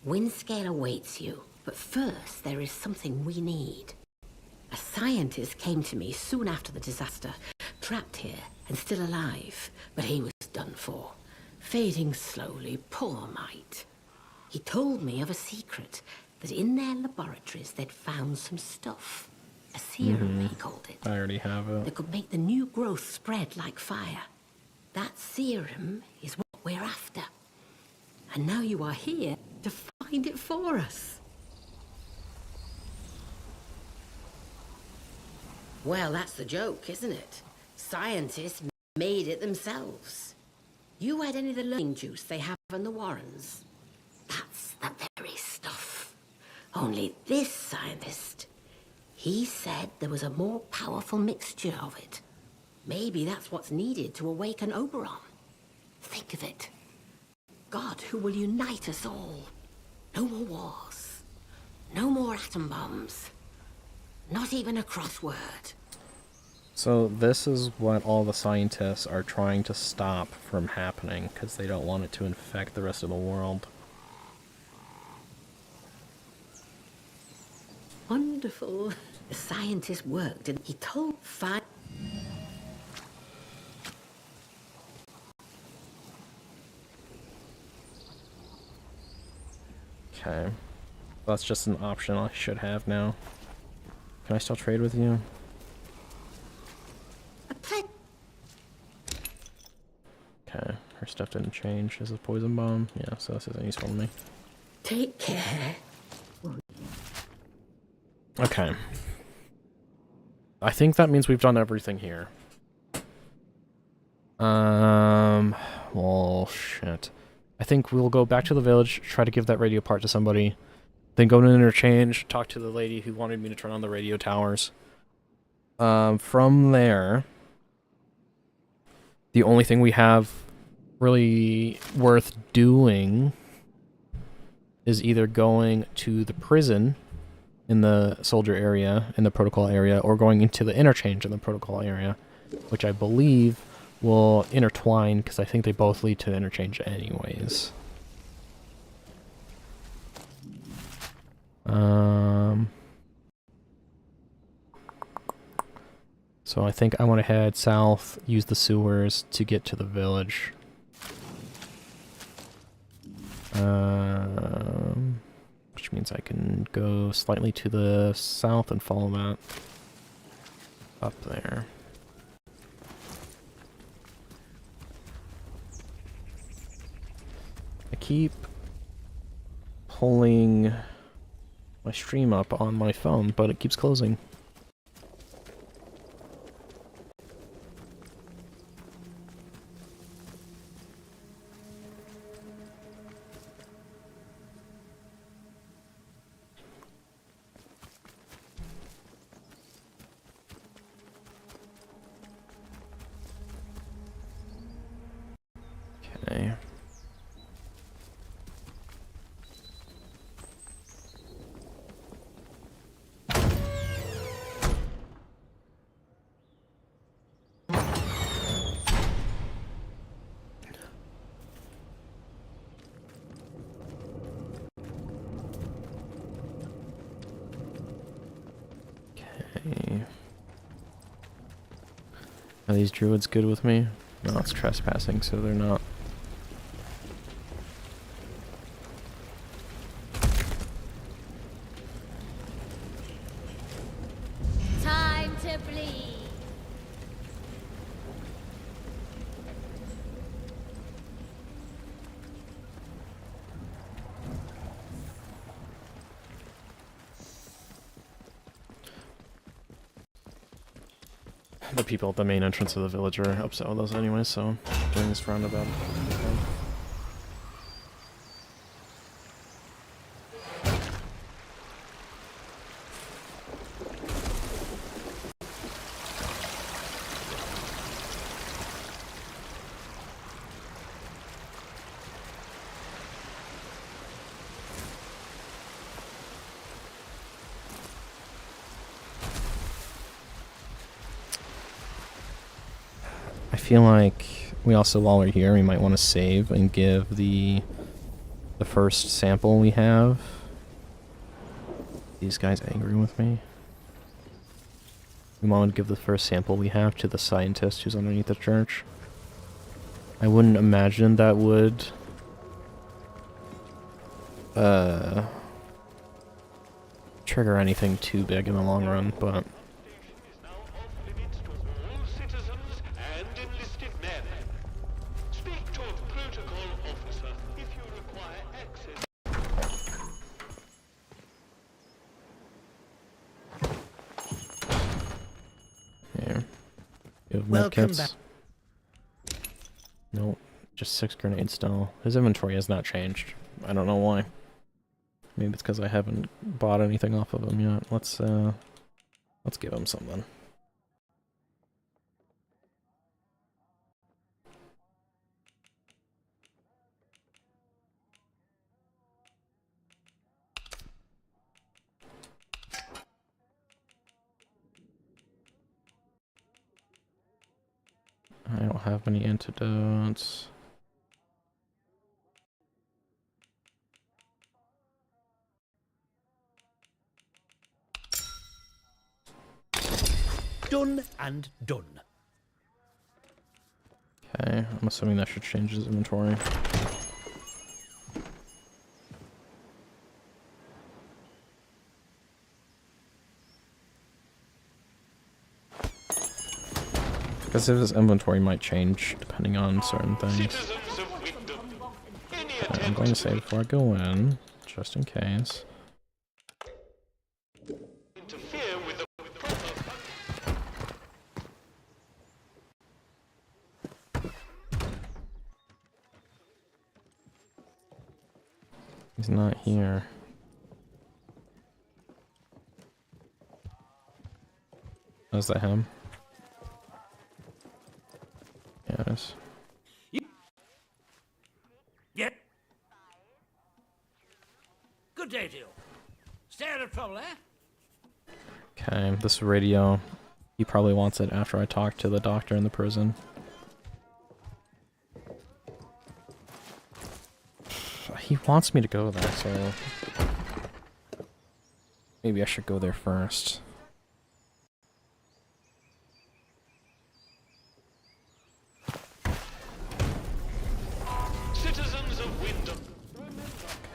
Speaker 13: Windscale awaits you, but first there is something we need. A scientist came to me soon after the disaster, trapped here and still alive, but he was done for. Fading slowly, poor mite. He told me of a secret, that in their laboratories they'd found some stuff. A serum, he called it.
Speaker 4: I already have it.
Speaker 13: That could make the new growth spread like fire. That serum is what we're after. And now you are here to find it for us. Well, that's the joke, isn't it? Scientists made it themselves. You had any of the learning juice they have in the Warrens? That's the very stuff. Only this scientist, he said there was a more powerful mixture of it. Maybe that's what's needed to awaken Oberon. Think of it. God who will unite us all. No more wars. No more atom bombs. Not even a crossword.
Speaker 4: So this is what all the scientists are trying to stop from happening, because they don't want it to infect the rest of the world.
Speaker 13: Wonderful. The scientist worked and he told five...
Speaker 4: Okay. That's just an option I should have now. Can I still trade with you? Okay, her stuff didn't change. Is it poison bomb? Yeah, so this isn't useful to me.
Speaker 13: Take care.
Speaker 4: Okay. I think that means we've done everything here. Well, shit. I think we'll go back to the village, try to give that radio part to somebody, then go to an interchange, talk to the lady who wanted me to turn on the radio towers. From there, the only thing we have really worth doing is either going to the prison in the soldier area, in the protocol area, or going into the interchange in the protocol area, which I believe will intertwine, because I think they both lead to the interchange anyways. So I think I want to head south, use the sewers to get to the village. Which means I can go slightly to the south and follow that up there. I keep pulling my stream up on my phone, but it keeps closing. Okay. Are these druids good with me? No, it's trespassing, so they're not.
Speaker 12: Time to bleed.
Speaker 4: The people at the main entrance of the village are upset with us anyway, so doing this roundabout. I feel like we also, while we're here, we might want to save and give the first sample we have. These guys angry with me. We want to give the first sample we have to the scientist who's underneath the church. I wouldn't imagine that would trigger anything too big in the long run, but here. You have
Speaker 6: Welcome
Speaker 4: medkits?
Speaker 6: back.
Speaker 4: Nope, just 6 grenades still. His inventory has not changed. I don't know why. Maybe it's because I haven't bought anything off of him yet. Let's give him something. I don't have any antidotes.
Speaker 6: Done and done.
Speaker 4: Okay, I'm assuming that should change his inventory. Because his inventory might change depending on certain things. Okay, I'm going to save before I go in, just in case. He's not here. Oh, is that him? Yeah, it is.
Speaker 6: Yep. Good day to you. Stay out of trouble, eh?
Speaker 4: Okay, this radio, he probably wants it after I talk to the doctor in the prison. He wants me to go there, so maybe I should go there first.
Speaker 10: Citizens of Wyndham.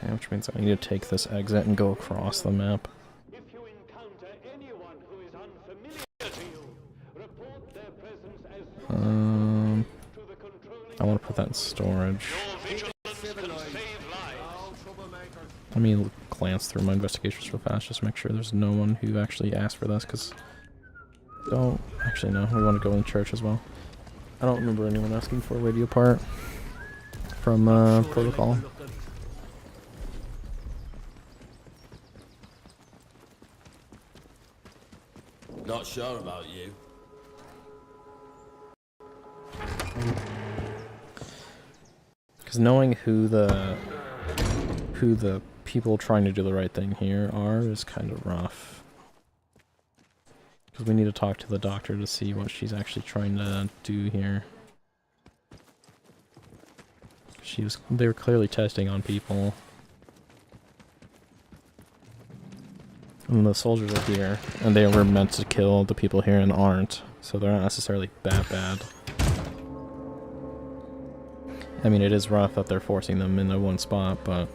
Speaker 4: Okay, which means I need to take this exit and go across the map.
Speaker 10: If you encounter anyone who is unfamiliar to you, report their presence as soon
Speaker 4: I want to put that in storage. Let me glance through my investigations real fast, just make sure there's no one who actually asked for this, because... Don't... Actually, no. We want to go in church as well. I don't remember anyone asking for a radio part from, Protocol.
Speaker 14: Not sure about you.
Speaker 4: Because knowing who the people trying to do the right thing here are is kind of rough. Because we need to talk to the doctor to see what she's actually trying to do here. They were clearly testing on people. And the soldiers are here, and they were meant to kill the people here and aren't, so they're not necessarily that bad. I mean, it is rough that they're forcing them into one spot, but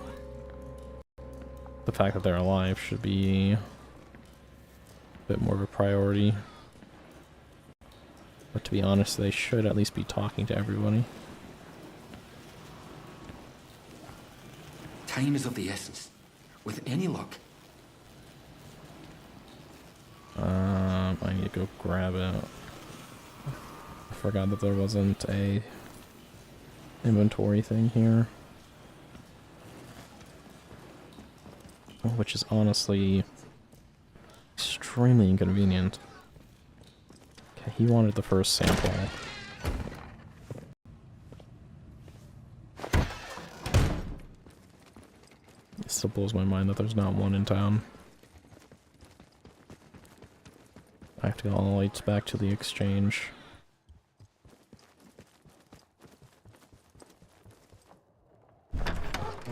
Speaker 4: the fact that they're alive should be a bit more of a priority. But to be honest, they should at least be talking to everybody.
Speaker 15: Time is of the essence. With any luck.
Speaker 4: I need to go grab it. I forgot that there wasn't a inventory thing here. Which is honestly extremely inconvenient. Okay, he wanted the first sample. It still blows my mind that there's not one in town. I have to go all the way back to the exchange. I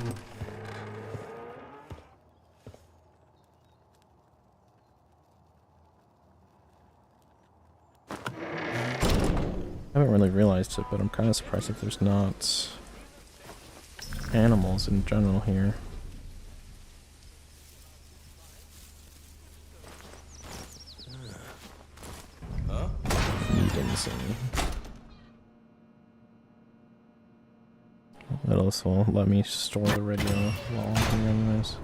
Speaker 4: haven't really realized it, but I'm kind of surprised that there's not animals in general here.
Speaker 14: Huh?
Speaker 4: You didn't see me. This will let me store the radio while I'm here anyways.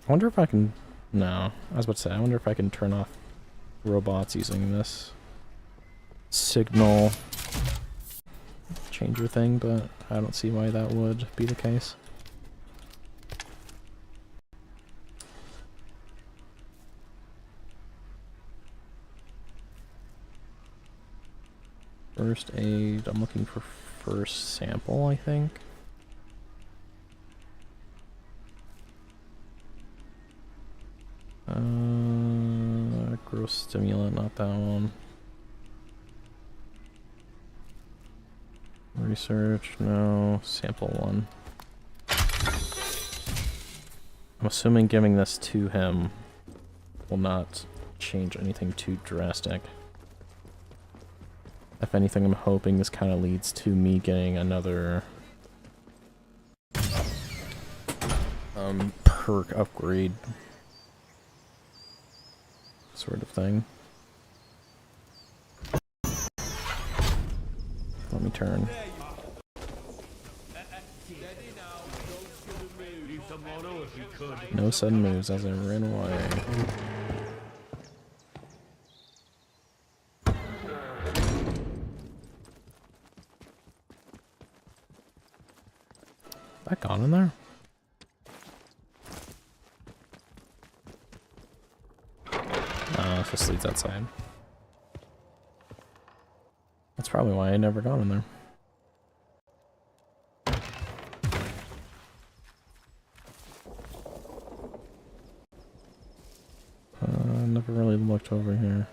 Speaker 4: I wonder if I can... No, I was about to say, I wonder if I can turn off robots using this signal changer thing, but I don't see why that would be the case. First aid, I'm looking for first sample, I think. Gross stimulant, not that one. Research, no. Sample one. I'm assuming giving this to him will not change anything too drastic. If anything, I'm hoping this kind of leads to me getting another perk upgrade sort of thing. Let me turn. No sudden moves as I ran away. That gone in there? It just leads outside. That's probably why I never got in there. Never really looked over here.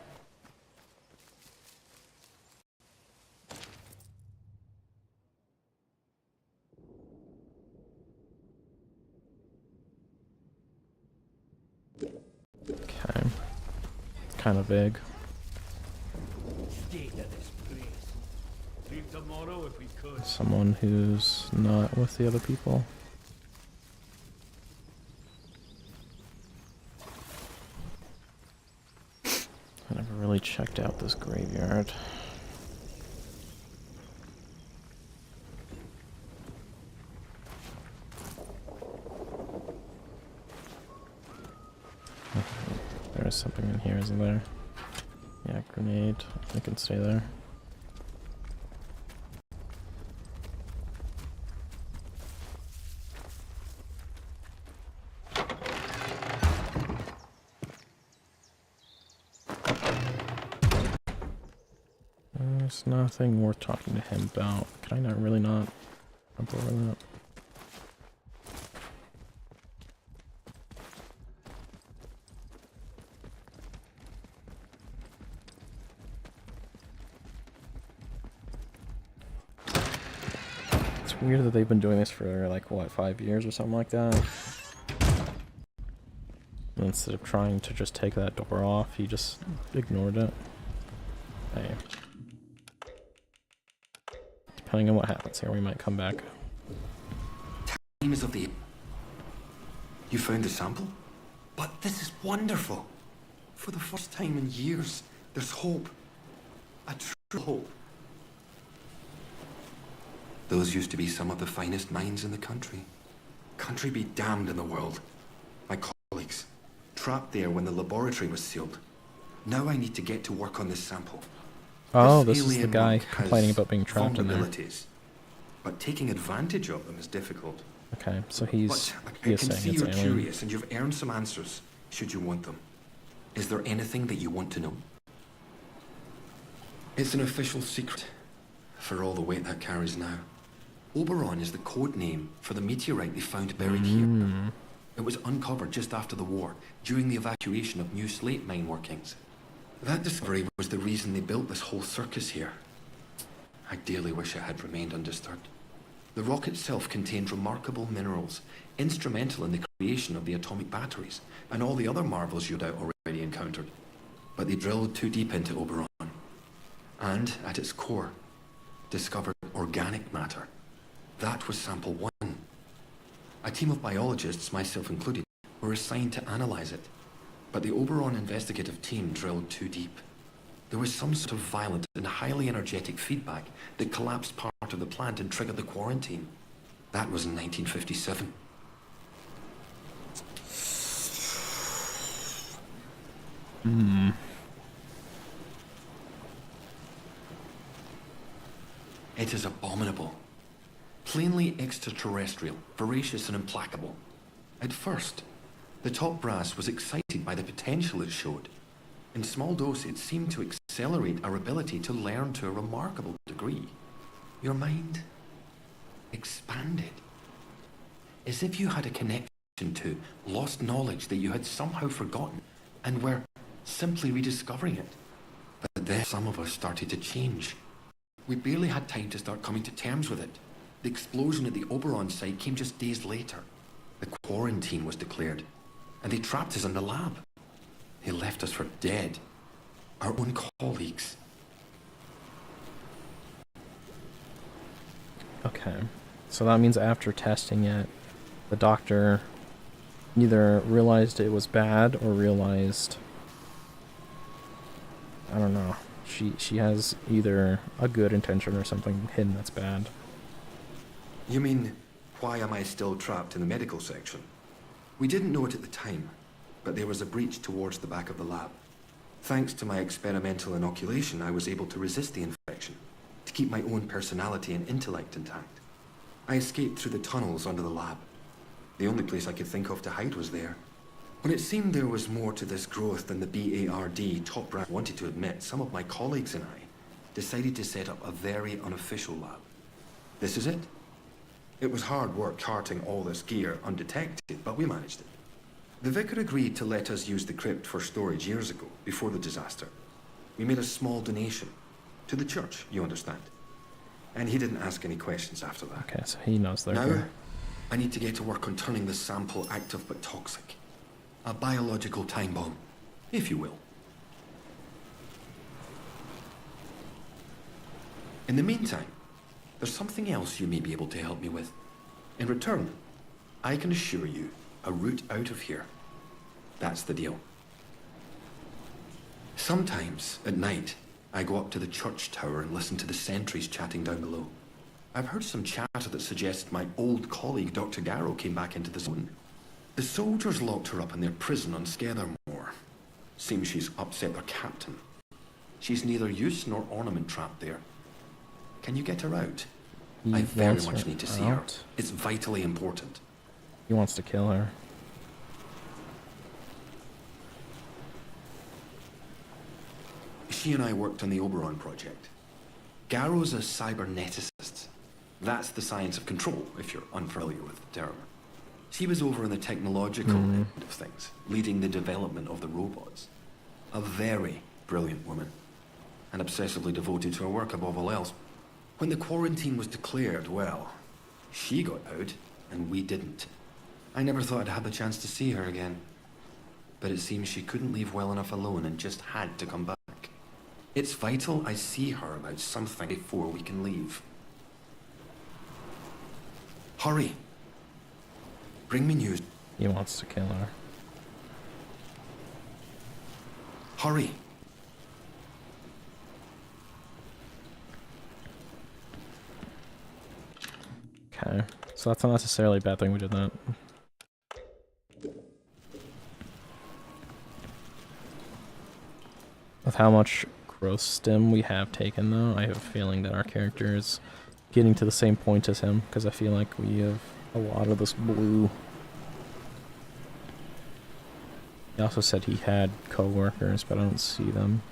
Speaker 4: Okay. It's kind of vague. Someone who's not with the other people. I never really checked out this graveyard. There's something in here, isn't there? Yeah, grenade. I can stay there. There's nothing worth talking to him about. Can I not really not jump over that? It's weird that they've been doing this for like, what, 5 years or something like that? And instead of trying to just take that door off, he just ignored it. Hey. Depending on what happens here, we might come back.
Speaker 15: Time is of the... You found the sample? But this is wonderful. For the first time in years, there's hope. A true hope. Those used to be some of the finest minds in the country. Country be damned in the world. My colleagues, trapped there when the laboratory was sealed. Now I need to get to work on this sample.
Speaker 4: Oh, this is the guy complaining about being trapped in there.
Speaker 15: But taking advantage of them is difficult.
Speaker 4: Okay, so he's
Speaker 15: I can
Speaker 4: saying
Speaker 15: see
Speaker 4: it's
Speaker 15: you're
Speaker 4: alien.
Speaker 15: curious and you've earned some answers, should you want them. Is there anything that you want to know? It's an official secret, for all the weight that carries now. Oberon is the code name for the meteorite they found buried here. It was uncovered just after the war, during the evacuation of new slate mine workings. That discovery was the reason they built this whole circus here. I dearly wish it had remained undisturbed. The rock itself contained remarkable minerals, instrumental in the creation of the atomic batteries, and all the other marvels you'd already encountered. But they drilled too deep into Oberon, and, at its core, discovered organic matter. That was sample 1. A team of biologists, myself included, were assigned to analyze it. But the Oberon investigative team drilled too deep. There was some sort of violent and highly energetic feedback that collapsed part of the plant and triggered the quarantine. That was in 1957. It is abominable. Plainly extraterrestrial, voracious and implacable. At first, the top brass was excited by the potential it showed. In small dose, it seemed to accelerate our ability to learn to a remarkable degree. Your mind expanded. As if you had a connection to lost knowledge that you had somehow forgotten and were simply rediscovering it. But then some of us started to change. We barely had time to start coming to terms with it. The explosion at the Oberon site came just days later. The quarantine was declared, and they trapped us in the lab. They left us for dead. Our own colleagues.
Speaker 4: Okay. So that means after testing it, the doctor either realized it was bad or realized... I don't know. She has either a good intention or something hidden that's bad.
Speaker 15: You mean, why am I still trapped in the medical section? We didn't know it at the time, but there was a breach towards the back of the lab. Thanks to my experimental inoculation, I was able to resist the infection, to keep my own personality and intellect intact. I escaped through the tunnels under the lab. The only place I could think of to hide was there. When it seemed there was more to this growth than the BARD top brass wanted to admit, some of my colleagues and I decided to set up a very unofficial lab. This is it. It was hard work carting all this gear undetected, but we managed it. The vicar agreed to let us use the crypt for storage years ago, before the disaster. We made a small donation. To the church, you understand. And he didn't ask any questions after that.
Speaker 4: Okay, so he knows they're
Speaker 15: Now,
Speaker 4: here.
Speaker 15: I need to get to work on turning the sample active but toxic. A biological time bomb, if you will. In the meantime, there's something else you may be able to help me with. In return, I can assure you a route out of here. That's the deal. Sometimes, at night, I go up to the church tower and listen to the sentries chatting down below. I've heard some chatter that suggests my old colleague, Dr. Garrow, came back into the zone. The soldiers locked her up in their prison on Scathermore. Seems she's upset their captain. She's neither use nor ornament trapped there. Can you get her out? I very much need to see her. It's vitally important.
Speaker 4: He wants to kill her.
Speaker 15: She and I worked on the Oberon project. Garrow's a cyberneticist. That's the science of control, if you're unfamiliar with the term. She was over on the technological end of things, leading the development of the robots. A very brilliant woman, and obsessively devoted to her work above all else. When the quarantine was declared, well, she got out, and we didn't. I never thought I'd have the chance to see her again. But it seems she couldn't leave well enough alone and just had to come back. It's vital I see her about something before we can leave. Hurry! Bring me news.
Speaker 4: He wants to kill her.
Speaker 15: Hurry!
Speaker 4: Okay, so that's not necessarily a bad thing we did that. With how much growth stim we have taken though, I have a feeling that our character is getting to the same point as him, because I feel like we have a lot of this blue. He also said he had co-workers, but I don't see them.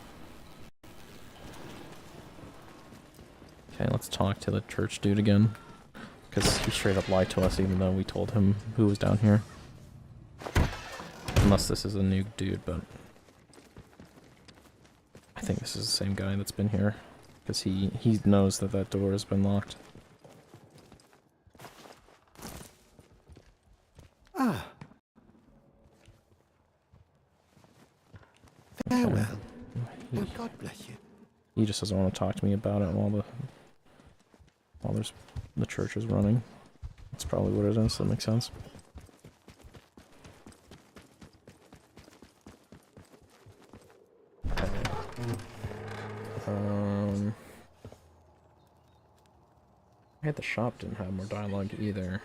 Speaker 4: Okay, let's talk to the church dude again. Because he straight up lied to us even though we told him who was down here. Unless this is a new dude, but I think this is the same guy that's been here. Because he knows that that door has been locked.
Speaker 8: Ah. Farewell. Well, God bless you.
Speaker 4: He just doesn't want to talk to me about it while the church is running. That's probably what it is. That makes sense. I had the shop didn't have more dialogue either.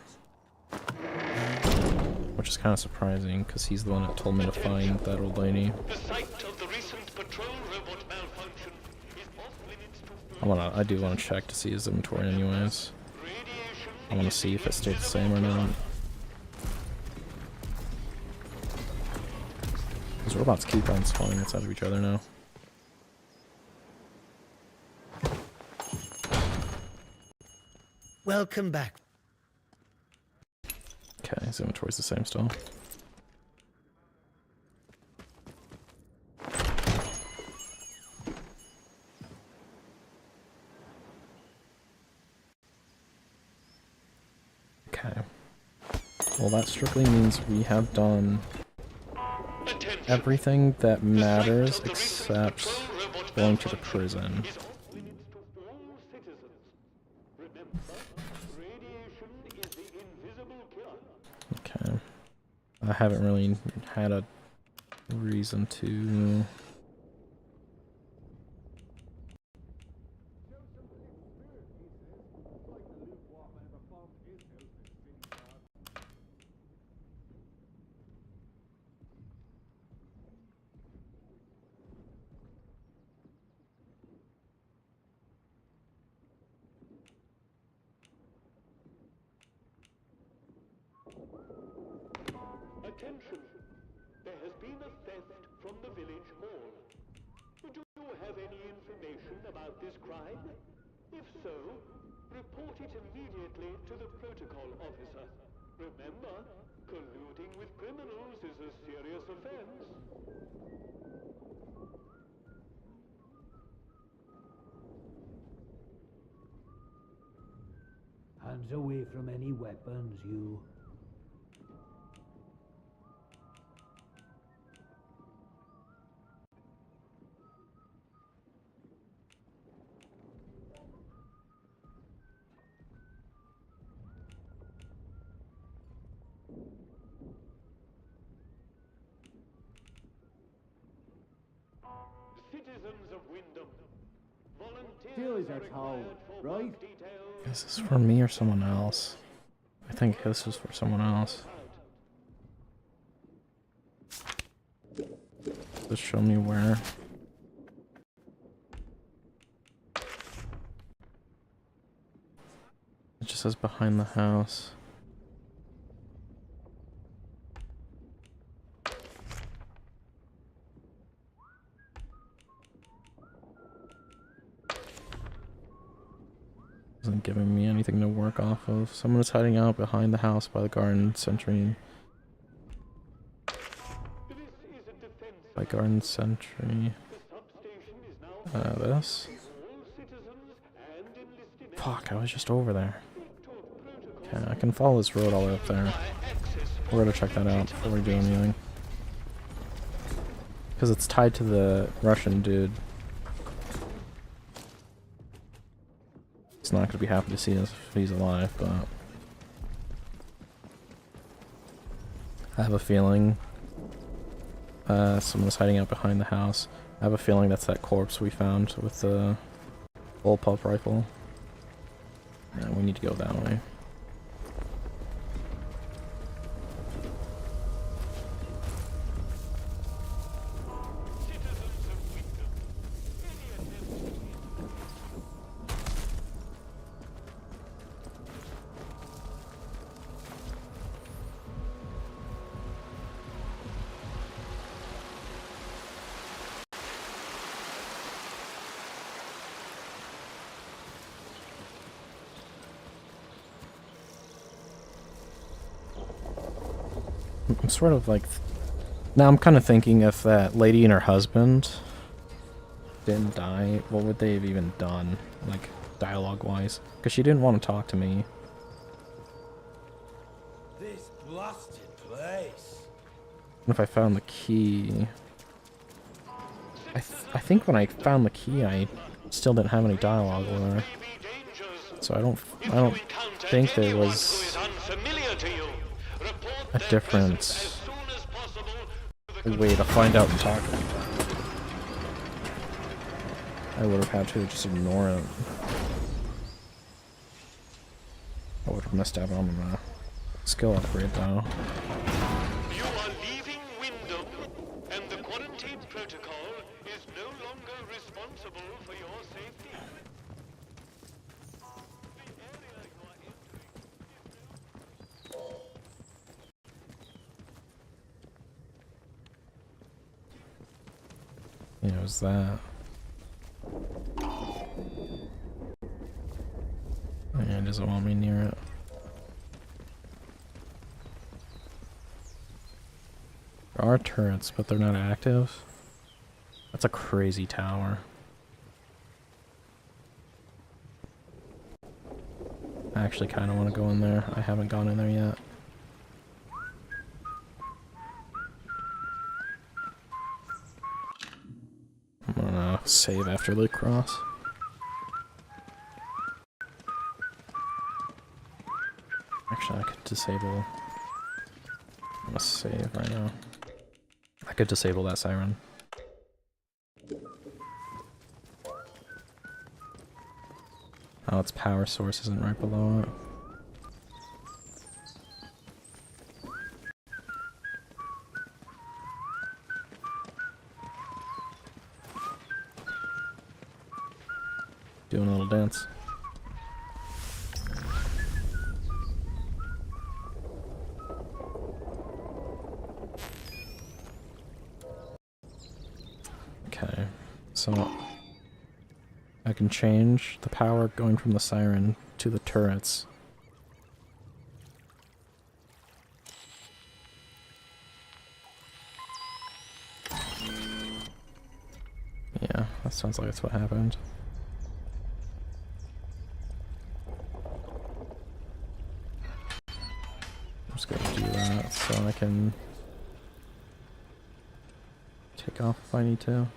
Speaker 4: Which is kind of surprising, because he's the one that told me to find that old lady.
Speaker 10: The site of the recent patrol robot malfunction is off limits to
Speaker 4: I do want to check to see his inventory anyways. I want to see if it stayed the same or not. These robots keep on spawning outside of each other now.
Speaker 6: Welcome back.
Speaker 4: Okay, his inventory's the same still. Okay. Well, that strictly means we have done everything that matters except going to the prison. Okay. I haven't really had a reason to...
Speaker 10: Attention! There has been a theft from the village hall. Do you have any information about this crime? If so, report it immediately to the protocol officer. Remember, colluding with criminals is a serious offense.
Speaker 6: Hands away from any weapons, you.
Speaker 10: Citizens of Wyndham,
Speaker 16: Steelers are told, right?
Speaker 4: Is this for me or someone else? I think this is for someone else. Just show me where. It just says behind the house. Isn't giving me anything to work off of. Someone is hiding out behind the house by the garden sentry. By garden sentry. This? Fuck, I was just over there. Okay, I can follow this road all the way up there. We're gonna check that out before we do anything. Because it's tied to the Russian dude. He's not gonna be happy to see us if he's alive, but I have a feeling someone's hiding out behind the house. I have a feeling that's that corpse we found with the bullpup rifle. Yeah, we need to go that way. I'm sort of like Now I'm kind of thinking if that lady and her husband didn't die, what would they have even done, like, dialogue-wise? Because she didn't want to talk to me.
Speaker 9: This blasted place.
Speaker 4: And if I found the key... I think when I found the key, I still didn't have any dialogue with her. So I don't think there was a different way to find out and talk. I would have had to just ignore it. I would have missed out on the skill upgrade though.
Speaker 10: You are leaving Wyndham, and the quarantine protocol is no longer responsible for your safety.
Speaker 4: Yeah, it was that. Yeah, it doesn't want me near it. There are turrets, but they're not active. That's a crazy tower. I actually kind of want to go in there. I haven't gone in there yet. I'm gonna save after the cross. Actually, I could disable... I'm gonna save right now. I could disable that siren. Oh, its power source isn't right below it. Doing a little dance. Okay, so I can change the power going from the siren to the turrets. Yeah, that sounds like that's what happened. I'm just gonna do that so I can take off if I need to.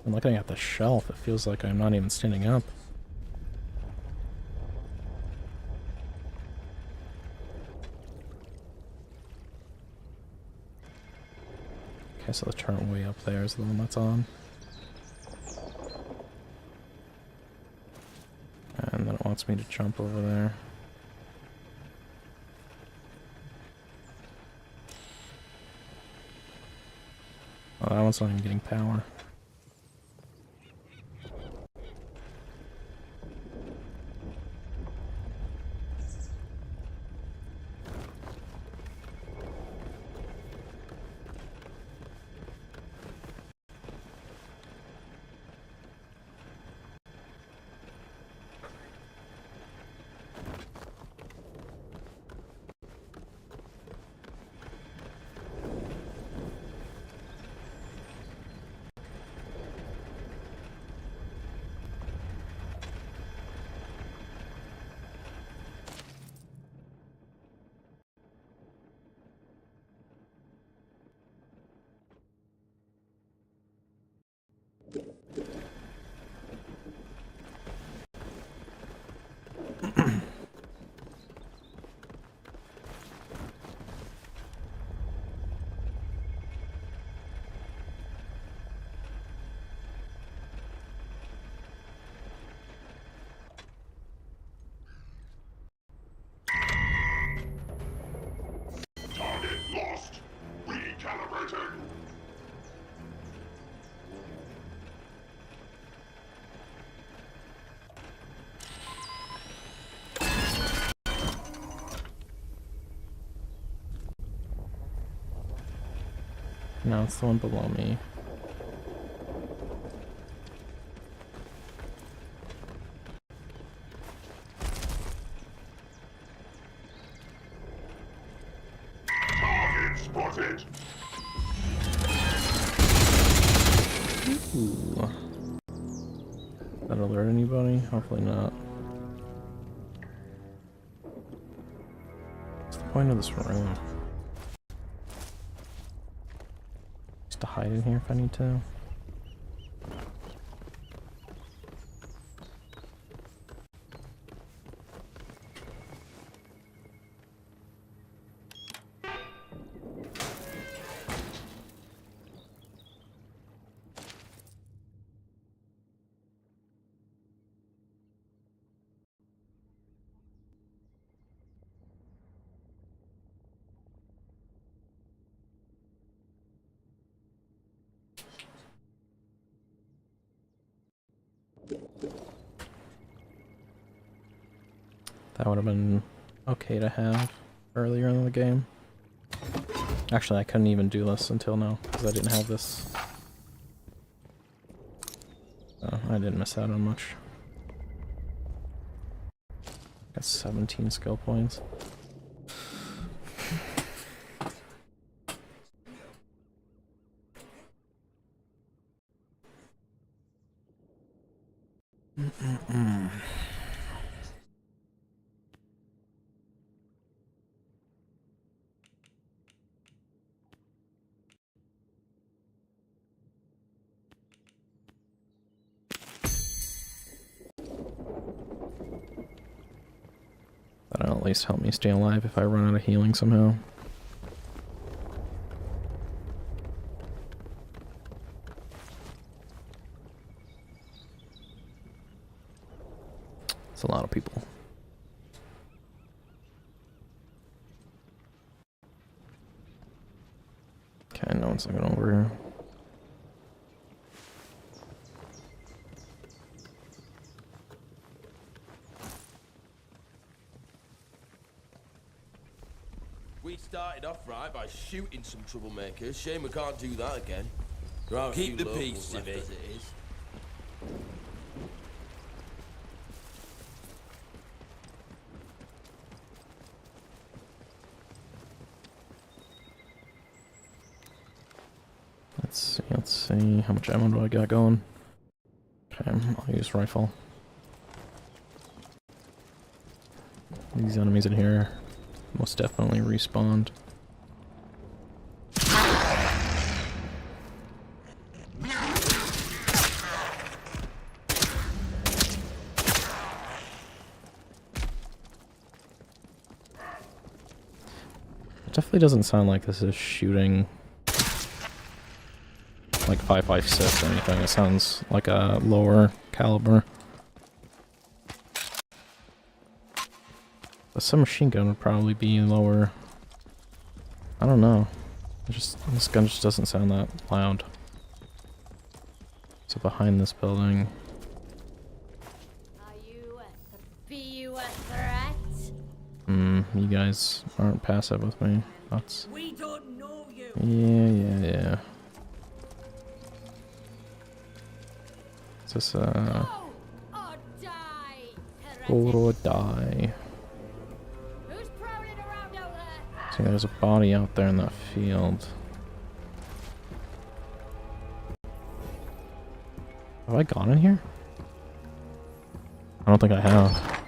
Speaker 4: I'm looking at the shelf, it feels like I'm not even standing up. Okay, so the turret way up there is the one that's on. And then it wants me to jump over there. Oh, that one's not even getting power. No, it's the one below me.
Speaker 17: Target spotted.
Speaker 4: Ooh. That alert anybody? Hopefully not. What's the point of this room? Just to hide in here if I need to. That would have been okay to have earlier in the game. Actually, I couldn't even do this until now, because I didn't have this. So I didn't miss out on much. Got 17 skill points. That'll at least help me stay alive if I run out of healing somehow. It's a lot of people. Okay, no one's looking over here.
Speaker 14: We started off right by shooting some troublemakers. Shame we can't do that again. Keep the peace, Civvy. As it is.
Speaker 4: Let's see. How much ammo do I got going? Okay, I'll use rifle. These enemies in here most definitely respawned. It definitely doesn't sound like this is shooting like 5.56 or anything. It sounds like a lower caliber. A submachine gun would probably be lower. I don't know. This gun just doesn't sound that loud. So behind this building.
Speaker 12: Be you a threat?
Speaker 4: You guys aren't passive with me. That's.
Speaker 6: We don't know you.
Speaker 4: Yeah. Is this
Speaker 12: Go
Speaker 4: or die?
Speaker 12: Who's prowling around out there?
Speaker 4: See, there's a body out there in that field. Have I gone in here? I don't think I have.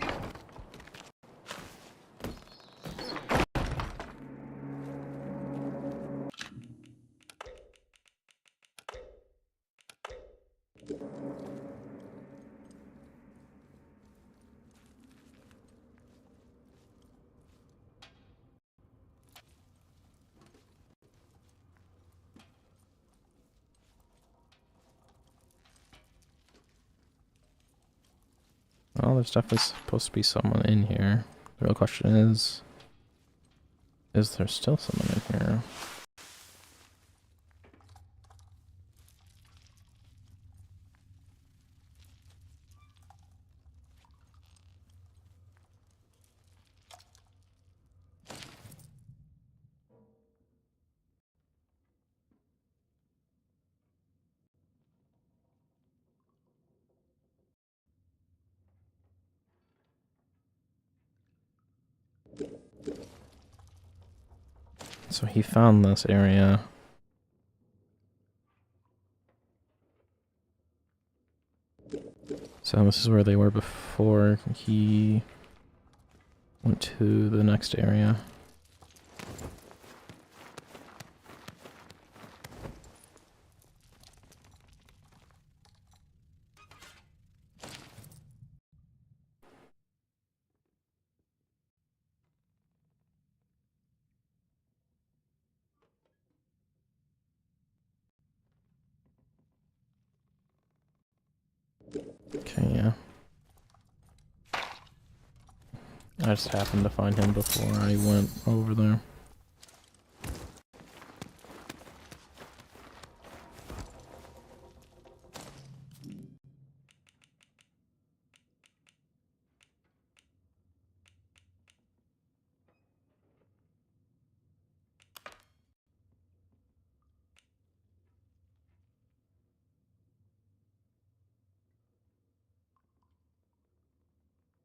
Speaker 4: Well, there's definitely supposed to be someone in here. The real question is there still someone in here? So he found this area. So this is where they were before he went to the next area. Okay, yeah. I just happened to find him before I went over there.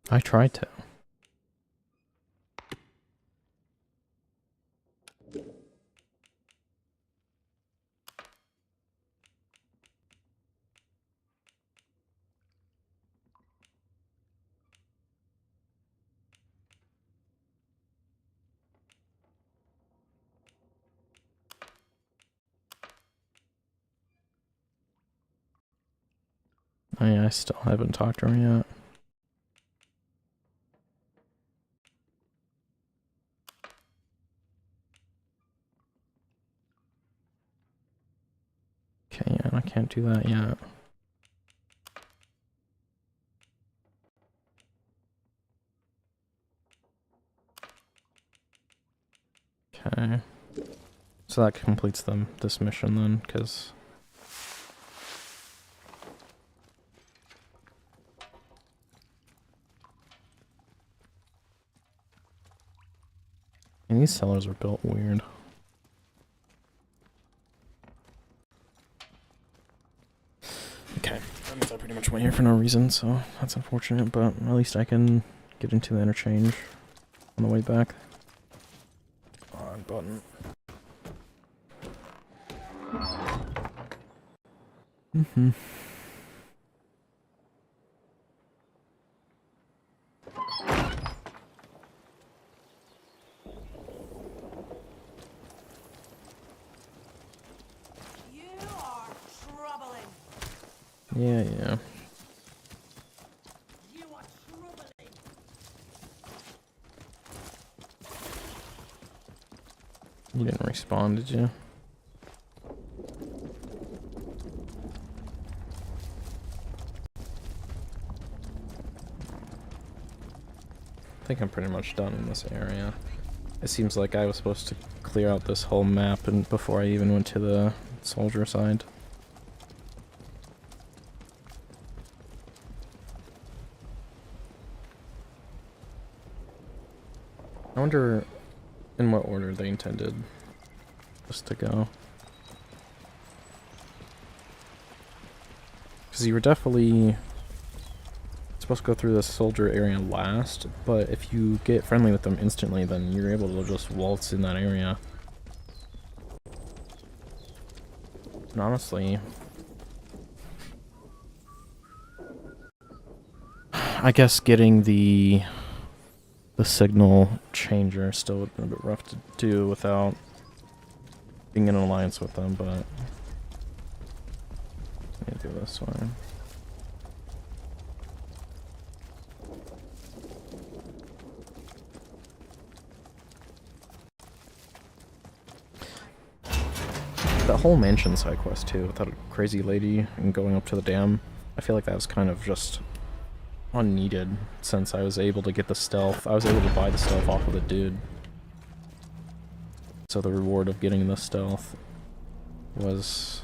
Speaker 4: I tried to. I still haven't talked to her yet. Okay, yeah, I can't do that yet. Okay. So that completes this mission then, because... And these cellars are built weird. Okay, that means I pretty much went here for no reason, so that's unfortunate, but at least I can get into the interchange on the way back. On button. Mm-hmm. Yeah, yeah. You didn't respond, did you? I think I'm pretty much done in this area. It seems like I was supposed to clear out this whole map and before I even went to the soldier side. I wonder in what order they intended us to go. Because you were definitely supposed to go through the soldier area last, but if you get friendly with them instantly, then you're able to just waltz in that area. And honestly, I guess getting the signal changer still would be a bit rough to do without being in an alliance with them, but let me do this one. That whole mansion side quest too, with that crazy lady and going up to the dam, I feel like that was kind of just unneeded since I was able to get the stealth. I was able to buy the stealth off of the dude. So the reward of getting the stealth was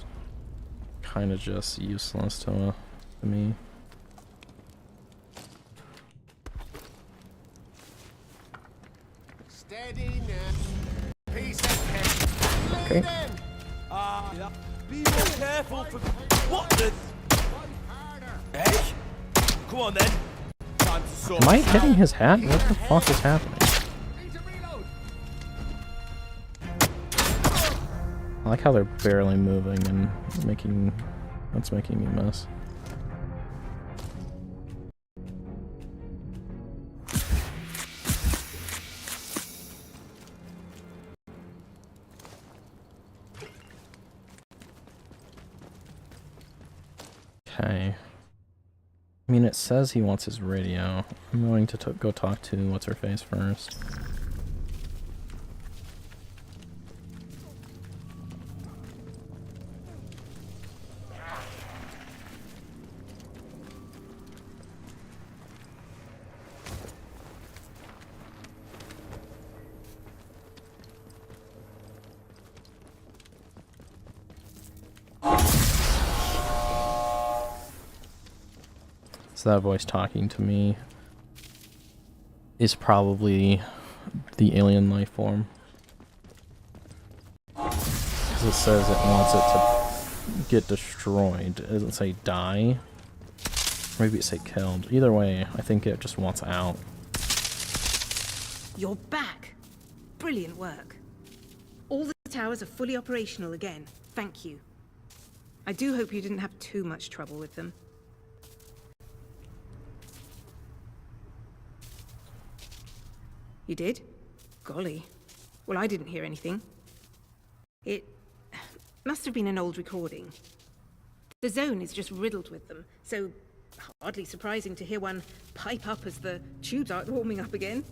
Speaker 4: kind of just useless to me.
Speaker 7: Steady now. Piece of cake.
Speaker 4: Okay.
Speaker 14: Be more careful for what the... Hey? Come on then. Time to sort
Speaker 4: Am I hitting his hat? What the fuck is happening? I like how they're barely moving and making... That's making me mess. Okay. I mean, it says he wants his radio. I'm going to go talk to what's-her-face first. So that voice talking to me is probably the alien life form. Because it says it wants it to get destroyed. It doesn't say die. Maybe it say killed. Either way, I think it just wants out.
Speaker 18: You're back! Brilliant work. All the towers are fully operational again. Thank you. I do hope you didn't have too much trouble with them. You did? Golly. Well, I didn't hear anything. It must have been an old recording. The zone is just riddled with them, so hardly surprising to hear one pipe up as the tubes are warming up again.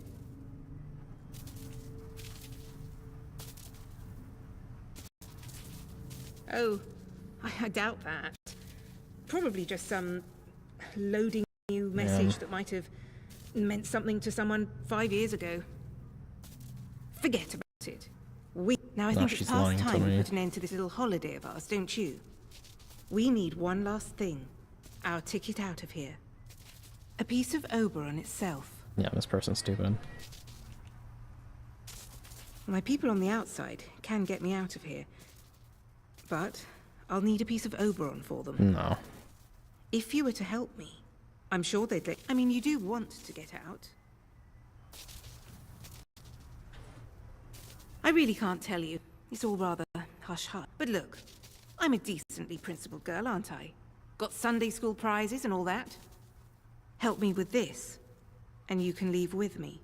Speaker 18: Oh, I doubt that. Probably just some loading new message that might have meant something to someone 5 years ago. Forget about it. Now I think it's past time we put an end to this little holiday of ours, don't you? We need one last thing. Our ticket out of here. A piece of Oberon itself.
Speaker 4: Yeah, this person's stupid.
Speaker 18: My people on the outside can get me out of here. But I'll need a piece of Oberon for them.
Speaker 4: No.
Speaker 18: If you were to help me, I'm sure they'd let... I mean, you do want to get out. I really can't tell you. It's all rather hush-hush. But look, I'm a decently principled girl, aren't I? Got Sunday school prizes and all that. Help me with this, and you can leave with me.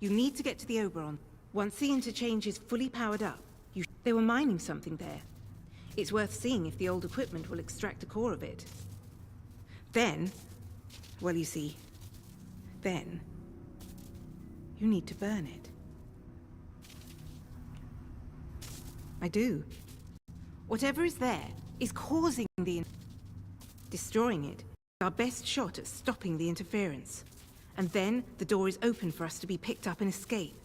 Speaker 18: You need to get to the Oberon. Once the interchange is fully powered up, they were mining something there. It's worth seeing if the old equipment will extract a core of it. Then, well, you see, then you need to burn it. I do. Whatever is there is causing the... Destroying it is our best shot at stopping the interference. And then the door is open for us to be picked up and escape.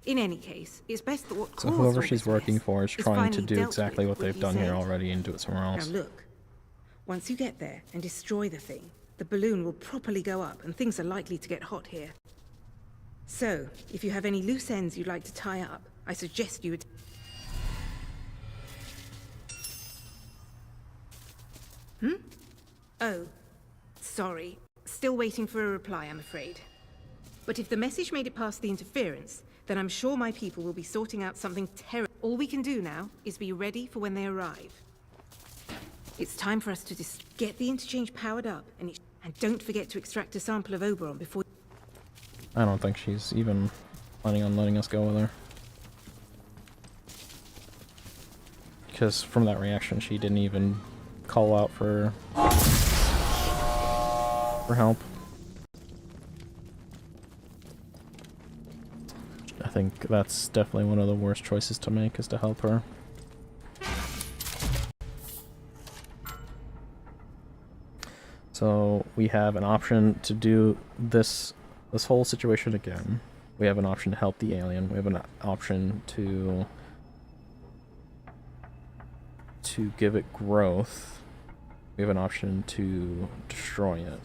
Speaker 18: In any case, it's best that what
Speaker 4: So whoever she's working for is trying to do exactly what they've done here already and do it somewhere else.
Speaker 18: Now look, once you get there and destroy the thing, the balloon will properly go up and things are likely to get hot here. So, if you have any loose ends you'd like to tie up, I suggest you would... Oh, sorry. Still waiting for a reply, I'm afraid. But if the message made it past the interference, then I'm sure my people will be sorting out something terrible. All we can do now is be ready for when they arrive. It's time for us to get the interchange powered up, and don't forget to extract a sample of Oberon before...
Speaker 4: I don't think she's even planning on letting us go with her. Because from that reaction, she didn't even call out for help. I think that's definitely one of the worst choices to make, is to help her. So we have an option to do this whole situation again. We have an option to help the alien. We have an option to give it growth. We have an option to destroy it.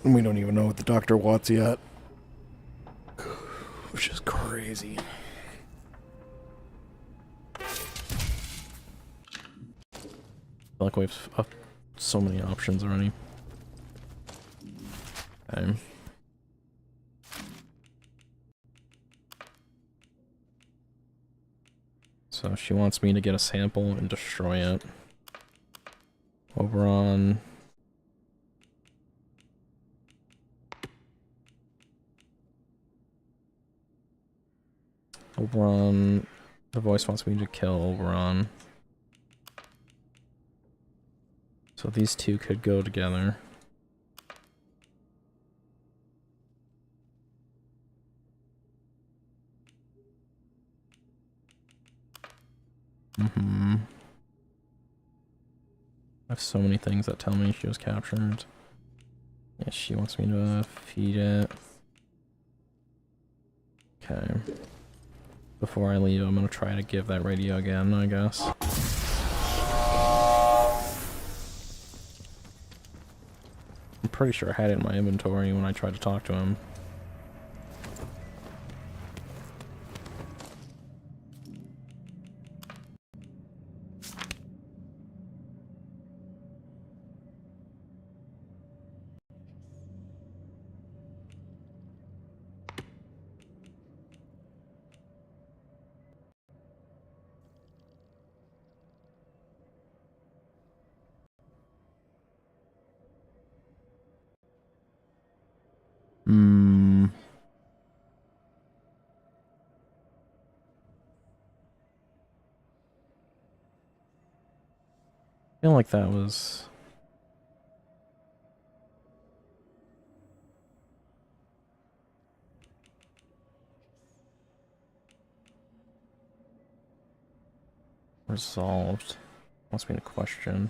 Speaker 4: We don't even know what the doctor wants yet. Which is crazy. I feel like we have so many options already. Okay. So she wants me to get a sample and destroy it. Over on... Oberon... The voice wants me to kill Oberon. So these two could go together. I have so many things that tell me she was captured. Yeah, she wants me to feed it. Okay. Before I leave, I'm gonna try to give that radio again, I guess. I'm pretty sure I had it in my inventory when I tried to talk to him. I feel like that was... resolved. Wants me to question.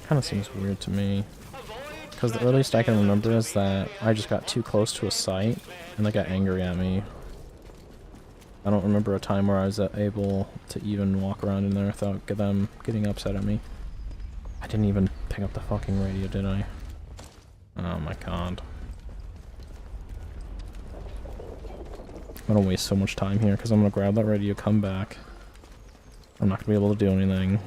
Speaker 4: Kind of seems weird to me. Because the earliest I can remember is that I just got too close to a site and they got angry at me. I don't remember a time where I was able to even walk around in there without them getting upset at me. I didn't even pick up the fucking radio, did I? Oh my god. I'm gonna waste so much time here because I'm gonna grab that radio, come back. I'm not gonna be able to do anything.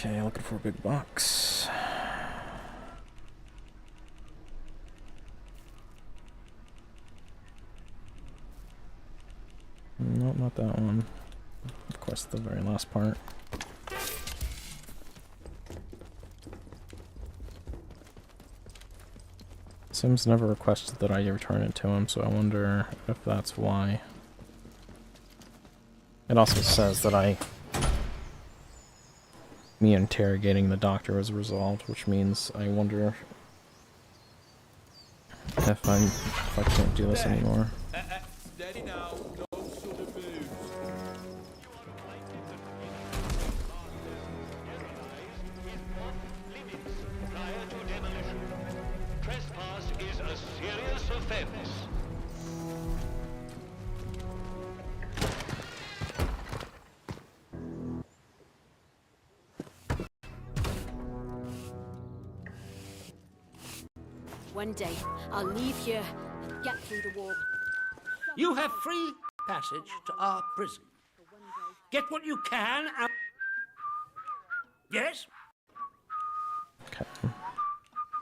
Speaker 4: Okay, looking for a big box. Nope, not that one. Of course, the very last part. Sims never requested that I return it to him, so I wonder if that's why. It also says that me interrogating the doctor was resolved, which means I wonder if I can't do this anymore.
Speaker 14: Steady now, no sudden moves.
Speaker 10: Prior to demolition. Trespass is a serious offense.
Speaker 12: One day, I'll leave here and get through the wall.
Speaker 6: You have free passage to our prison. Get what you can out... Yes?
Speaker 4: Okay.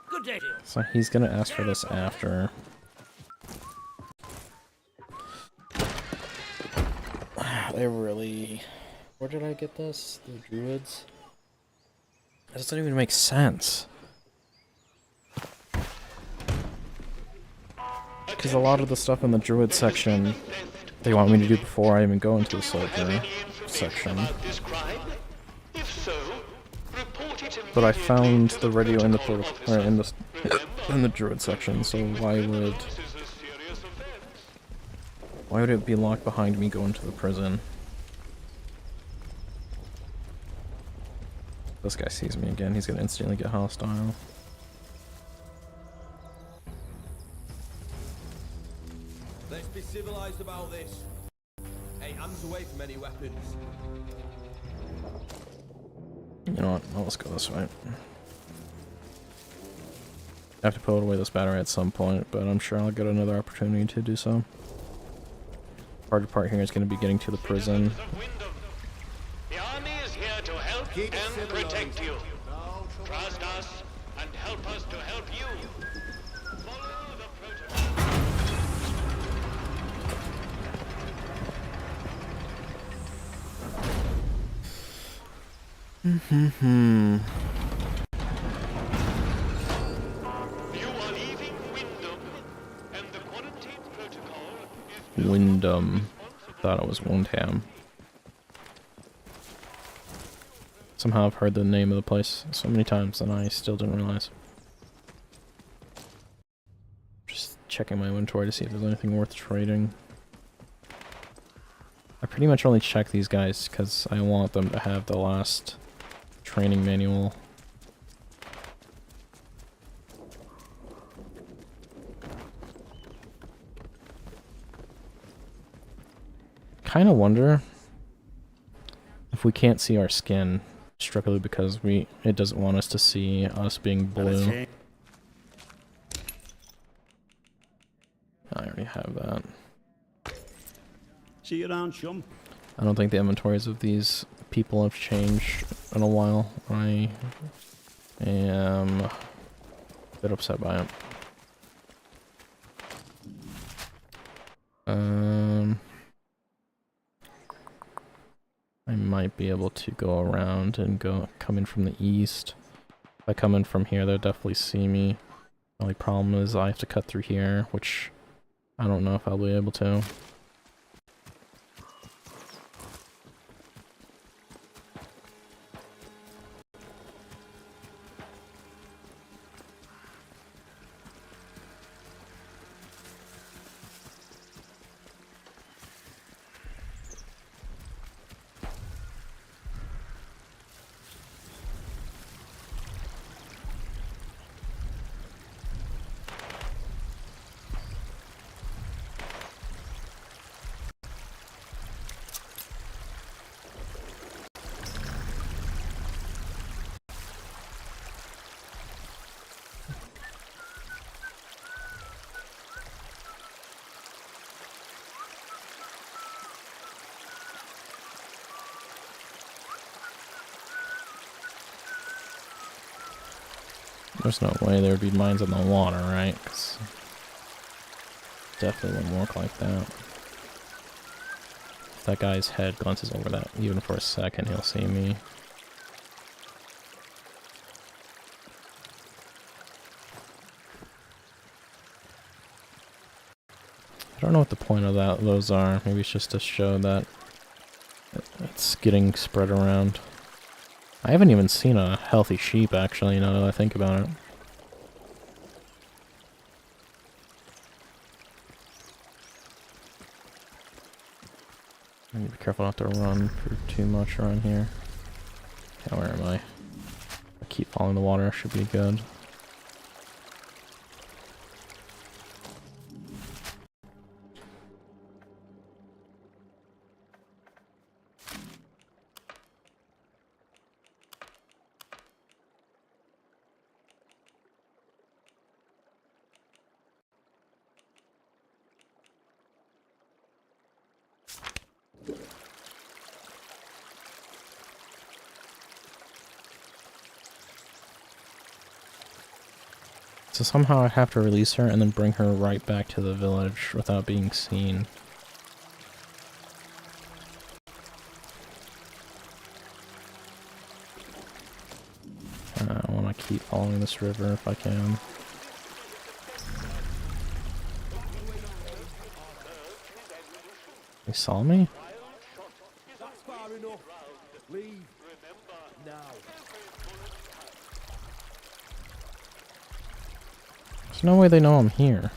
Speaker 6: Good day to you.
Speaker 4: So he's gonna ask for this after. They really
Speaker 1: Where did I get this? The druids? That doesn't even make sense. Because a lot of the stuff in the druid section, they want me to do before I even go into the soldier section. But I found the radio in the protocol, in the druid section, so why would it be locked behind me going to the prison? This guy sees me again, he's gonna instantly get hostile.
Speaker 14: Let's be civilized about this. Hey, hands away from any weapons.
Speaker 1: You know what? Well, let's go this way. I have to put away this battery at some point, but I'm sure I'll get another opportunity to do so. Harder part here is going to be getting to the prison.
Speaker 10: The army is here to help and protect you. Trust us and help us to help you. Follow the protocol. You are leaving Wyndham, and the quarantine protocol is
Speaker 1: Wyndham. Thought it was Windham. Somehow I've heard the name of the place so many times and I still didn't realize. Just checking my inventory to see if there's anything worth trading. I pretty much only check these guys because I want them to have the last training manual. Kinda wonder if we can't see our skin strictly because it doesn't want us to see us being blue. I already have that.
Speaker 3: See you around, chum.
Speaker 1: I don't think the inventories of these people have changed in a while. I am a bit upset by it. I might be able to go around and come in from the east. If I come in from here, they'll definitely see me. The only problem is I have to cut through here, which I don't know if I'll be able to. There's no way there would be mines in the water, right? 'Cause definitely wouldn't work like that. If that guy's head glances over that, even for a second, he'll see me. I don't know what the point of those are. Maybe it's just to show that it's getting spread around. I haven't even seen a healthy sheep, actually, now that I think about it. I need to be careful not to run for too much around here. Okay, where am I? I keep following the water, should be good. So somehow I have to release her and then bring her right back to the village without being seen.
Speaker 4: keep following this river if I can. They saw me?
Speaker 14: That's far enough. Leave. Now.
Speaker 4: There's no way they know I'm here.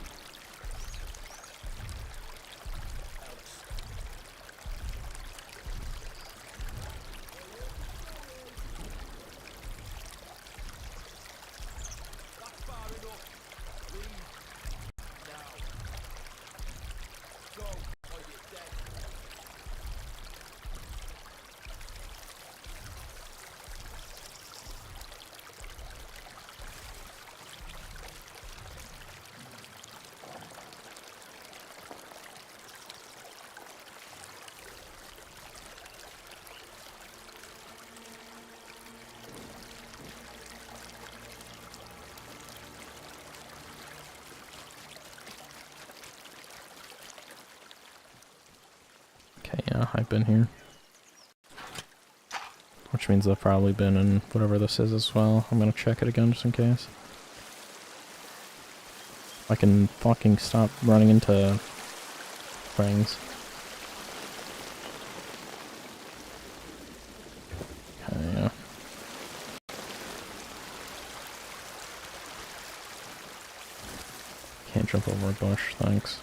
Speaker 4: Okay, yeah, I've been here. Which means I've probably been in whatever this is as well. I'm gonna check it again just in case. I can fucking stop running into things. Okay, yeah. Can't jump over a bush, thanks.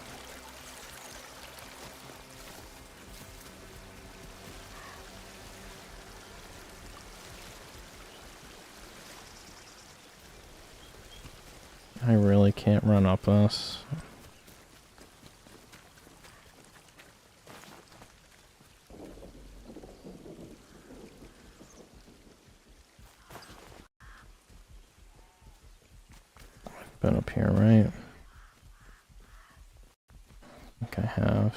Speaker 4: I really can't run up this. I've been up here, right? I think I have.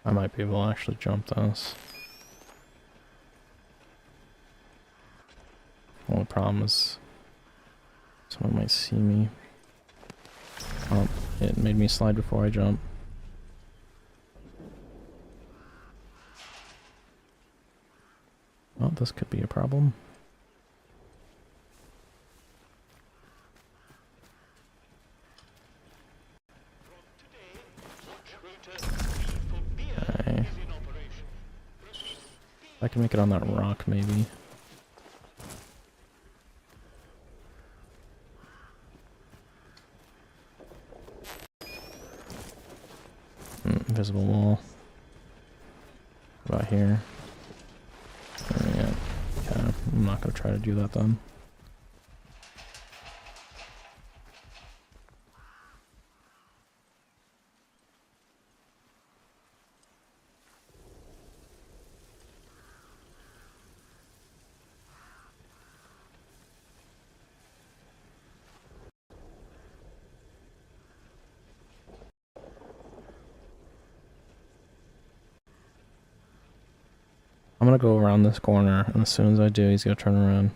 Speaker 4: I might be able to actually jump this. Only problem is someone might see me. Oh, it made me slide before I jump. Oh, this could be a problem. Okay. I can make it on that rock, maybe. Invisible wall. About here. Yeah. Okay, I'm not gonna try to do that then. I'm gonna go around this corner, and as soon as I do, he's gonna turn around.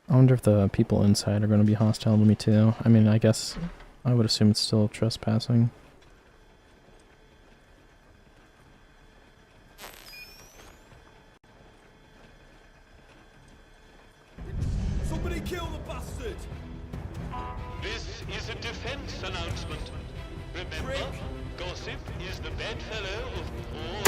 Speaker 4: I wonder if the people inside are gonna be hostile to me too. I mean, I guess I would assume it's still trespassing.
Speaker 14: Somebody kill the bastard!
Speaker 10: This is a defense announcement. Remember, gossip is the bedfellow of all.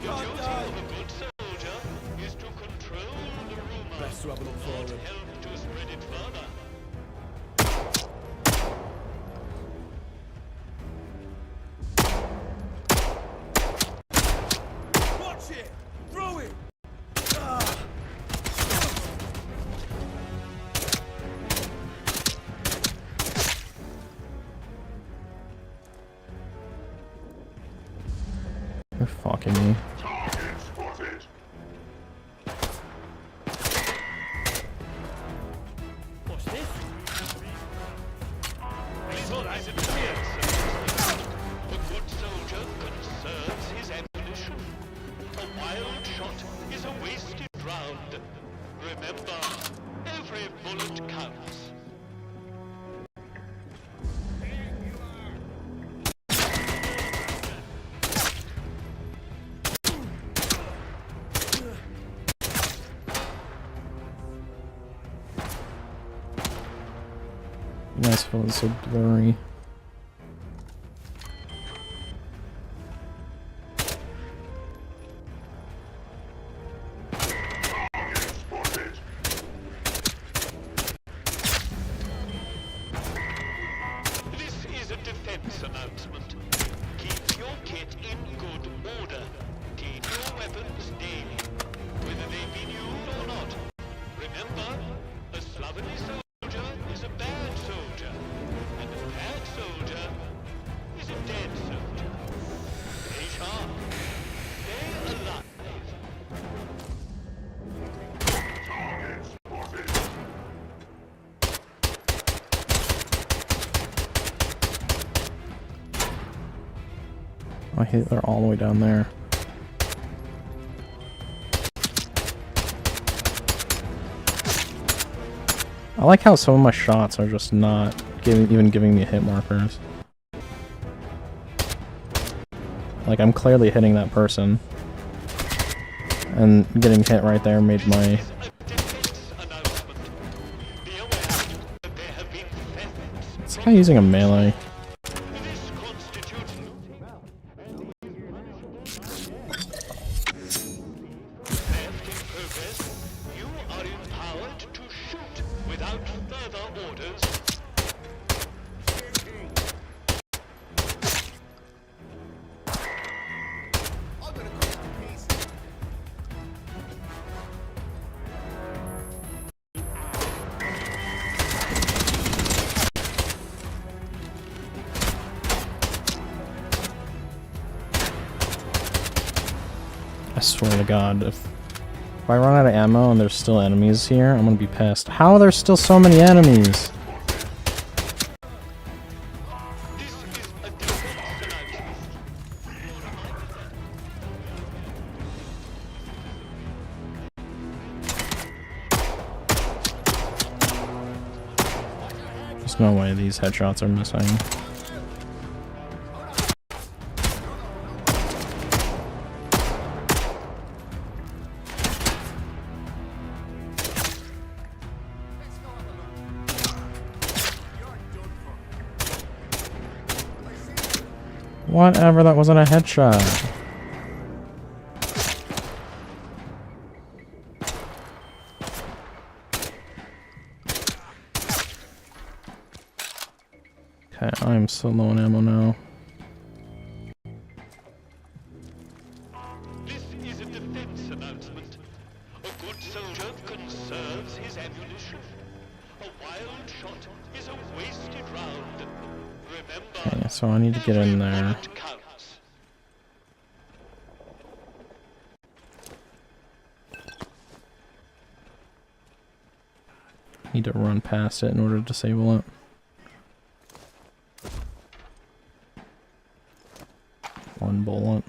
Speaker 10: The duty of a good soldier is to control the rumor,
Speaker 14: Best to have a look for
Speaker 10: not
Speaker 14: him.
Speaker 10: help to spread it further. wasted round. Remember, every bullet counts.
Speaker 4: Nice feeling so blurry.
Speaker 10: This is a defense announcement. Keep your kit in good order. Clean your weapons daily, whether they be new or not. Remember, a slovenly soldier is a bad soldier, and a bad soldier is a dead soldier. Stay sharp. Stay alive.
Speaker 17: Target spotted.
Speaker 4: I hit they're all the way down there. I like how some of my shots are just not even giving me hit markers. Like, I'm clearly hitting that person. And getting hit right there made my... This guy using a melee. I swear to God, if I run out of ammo and there's still enemies here, I'm gonna be pissed. How are there still so many enemies? There's no way these headshots are missing. Whatever, that wasn't a headshot. Okay, I'm so low on ammo now.
Speaker 10: This is a defense announcement. A good soldier conserves his ammunition. A wild shot is a wasted round. Remember,
Speaker 4: Okay, so I need to get in there. Need to run past it in order to disable it. One bullet.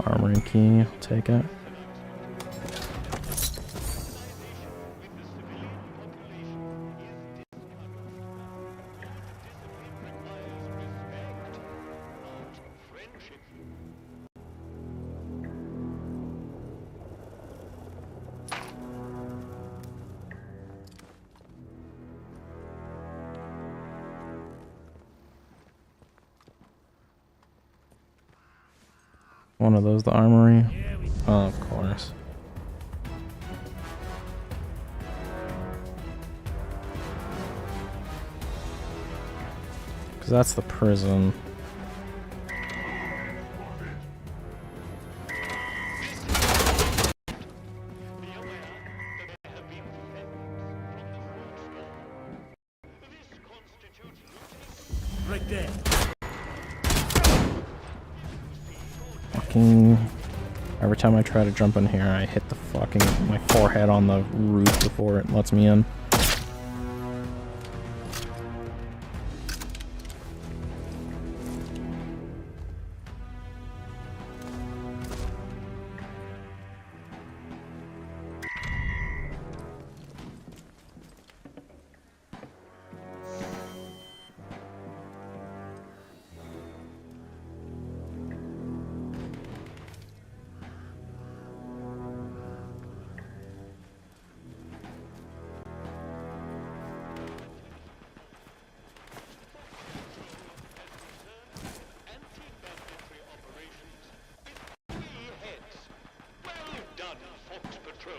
Speaker 4: Armory key, I'll take it. One of those, the armory. Oh, of course. Because that's the prison.
Speaker 9: Right there.
Speaker 4: Fucking Every time I try to jump in here, I hit the fucking my forehead on the roof before it lets me in.
Speaker 10: Well done, Fox Patrol.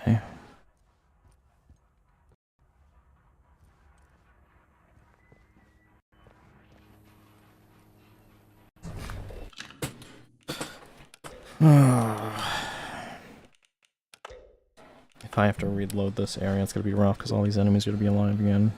Speaker 4: Okay. If I have to reload this area, it's gonna be rough because all these enemies are gonna be alive again.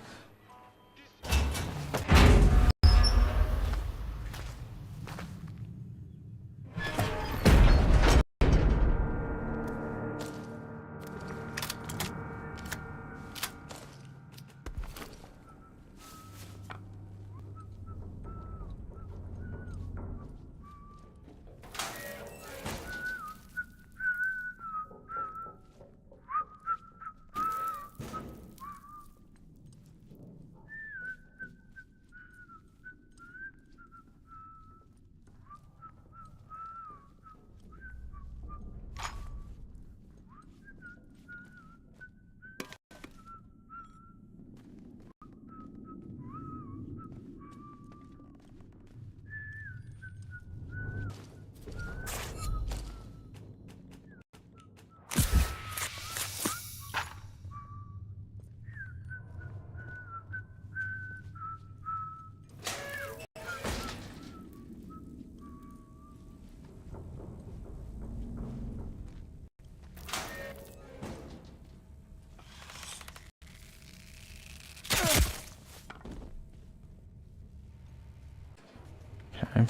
Speaker 4: Okay.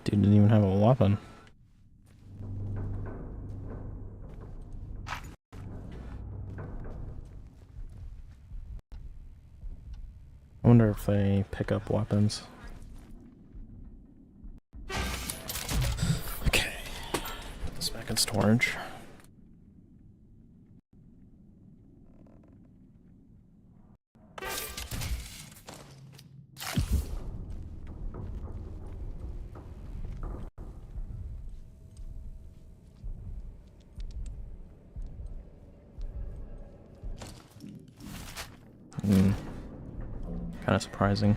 Speaker 4: Dude didn't even have a weapon. I wonder if they pick up weapons. Okay. Put this back in storage. Kind of surprising.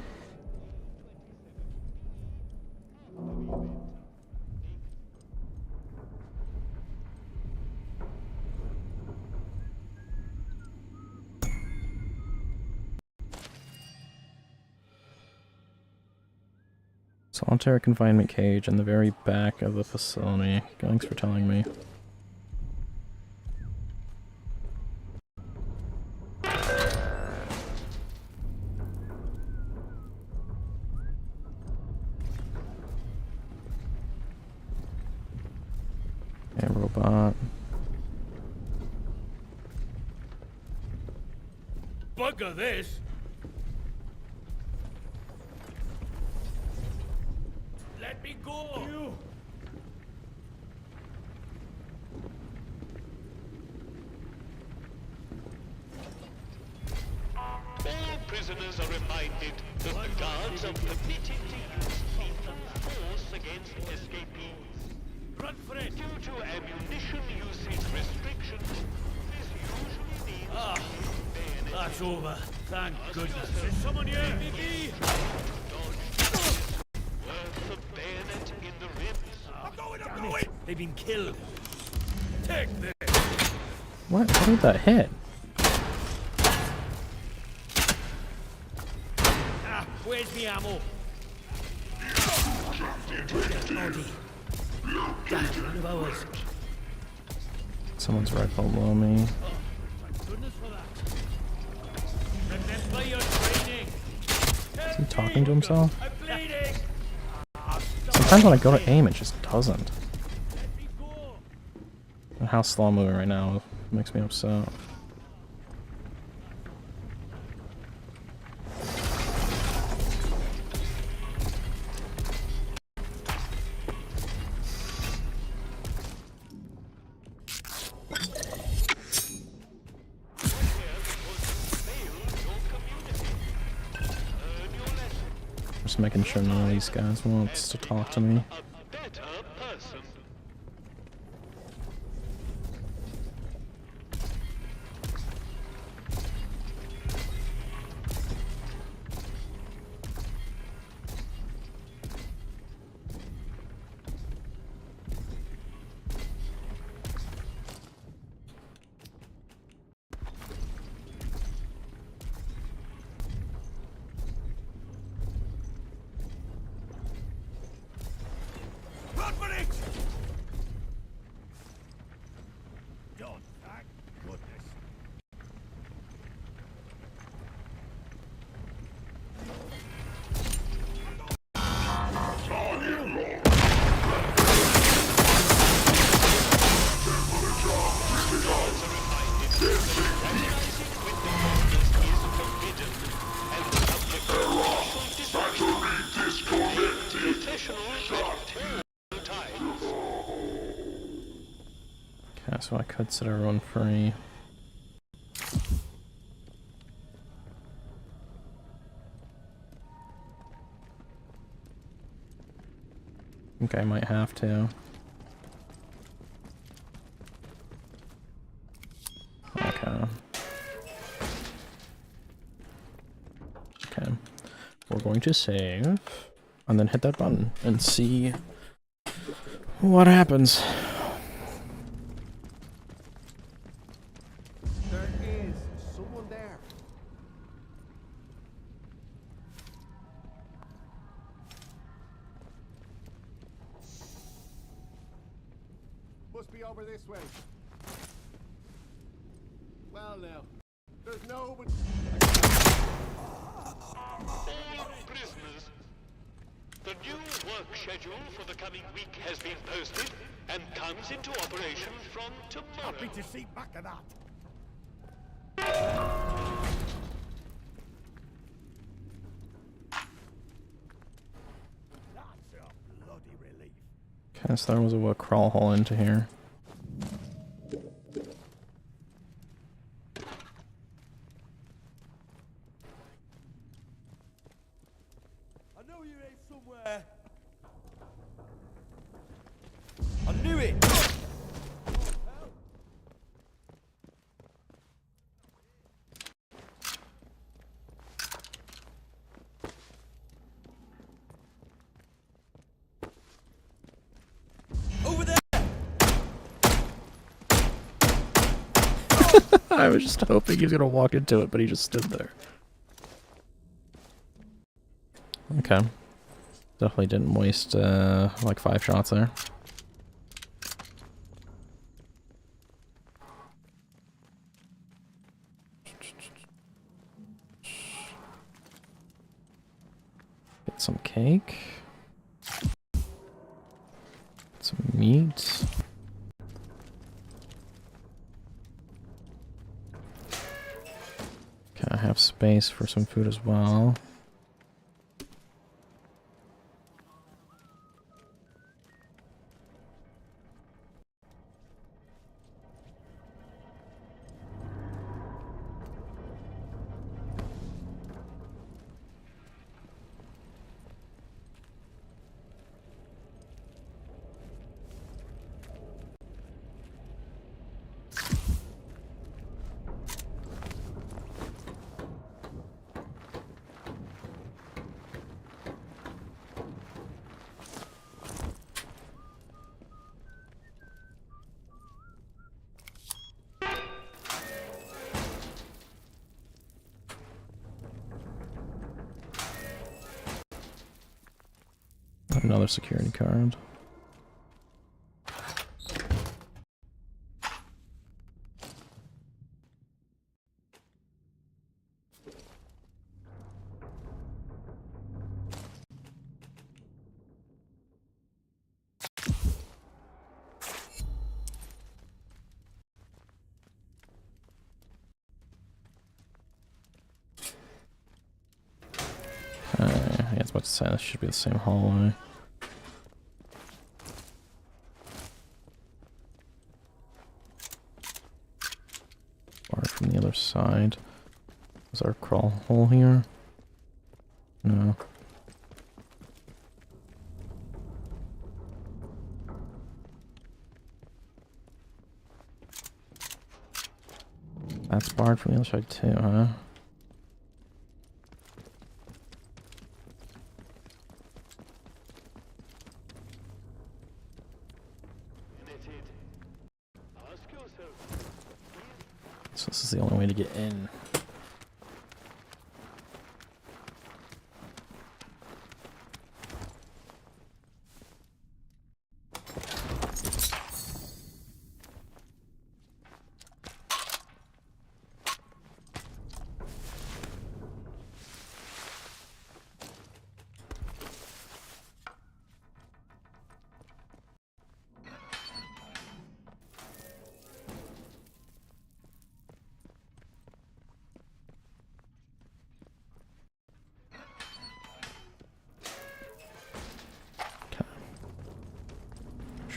Speaker 4: Solitary confinement cage in the very back of the facility. Thanks for telling me. Okay, robot.
Speaker 9: Bugger this! Let me go! You!
Speaker 10: All prisoners are reminded that the guards are permitted to use lethal force against escapees.
Speaker 9: Run for it!
Speaker 10: Due to ammunition usage restrictions, this usually means
Speaker 9: Ah, that's over. Thank goodness. There's someone here. BB.
Speaker 10: Worth a bayonet in the ribs.
Speaker 9: I'm going. They've been killed. Take this.
Speaker 4: What? How did that hit?
Speaker 9: Ah, where's the ammo? Body. That's one of ours.
Speaker 4: Someone's right below me.
Speaker 9: Thank goodness for that. Remember your training.
Speaker 4: Is he talking to himself?
Speaker 9: I'm bleeding.
Speaker 4: Sometimes when I go to aim, it just doesn't. And how slow I'm moving right now makes me upset. Just making sure none of these guys wants to talk to me.
Speaker 10: Better person.
Speaker 9: Run for it! Don't, thank goodness.
Speaker 4: Okay, so I could set everyone free. Okay, I might have to. Okay. Okay. We're going to save, and then hit that button, and see what happens.
Speaker 7: There is someone there. Must be over this way. Well now, there's no but...
Speaker 10: All prisoners. The new work schedule for the coming week has been posted and comes into operation from tomorrow.
Speaker 9: Happy to see back of that. That's a bloody relief.
Speaker 4: Okay, so there was a crawl hole into here.
Speaker 14: I know you're here somewhere. I knew it. Over there.
Speaker 4: I was just hoping he was gonna walk into it, but he just stood there. Okay. Definitely didn't waste like 5 shots there. Get some cake. Some meat. Okay, I have space for some food as well. Another security card. I was about to say this should be the same hallway. Or from the other side. Is our crawl hole here? No. That's barred from the other side too, huh? So this is the only way to get in.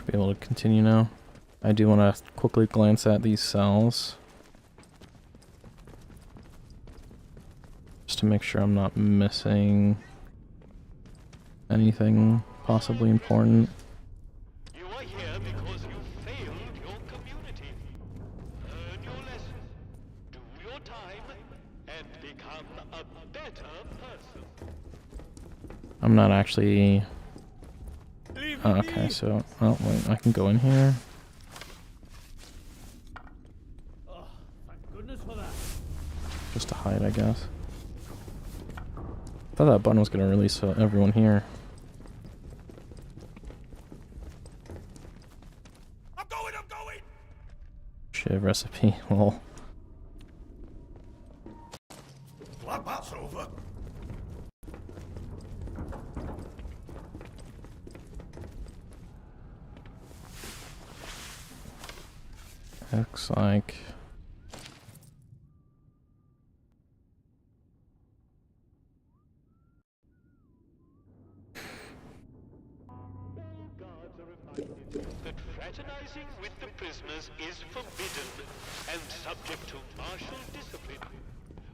Speaker 4: Be able to continue now. I do want to quickly glance at these cells just to make sure I'm not missing anything possibly important.
Speaker 10: You are here because you failed your community. Learn your lesson, do your time, and become a better person.
Speaker 4: I'm not actually... Oh, okay, so... Oh, wait, I can go in here.
Speaker 9: Oh, thank goodness for that.
Speaker 4: Just to hide, I guess. I thought that button was going to release everyone here.
Speaker 9: I'm going!
Speaker 4: Shiv recipe, lol.
Speaker 9: Glad that's over.
Speaker 4: Looks like...
Speaker 10: That fraternizing with the prisoners is forbidden and subject to martial discipline.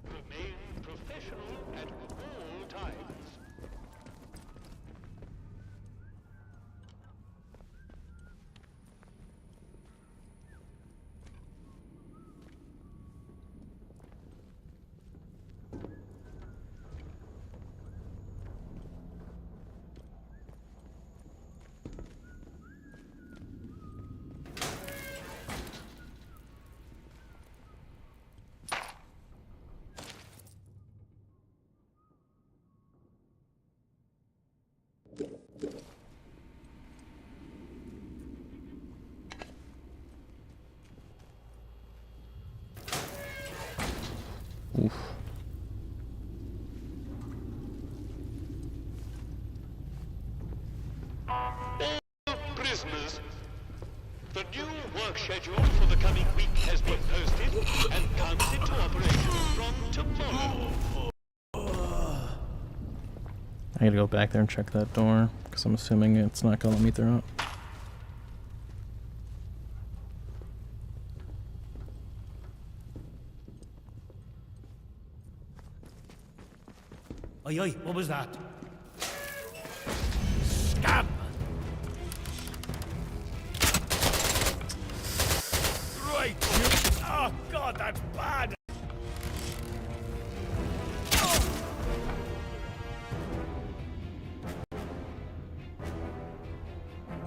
Speaker 10: Remain professional at all times.
Speaker 4: Oof.
Speaker 10: All prisoners. The new work schedule for the coming week has been posted and comes into operation from tomorrow.
Speaker 4: I gotta go back there and check that door, because I'm assuming it's not gonna let me through it.
Speaker 9: Oi, oi, what was that? Scam! Right, you... Oh, God, that's bad!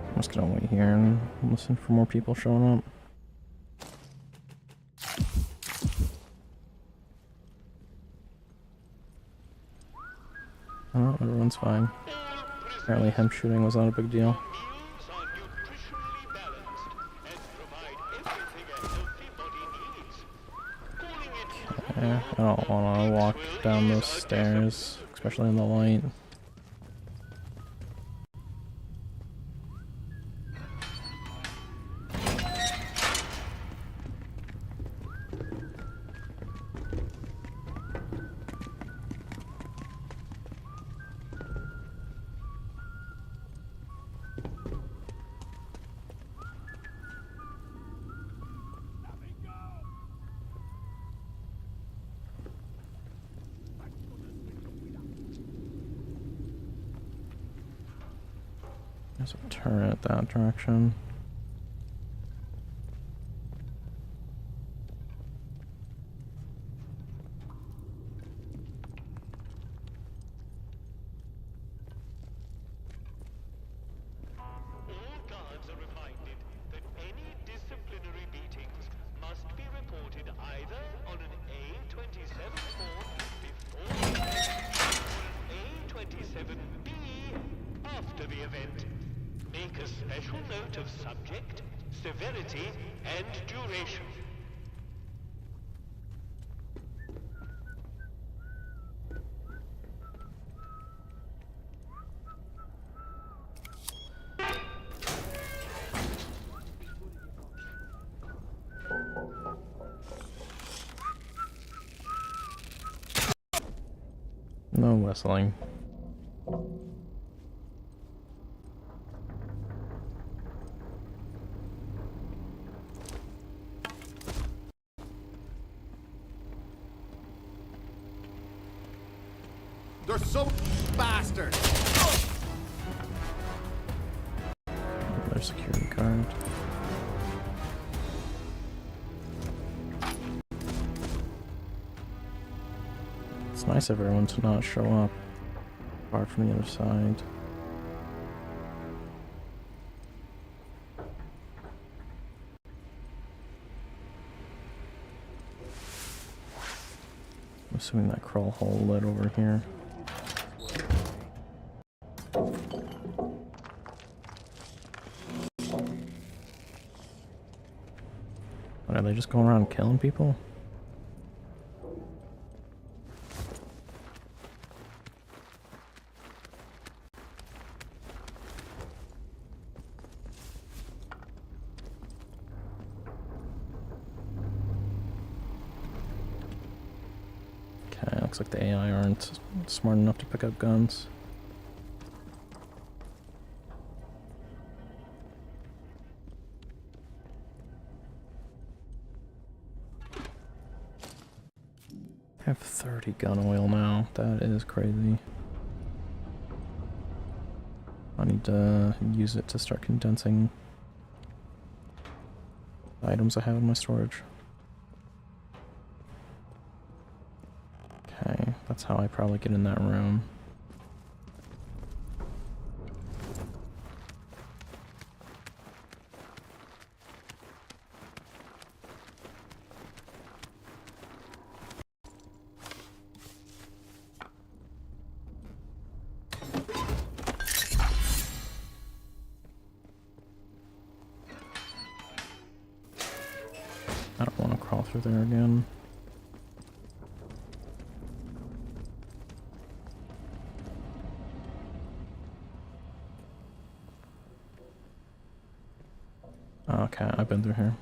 Speaker 4: I'm just gonna wait here and listen for more people showing up. Oh, everyone's fine. Apparently hemp shooting was not a big deal. Okay, I don't want to walk down those stairs, especially in the light. There's a turret that direction.
Speaker 10: After the event, make a special note of subject, severity, and duration.
Speaker 4: No whistling.
Speaker 7: There's some bastard!
Speaker 4: Their security card. It's nice of everyone to not show up, apart from the other side. I'm assuming that crawl hole led over here. What, are they just going around killing people? Okay, looks like the AI aren't smart enough to pick up guns. I have 30 gun oil now. That is crazy. I need to use it to start condensing the items I have in my storage. Okay, that's how I probably get in that room. I don't want to crawl through there again. Okay, I've been through here.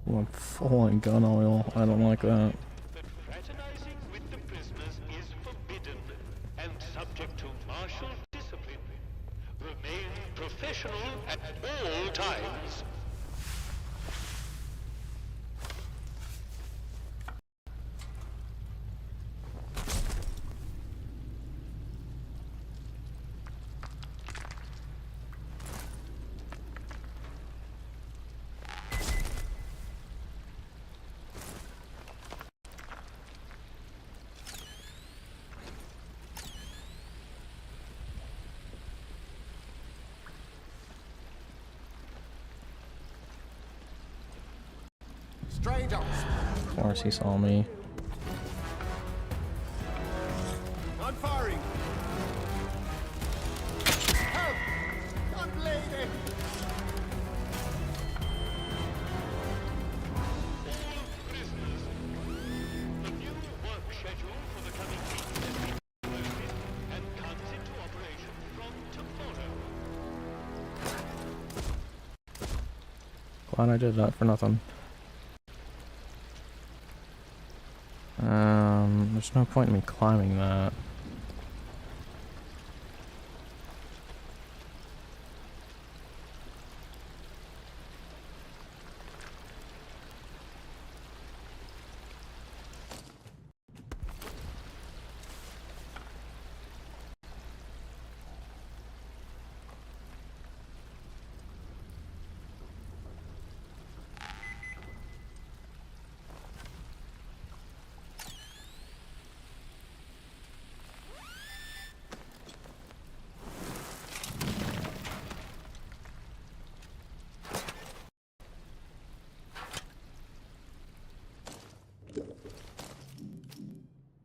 Speaker 4: Ooh, I'm full on gun oil. I don't like that.
Speaker 10: Fraternizing with the prisoners is forbidden and subject to martial discipline. Remain professional at all times.
Speaker 7: Strangers!
Speaker 4: Of course he saw me.
Speaker 7: On firing! Help! I'm bleeding!
Speaker 10: The new work schedule for the coming week has been promoted and comes into operation from tomorrow.
Speaker 4: Glad I did that for nothing. There's no point in me climbing that.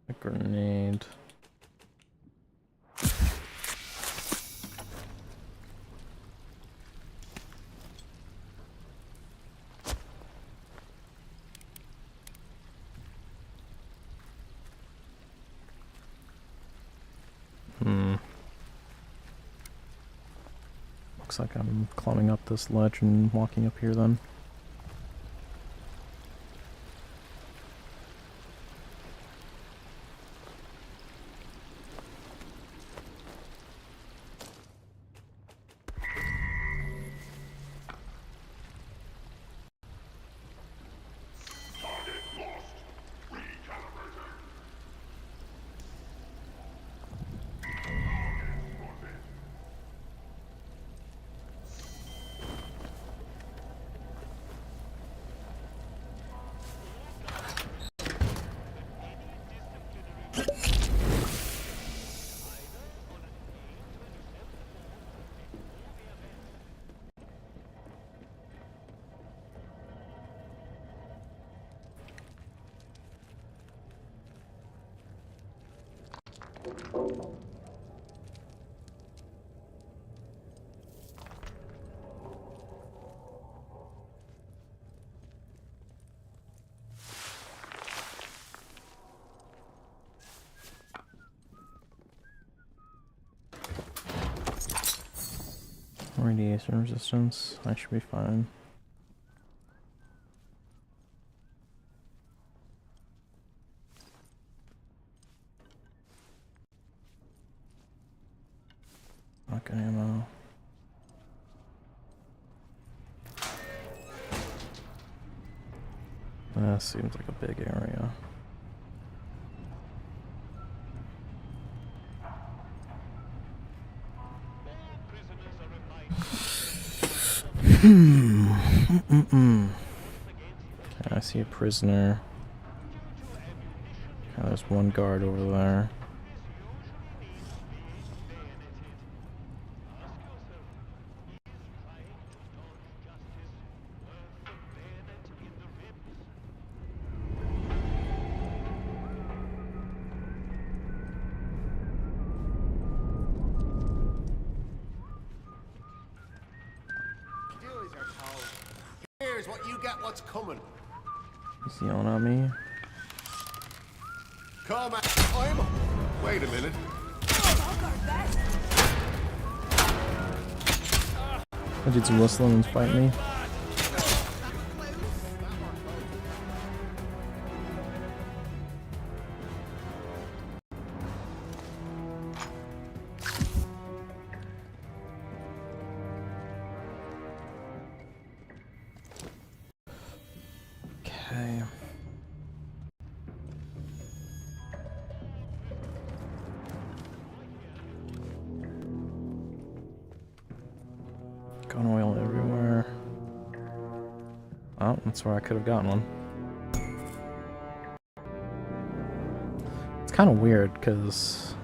Speaker 4: A grenade. Looks like I'm climbing up this ledge and walking up here then. Radiation resistance, I should be fine. Okay, ammo. That seems like a big area. Okay, I see a prisoner. Okay, there's one guard over there.
Speaker 7: Here's what you get what's coming.
Speaker 4: He's yelling at me.
Speaker 7: Come on, wait a minute.
Speaker 4: That dude's whistling and fighting me. Okay. Gun oil everywhere. Oh, that's where I could have gotten one. It's kind of weird because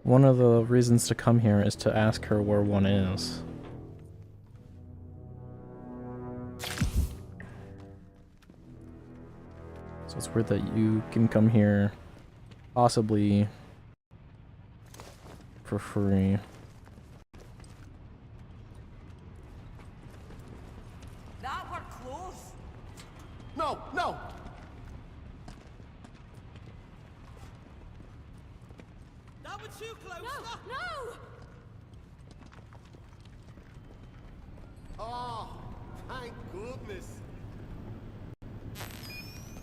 Speaker 4: one of the reasons to come here is to ask her where one is. So it's weird that you can come here possibly for free.
Speaker 11: That were close.
Speaker 7: No, no!
Speaker 6: That was too close.
Speaker 12: No, no!
Speaker 7: Oh, thank goodness.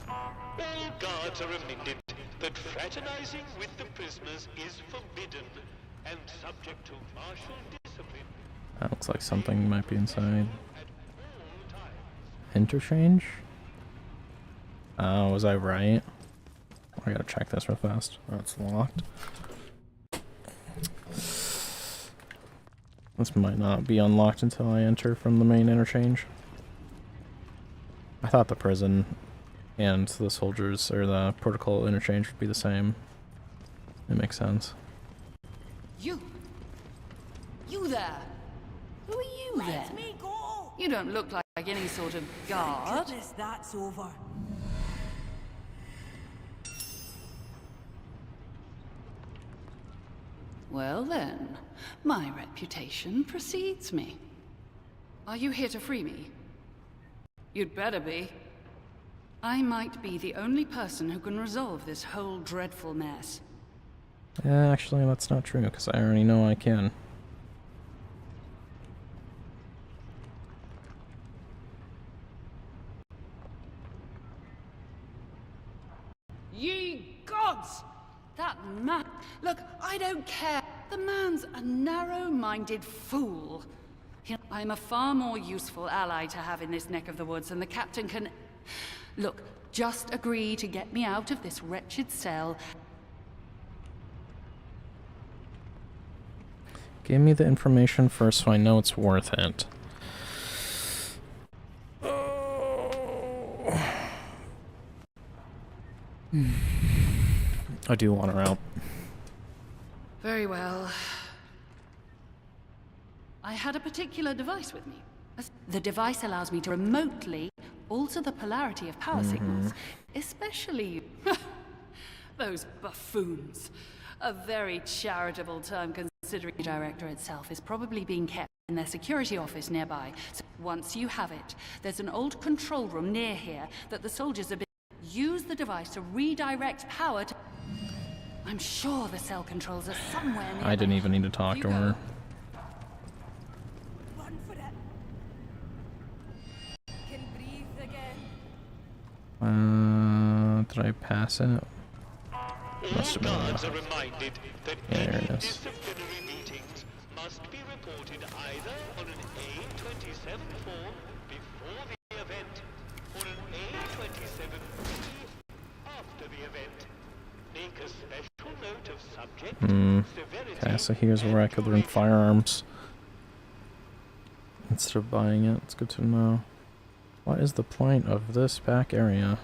Speaker 10: All guards are reminded that fraternizing with the prisoners is forbidden and subject to martial discipline.
Speaker 4: That looks like something might be inside. Interchange? Oh, was I right? I gotta check this real fast. Oh, it's locked. This might not be unlocked until I enter from the main interchange. I thought the prison and the soldiers, or the protocol interchange, would be the same. It makes sense.
Speaker 19: You there? Who are you then?
Speaker 11: Let me go!
Speaker 19: You don't look like any sort of guard.
Speaker 11: Goodness, that's over.
Speaker 19: Well then, my reputation precedes me. Are you here to free me? You'd better be. I might be the only person who can resolve this whole dreadful mess.
Speaker 4: Actually, that's not true, because I already know I can.
Speaker 19: Ye gods! That man... Look, I don't care. The man's a narrow-minded fool. I'm a far more useful ally to have in this neck of the woods, and the captain can... Look, just agree to get me out of this wretched cell.
Speaker 4: Give me the information first so I know it's worth it. I do want her out.
Speaker 19: Very well. I had a particular device with me. The device allows me to remotely alter the polarity of power signals, especially those buffoons. A very charitable term considering the director itself is probably being kept in their security office nearby. So once you have it, there's an old control room near here that the soldiers have been... Use the device to redirect power to... I'm sure the cell controls are somewhere near...
Speaker 4: I didn't even need to talk to her.
Speaker 11: Run for it. Can breathe again.
Speaker 4: Did I pass it? Must have been.
Speaker 10: Guards are reminded that
Speaker 4: Yeah, there
Speaker 10: any
Speaker 4: it is.
Speaker 10: disciplinary meetings must be reported either on an A27 form before the event or an A27 after the event. Make a special note of subject, severity,
Speaker 4: Okay, so here's where I could learn firearms. Instead of buying it, it's good to know. What is the point of this back area?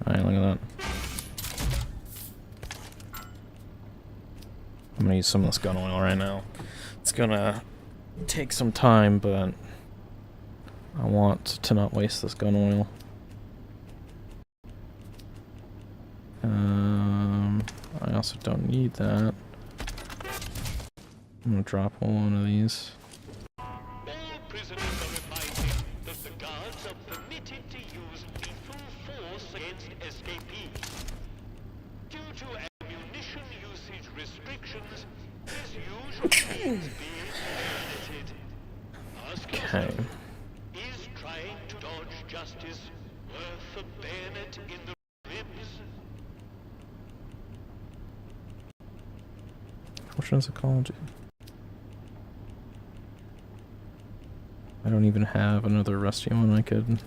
Speaker 4: Alright, look at that. I'm gonna use some of this gun oil right now. It's gonna take some time, but I want to not waste this gun oil. I also don't need that. I'm gonna drop one of these.
Speaker 10: All prisoners are reminded that the guards are permitted to use lethal force against escapees. Due to ammunition usage restrictions, this usually means being bayoneted. Ask yourself, is trying to dodge justice worth a bayonet in the ribs?
Speaker 4: Which one's it called? I don't even have another rusty one I could...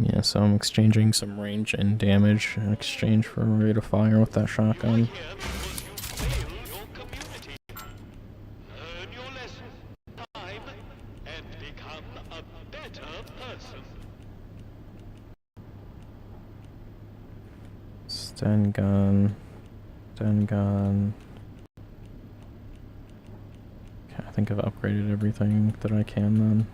Speaker 4: Yeah, so I'm exchanging some range and damage in exchange for a rate of fire with that shotgun. Stun gun. Stun gun. Okay, I think I've upgraded everything that I can then.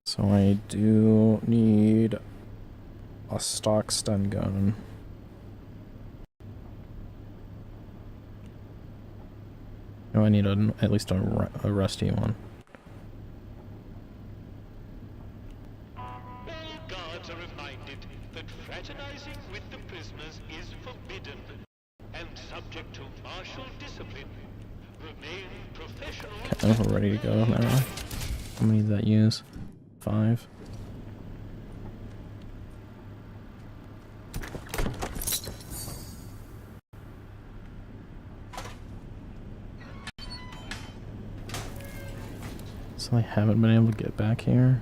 Speaker 4: So I do need a stock stun gun. No, I need at least a rusty one.
Speaker 10: All guards are reminded that fraternizing with the prisoners is forbidden and subject to martial discipline. Remain professional.
Speaker 4: Okay, we're ready to go now. How many did that use? 5. So I haven't been able to get back here.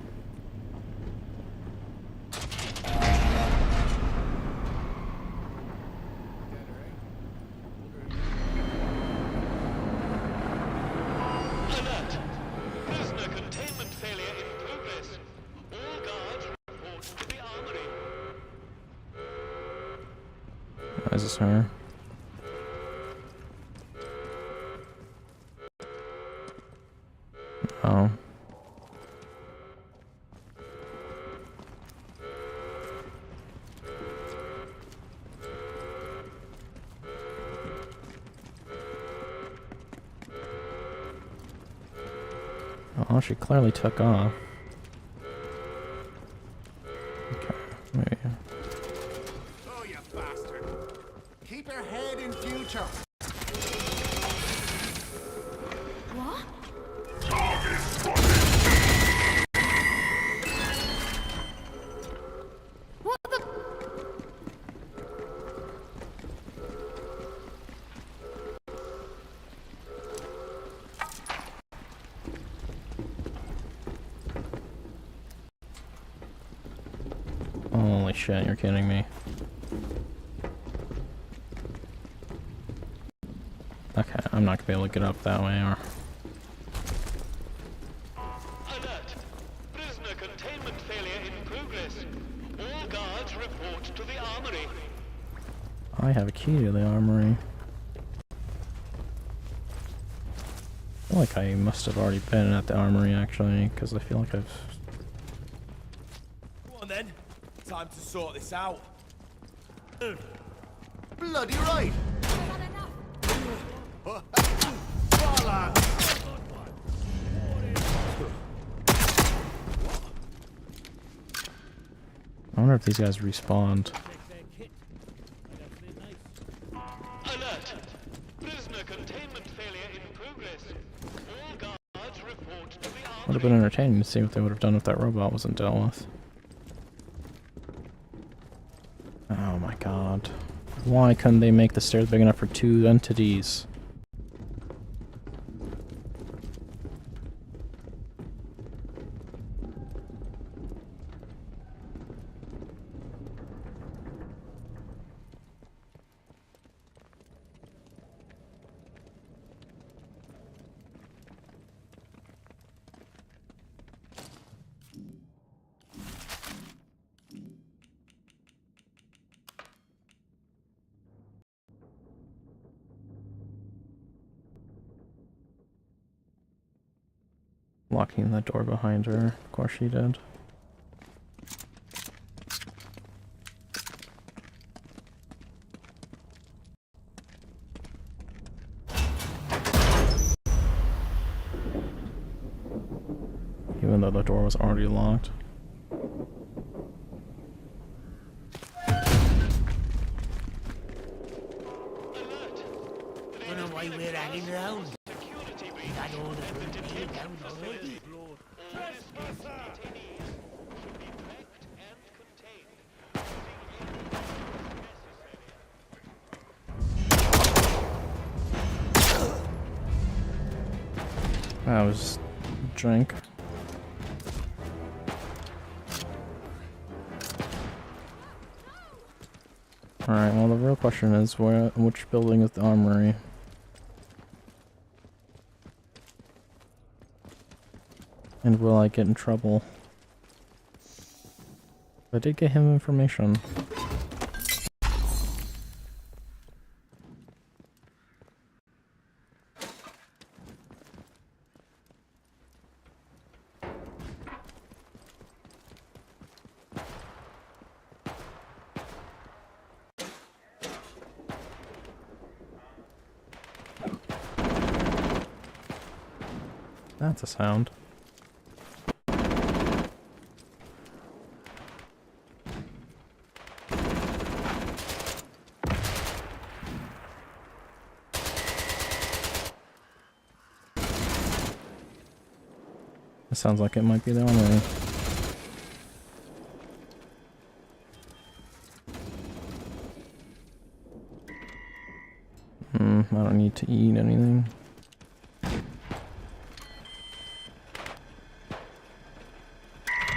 Speaker 10: Alert! Prisoner containment failure in progress. All guards report to the armory.
Speaker 4: Is this her? Oh. Oh, she clearly took off. Okay, maybe.
Speaker 7: Oh, you bastard. Keep your head in future.
Speaker 12: What? What the?
Speaker 4: Holy shit, you're kidding me. Okay, I'm not gonna be able to get up that way, or...
Speaker 10: Alert! Prisoner containment failure in progress. All guards report to the armory.
Speaker 4: I have a key to the armory. I feel like I must have already been at the armory, actually, because I feel like I've...
Speaker 14: Go on then. Time to sort this out.
Speaker 7: Bloody right.
Speaker 4: I wonder if these guys respawned.
Speaker 10: Alert! Prisoner containment failure in progress. All guards report to the armory.
Speaker 4: Would have been entertaining to see what they would have done if that robot wasn't dealt with. Oh my god. Why couldn't they make the stairs big enough for 2 entities? Locking the door behind her. Of course she did. Even though the door was already locked.
Speaker 6: Don't know why we're hanging around. We got all the good down already.
Speaker 4: That was drink. Alright, well the real question is which building is the armory? And will I get in trouble? I did get him information. That's a sound. It sounds like it might be the armory. I don't need to eat anything.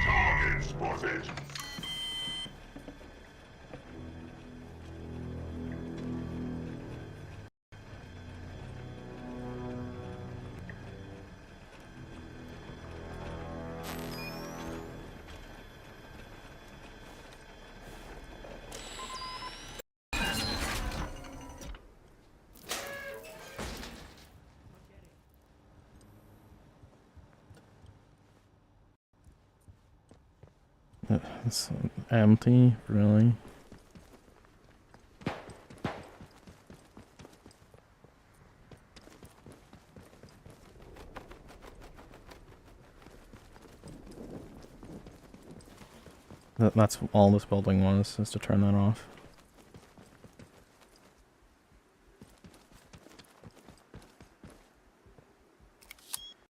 Speaker 17: Target spotted.
Speaker 4: It's empty, really. That's all this building was, is to turn that off.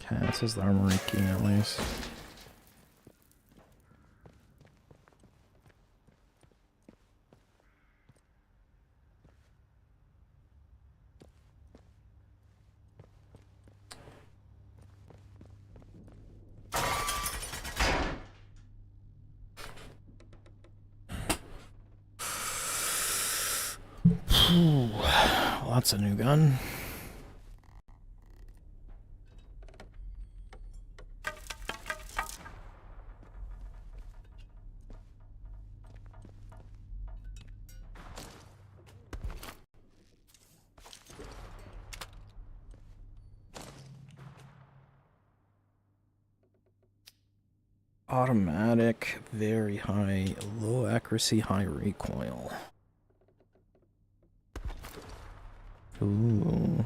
Speaker 4: Okay, this is the armory key at least. Well, that's a new gun. Automatic, very high, low accuracy, high recoil. Ooh.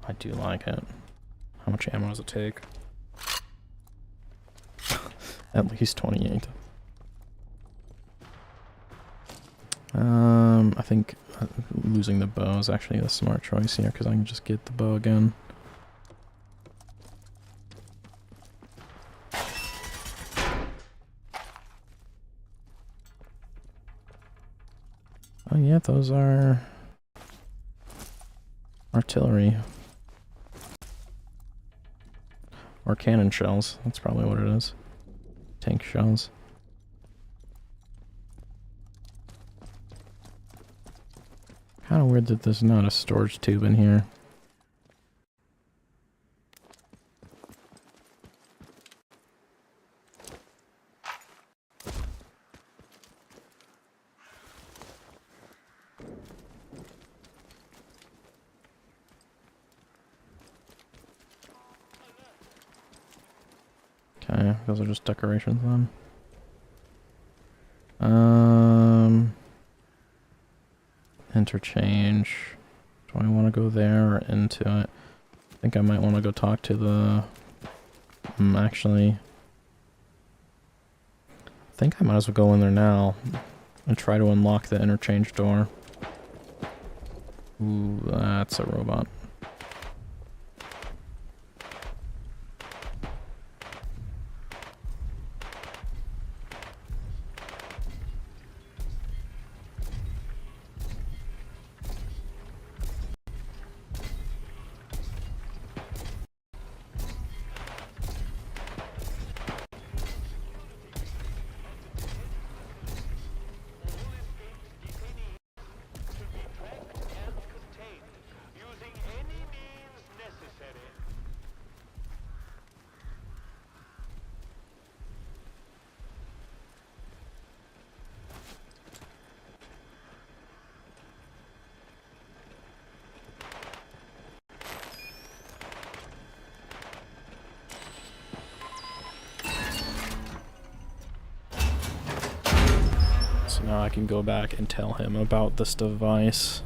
Speaker 4: I do like it. How much ammo does it take? At least 28. I think losing the bow is actually the smart choice here, because I can just get the bow again. Oh yeah, those are artillery. Or cannon shells, that's probably what it is. Tank shells. Kinda weird that there's not a storage tube in here. Okay, those are just decorations then. Interchange. Do I want to go there or into it? I think I might want to go talk to the... actually... I think I might as well go in there now and try to unlock the interchange door. Ooh, that's a robot. Now I can go back and tell him about this device.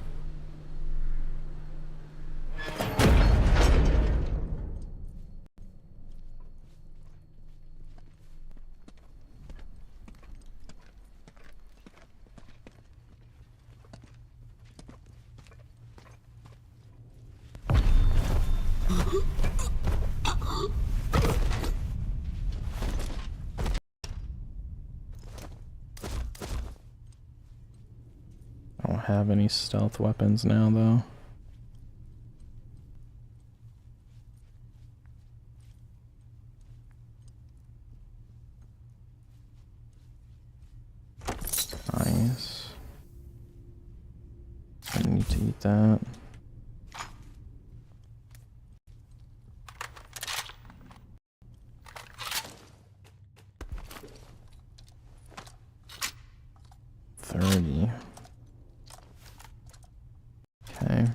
Speaker 4: I don't have any stealth weapons now, though. Nice. I need to eat that. $30. Okay.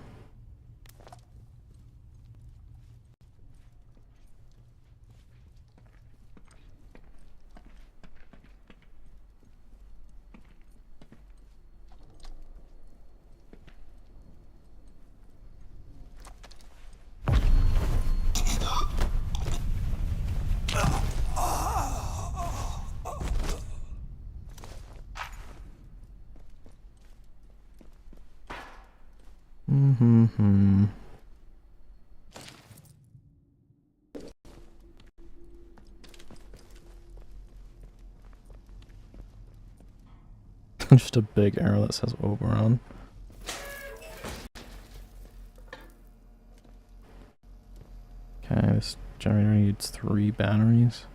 Speaker 4: Just a big arrow that says Oberon. Okay, this generator needs 3 batteries.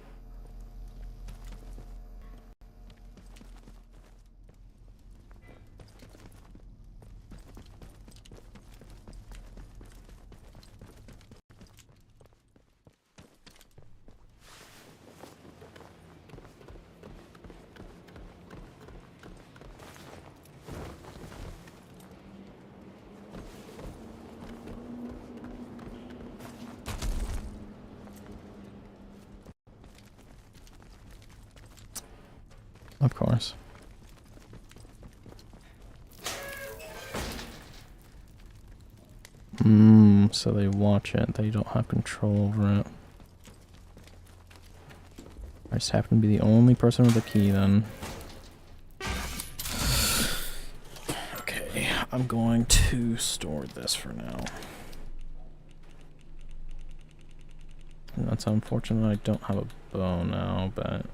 Speaker 4: Of course. So they watch it, they don't have control over it. I just happen to be the only person with a key then. Okay, I'm going to store this for now. And that's unfortunate I don't have a bow now, but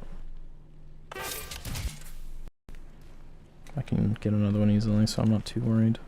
Speaker 4: I can get another one easily, so I'm not too worried.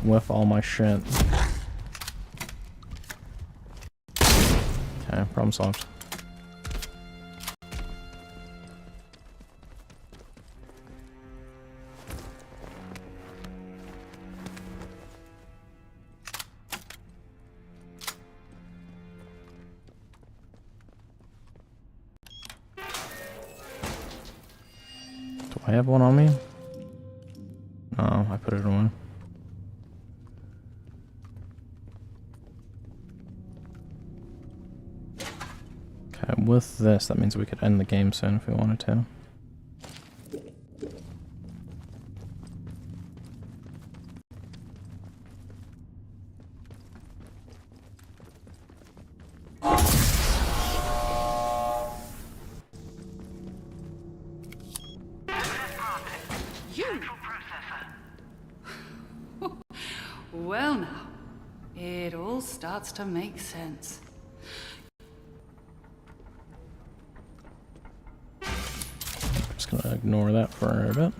Speaker 4: With all my shit. Okay, problem solved. Do I have one on me? No, I put it away. Okay, with this, that means we could end the game soon if we wanted to.
Speaker 19: Well now, it all starts to make sense.
Speaker 4: Just gonna ignore that for a bit.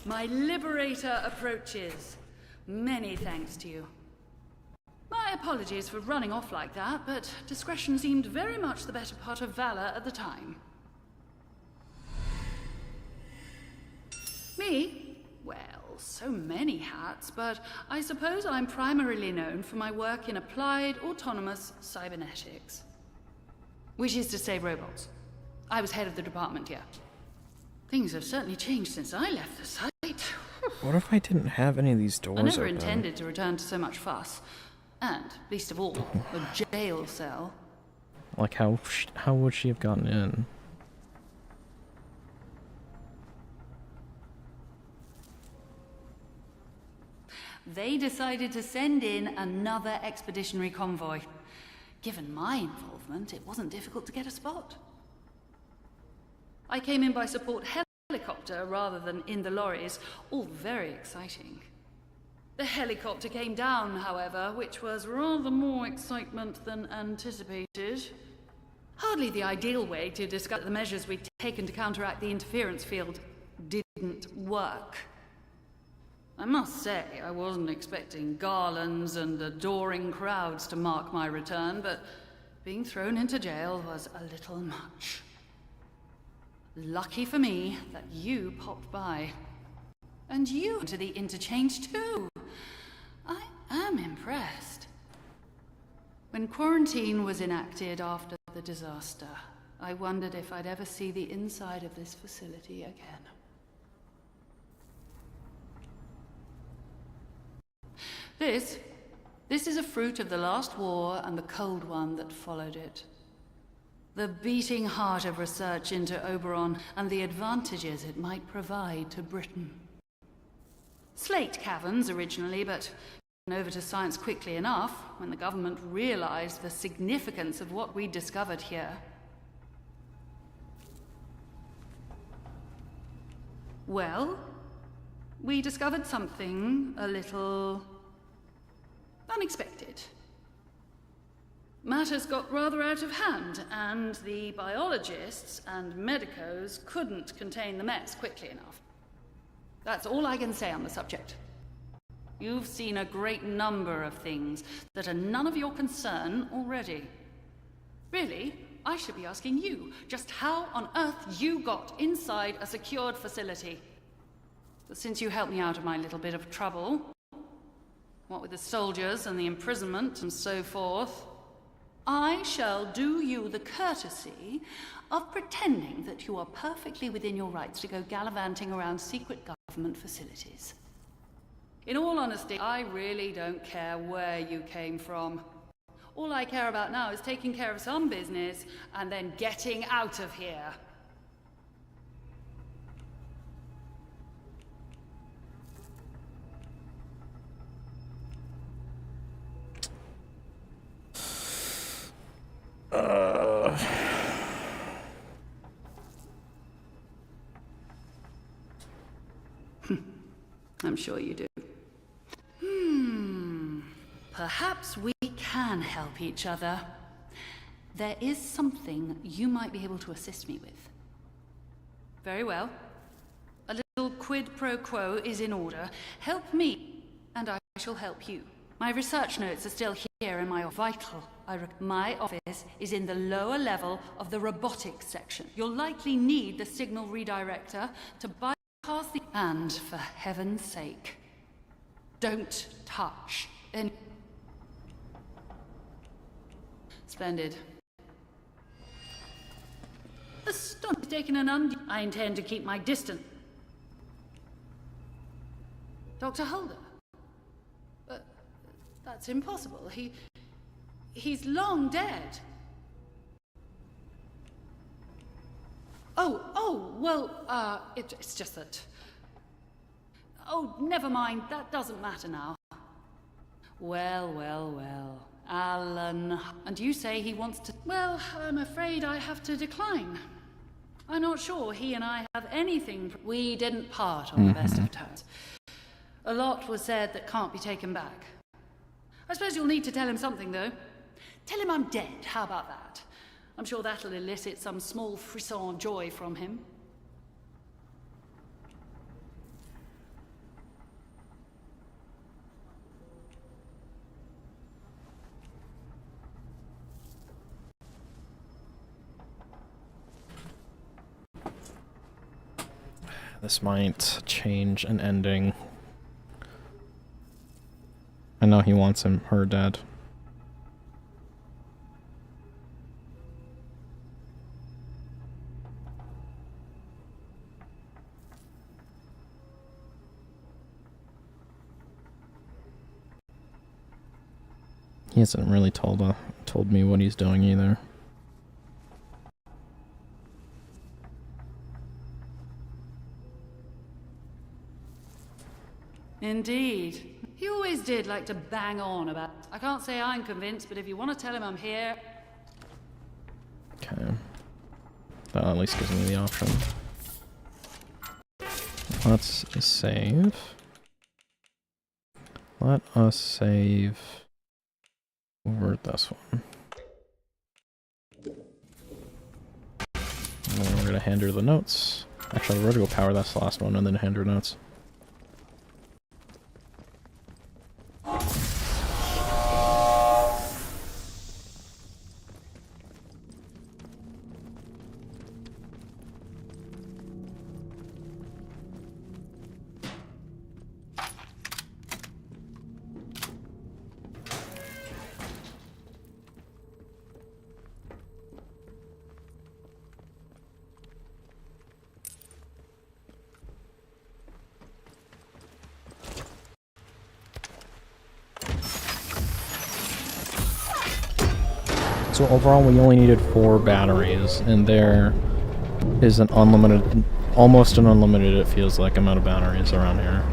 Speaker 19: My liberator approaches. Many thanks to you. My apologies for running off like that, but discretion seemed very much the better part of valor at the time. Me? Well, so many hats, but I suppose I'm primarily known for my work in applied autonomous cybernetics. Which is to say robots. I was head of the department here. Things have certainly changed since I left the site.
Speaker 4: What if I didn't have any of these doors
Speaker 19: I never
Speaker 4: open?
Speaker 19: intended to return to so much fuss. And, least of all, a jail cell.
Speaker 4: Like, how would she have gotten in?
Speaker 19: They decided to send in another expeditionary convoy. Given my involvement, it wasn't difficult to get a spot. I came in by support helicopter rather than in the lorries, all very exciting. The helicopter came down, however, which was rather more excitement than anticipated. Hardly the ideal way to discuss the measures we'd taken to counteract the interference field didn't work. I must say, I wasn't expecting garlands and adoring crowds to mark my return, but being thrown into jail was a little much. Lucky for me that you popped by. And you to the interchange too. I am impressed. When quarantine was enacted after the disaster, I wondered if I'd ever see the inside of this facility again. This is a fruit of the last war and the cold one that followed it. The beating heart of research into Oberon and the advantages it might provide to Britain. Slate caverns originally, but went over to science quickly enough when the government realized the significance of what we discovered here. Well, we discovered something a little unexpected. Matters got rather out of hand, and the biologists and medicos couldn't contain the mess quickly enough. That's all I can say on the subject. You've seen a great number of things that are none of your concern already. Really, I should be asking you just how on earth you got inside a secured facility. But since you helped me out of my little bit of trouble, what with the soldiers and the imprisonment and so forth, I shall do you the courtesy of pretending that you are perfectly within your rights to go gallivanting around secret government facilities. In all honesty, I really don't care where you came from. All I care about now is taking care of some business and then getting out of here. I'm sure you do. Perhaps we can help each other. There is something you might be able to assist me with. Very well. A little quid pro quo is in order. Help me, and I shall help you. My research notes are still here in my vital. My office is in the lower level of the robotics section. You'll likely need the signal redirector to bypass the... And for heaven's sake, don't touch any... Splendid. Astonished, taken an I intend to keep my distance. Dr. Holder? But that's impossible. He's long dead. It's just that... Oh, never mind. That doesn't matter now. Well. Alan. And you say he wants to... Well, I'm afraid I have to decline. I'm not sure he and I have anything... We didn't part on the best of terms. A lot was said that can't be taken back. I suppose you'll need to tell him something, though. Tell him I'm dead, how about that? I'm sure that'll elicit some small frisson joy from him.
Speaker 4: This might change an ending. I know he wants her dead. He hasn't really told me what he's doing either.
Speaker 19: Indeed. He always did like to bang on about... I can't say I'm convinced, but if you want to tell him I'm here...
Speaker 4: Okay. That at least gives me the option. Let's save. Let us save over this one. And then we're gonna hand her the notes. Actually, we're gonna go power this last one and then hand her notes. So overall, we only needed 4 batteries, and there is an unlimited, almost an unlimited, it feels like, amount of batteries around here.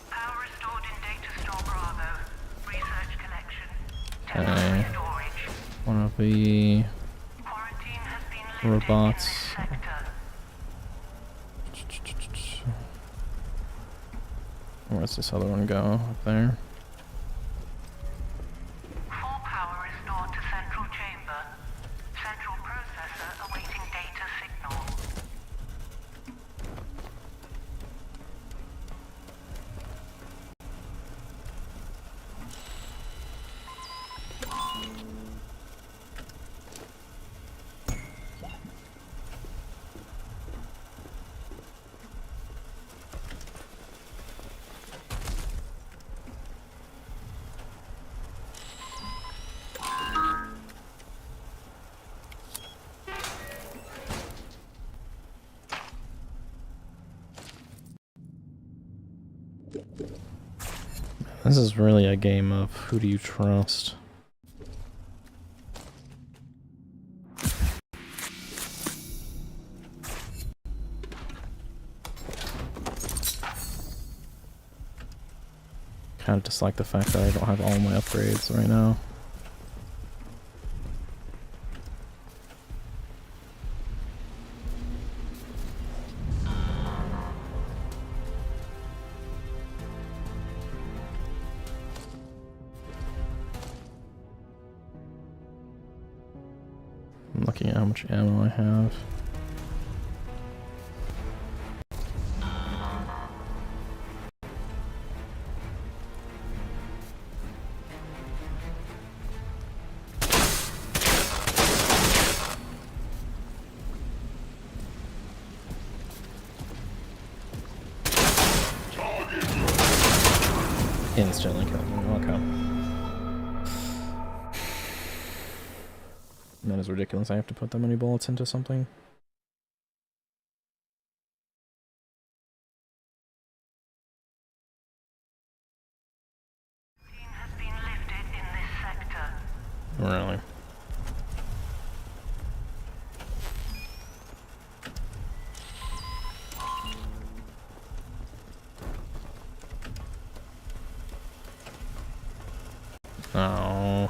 Speaker 2: Power restored in data store Bravo. Research connection.
Speaker 4: Okay. One of the robots. Where does this other one go? Up there.
Speaker 2: Full power restored to central chamber. Central processor awaiting data signal.
Speaker 4: This is really a game of who do you trust? Kind of dislike the fact that I don't have all my upgrades right now. I'm looking at how much ammo I have. Instantly killed me. Okay. That is ridiculous. I have to put that many bullets into something.
Speaker 2: Has been lifted in this sector.
Speaker 4: Really? Oh.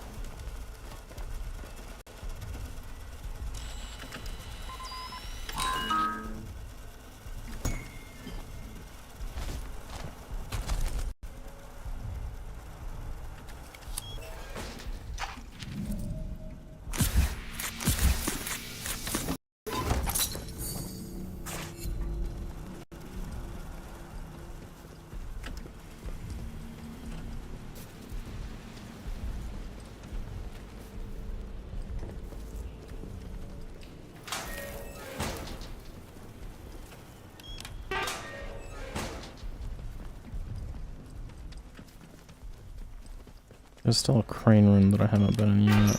Speaker 4: There's still a crane room that I haven't been in yet.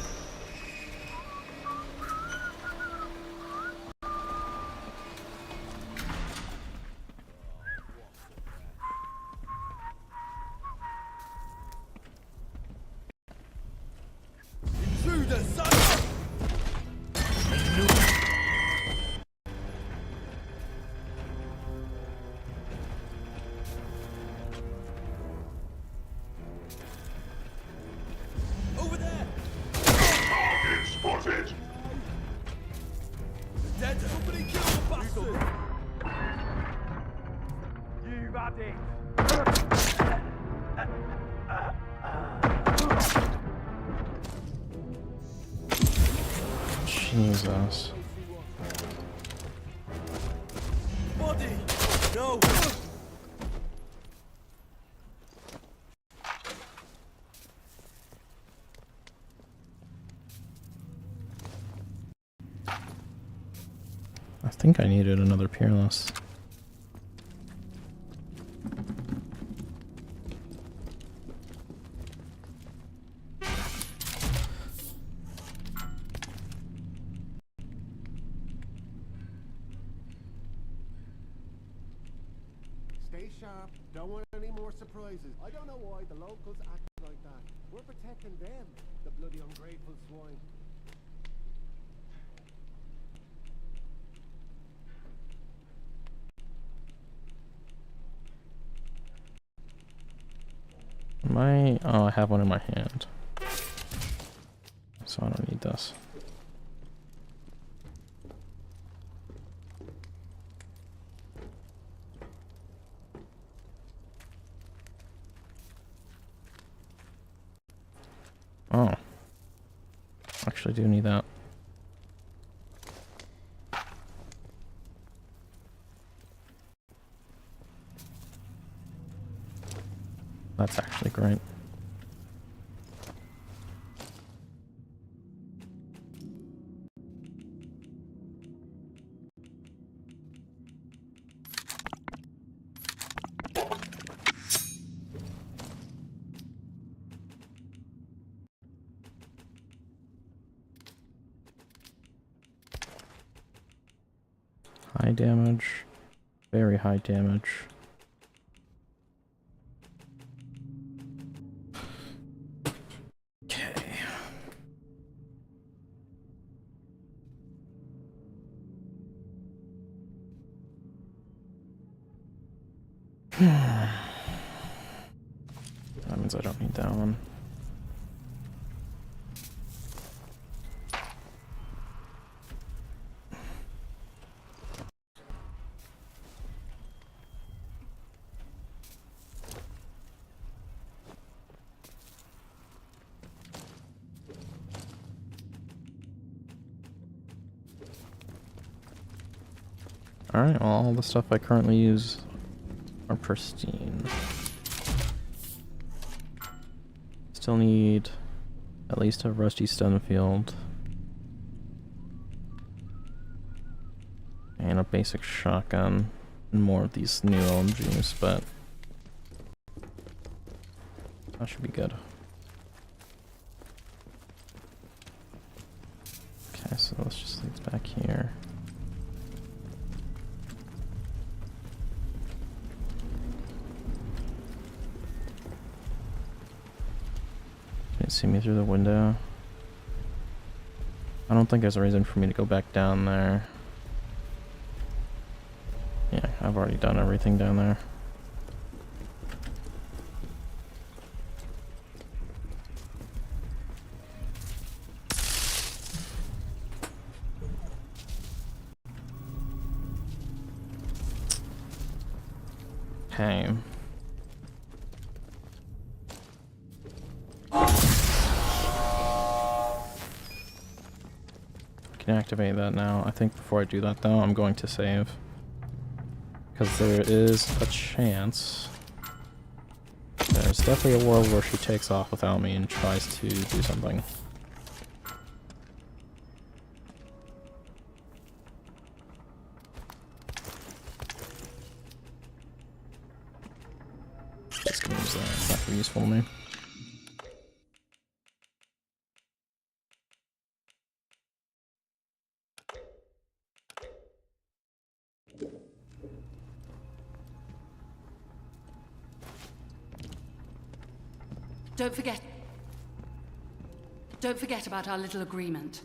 Speaker 14: Intruder, son! Over there!
Speaker 17: Target spotted.
Speaker 14: Dead! Somebody kill the bastard!
Speaker 9: You've had it.
Speaker 4: Jesus.
Speaker 14: Body! No!
Speaker 4: I think I needed another Peerless.
Speaker 7: Stay sharp. Don't want any more surprises. I don't know why the locals act like that. We're protecting them, the bloody ungrateful swine.
Speaker 4: Oh, I have one in my hand. So I don't need this. Oh. Actually do need that. That's actually great. High damage. Very high damage. Okay. That means I don't need that one. Alright, well, all the stuff I currently use are pristine. Still need at least a rusty stun field. And a basic shotgun. And more of these new LMGs, but that should be good. Okay, so let's just leave it back here. Can't see me through the window. I don't think there's a reason for me to go back down there. Yeah, I've already done everything down there. Okay. Can activate that now. I think before I do that though, I'm going to save. Because there is a chance. There's definitely a world where she takes off without me and tries to do something. Just gonna use that. It's not very useful to me.
Speaker 19: Don't forget about our little agreement.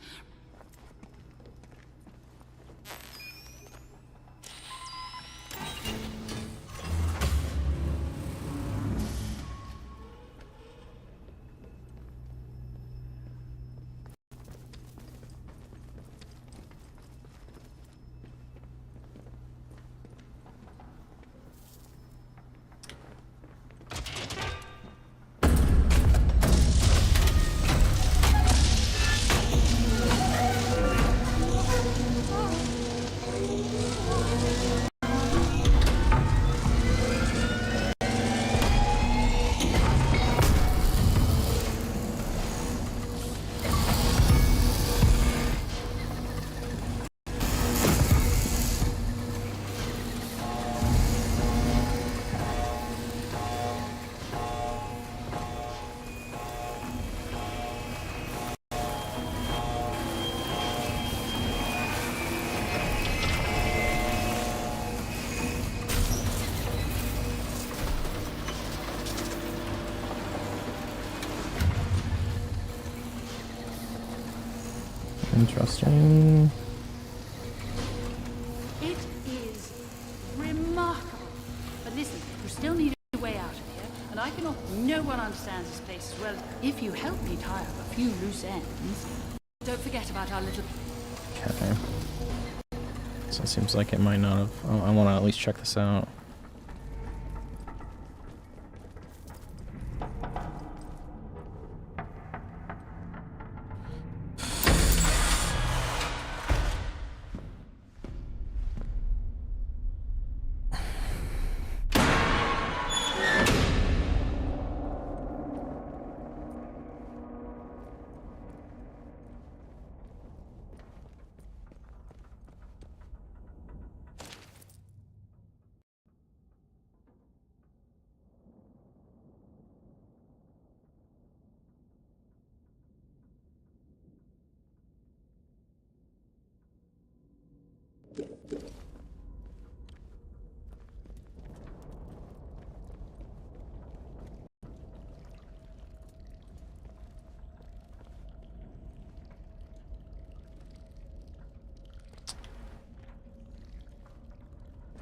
Speaker 4: Interesting.
Speaker 19: It is remarkable. But listen, you still need a way out of here, and I cannot. No one understands this place as well. If you help me tie up a few loose ends, don't forget about our little.
Speaker 4: Okay. So it seems like it might not have. Oh, I want to at least check this out.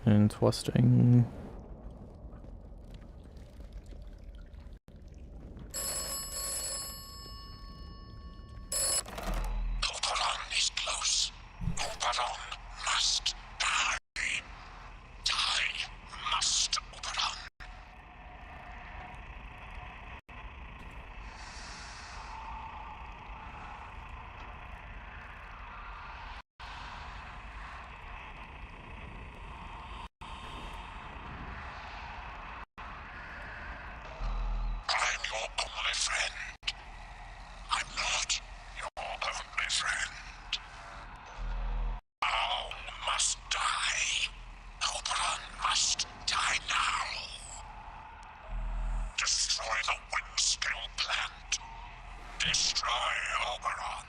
Speaker 4: Interesting.
Speaker 17: Oberon is close. Oberon must die. Die must, Oberon. I'm your only friend. I'm not your only friend. All must die. Oberon must die now. Destroy the Windskill plant. Destroy Oberon.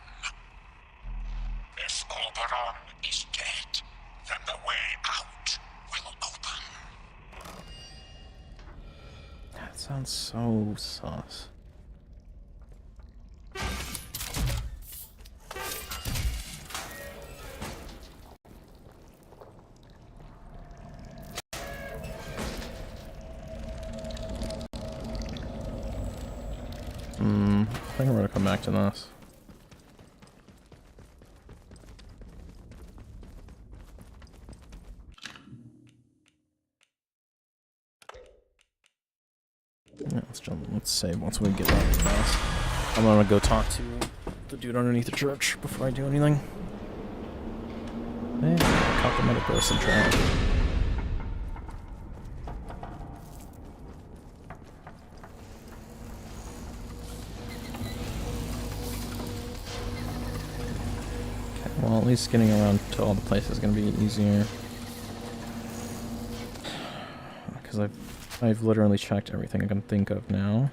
Speaker 17: If Oberon is dead, then the way out will open.
Speaker 4: That sounds so sus. I think I'm gonna come back to this. Yeah, let's save once we get back to this. I'm gonna go talk to the dude underneath the church before I do anything. Hey, complimented person trap. Well, at least getting around to all the places is going to be easier. Because I've literally checked everything I can think of now.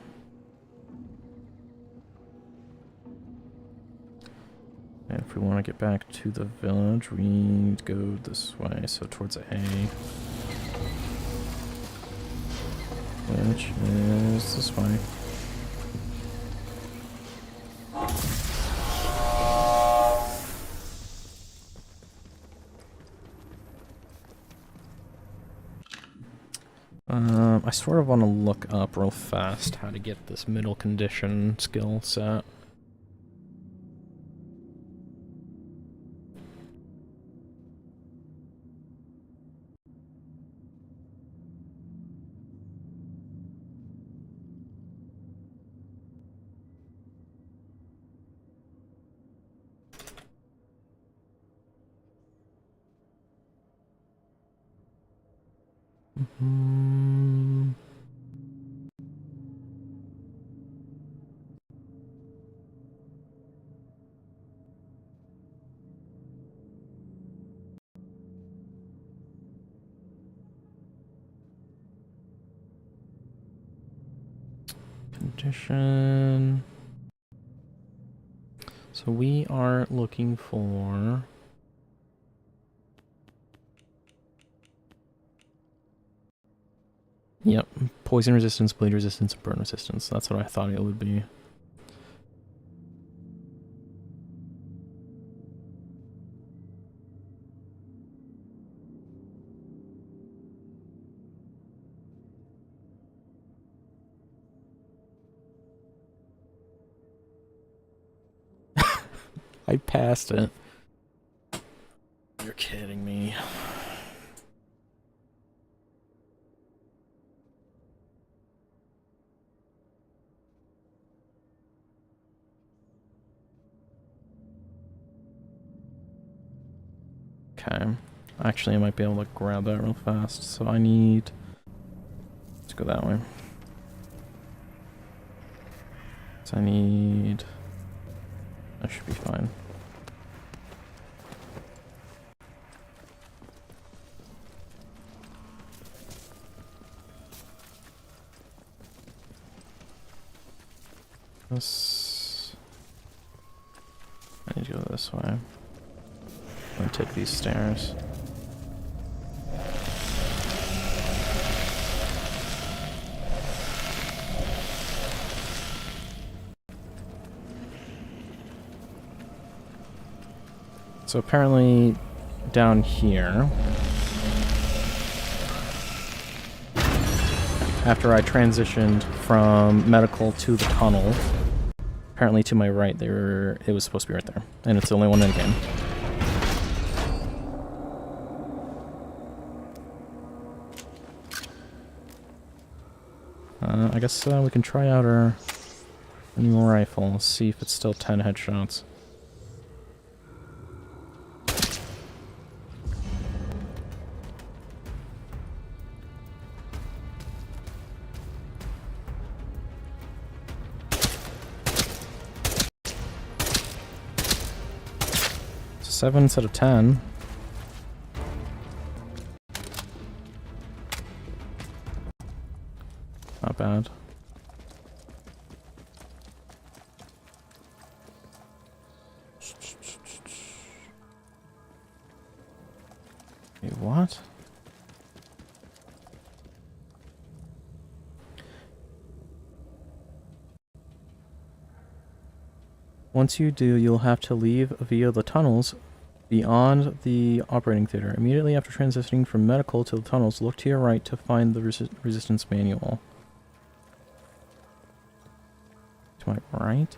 Speaker 4: And if we want to get back to the village, we need to go this way, so towards A. Which is this way. I sort of want to look up real fast how to get this middle condition skill set. Condition. So we are looking for... Yep, poison resistance, bleed resistance, burn resistance. That's what I thought it would be. I passed it. You're kidding me. Okay. Actually, I might be able to grab that real fast, so I need... Let's go that way. So I need... That should be fine. This... I need to go this way. I'm gonna take these stairs. So apparently down here, after I transitioned from medical to the tunnel, apparently to my right it was supposed to be right there. And it's the only one in the game. I guess we can try out our new rifle, see if it's still 10 headshots. So 7 instead of 10. Not bad. Wait, what? Once you do, you'll have to leave via the tunnels beyond the operating theater. Immediately after transitioning from medical to the tunnels, look to your right to find the resistance manual. To my right?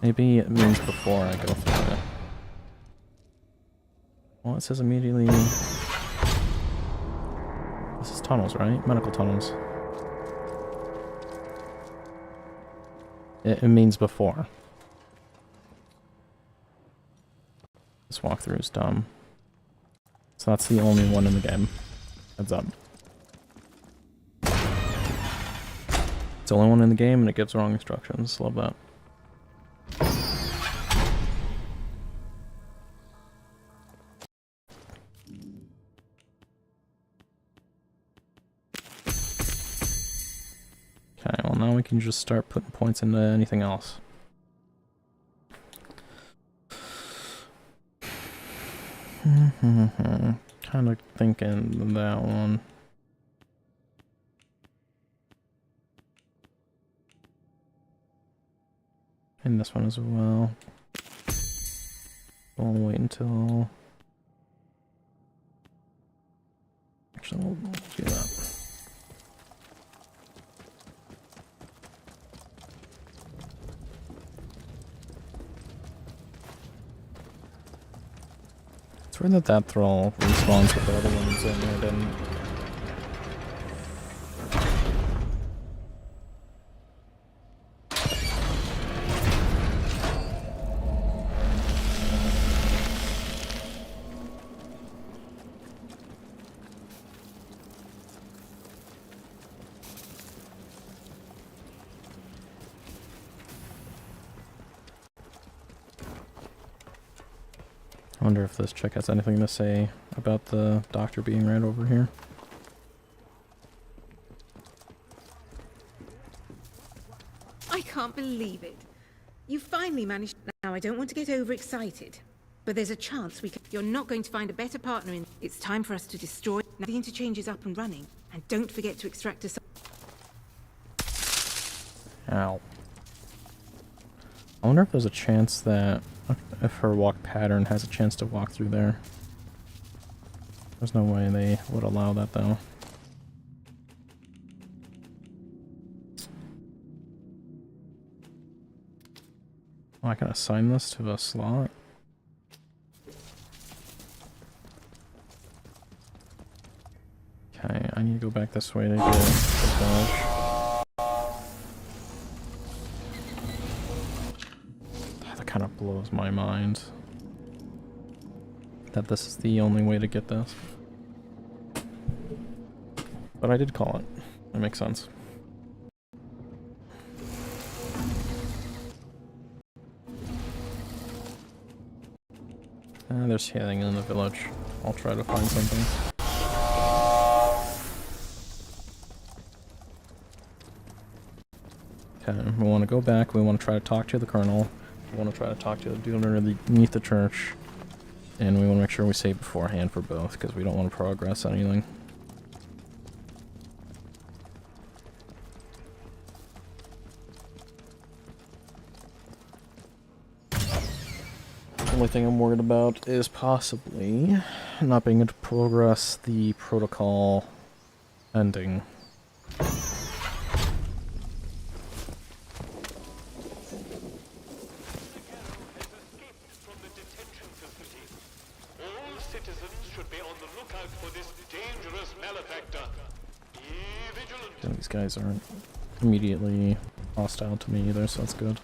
Speaker 4: Maybe it means before I go through it. Well, it says immediately... This is tunnels, right? Medical tunnels. It means before. This walkthrough is dumb. So that's the only one in the game. Heads up. It's the only one in the game and it gives wrong instructions. Love that. Okay, well now we can just start putting points into anything else. Kind of thinking that one. And this one as well. We'll wait until... Actually, we'll do that. It's weird that that thrall respawns with the other ones and it didn't. I wonder if this chick has anything to say about the doctor being right over here.
Speaker 18: I can't believe it. You finally managed. Now, I don't want to get overexcited, but there's a chance we can. You're not going to find a better partner in. It's time for us to destroy. Now the interchange is up and running, and don't forget to extract us.
Speaker 4: Ow. I wonder if there's a chance that if her walk pattern has a chance to walk through there. There's no way they would allow that though. Oh, I can assign this to a slot. Okay, I need to go back this way to get the dodge. That kind of blows my mind that this is the only way to get this. But I did call it. That makes sense. There's healing in the village. I'll try to find something. Okay, we want to go back. We want to try to talk to the colonel. We want to try to talk to the dude underneath the church. And we want to make sure we save beforehand for both, because we don't want to progress anything. The only thing I'm worried about is possibly not being able to progress the protocol ending. These guys aren't immediately hostile to me either, so that's good.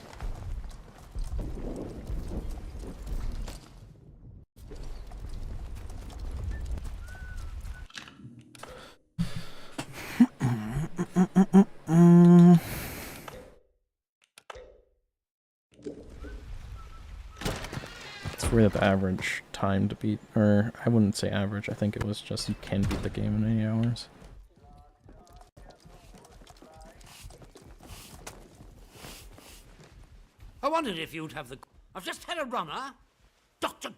Speaker 4: It's weird that the average time to beat, or I wouldn't say average, I think it was just you can beat the game in 8 hours.
Speaker 6: I wondered if you'd have the... I've just had a runner. Dr.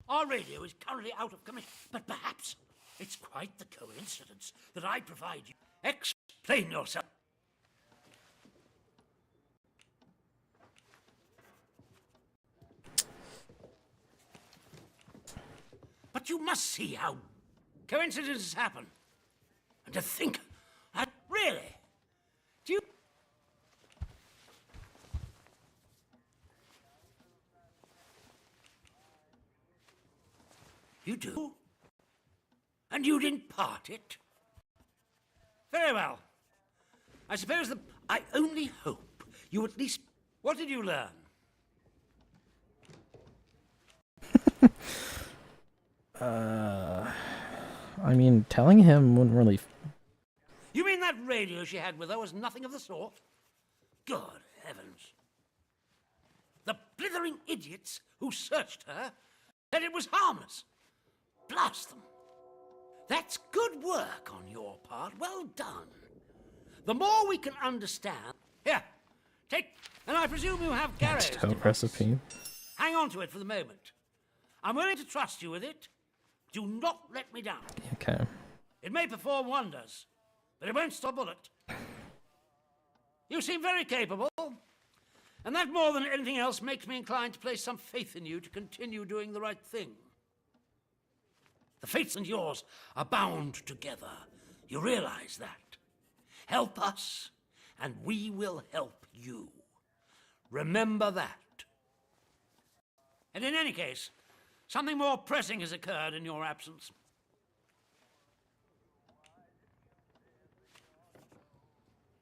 Speaker 6: Our radio is currently out of commission, but perhaps it's quite the coincidence that I provide you. Explain yourself. But you must see how coincidences happen. And to think, really, do you... You do? And you'd impart it? Very well. I suppose that I only hope you at least... What did you learn?
Speaker 4: I mean, telling him wouldn't really...
Speaker 6: You mean that radio she had with her was nothing of the sort? Good heavens. The blithering idiots who searched her said it was harmless. Blast them. That's good work on your part. Well done. The more we can understand... Here, take... And I presume you have Garrow's
Speaker 4: Tote recipe.
Speaker 6: Hang on to it for the moment. I'm willing to trust you with it. Do not let me down.
Speaker 4: Okay.
Speaker 6: It may perform wonders, but it won't stop a bullet. You seem very capable. And that more than anything else makes me inclined to place some faith in you to continue doing the right thing. The fates and yours are bound together. You realize that. Help us, and we will help you. Remember that. And in any case, something more pressing has occurred in your absence.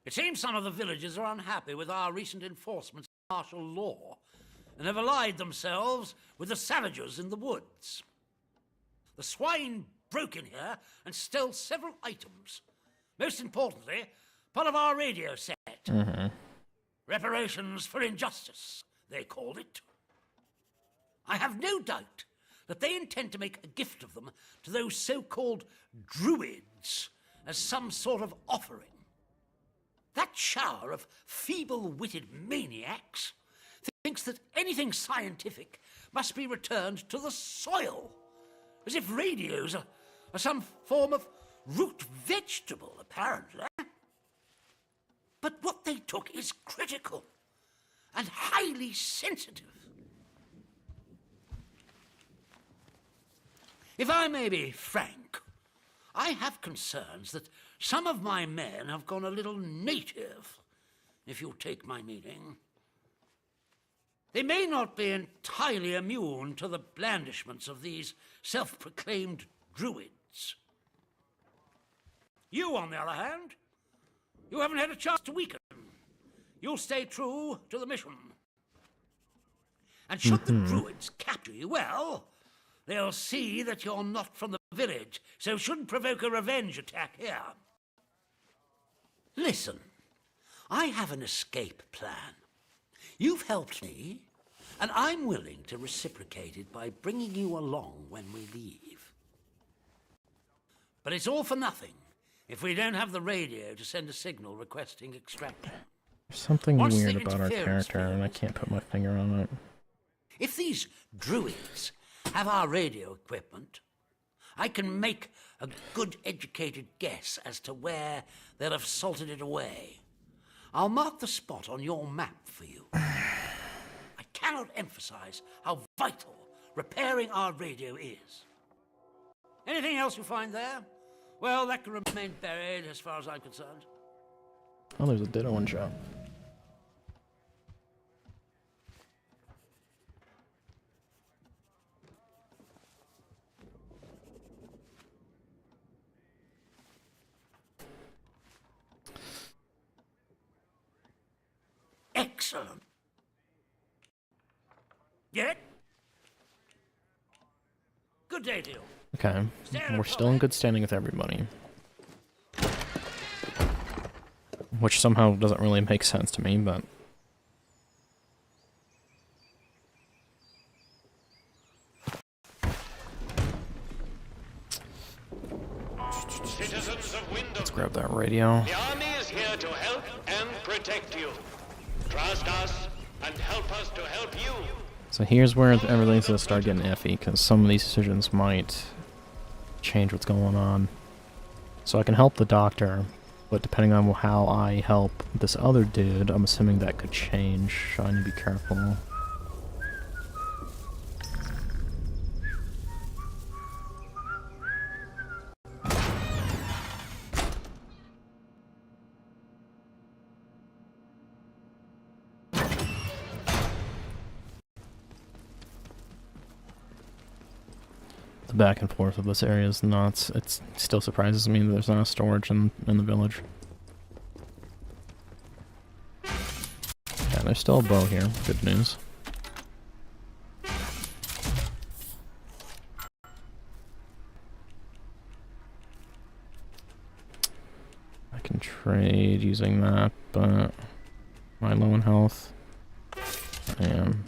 Speaker 6: It seems some of the villagers are unhappy with our recent enforcements of martial law and have allied themselves with the savages in the woods. The swine broke in here and stole several items. Most importantly, part of our radio set. Reparations for injustice, they called it. I have no doubt that they intend to make a gift of them to those so-called druids as some sort of offering. That shower of feeble-witted maniacs thinks that anything scientific must be returned to the soil, as if radios are some form of root vegetable, apparently. But what they took is critical and highly sensitive. If I may be frank, I have concerns that some of my men have gone a little native, if you take my meaning. They may not be entirely immune to the blandishments of these self-proclaimed druids. You, on the other hand, you haven't had a chance to weaken. You'll stay true to the mission. And should the druids capture you, well, they'll see that you're not from the village, so shouldn't provoke a revenge attack here. Listen, I have an escape plan. You've helped me, and I'm willing to reciprocate it by bringing you along when we leave. But it's all for nothing if we don't have the radio to send a signal requesting extraction.
Speaker 4: There's something
Speaker 6: Once
Speaker 4: weird
Speaker 6: the
Speaker 4: about our
Speaker 6: interference
Speaker 4: character, and I can't put my finger on it.
Speaker 6: If these druids have our radio equipment, I can make a good educated guess as to where they'll have salted it away. I'll mark the spot on your map for you. I cannot emphasize how vital repairing our radio is. Anything else you find there? Well, that can remain buried as far as I'm concerned.
Speaker 4: Oh, there's a ditto one shot.
Speaker 6: Excellent. Get it? Good day to you.
Speaker 4: Okay, we're still in good standing with everybody. Which somehow doesn't really make sense to me, but...
Speaker 10: Citizens of Wyndham,
Speaker 4: let's grab that radio.
Speaker 10: the army is here to help and protect you. Trust us and help us to help you.
Speaker 4: So here's where everything's gonna start getting iffy, because some of these decisions might change what's going on. So I can help the doctor, but depending on how I help this other dude, I'm assuming that could change, so I need to be careful. The back and forth of this area is nuts. It still surprises me that there's not a storage in the village. Yeah, there's still a bow here. Good news. I can trade using that, but am I low in health? I am.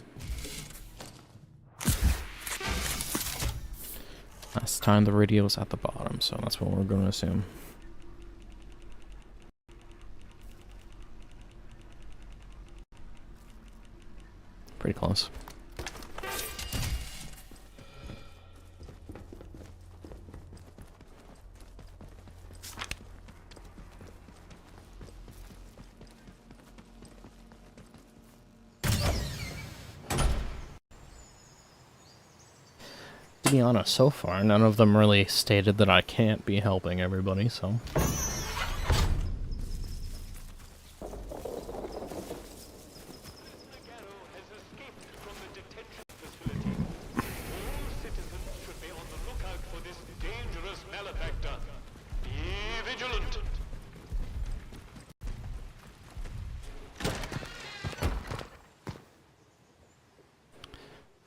Speaker 4: Last time the radio was at the bottom, so that's what we're going to assume. Pretty close. to be honest, so far, none of them really stated that I can't be helping everybody, so...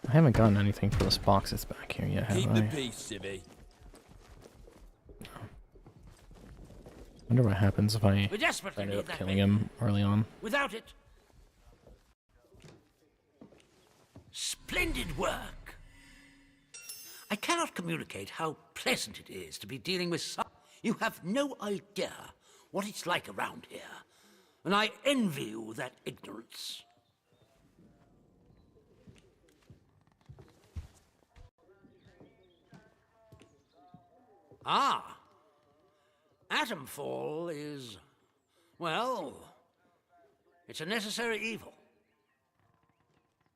Speaker 4: I haven't gotten anything for this box that's back here yet, have
Speaker 14: Keep
Speaker 4: I?
Speaker 14: the peace, civvy.
Speaker 4: Wonder what happens if I
Speaker 6: We desperately
Speaker 4: ended
Speaker 6: need
Speaker 4: up
Speaker 6: that
Speaker 4: killing
Speaker 6: radio.
Speaker 4: him early on.
Speaker 6: Without it... Splendid work! I cannot communicate how pleasant it is to be dealing with some... You have no idea what it's like around here, and I envy you that ignorance. Ah, Atomfall is, well, it's a necessary evil.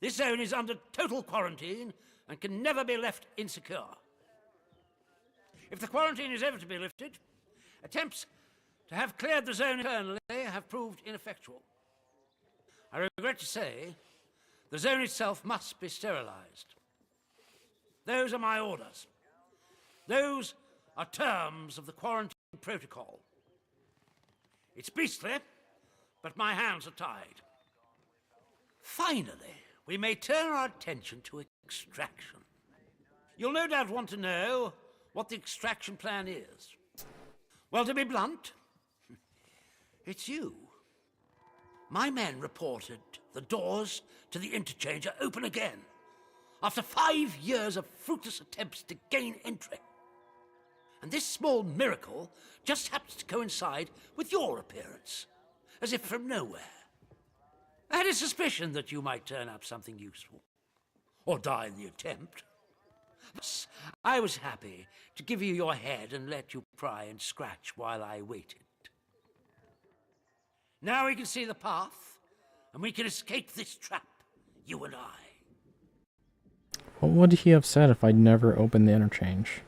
Speaker 6: This zone is under total quarantine and can never be left insecure. If the quarantine is ever to be lifted, attempts to have cleared the zone internally have proved ineffectual. I regret to say, the zone itself must be sterilized. Those are my orders. Those are terms of the quarantine protocol. It's beastly, but my hands are tied. Finally, we may turn our attention to extraction. You'll no doubt want to know what the extraction plan is. Well, to be blunt, it's you. My men reported the doors to the interchange are open again, after 5 years of fruitless attempts to gain entry. And this small miracle just happens to coincide with your appearance, as if from nowhere. I had a suspicion that you might turn up something useful, or die in the attempt. Thus, I was happy to give you your head and let you pry and scratch while I waited. Now we can see the path, and we can escape this trap, you and I.
Speaker 4: What would he have said if I'd never opened the interchange?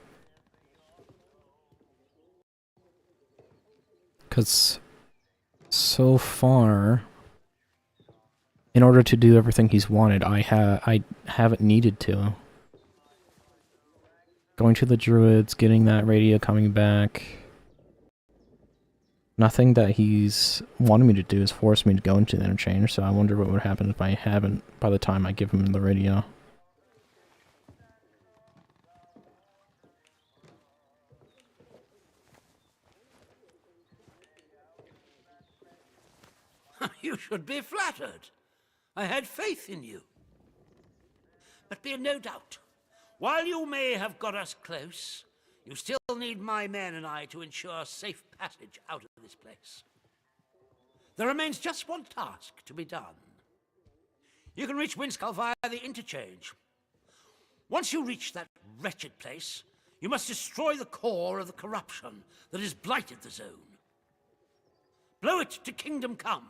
Speaker 4: Because so far, in order to do everything he's wanted, I haven't needed to. Going to the druids, getting that radio coming back. Nothing that he's wanted me to do has forced me to go into the interchange, so I wonder what would happen if I haven't by the time I give him the radio.
Speaker 6: You should be flattered. I had faith in you. But be in no doubt, while you may have got us close, you still need my men and I to ensure safe passage out of this place. There remains just one task to be done. You can reach Windskull via the interchange. Once you reach that wretched place, you must destroy the core of the corruption that has blighted the zone. Blow it to kingdom come.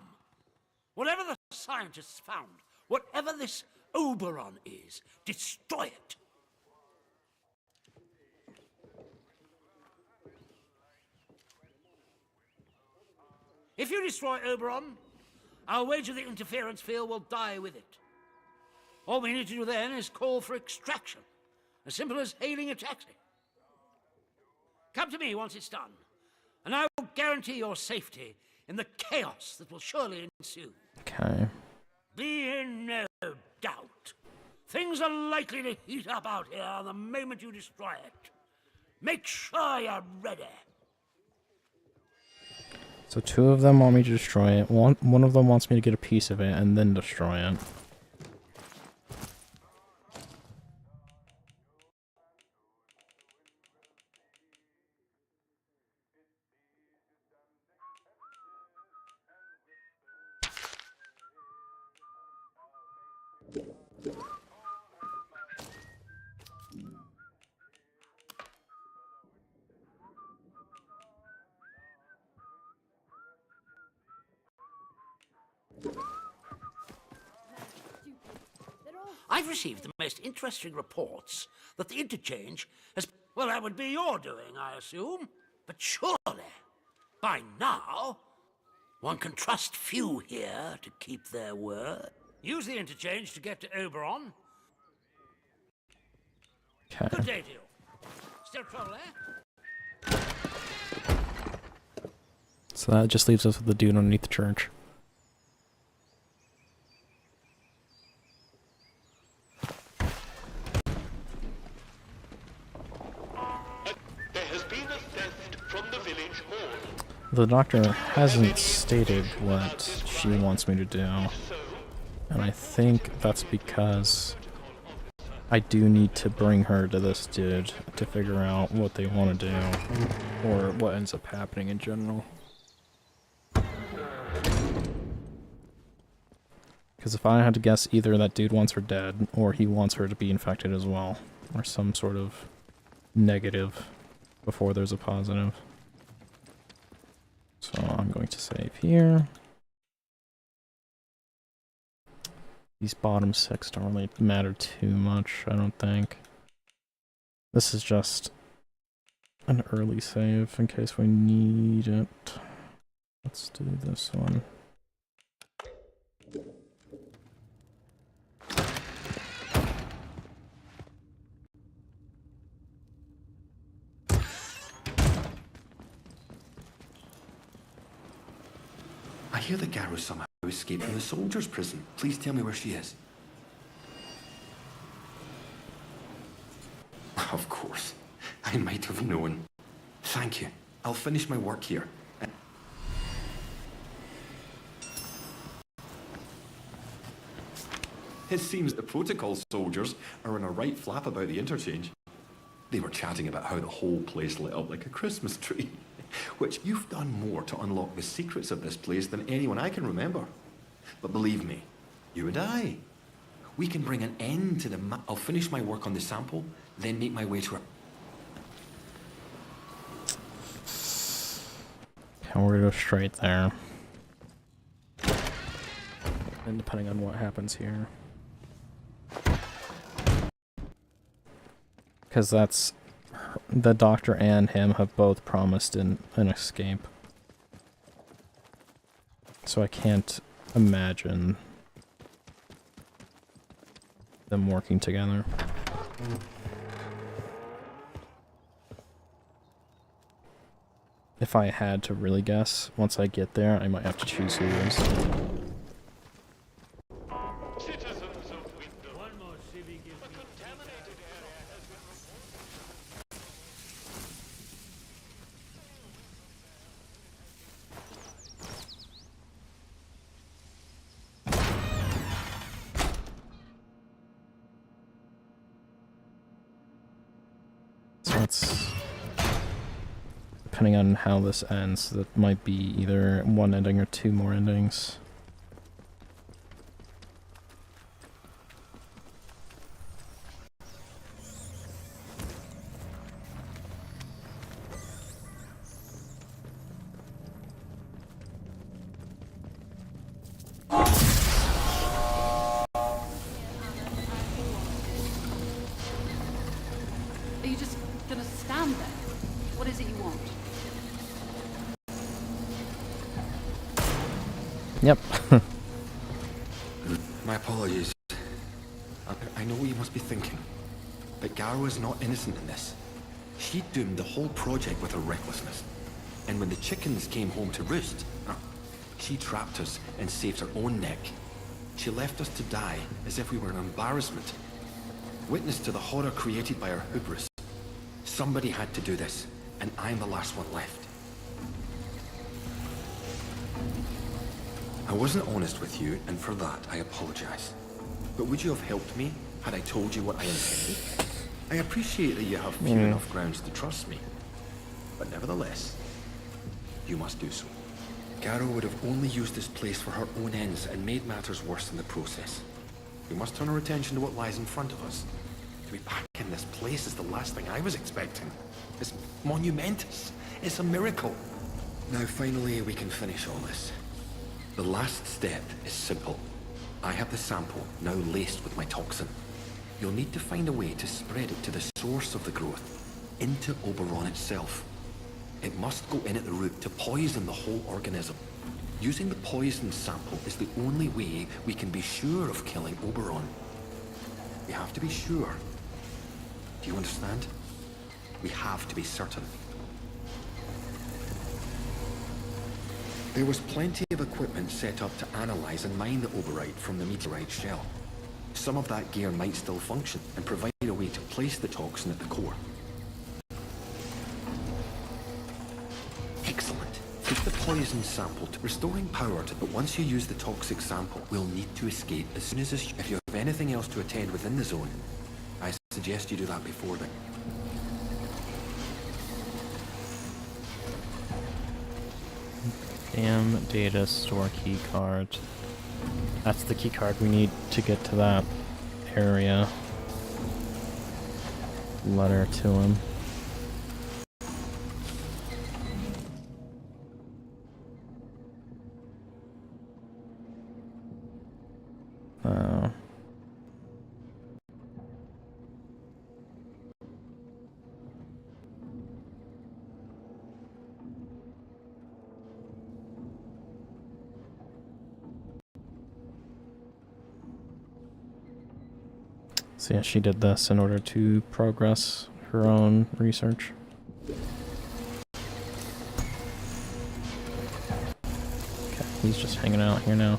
Speaker 6: Whatever the scientists found, whatever this Oberon is, destroy it. If you destroy Oberon, I'll wager the interference field will die with it. All we need to do then is call for extraction, as simple as hailing a taxi. Come to me once it's done, and I will guarantee your safety in the chaos that will surely ensue.
Speaker 4: Okay.
Speaker 6: Be in no doubt. Things are likely to heat up out here the moment you destroy it. Make sure you're ready.
Speaker 4: So 2 of them want me to destroy it. One of them wants me to get a piece of it and then destroy it.
Speaker 12: They're
Speaker 6: I've received the most interesting reports that the interchange has... Well, that would be your doing, I assume. But surely, by now, one can trust few here to keep their word. Use the interchange to get to Oberon.
Speaker 4: Okay.
Speaker 6: Good day to you. Still trouble, eh?
Speaker 4: So that just leaves us with the dude underneath the church.
Speaker 10: There has been a theft from the village hall.
Speaker 4: The doctor hasn't stated what she wants me to do, and I think that's because I do need to bring her to this dude to figure out what they want to do, or what ends up happening in general. Because if I had to guess, either that dude wants her dead, or he wants her to be infected as well, or some sort of negative before there's a positive. So I'm going to save here. These bottom 6 don't really matter too much, I don't think. This is just an early save in case we need it. Let's do this one.
Speaker 15: I hear that Garou somehow escaped from the soldiers' prison. Please tell me where she is. Of course. I might have known. Thank you. I'll finish my work here. It seems the protocol soldiers are in a right flap about the interchange. They were chatting about how the whole place lit up like a Christmas tree. Which you've done more to unlock the secrets of this place than anyone I can remember. But believe me, you and I, we can bring an end to the I'll finish my work on the sample, then make my way to her.
Speaker 4: And we're gonna go straight there. And depending on what happens here. Because that's... the doctor and him have both promised an escape. So I can't imagine them working together. If I had to really guess, once I get there, I might have to choose who is. Depending on how this ends, that might be either one ending or 2 more endings.
Speaker 19: Are you just gonna stand there? What is it you want?
Speaker 4: Yep.
Speaker 15: My apologies. I know what you must be thinking, but Garou is not innocent in this. She doomed the whole project with her recklessness. And when the chickens came home to roost, she trapped us and saved her own neck. She left us to die as if we were an embarrassment. Witness to the horror created by her hubris. Somebody had to do this, and I'm the last one left. I wasn't honest with you, and for that, I apologize. But would you have helped me had I told you what I intended? I appreciate that you have few enough grounds to trust me. But nevertheless, you must do so. Garou would have only used this place for her own ends and made matters worse in the process. We must turn our attention to what lies in front of us. To be back in this place is the last thing I was expecting. It's monumentous. It's a miracle. Now finally we can finish all this. The last step is simple. I have the sample now laced with my toxin. You'll need to find a way to spread it to the source of the growth, into Oberon itself. It must go in at the root to poison the whole organism. Using the poison sample is the only way we can be sure of killing Oberon. We have to be sure. Do you understand? We have to be certain. There was plenty of equipment set up to analyze and mine the oberite from the meteorite shell. Some of that gear might still function and provide a way to place the toxin at the core. Excellent. Keep the poison sample to restoring power to, but once you use the toxic sample, we'll need to escape as soon as if you have anything else to attend within the zone, I suggest you do that before then.
Speaker 4: Damn data store key card. That's the key card we need to get to that area. Letter to him. So yeah, she did this in order to progress her own research. Okay, he's just hanging out here now.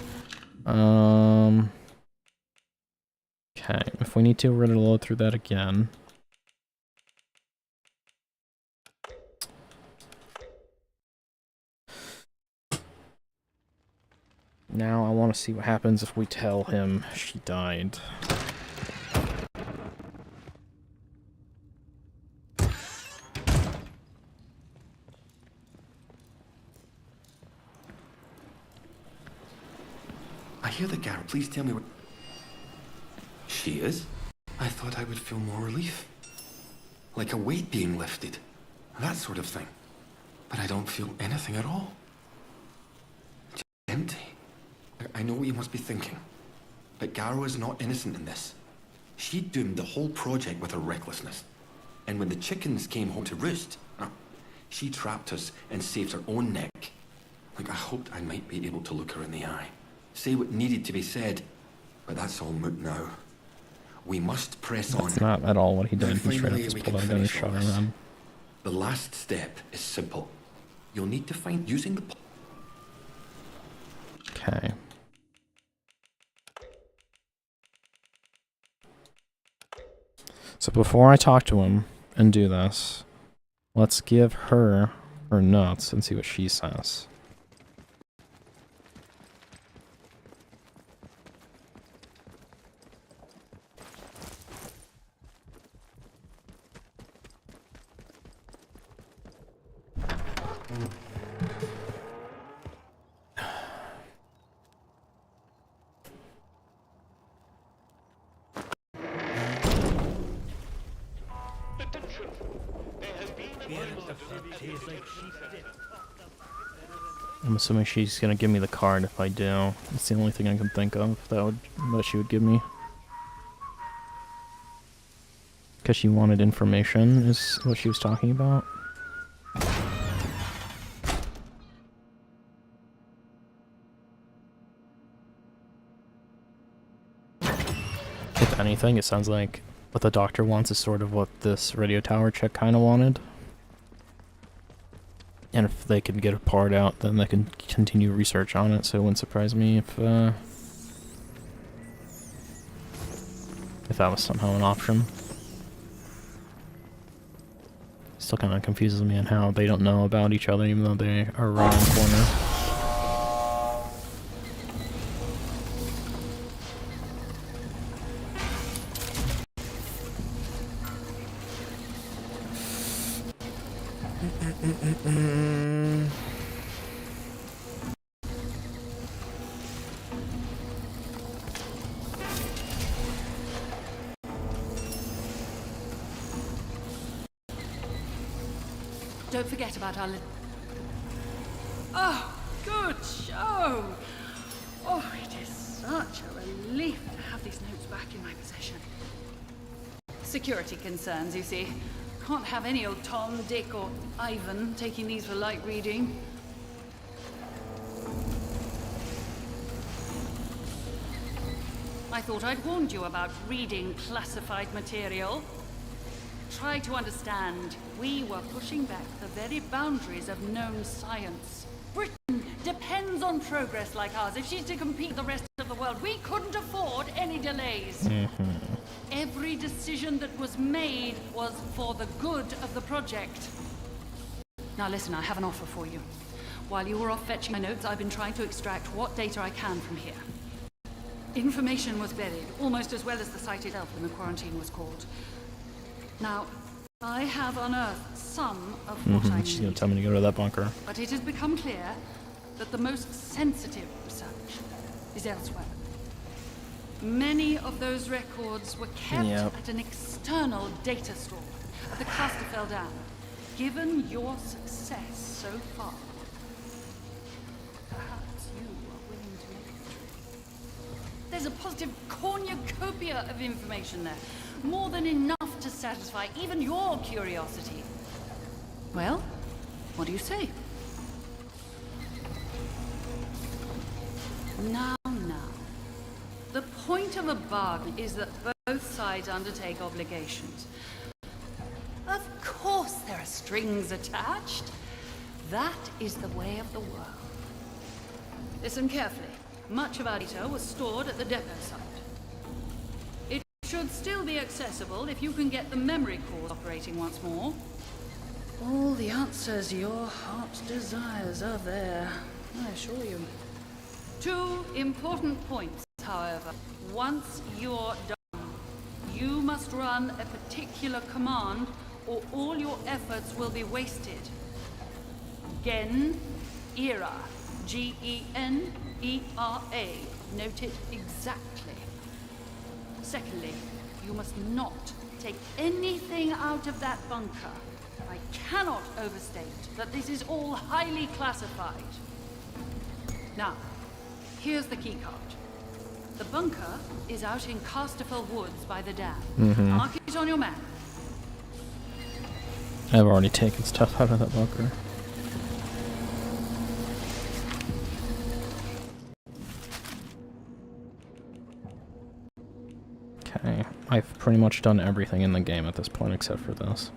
Speaker 4: Okay, if we need to, we're gonna load through that again. Now I want to see what happens if we tell him she died.
Speaker 15: I hear the Garrett. Please tell me what... She is? I thought I would feel more relief. Like a weight being lifted. That sort of thing. But I don't feel anything at all. Just empty. I know what you must be thinking. But Garrow is not innocent in this. She doomed the whole project with her recklessness. And when the chickens came home to roost, she trapped us and saved her own neck. Like, I hoped I might be able to look her in the eye. Say what needed to be said. But that's all moot now. We must press on.
Speaker 4: That's not at all what he did. He straight up just pulled out a gun and shot her around.
Speaker 15: The last step is simple. You'll need to find using the...
Speaker 4: Okay. So before I talk to him and do this, let's give her her notes and see what she says. I'm assuming she's gonna give me the card if I do. It's the only thing I can think of that she would give me. Because she wanted information, is what she was talking about. If anything, it sounds like what the doctor wants is sort of what this radio tower chick kind of wanted. And if they can get a part out, then they can continue research on it, so it wouldn't surprise me if that was somehow an option. Still kind of confuses me on how they don't know about each other, even though they are around the corner.
Speaker 19: Don't forget about our Oh, good show! Oh, it is such a relief security concerns, you see. Can't have any old Tom, Dick, or Ivan taking these for light reading. I thought I'd warned you about reading classified material. Try to understand. We were pushing back the very boundaries of known science. Britain depends on progress like ours. If she's to compete with the rest of the world, we couldn't afford any delays. Every decision that was made was for the good of the project. Now listen, I have an offer for you. While you were off fetching my notes, I've been trying to extract what data I can from here. Information was buried, almost as well as the site itself when the quarantine was called. Now, I have unearthed some of what I
Speaker 4: She's
Speaker 19: need.
Speaker 4: gonna tell me to go to that bunker.
Speaker 19: But it has become clear that the most sensitive research is elsewhere. Many of those records were kept at an external data store at the Casterfell Dam. Given your success so far, perhaps you are willing to make the trip. There's a positive cornucopia of information there. More than enough to satisfy even your curiosity. Well, what do you say? Now. The point of a bargain is that both sides undertake obligations. Of course there are strings attached. That is the way of the world. Listen carefully. Much of our data was stored at the depot site. It should still be accessible if you can get the memory cores operating once more. All the answers your heart desires are there, I assure you. 2 important points, however. Once you're done, you must run a particular command or all your efforts will be wasted. Gen-Era. G-E-N-E-R-A. Note it exactly. Secondly, you must not take anything out of that bunker. I cannot overstate that this is all highly classified. Now, here's the keycard. The bunker is out in Casterfell Woods by the dam. Mark it on your map.
Speaker 4: I've already taken stuff out of that bunker. Okay, I've pretty much done everything in the game at this point except for this.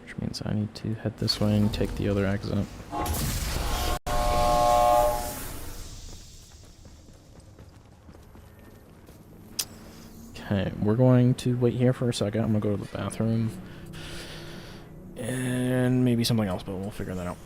Speaker 4: Which means I need to head this way and take the other exit. Okay, we're going to wait here for a second. I'm gonna go to the bathroom. And maybe something else, but we'll figure that out.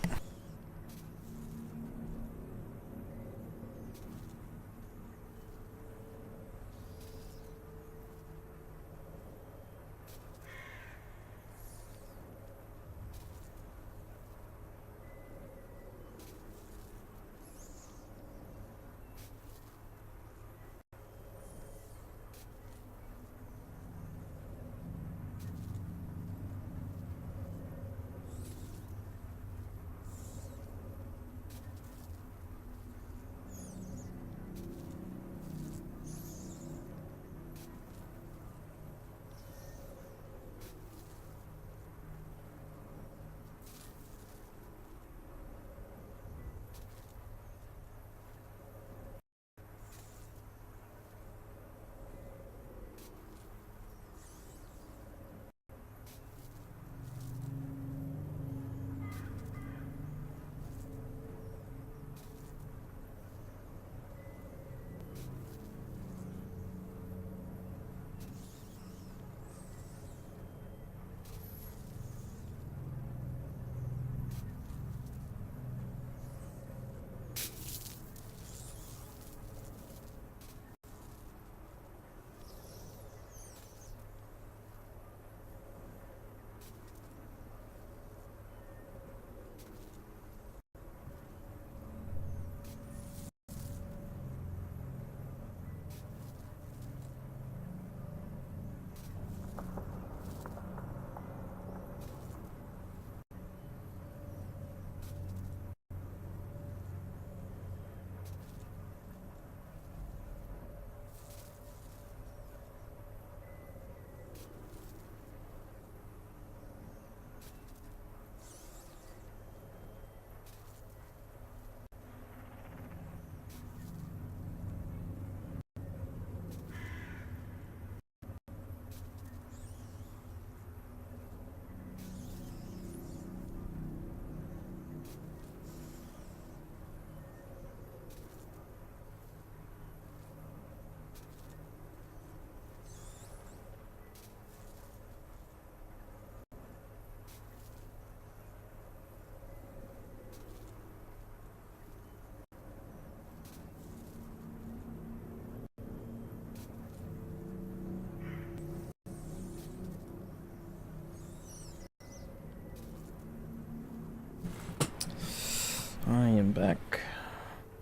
Speaker 4: back.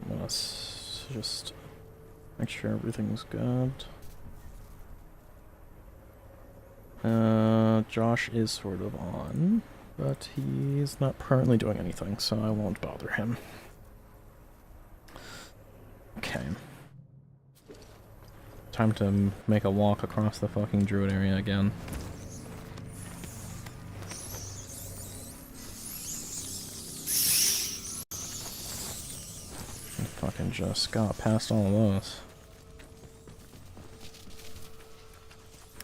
Speaker 4: Let's just make sure everything's good. Josh is sort of on, but he's not currently doing anything, so I won't bother him. Okay. Time to make a walk across the fucking druid area again. I fucking just got past all of those.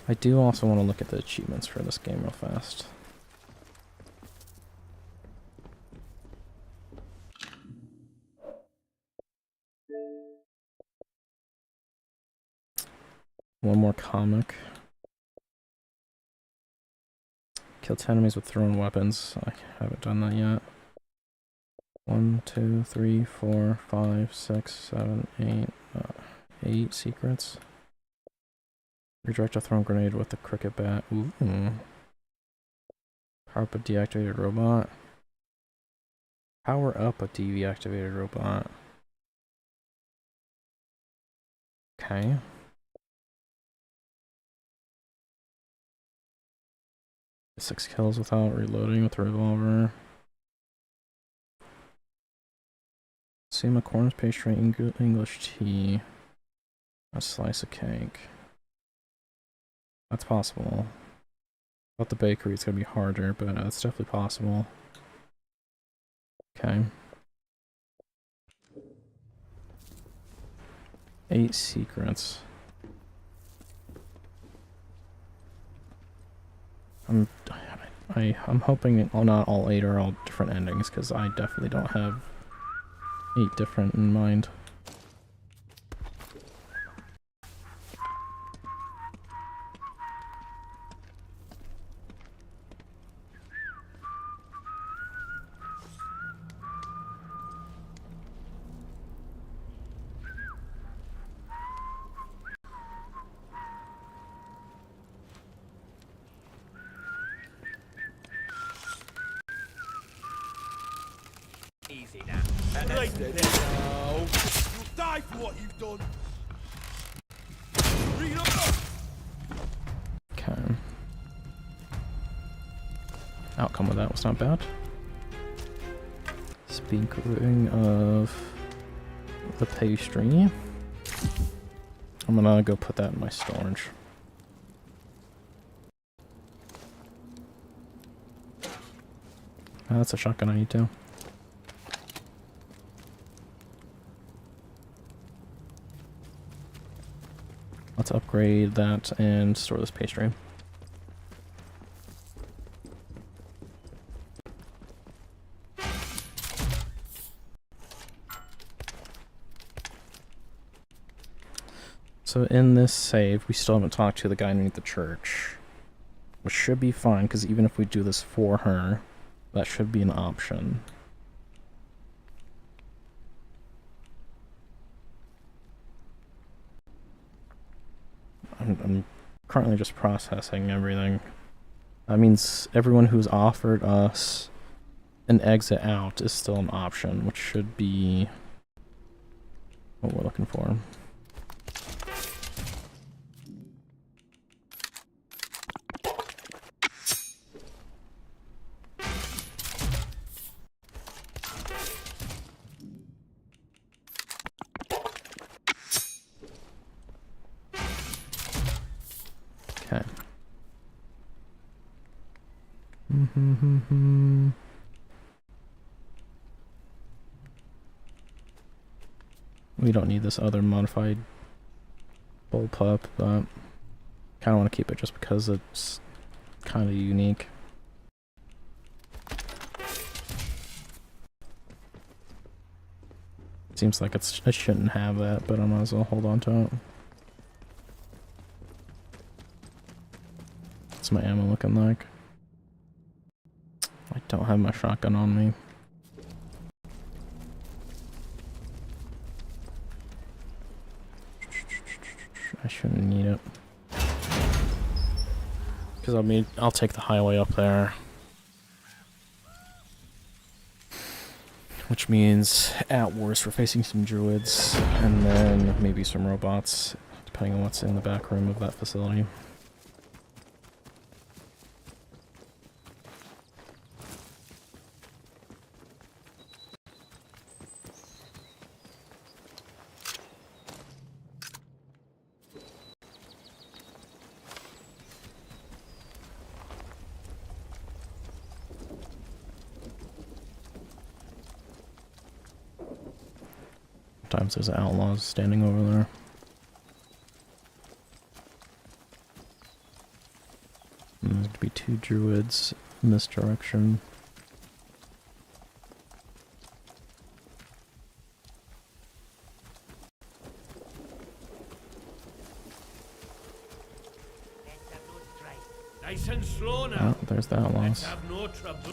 Speaker 4: I do also want to look at the achievements for this game real fast. One more comic. Kill 10 enemies with thrown weapons. I haven't done that yet. 1, 2, 3, 4, 5, 6, 7, 8. 8 secrets. Redirect a thrown grenade with the cricket bat. Ooh. Power up a deactivated robot. Power up a deactivated robot. Okay. Six kills without reloading with the revolver. Same corn pastry, English tea. A slice of cake. That's possible. About the bakery, it's gonna be harder, but it's definitely possible. Okay. 8 secrets. I'm hoping not all 8 are all different endings, because I definitely don't have 8 different in mind.
Speaker 14: Easy now.
Speaker 9: Right
Speaker 14: there.
Speaker 9: You'll die for what you've done. Read up.
Speaker 4: Okay. Outcome of that was not bad. Speaking of the pastry, I'm gonna go put that in my storage. That's a shotgun I need too. Let's upgrade that and store this pastry. So in this save, we still haven't talked to the guy underneath the church. Which should be fine, because even if we do this for her, that should be an option. I'm currently just processing everything. That means everyone who's offered us an exit out is still an option, which should be what we're looking for. Okay. We don't need this other modified bullpup, but kind of want to keep it just because it's kind of unique. Seems like it shouldn't have that, but I might as well hold on to it. What's my ammo looking like? I don't have my shotgun on me. I shouldn't need it. Because I'll take the highway up there. Which means, at worst, we're facing some druids, and then maybe some robots, depending on what's in the back room of that facility. Sometimes there's outlaws standing over there. And there's gonna be 2 druids in this direction.
Speaker 9: Nice and slow now.
Speaker 4: Oh, there's the outlaws.
Speaker 9: Let's have no trouble.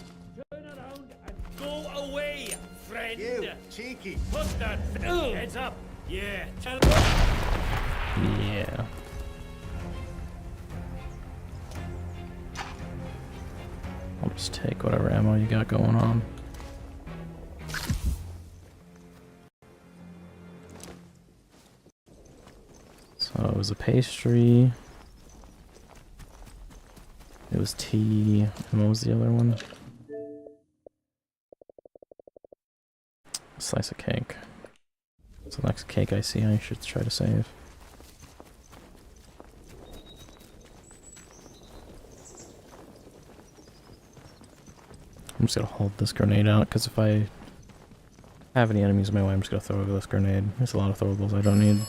Speaker 9: Turn around and go away, friend.
Speaker 7: You, cheeky.
Speaker 9: Put that heads up. Yeah. Tell
Speaker 4: Yeah. I'll just take whatever ammo you got going on. So it was a pastry. It was tea. And what was the other one? A slice of cake. So the next cake I see, I should try to save. I'm just gonna hold this grenade out, because if I have any enemies in my way, I'm just gonna throw this grenade. There's a lot of throwables I don't need.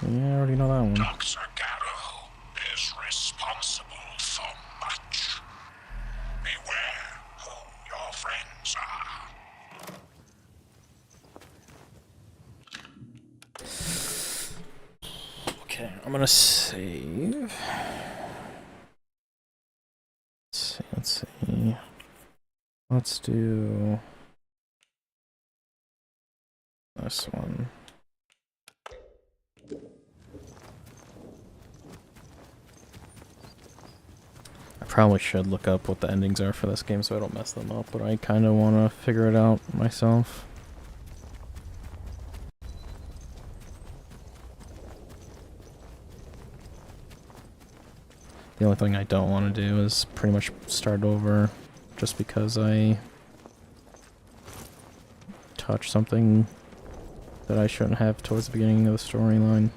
Speaker 4: Yeah, I already know that one.
Speaker 17: Dr. Garrow is responsible for much. Beware who your friends are.
Speaker 4: Okay, I'm gonna save. Let's see. Let's do this one. I probably should look up what the endings are for this game so I don't mess them up, but I kind of want to figure it out myself. The only thing I don't want to do is pretty much start over just because I touched something that I shouldn't have towards the beginning of the storyline.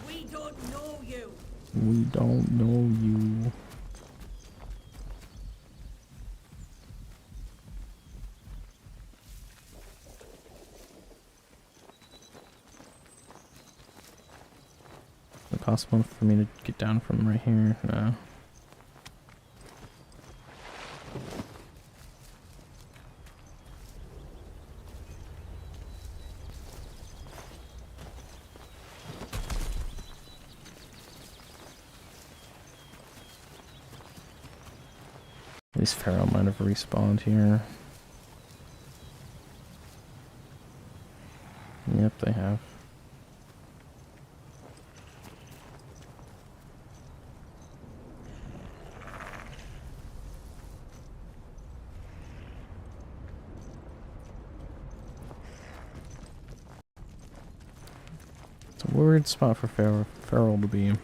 Speaker 11: We don't know you.
Speaker 4: We don't know you. Is it possible for me to get down from right here? No. At least Pharaoh might have respawned here. Yep, they have. It's a weird spot for Pharaoh to be.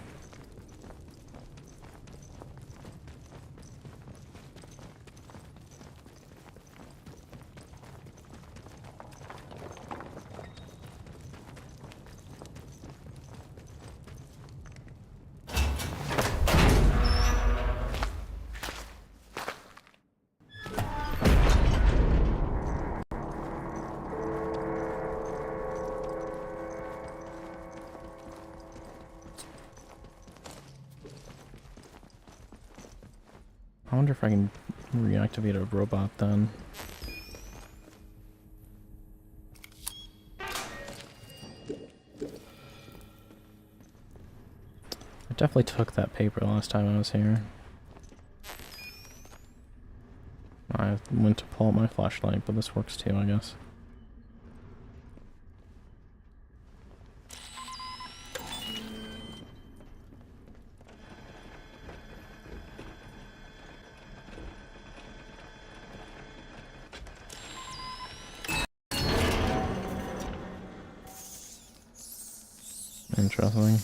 Speaker 4: I wonder if I can reactivate a robot then. I definitely took that paper last time I was here. I went to pull out my flashlight, but this works too, I guess. Interesting.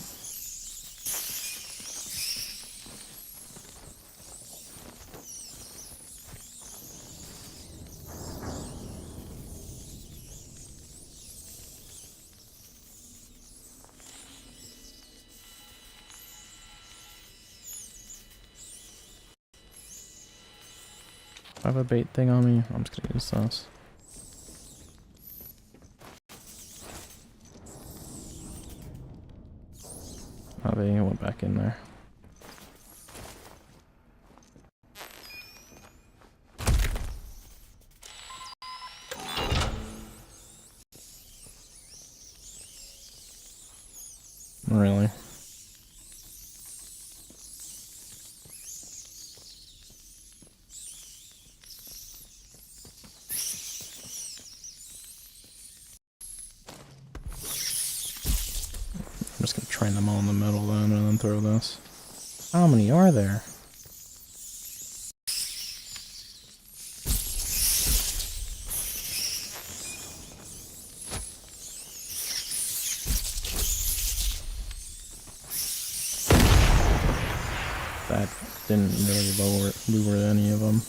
Speaker 4: I have a bait thing on me. I'm just gonna use this. Oh, they went back in there. Really? I'm just gonna train them all in the middle then and then throw this. How many are there? That didn't really lure any of them.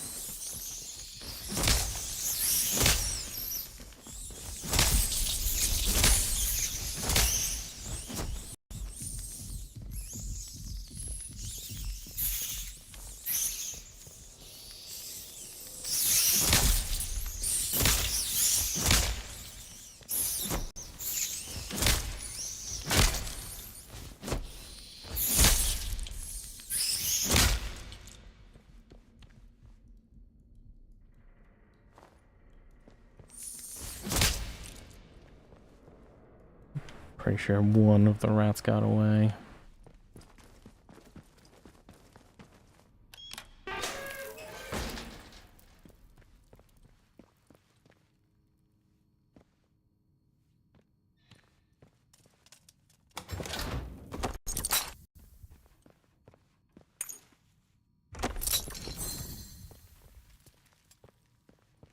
Speaker 4: Pretty sure one of the rats got away.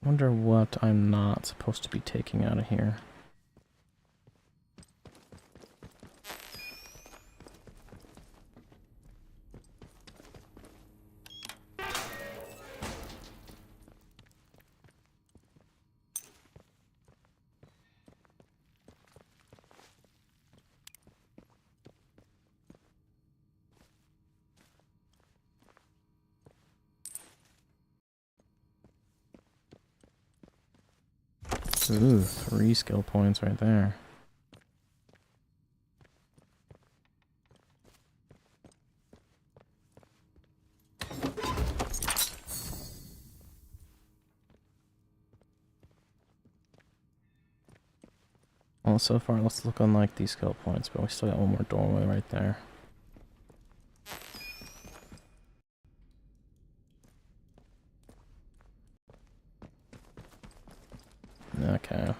Speaker 4: Wonder what I'm not supposed to be taking out of here. Ooh, 3 skill points right there. Well, so far, let's look on like these skill points, but we still got one more doorway right there. Okay.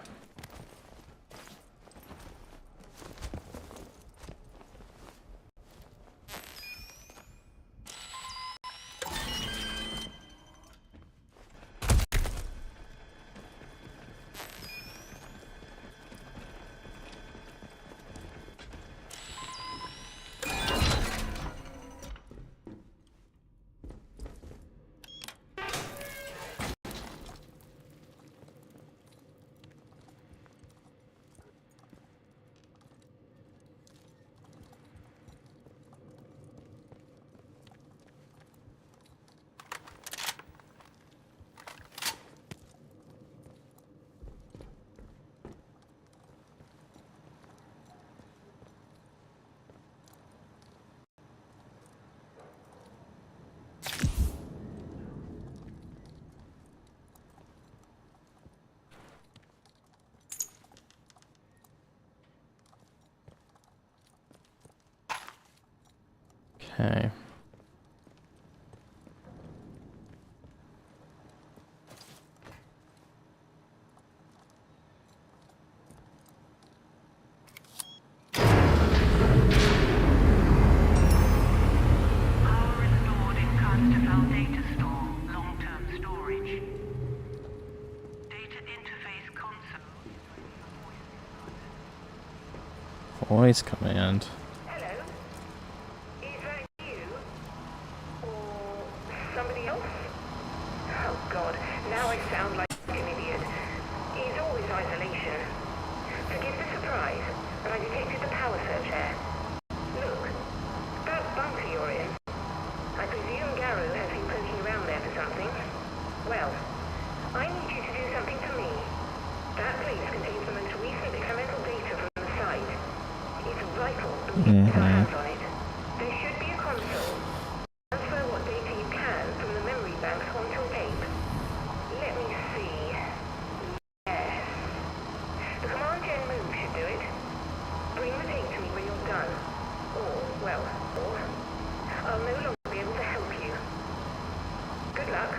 Speaker 4: Okay.
Speaker 2: Data store, long-term storage. Data interface console.
Speaker 4: Voice command.
Speaker 2: Hello? Is that you? Or somebody else? Oh god, now I sound like an idiot. It's always isolation. Forgive the surprise, but I detected the power surge there. Look, that bunker you're in. I presume Garrow has been poking around there for something. Well, I need you to do something for me. That place contains the most recent experimental data from the site. It's vital that we get our hands on it. There should be a console. Transfer what data you can from the memory banks onto a tape. Let me see. Yes. The command gen move should do it. Bring the tape to me when you're done. Or I'll no longer be able to help you. Good luck.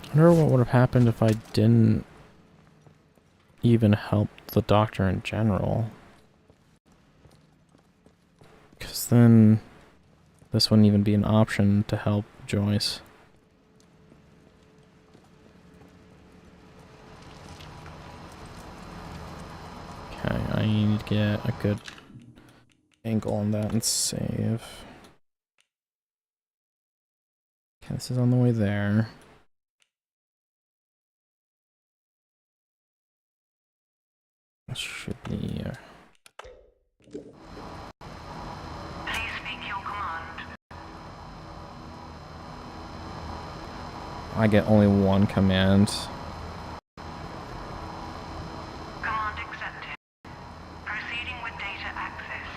Speaker 4: I wonder what would have happened if I didn't even help the doctor in general. Because then this wouldn't even be an option to help Joyce. Okay, I need to get a good angle on that and save. Okay, this is on the way there. This should be here.
Speaker 2: Please speak your command.
Speaker 4: I get only one command.
Speaker 2: Command accepted. Proceeding with data access.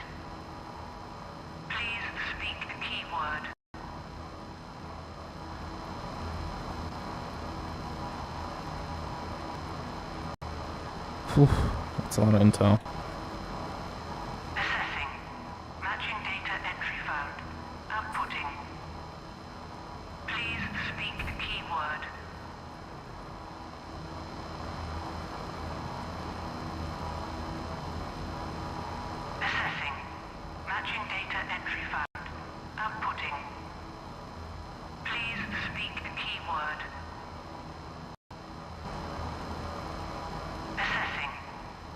Speaker 2: Please speak the keyword.
Speaker 4: Whew, that's a lot of intel.
Speaker 2: Assessing. Matching data entry found. Outputting. Please speak the keyword. Assessing. Matching data entry found. Outputting. Please speak the keyword. Assessing.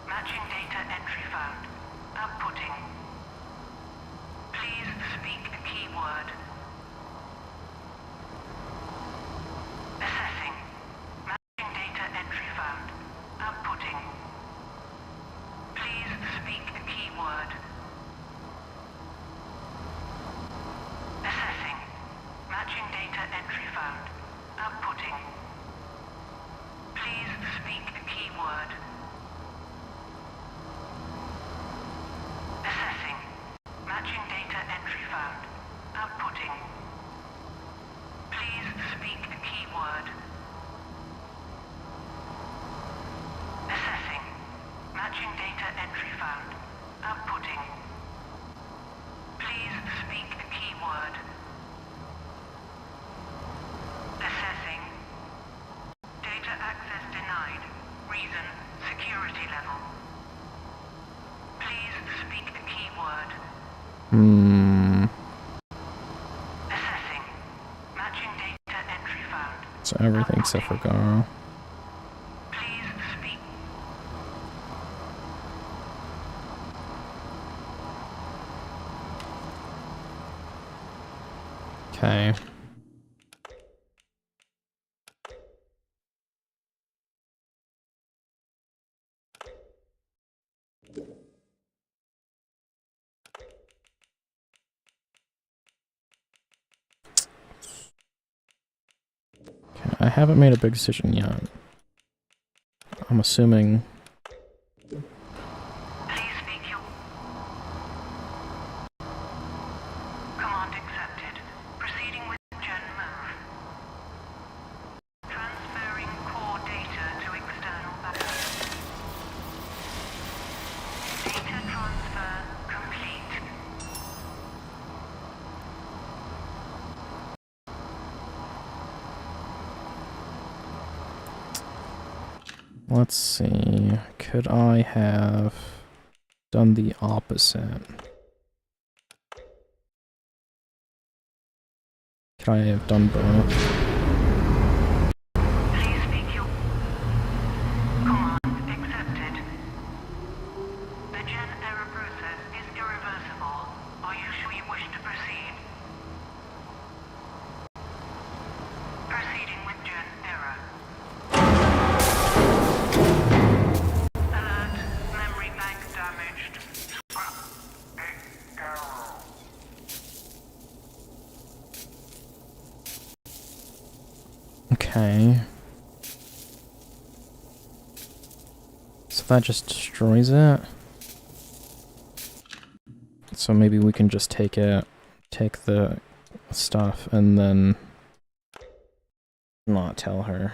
Speaker 2: Matching data entry found. Outputting. Please speak the keyword. Assessing. Matching data entry found. Outputting. Please speak the keyword. Assessing. Matching data entry found. Outputting. Please speak the keyword. Assessing. Matching data entry found. Outputting. Please speak the keyword. Assessing. Matching data entry found. Outputting. Please speak the keyword. Assessing. Data access denied. Reason, security level. Please speak the keyword. Assessing. Matching data entry found.
Speaker 4: So everything except for Garo.
Speaker 2: Please speak.
Speaker 4: Okay. I haven't made a big decision yet. I'm assuming Let's see. Could I have done the opposite? Could I have done both? Okay. So that just destroys it. So maybe we can just take the stuff, and then not tell her.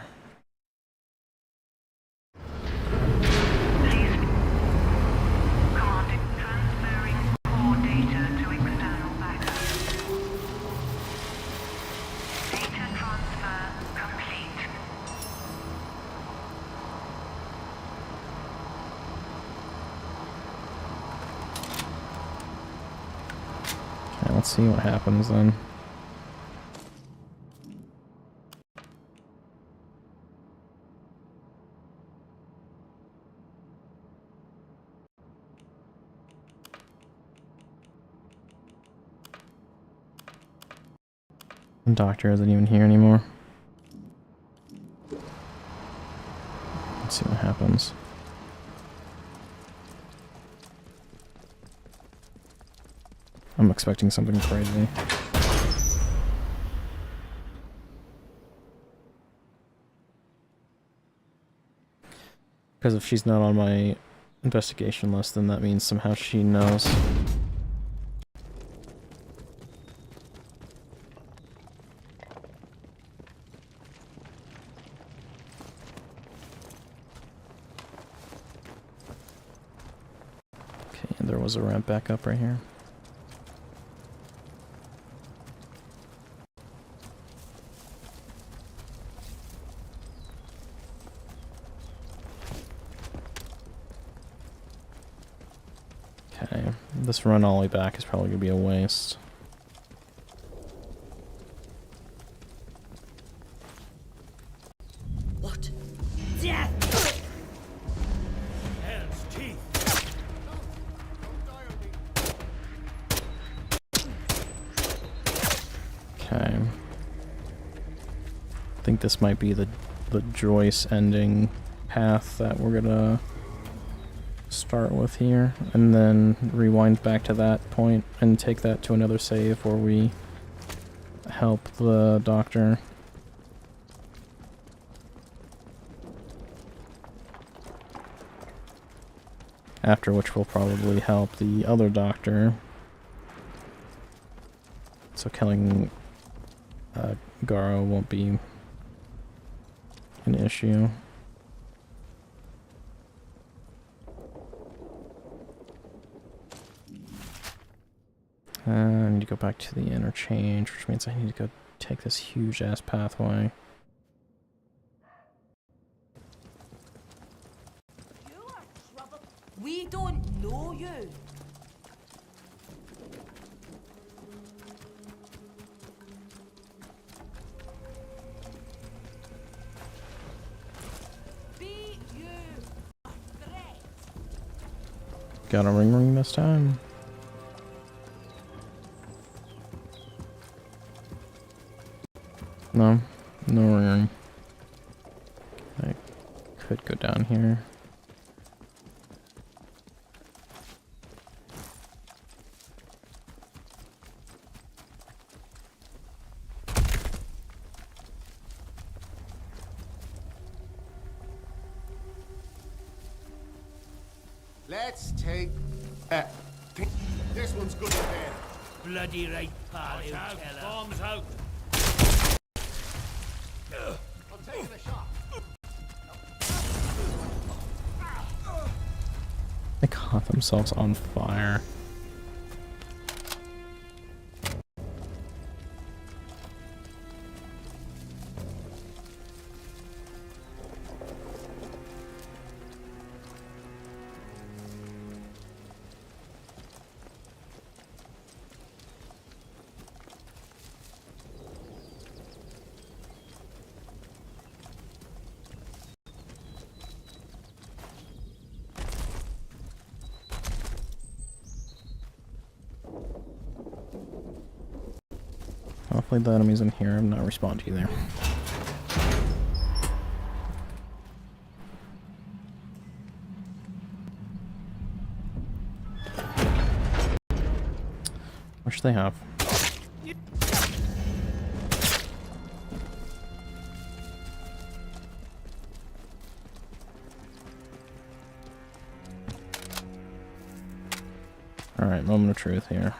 Speaker 4: Okay, let's see what happens then. The doctor isn't even here anymore. Let's see what happens. I'm expecting something crazy. Because if she's not on my investigation list, then that means somehow she knows. Okay, and there was a ramp back up right here. Okay, this run all the way back is probably going to be a waste.
Speaker 11: What? Death!
Speaker 9: Hell's teeth!
Speaker 4: Okay. I think this might be the Joyce ending path that we're gonna start with here, and then rewind back to that point and take that to another save where we help the doctor. After which we'll probably help the other doctor. So killing Garo won't be an issue. I need to go back to the interchange, which means I need to go take this huge ass pathway.
Speaker 11: We don't know you. Be you a threat.
Speaker 4: Got a ring this time. No, no ring. I could go down here.
Speaker 7: Let's take... this one's good and bad.
Speaker 9: Bloody right, pal, you teller. Bombs out!
Speaker 7: I'm taking a shot.
Speaker 4: They caught themselves on fire. Hopefully the enemies in here have not respawned either. What should they have? Alright, moment of truth here.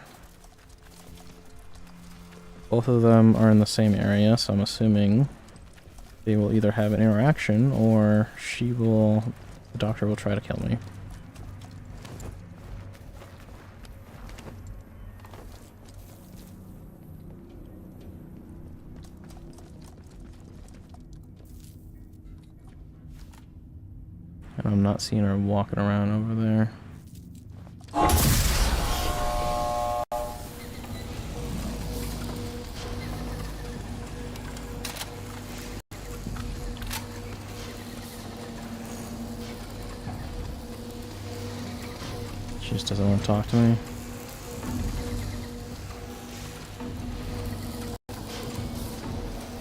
Speaker 4: Both of them are in the same area, so I'm assuming they will either have an interaction or the doctor will try to kill me. And I'm not seeing her walking around over there. She just doesn't want to talk to me.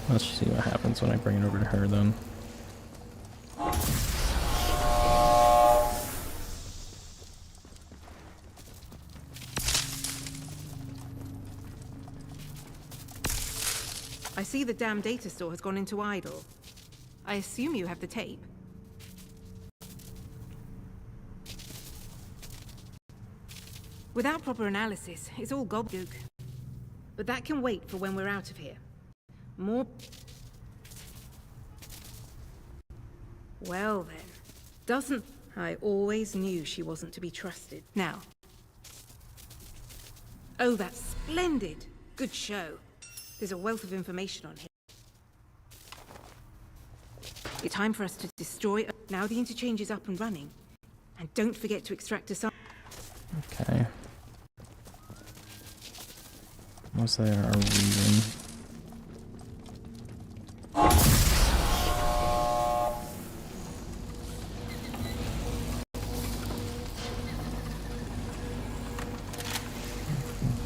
Speaker 4: Let's see what happens when I bring it over to her then.
Speaker 18: I see the damn data store has gone into idle. I assume you have the tape. Without proper analysis, it's all gobbledygook. But that can wait for when we're out of here. More... Well then, doesn't... I always knew she wasn't to be trusted. Now. Oh, that's splendid. Good show. There's a wealth of information on here. It's time for us to destroy... Now the interchange is up and running. And don't forget to extract us...
Speaker 4: Okay. Was there a reason?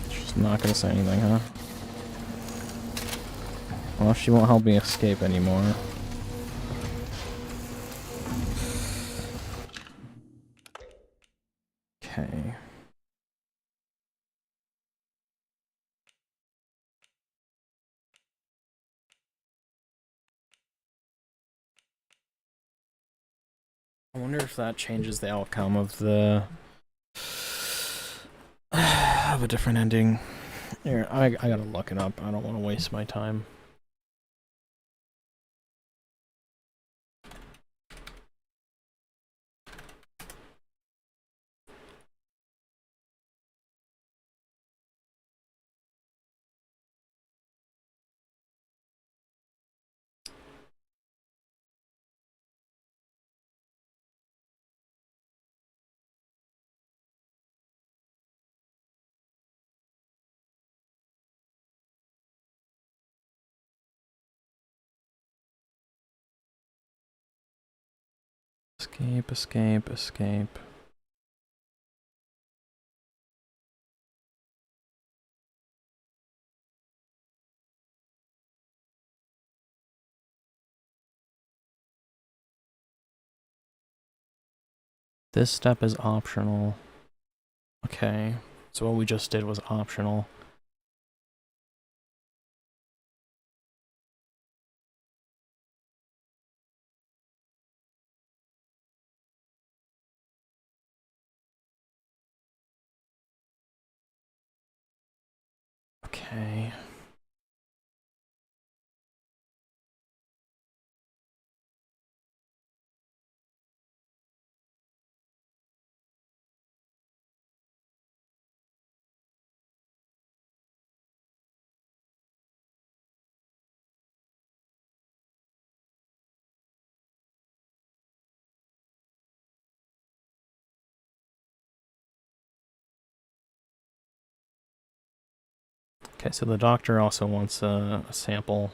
Speaker 4: She's not gonna say anything, huh? Well, she won't help me escape anymore. Okay. I wonder if that changes the outcome of the of a different ending. Here, I gotta look it up. I don't want to waste my time. Escape, escape, escape. This step is optional. Okay, so what we just did was optional. Okay. Okay, so the doctor also wants a sample.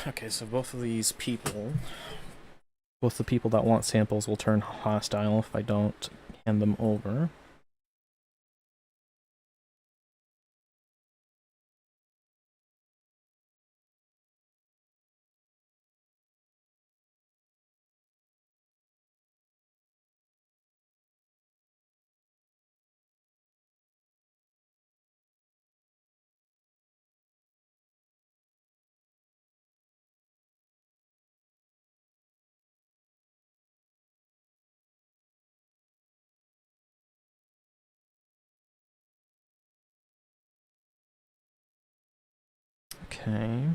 Speaker 4: Okay, so both of these people, both the people that want samples will turn hostile if I don't hand them over. Okay.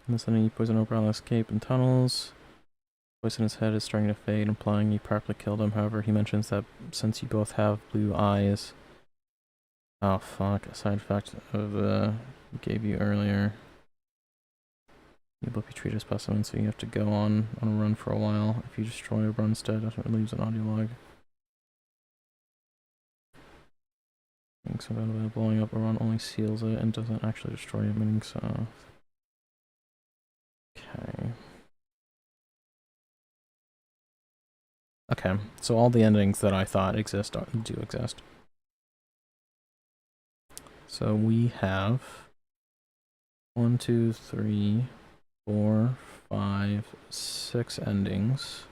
Speaker 4: Unless any poison overall escape in tunnels. Voice in his head is starting to fade, implying you properly killed him. However, he mentions that since you both have blue eyes... Oh fuck, a side effect of gave you earlier. You both be treated as specimens, so you have to go on a run for a while. If you destroy a run instead, it leaves an audio log. So blowing up a run only seals it and doesn't actually destroy it, meaning so. Okay. Okay, so all the endings that I thought do exist. So we have 1, 2, 3, 4, 5, 6 endings.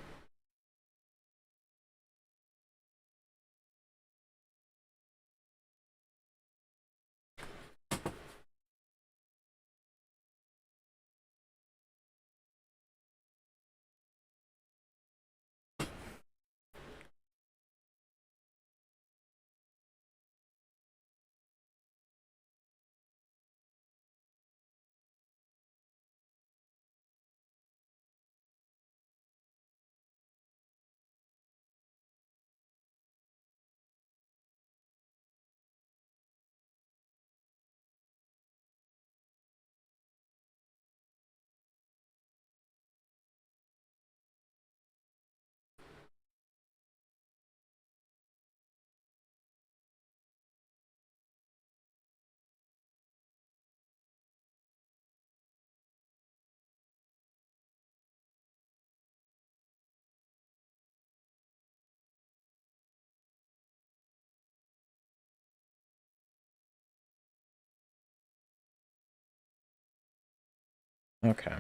Speaker 4: Okay.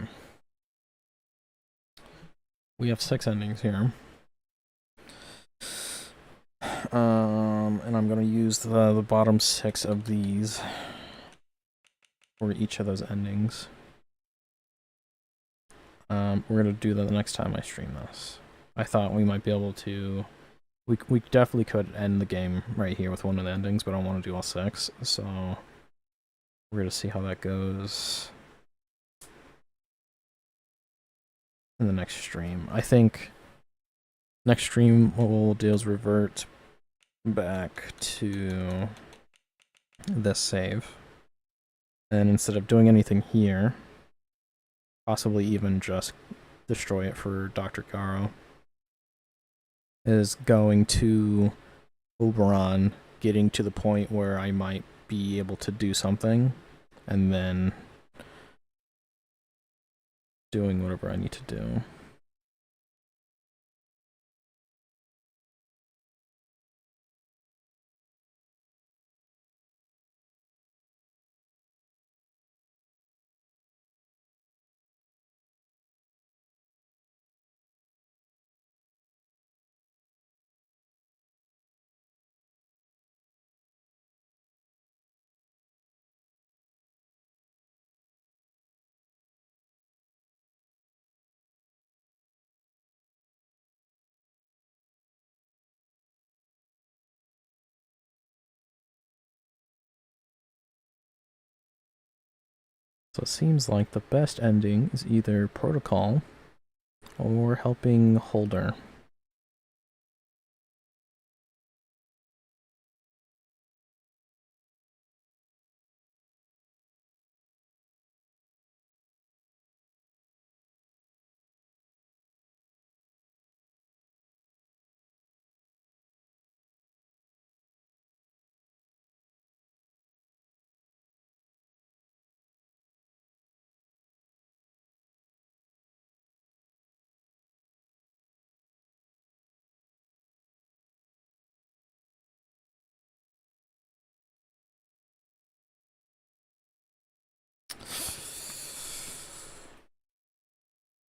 Speaker 4: We have 6 endings here. And I'm going to use the bottom 6 of these for each of those endings. We're going to do that the next time I stream this. I thought we might be able to... We definitely could end the game right here with one of the endings, but I don't want to do all 6, so... We're going to see how that goes in the next stream. I think next stream what we'll do is revert back to this save. And instead of doing anything here, possibly even just destroy it for Dr. Garo, is going to Oberon, getting to the point where I might be able to do something, and then doing whatever I need to do. So it seems like the best ending is either Protocol or helping Holder.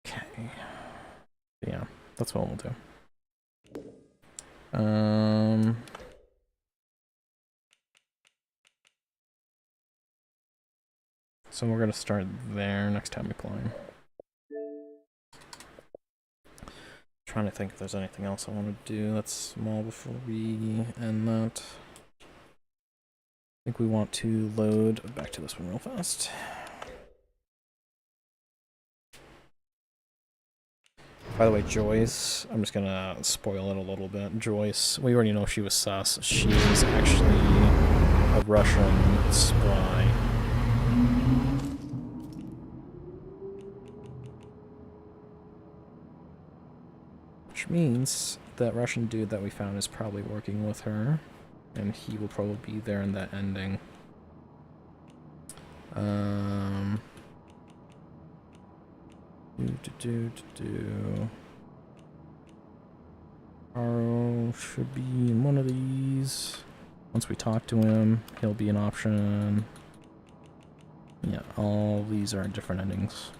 Speaker 4: Okay. Yeah, that's what we'll do. So we're gonna start there next time we play. Trying to think if there's anything else I want to do that's small before we end that. I think we want to load back to this one real fast. By the way, Joyce, I'm just gonna spoil it a little bit. Joyce, we already know she was sus. She is actually a Russian spy. Which means that Russian dude that we found is probably working with her, and he will probably be there in that ending. Carl should be in one of these. Once we talk to him, he'll be an option. Yeah, all these are different endings.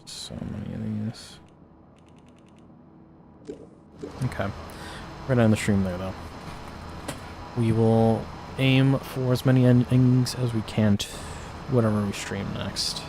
Speaker 4: So many of these. Okay. We're gonna end the stream there, though. We will aim for as many endings as we can to whatever we stream next.